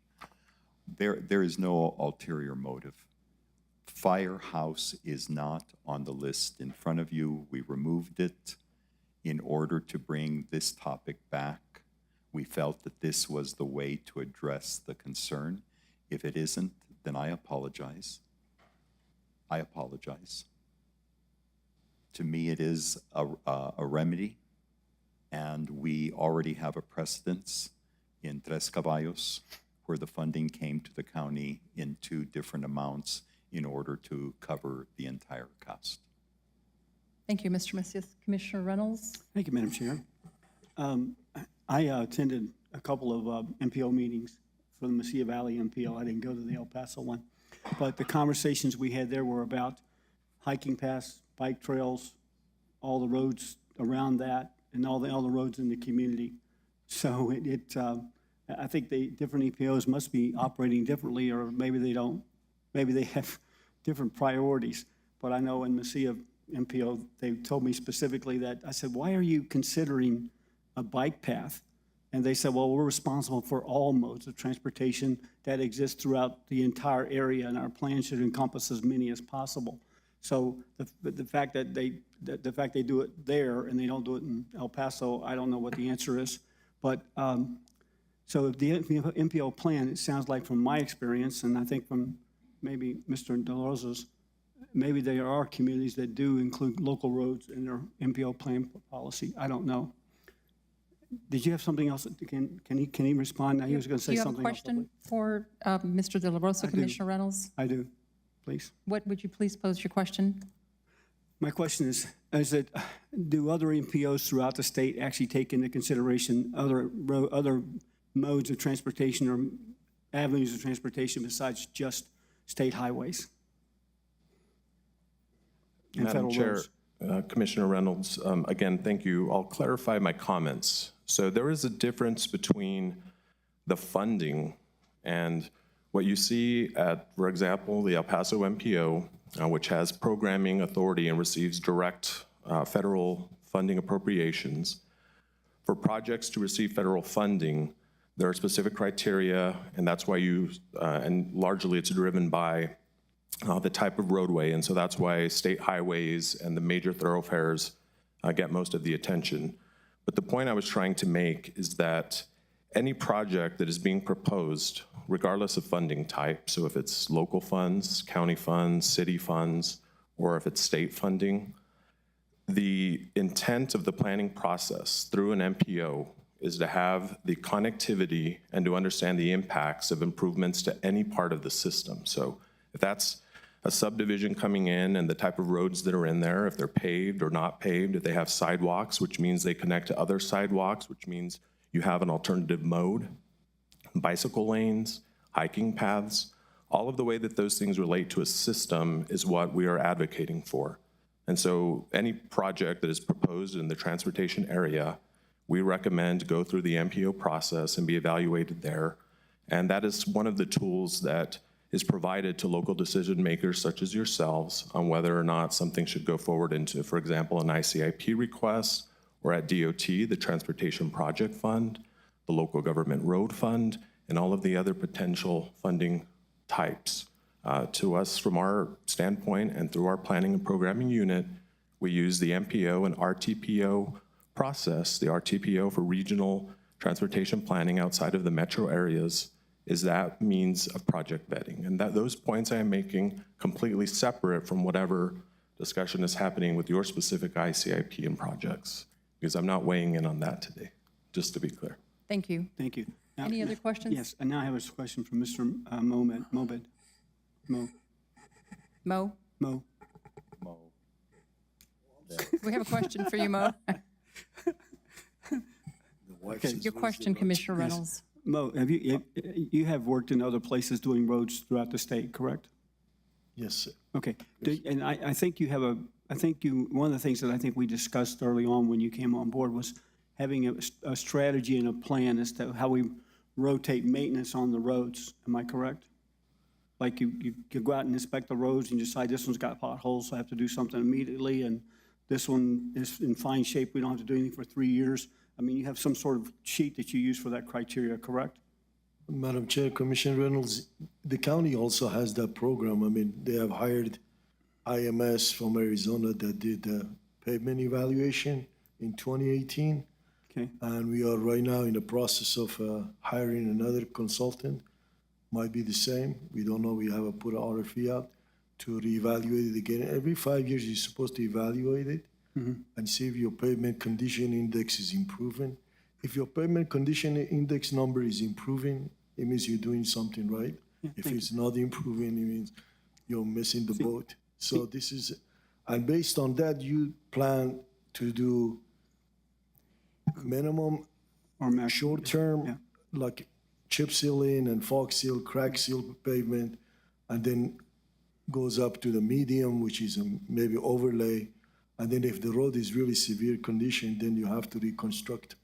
There is no ulterior motive. Firehouse is not on the list in front of you. We removed it in order to bring this topic back. We felt that this was the way to address the concern. If it isn't, then I apologize. I apologize. To me, it is a remedy, and we already have a precedence in Tres Caballos where the funding came to the county in 2 different amounts in order to cover the entire cost. Thank you, Mr. Macias. Commissioner Reynolds? Thank you, Madam Chair. I attended a couple of MPO meetings for the Mesilla Valley MPO. I didn't go to the El Paso one. But the conversations we had there were about hiking paths, bike trails, all the roads around that, and all the roads in the community. So I think the different EPOs must be operating differently, or maybe they don't. Maybe they have different priorities. But I know in Mesilla MPO, they told me specifically that, I said, why are you considering a bike path? And they said, well, we're responsible for all modes of transportation that exist throughout the entire area, and our plan should encompass as many as possible. So the fact that they do it there and they don't do it in El Paso, I don't know what the answer is. But so the MPO plan, it sounds like from my experience, and I think from maybe Mr. De La Rosa's, maybe there are communities that do include local roads in their MPO plan policy. I don't know. Did you have something else? Can he respond? He was going to say something else. Do you have a question for Mr. De La Rosa, Commissioner Reynolds? I do, please. What would you please pose your question? My question is that do other MPOs throughout the state actually take into consideration other modes of transportation or avenues of transportation besides just state highways and Madam federal Chair, roads? Commissioner Reynolds, again, thank you. I'll clarify my comments. So there is a difference between the funding and what you see at, for example, the El Paso MPO, which has programming authority and receives direct federal funding appropriations. For projects to receive federal funding, there are specific criteria, and that's why and largely it's driven by the type of roadway, and so that's why state highways and the major thoroughfares get most of the attention. But the point I was trying to make is that any project that is being proposed, regardless of funding type, so if it's local funds, county funds, city funds, or if it's state funding, the intent of the planning process through an MPO is to have the connectivity and to understand the impacts of improvements to any part of the system. So if that's a subdivision coming in and the type of roads that are in there, if they're paved or not paved, if they have sidewalks, which means they connect to other sidewalks, which means you have an alternative mode, bicycle lanes, hiking paths, all of the way that those things relate to a system is what we are advocating for. And so any project that is proposed in the transportation area, we recommend go through the MPO process and be evaluated there. And that is one of the tools that is provided to local decision makers such as yourselves on whether or not something should go forward into, for example, an ICIP request, or at DOT, the Transportation Project Fund, the Local Government Road Fund, and all of the other potential funding types. To us, from our standpoint and through our planning and programming unit, we use the MPO and RTPO process. The RTPO for regional transportation planning outside of the metro areas is that means of project vetting. And those points I am making completely separate from whatever discussion is happening with your specific ICIP and projects, because I'm not weighing in on that today, just to be clear. Thank you. Thank you. Now- Any other questions? Yes, and now I have a question from Mr. Mobed. Mo. We have a question for you, Mo. Your question, Commissioner Reynolds. Mo, you have worked in other places doing roads throughout the state, correct? Yes, sir. Okay, and I think you have one of the things that I think we discussed early on when you came on board was having a strategy and a plan as to how we rotate maintenance on the roads. Am I correct? Like you go out and inspect the roads and you decide this one's got potholes, so I have to do something immediately, and this one is in fine shape, we don't have to do anything for 3 years. I mean, you have some sort of sheet that you use for that criteria, correct? Madam Chair, Commissioner Reynolds, the county also has that program. I mean, they have hired IMS from Arizona that did the pavement evaluation in 2018. Okay. And we are right now in the process of hiring another consultant. Might be the same. We don't know. We have to put an RFP out to reevaluate it again. Every 5 years, you're supposed to evaluate it and see if your pavement condition index is improving. If your pavement condition index number is improving, it means you're doing something right. If it's not improving, it means you're missing the boat. So this is, and based on that, you plan to do minimum Or short-term, like chip sealing and fog seal, crack seal pavement, and then goes up to the medium, which is maybe overlay. And then if the road is really severe condition, then you have to reconstruct.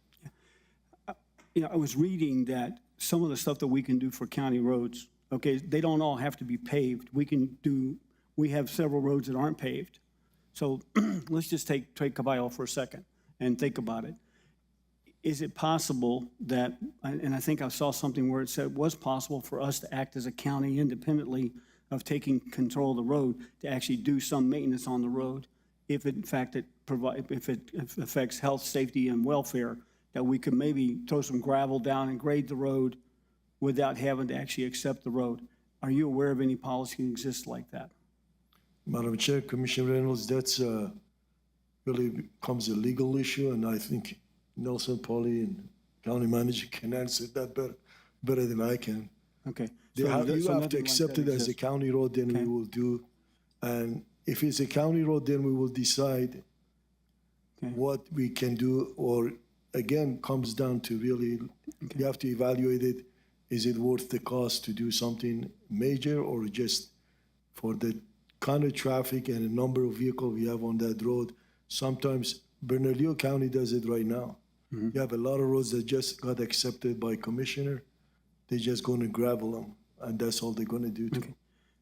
You know, I was reading that some of the stuff that we can do for county roads, okay, they don't all have to be paved. We have several roads that aren't paved. So let's just take Caballo for a second and think about it. Is it possible that, and I think I saw something where it said it was possible for us to act as a county independently of taking control of the road to actually do some maintenance on the road if in fact it affects health, safety, and welfare, that we could maybe throw some gravel down and grade the road without having to actually accept the road. Are you aware of any policy that exists like that? Madam Chair, Commissioner Reynolds, that's really becomes a legal issue, and I think Nelson Polly and county manager can answer that better than I can. Okay. You have to nothing like accept that it as a exists. county road, then we will do. And if it's a county road, then we will decide what we can do, or again, comes down to really, you have to evaluate it. Is it worth the cost to do something major, or just for the kind of traffic and the number of vehicles we have on that road? Sometimes Bernalillo County does it right now. You have a lot of roads that just got accepted by commissioner. They're just going to gravel them, and that's all they're going to do. Okay.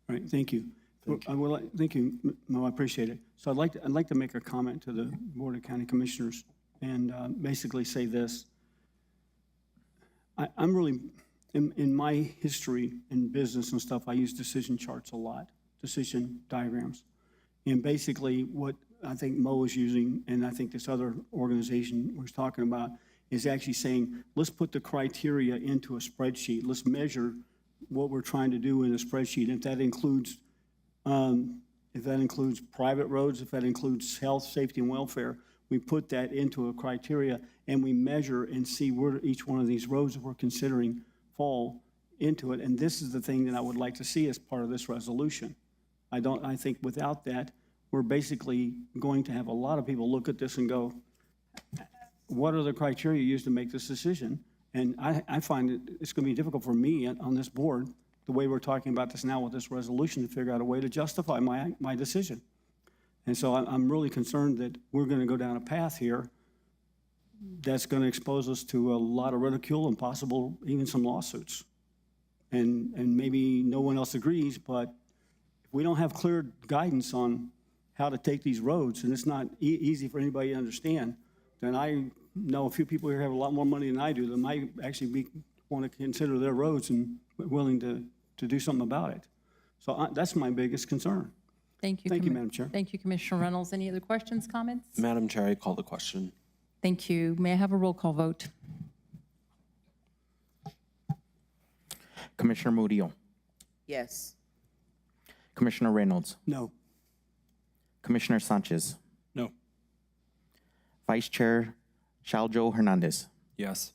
All right, thank you. Thank you, Mo, I appreciate it. So I'd like to make a comment to the Board of County Commissioners and basically say this. I'm really, in my history in business and stuff, I use decision charts a lot, decision diagrams. And basically what I think Mo is using, and I think this other organization was talking about, is actually saying, let's put the criteria into a spreadsheet. Let's measure what we're trying to do in a spreadsheet. If that includes private roads, if that includes health, safety, and welfare, we put that into a criteria and we measure and see where each one of these roads that we're considering fall into it. And this is the thing that I would like to see as part of this resolution. I think without that, we're basically going to have a lot of people look at this and go, what are the criteria used to make this decision? And I find it's going to be difficult for me on this board, the way we're talking about this now with this resolution, to figure out a way to justify my decision. And so I'm really concerned that we're going to go down a path here that's going to expose us to a lot of ridicule and possible even some lawsuits. And maybe no one else agrees, but if we don't have clear guidance on how to take these roads, and it's not easy for anybody to understand, then I know a few people here have a lot more money than I do that might actually want to consider their roads and willing to do something about it. So that's my biggest concern. Thank you. Thank you, Madam Chair. Thank you, Commissioner Reynolds. Any other questions, comments? Madam Chair, I call the question. Thank you. May I have a roll call vote? Commissioner Murillo, Yes. Commissioner Reynolds, No. Commissioner Sanchez, No. Vice Chair Shaljo Hernandez, Yes.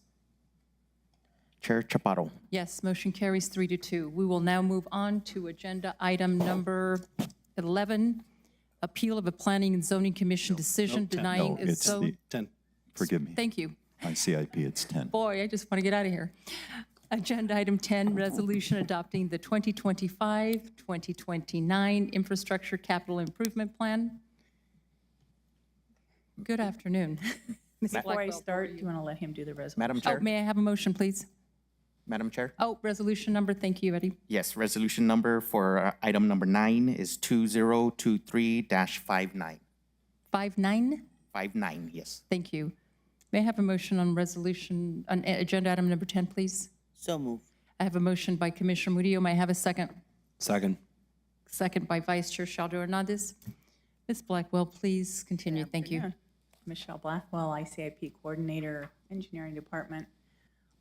Chair Chaparro. Yes, motion carries 3-2. We will now move on to agenda item number 11, appeal of a Planning and Zoning Commission decision denying. No, it's 10. Forgive me. Thank you. On CIP, it's 10. Boy, I just want to get out of here. Agenda item 10, resolution adopting the 2025-2029 Infrastructure Capital Improvement Plan. Good afternoon. Ms. Before I Blackwell, start, do you want to let him do the resolution? Madam Oh, Chair? may I have a motion, please? Madam Chair? Oh, resolution number, thank you, Eddie. Yes, resolution number for item number 9 is 2023-59. 59? 59, yes. Thank you. May I have a motion on resolution, on agenda item number 10, please? So moved. I have a motion by Commissioner Murillo. May I have a second? Second. Second by Vice Chair Shaldo Hernandez. Ms. Blackwell, please continue. Thank you. Afternoon. Michelle Blackwell, ICIP Coordinator, Engineering Department.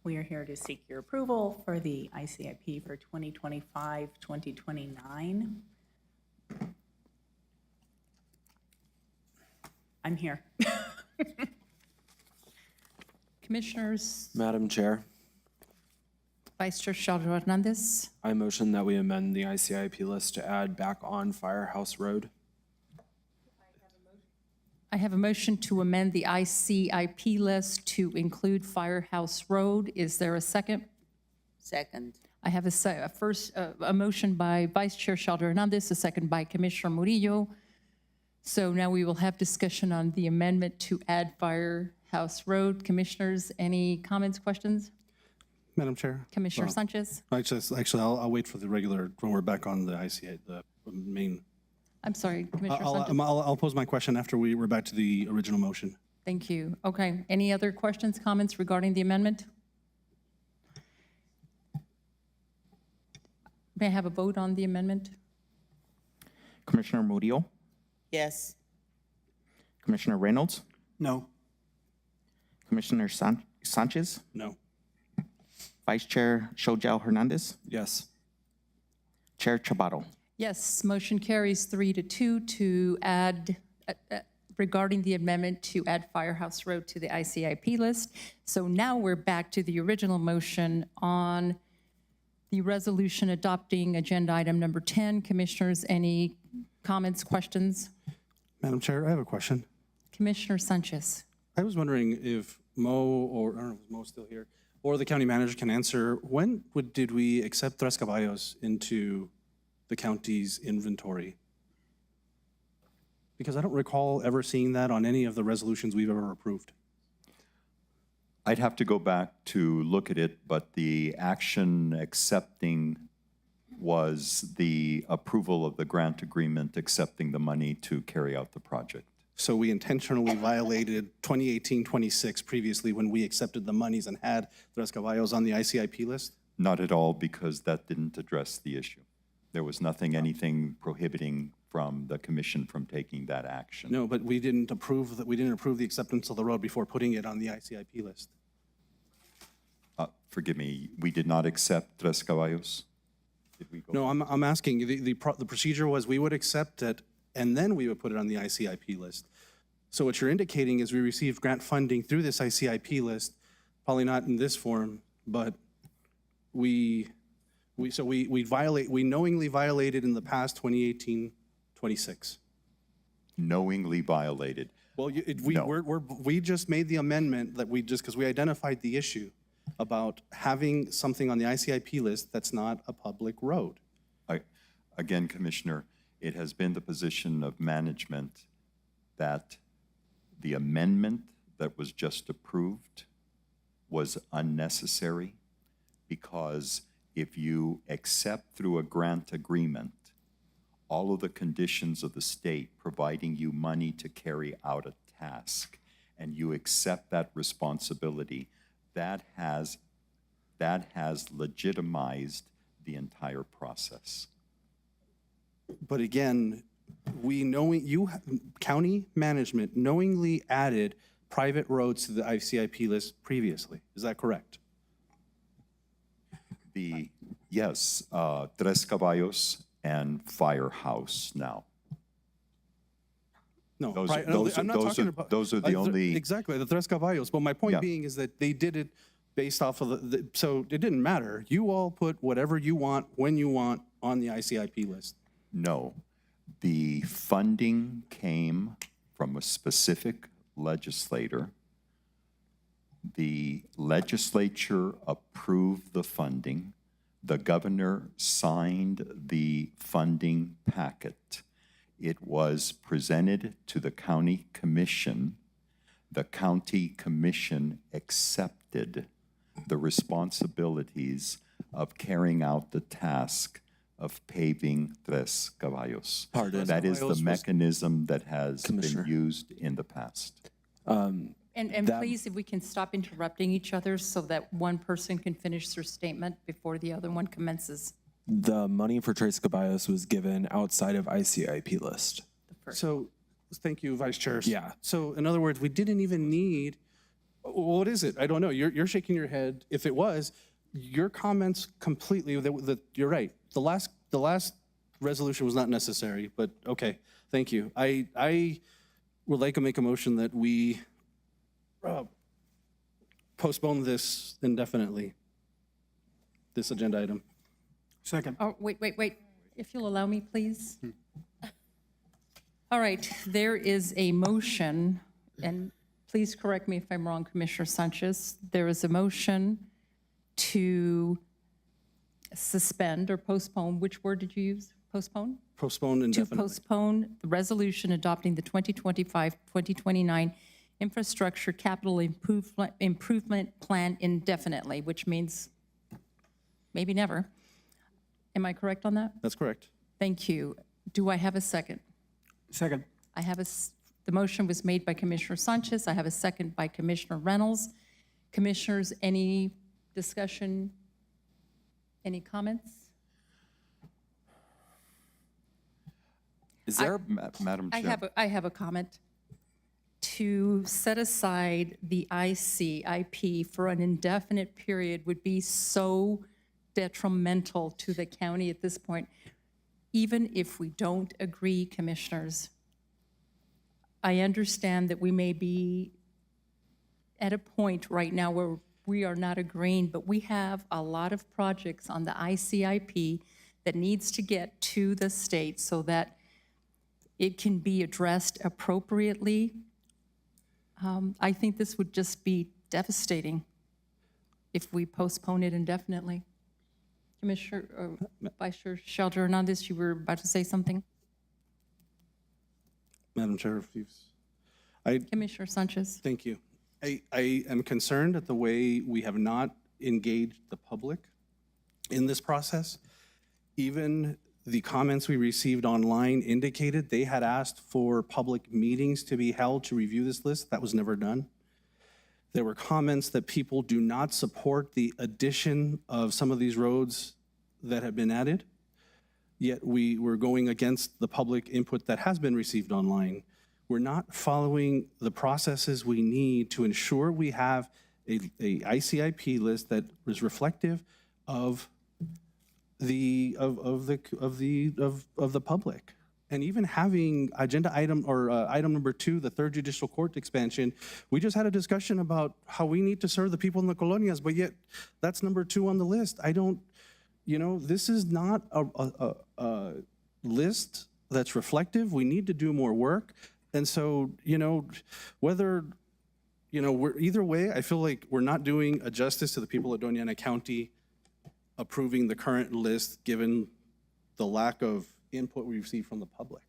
We are here to seek your approval for the ICIP for 2025-2029. I'm here. Commissioners, Madam Chair, Vice Chair Shaldo Hernandez. I motion that we amend the ICIP list to add back on Firehouse Road. I have a motion to amend the ICIP list to include Firehouse Road. Is there a second? Second. I have a motion by Vice Chair Shaldo Hernandez, a second by Commissioner Murillo. So now we will have discussion on the amendment to add Firehouse Road. Commissioners, any comments, questions? Madam Chair? Commissioner Sanchez? Actually, I'll wait for the regular, when we're back on the ICA, the main. I'm sorry, Commissioner Sanchez. I'll pose my question after we're back to the original motion. Thank you. Okay, any other questions, comments regarding the amendment? May I have a vote on the amendment? Commissioner Murillo? Yes. Commissioner Reynolds? No. Commissioner Sanchez? No. Vice Chair Shojao Hernandez? Yes. Chair Chaparro? Yes, motion carries 3-2 to add, regarding the amendment to add Firehouse Road to the ICIP list. So now we're back to the original motion on the resolution adopting agenda item number 10. Commissioners, any comments, questions? Madam Chair, I have a question. Commissioner Sanchez. I was wondering if Mo, or I don't know if Mo's still here, or the county manager can answer, when did we accept Tres Caballos into the county's inventory? Because I don't recall ever seeing that on any of the resolutions we've ever approved. I'd have to go back to look at it, but the action accepting was the approval of the grant agreement accepting the money to carry out the project. So we intentionally violated 2018-26 previously when we accepted the monies and had Tres Caballos on the ICIP list? Not at all, because that didn't address the issue. There was anything prohibiting from the commission from taking that action. No, but we didn't approve the acceptance of the road before putting it on the ICIP list. Forgive me, we did not accept Tres Caballos? Did we go? No, I'm asking, the procedure was we would accept it and then we would put it on the ICIP list. So what you're indicating is we received grant funding through this ICIP list, probably not in this form, but we knowingly violated in the past 2018-26. Knowingly violated. Well, No. we just made the amendment that because we identified the issue about having something on the ICIP list that's not a public road. Again, Commissioner, it has been the position of management that the amendment that was just approved was unnecessary, because if you accept through a grant agreement all of the conditions of the state providing you money to carry out a task, and you accept that responsibility, that has legitimized the entire process. But again, county management knowingly added private roads to the ICIP list previously. Is that correct? Yes, Tres Caballos and Firehouse now. No, Those I'm not talking about. those are the only. Exactly, the Tres Caballos. But my point being is that they did it based off of so it didn't matter. You all put whatever you want, when you want, on the ICIP list. No, the funding came from a specific legislator The legislature approved the funding. The governor signed the funding packet. It was presented to the county commission. The county commission accepted the responsibilities of carrying out the task of paving Tres Caballos. Pardon? That is the Caballos was- mechanism that has been Commissioner. used in the past. And That- please, if we can stop interrupting each other so that one person can finish their statement before the other one commences. The money for Tres Caballos was given outside of ICIP list. So, thank you, Vice Chair. Yeah. So in other words, we didn't even need, what is it? I don't know. You're shaking your head. If it was, your comments completely, you're right. The last resolution was not necessary, but okay, thank you. I would like to make a motion that we postpone this indefinitely, this agenda item. Second. Oh, wait. If you'll allow me, please. All right, there is a motion, and please correct me if I'm wrong, Commissioner Sanchez. There is a motion to suspend or postpone, which word did you use? Postpone? Postpone To indefinitely. postpone the resolution adopting the 2025-2029 Infrastructure Capital Improvement Plan indefinitely, which means maybe never. Am I correct on that? That's correct. Thank you. Do I have a second? Second. I have the motion was made by Commissioner Sanchez. I have a second by Commissioner Reynolds. Commissioners, any discussion? Any comments? Is there, Madam Chair. I have a comment. To set aside the ICIP for an indefinite period would be so detrimental to the county at this point. Even if we don't agree, commissioners, I understand that we may be at a point right now where we are not agreeing, but we have a lot of projects on the ICIP that needs to get to the state so that it can be addressed appropriately. I think this would just be devastating if we postpone it indefinitely. Commissioner, Vice Chair Shelter Hernandez, you were about to say something? Madam Chair, if you've, Commissioner Sanchez? thank you. I am concerned at the way we have not engaged the public in this process. Even the comments we received online indicated they had asked for public meetings to be held to review this list. That was never done. There were comments that people do not support the addition of some of these roads that have been added, yet we were going against the public input that has been received online. We're not following the processes we need to ensure we have a ICIP list that is reflective of the public. And even having agenda item or item number 2, the 3rd Judicial Court expansion, we just had a discussion about how we need to serve the people in the colonias, but yet that's number 2 on the list. I don't, this is not a list that's reflective. We need to do more work. And so, whether, we're either way, I feel like we're not doing a justice to the people of Doña County approving the current list, given the lack of input we received from the public,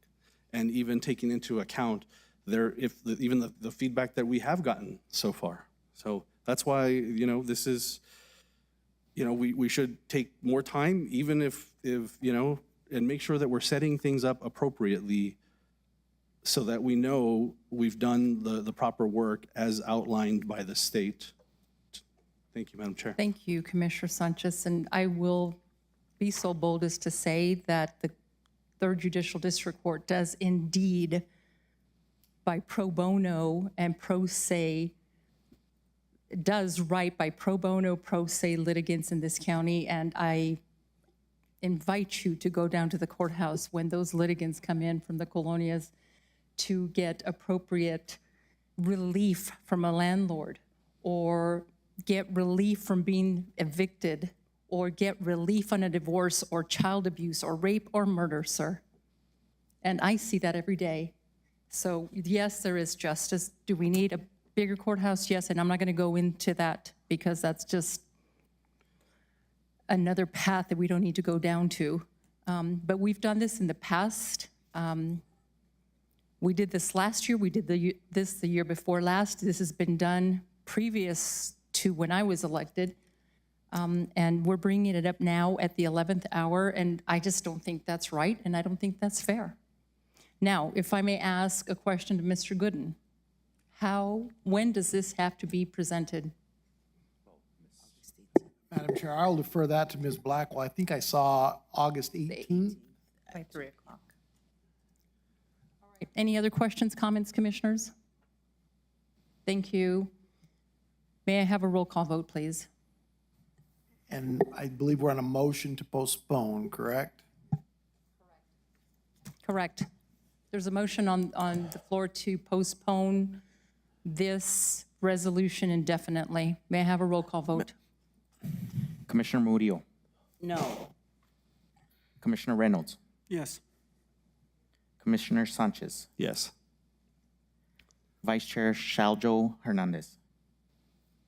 and even taking into account even the feedback that we have gotten so far. So that's why, this is, we should take more time, even if and make sure that we're setting things up appropriately so that we know we've done the proper work as outlined by the state. Thank you, Madam Chair. Thank you, Commissioner Sanchez. And I will be so bold as to say that the 3rd Judicial District Court does indeed, by pro bono and pro se, does right by pro bono, pro se litigants in this county. And I invite you to go down to the courthouse when those litigants come in from the colonias to get appropriate relief from a landlord, or get relief from being evicted, or get relief on a divorce or child abuse or rape or murder, sir. And I see that every day. So yes, there is justice. Do we need Bigger courthouse, yes, and I'm not going to go into that because that's just another path that we don't need to go down to. But we've done this in the past. We did this last year. We did this the year before last. This has been done previous to when I was elected. And we're bringing it up now at the 11th hour, and I just don't think that's right, and I don't think that's fair. Now, if I may ask a question to Mr. Gooden, when does this have to be presented? Madam Chair, I'll defer that to Ms. Blackwell. I think I saw August 18th. By 3 o'clock. Any other questions, comments, commissioners? Thank you. May I have a roll call vote, please? And I believe we're on a motion to postpone, correct? Correct. There's a motion on the floor to postpone this resolution indefinitely. May I have a roll call vote? Commissioner Murillo, No. Commissioner Reynolds, Yes. Commissioner Sanchez, Yes. Vice Chair Shaljo Hernandez,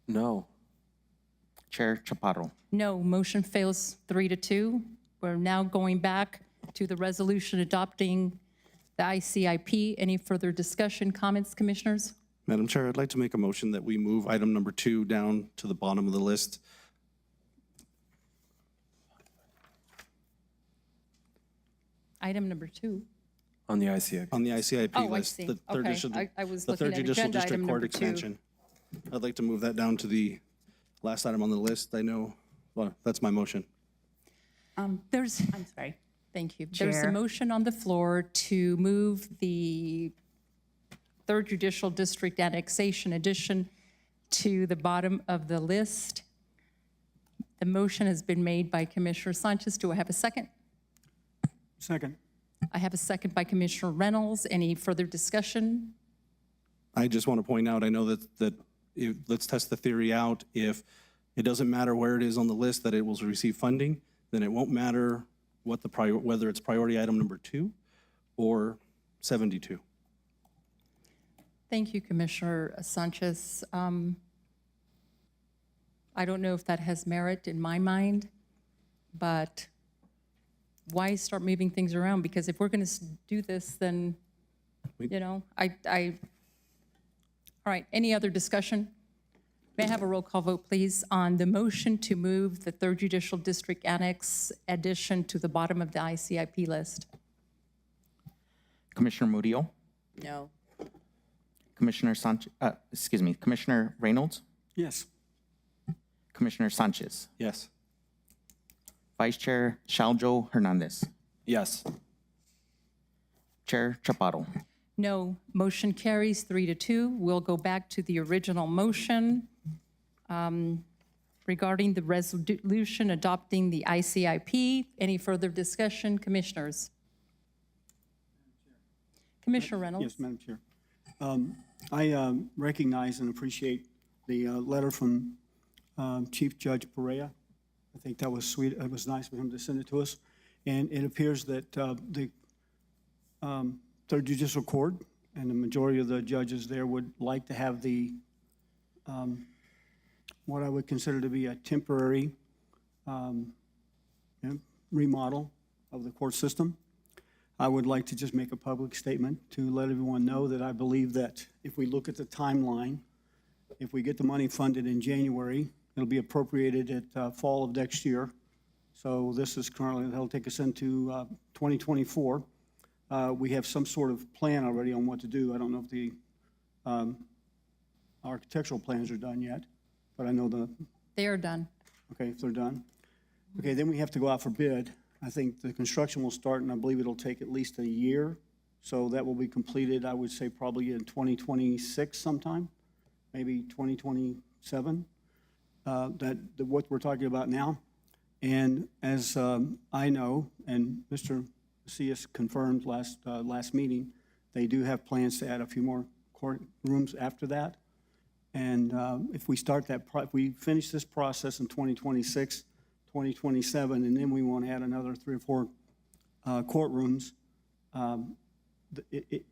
No. Chair Chaparro. No, motion fails 3-2. We're now going back to the resolution adopting the ICIP. Any further discussion, comments, commissioners? Madam Chair, I'd like to make a motion that we move item number 2 down to the bottom of the list. Item number 2. On the ICIP. On the ICIP Oh, I list, see. the third Okay. judicial, I was the looking third at judicial agenda district item court number 2. expansion. I'd like to move that down to the last item on the list. I know, well, that's my motion. I'm sorry. Thank you. There's a Chair. motion on the floor to move the Third Judicial District annexation addition to the bottom of the list. The motion has been made by Commissioner Sanchez. Do I have a second? Second. I have a second by Commissioner Reynolds. Any further discussion? I just want to point out, I know that let's test the theory out. If it doesn't matter where it is on the list that it will receive funding, then it won't matter what whether it's priority item number 2 or 72. Thank you, Commissioner Sanchez. I don't know if that has merit in my mind, but why start moving things around? Because if we're going to do this, then, you know, all right, any other discussion? May I have a roll call vote, please, on the motion to move the Third Judicial District Annex addition to the bottom of the ICIP list? Commissioner Murillo, No. Commissioner Commissioner Reynolds, Yes. Commissioner Sanchez, Yes. Vice Chair Shaljo Hernandez, Yes. Chair Chaparro. No. Motion carries 3-2. We'll go back to the original motion regarding the resolution adopting the ICIP. Any further discussion, commissioners? Commissioner Reynolds? Yes, Madam Chair. I recognize and appreciate the letter from Chief Judge Perea. I think that was sweet. It was nice for him to send it to us. And it appears that the Third Judicial Court and the majority of the judges there would like to have the, what I would consider to be a temporary remodel of the court system. I would like to just make a public statement to let everyone know that I believe that if we look at the timeline, if we get the money funded in January, it'll be appropriated at fall of next year. So this is currently, that'll take us into 2024. We have some sort of plan already on what to do. I don't know if the architectural plans are done yet, but I know They are done. okay, if they're done. Okay, then we have to go out for bid. I think the construction will start, and I believe it'll take at least a year. So that will be completed, I would say, probably in 2026 sometime, maybe 2027. What we're talking about now. And as I know, and Mr. Macias confirmed last meeting, they do have plans to add a few more courtrooms after that. And if we start that, if we finish this process in 2026, 2027, and then we want to add another 3 or 4 courtrooms,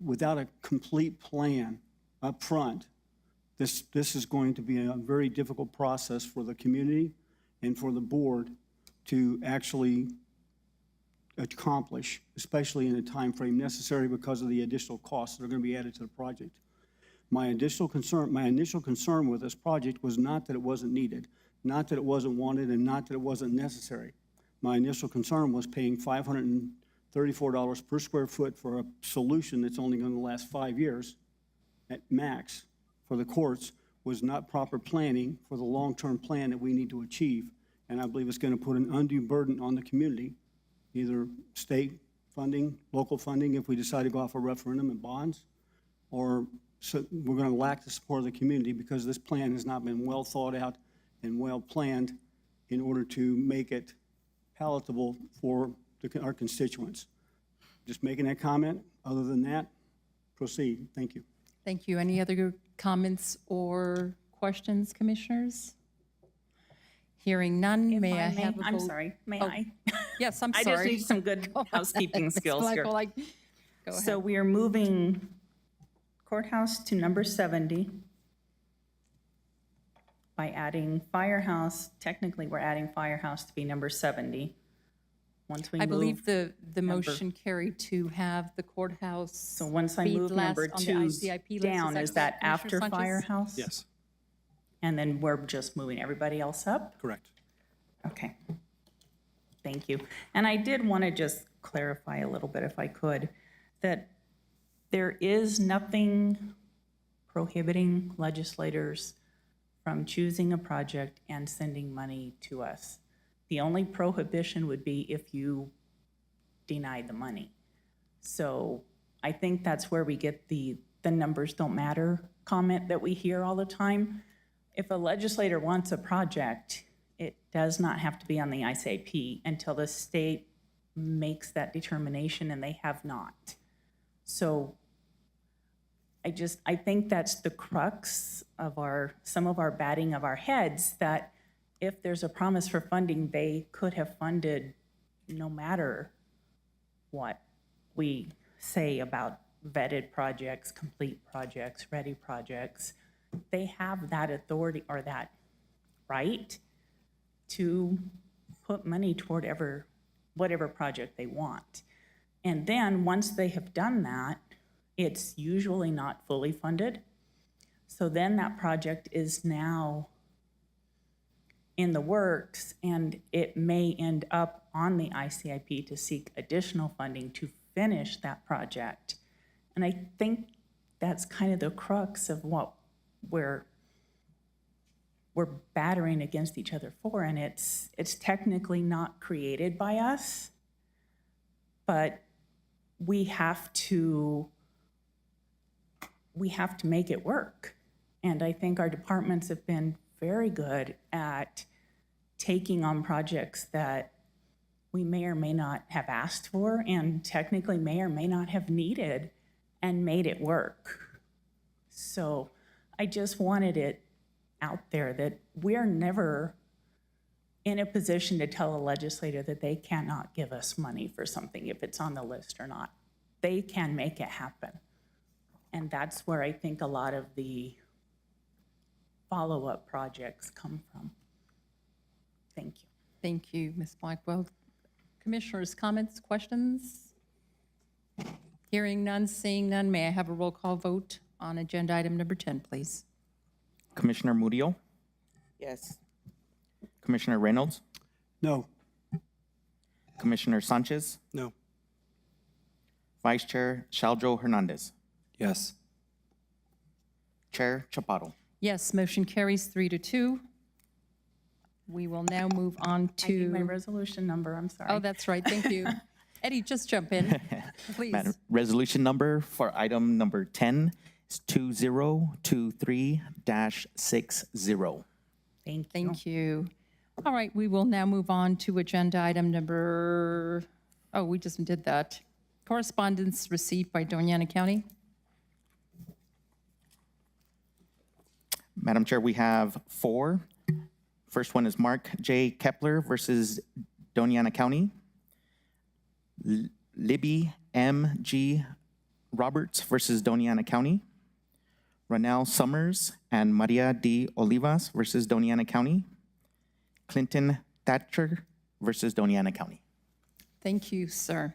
without a complete plan up front, This is going to be a very difficult process for the community and for the board to actually accomplish, especially in the time frame necessary because of the additional costs that are going to be added to the project. My initial concern with this project was not that it wasn't needed, not that it wasn't wanted, and not that it wasn't necessary. My initial concern was paying $534 per square foot for a solution that's only going to last 5 years at max for the courts was not proper planning for the long-term plan that we need to achieve. And I believe it's going to put an undue burden on the community, either state funding, local funding, if we decide to go off a referendum and bonds, or so we're going to lack the support of the community because this plan has not been well thought out and well planned in order to make it palatable for our constituents. Just making that comment. Other than that, proceed. Thank you. Thank you. Any other comments or questions, commissioners? Hearing none, may I have a I'm vote? sorry, may Oh, I? Yes, I'm I sorry. just need some good housekeeping Ms. skills here. Blackwell, go So ahead. we are moving courthouse to number 70 by adding firehouse. Technically, we're adding firehouse to be number 70. Once we I move, believe the number- motion carried to have the courthouse. So once I be move last number on the 2 ICIP list, down, is that correct, after Commissioner Sanchez? firehouse? Yes, And then we're just moving everybody else up? correct. Okay. Thank you. And I did want to just clarify a little bit, if I could, that there is nothing prohibiting legislators from choosing a project and sending money to us. The only prohibition would be if you deny the money. So I think that's where we get the numbers don't matter comment that we hear all the time. If a legislator wants a project, it does not have to be on the ICIP until the state makes that determination, and they have not. So I think that's the crux of some of our batting of our heads, that if there's a promise for funding, they could have funded no matter what we say about vetted projects, complete projects, ready projects. They have that authority or that right to put money toward whatever project they want. And then once they have done that, it's usually not fully funded. So then that project is now in the works, and it may end up on the ICIP to seek additional funding to finish that project. And I think that's kind of the crux of what we're battering against each other for, and it's technically not created by us, but we have to make it work. And I think our departments have been very good at taking on projects that we may or may not have asked for and technically may or may not have needed and made it work. So I just wanted it out there that we're never in a position to tell a legislator that they cannot give us money for something if it's on the list or not. They can make it happen. And that's where I think a lot of the follow-up projects come from. Thank you. Thank you, Ms. Blackwell. Commissioners, comments, questions? Hearing none, seeing none, may I have a roll call vote on agenda item number 10, please? Commissioner Murillo, Yes. Commissioner Reynolds, No. Commissioner Sanchez, No. Vice Chair Shaljo Hernandez, Yes. Chair Chaparro. Yes, motion carries 3-2. We will now move on I need my to, resolution number, I'm sorry. oh, that's right, thank you. Eddie, just jump in, please. Madam, resolution number for item number 10 is 2023-60. Thank you. Thank you. All right, we will now move on to agenda item number, oh, we just did that. Correspondence received by Doña County. Madam Chair, we have 4. First one is Mark J. Kepler versus Doña County. Libby M. G. Roberts versus Doña County. Ronell Summers and Maria D. Olivas versus Doña County. Clinton Thatcher versus Doña County. Thank you, sir.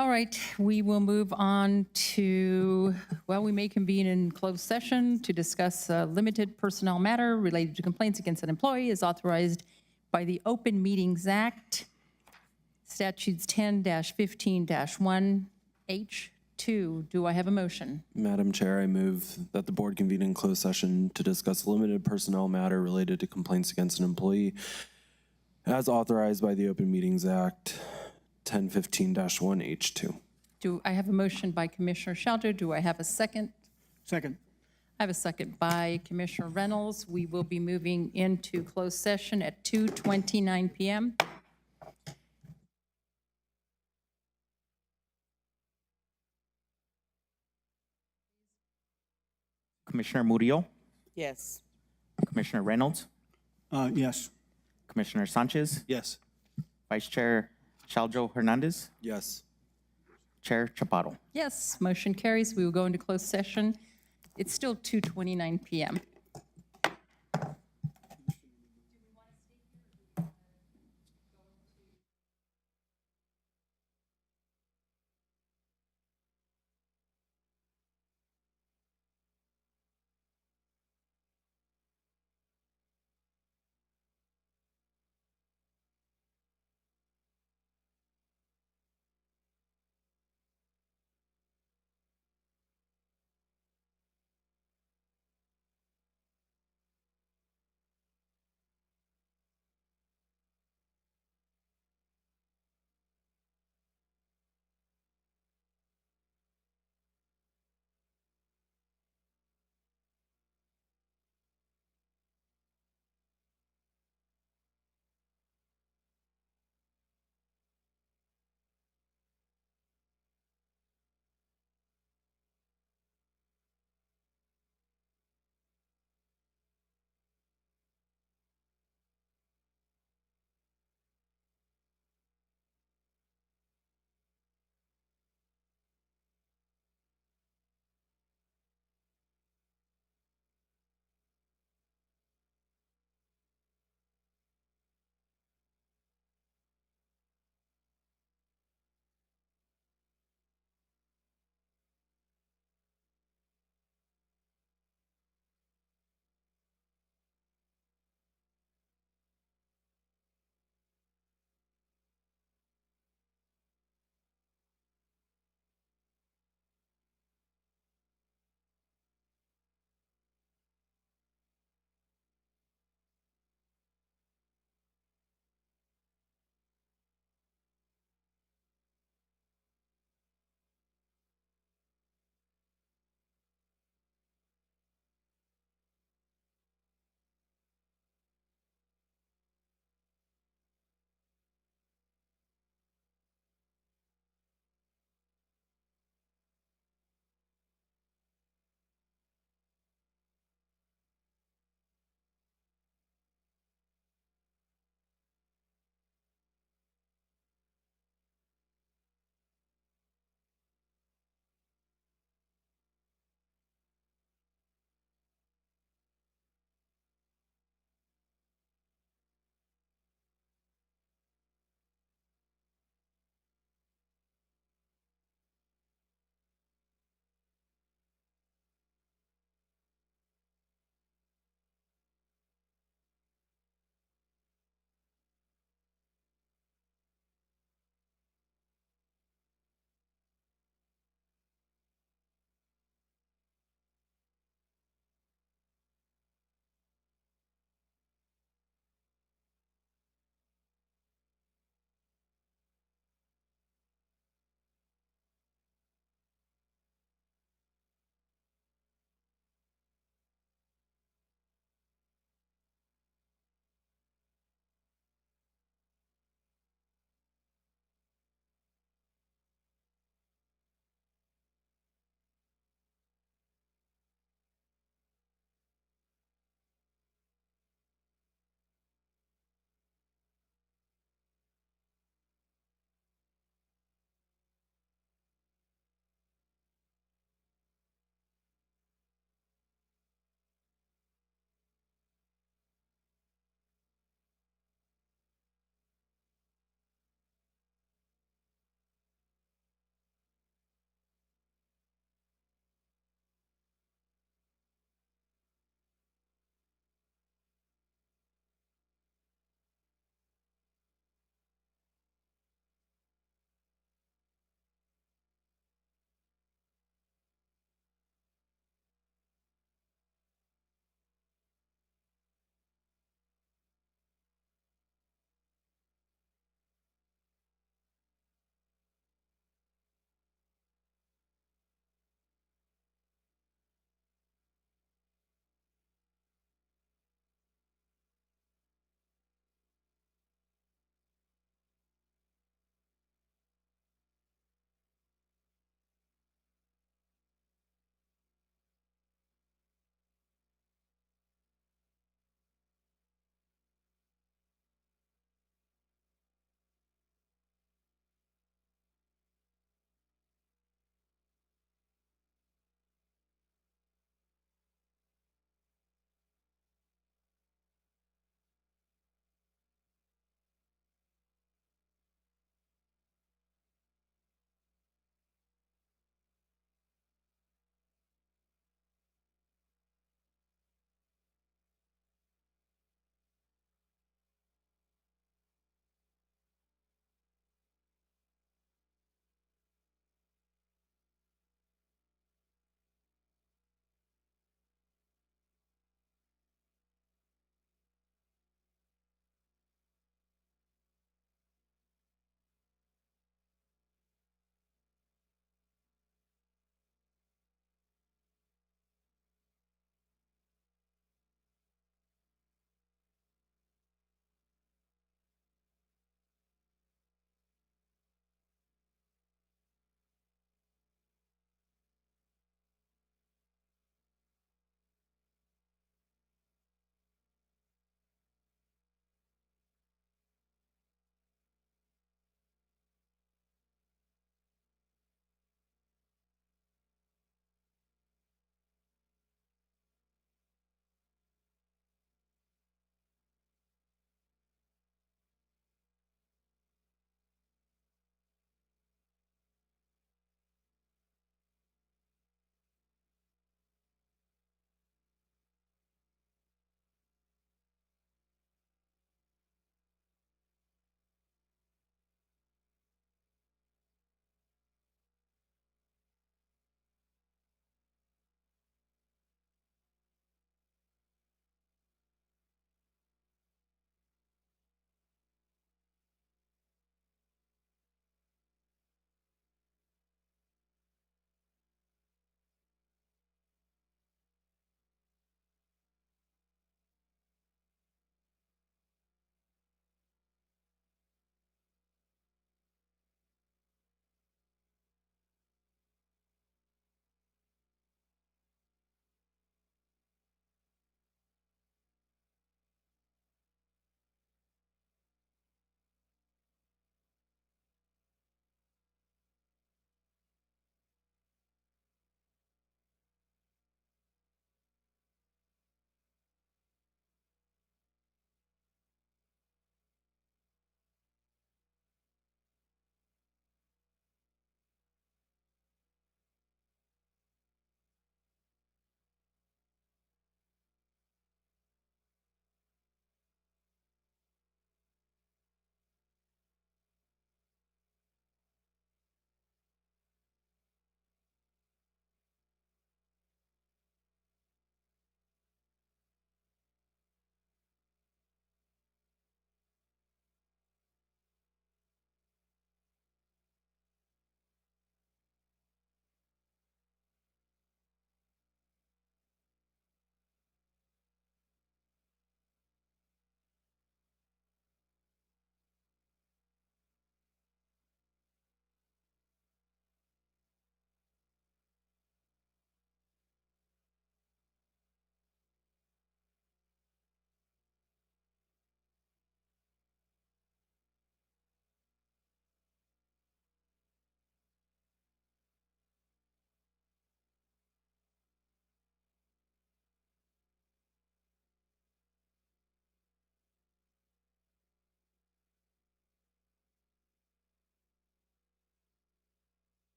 All right, we will move on to, well, we may convene in closed session to discuss a limited personnel matter related to complaints against an employee as authorized by the Open Meetings Act, statutes 10-15-1H2. Do I have a motion? Madam Chair, I move that the board convene in closed session to discuss a limited personnel matter related to complaints against an employee as authorized by the Open Meetings Act 10-15-1H2. Do I have a motion by Commissioner Shelter? Do I have a second? Second. I have a second by Commissioner Reynolds. We will be moving into closed session at 2:29 p.m. Commissioner Murillo, Yes. Commissioner Reynolds, Yes. Commissioner Sanchez, Yes. Vice Chair Chaljo Hernandez, Yes. Chair Chaparro. Yes, motion carries. We will go into closed session. It's still 2:29 p.m.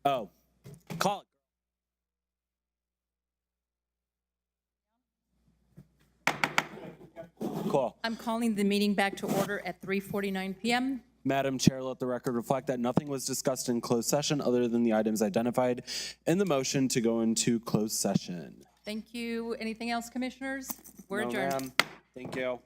Oh, call it. Cool. I'm calling the meeting back to order at 3:49 PM. Madam Chair, let the record reflect that nothing was discussed in closed session other than the items identified in the motion to go into closed session. Thank you. Anything else, commissioners? We're No, adjourned. ma'am. Thank you.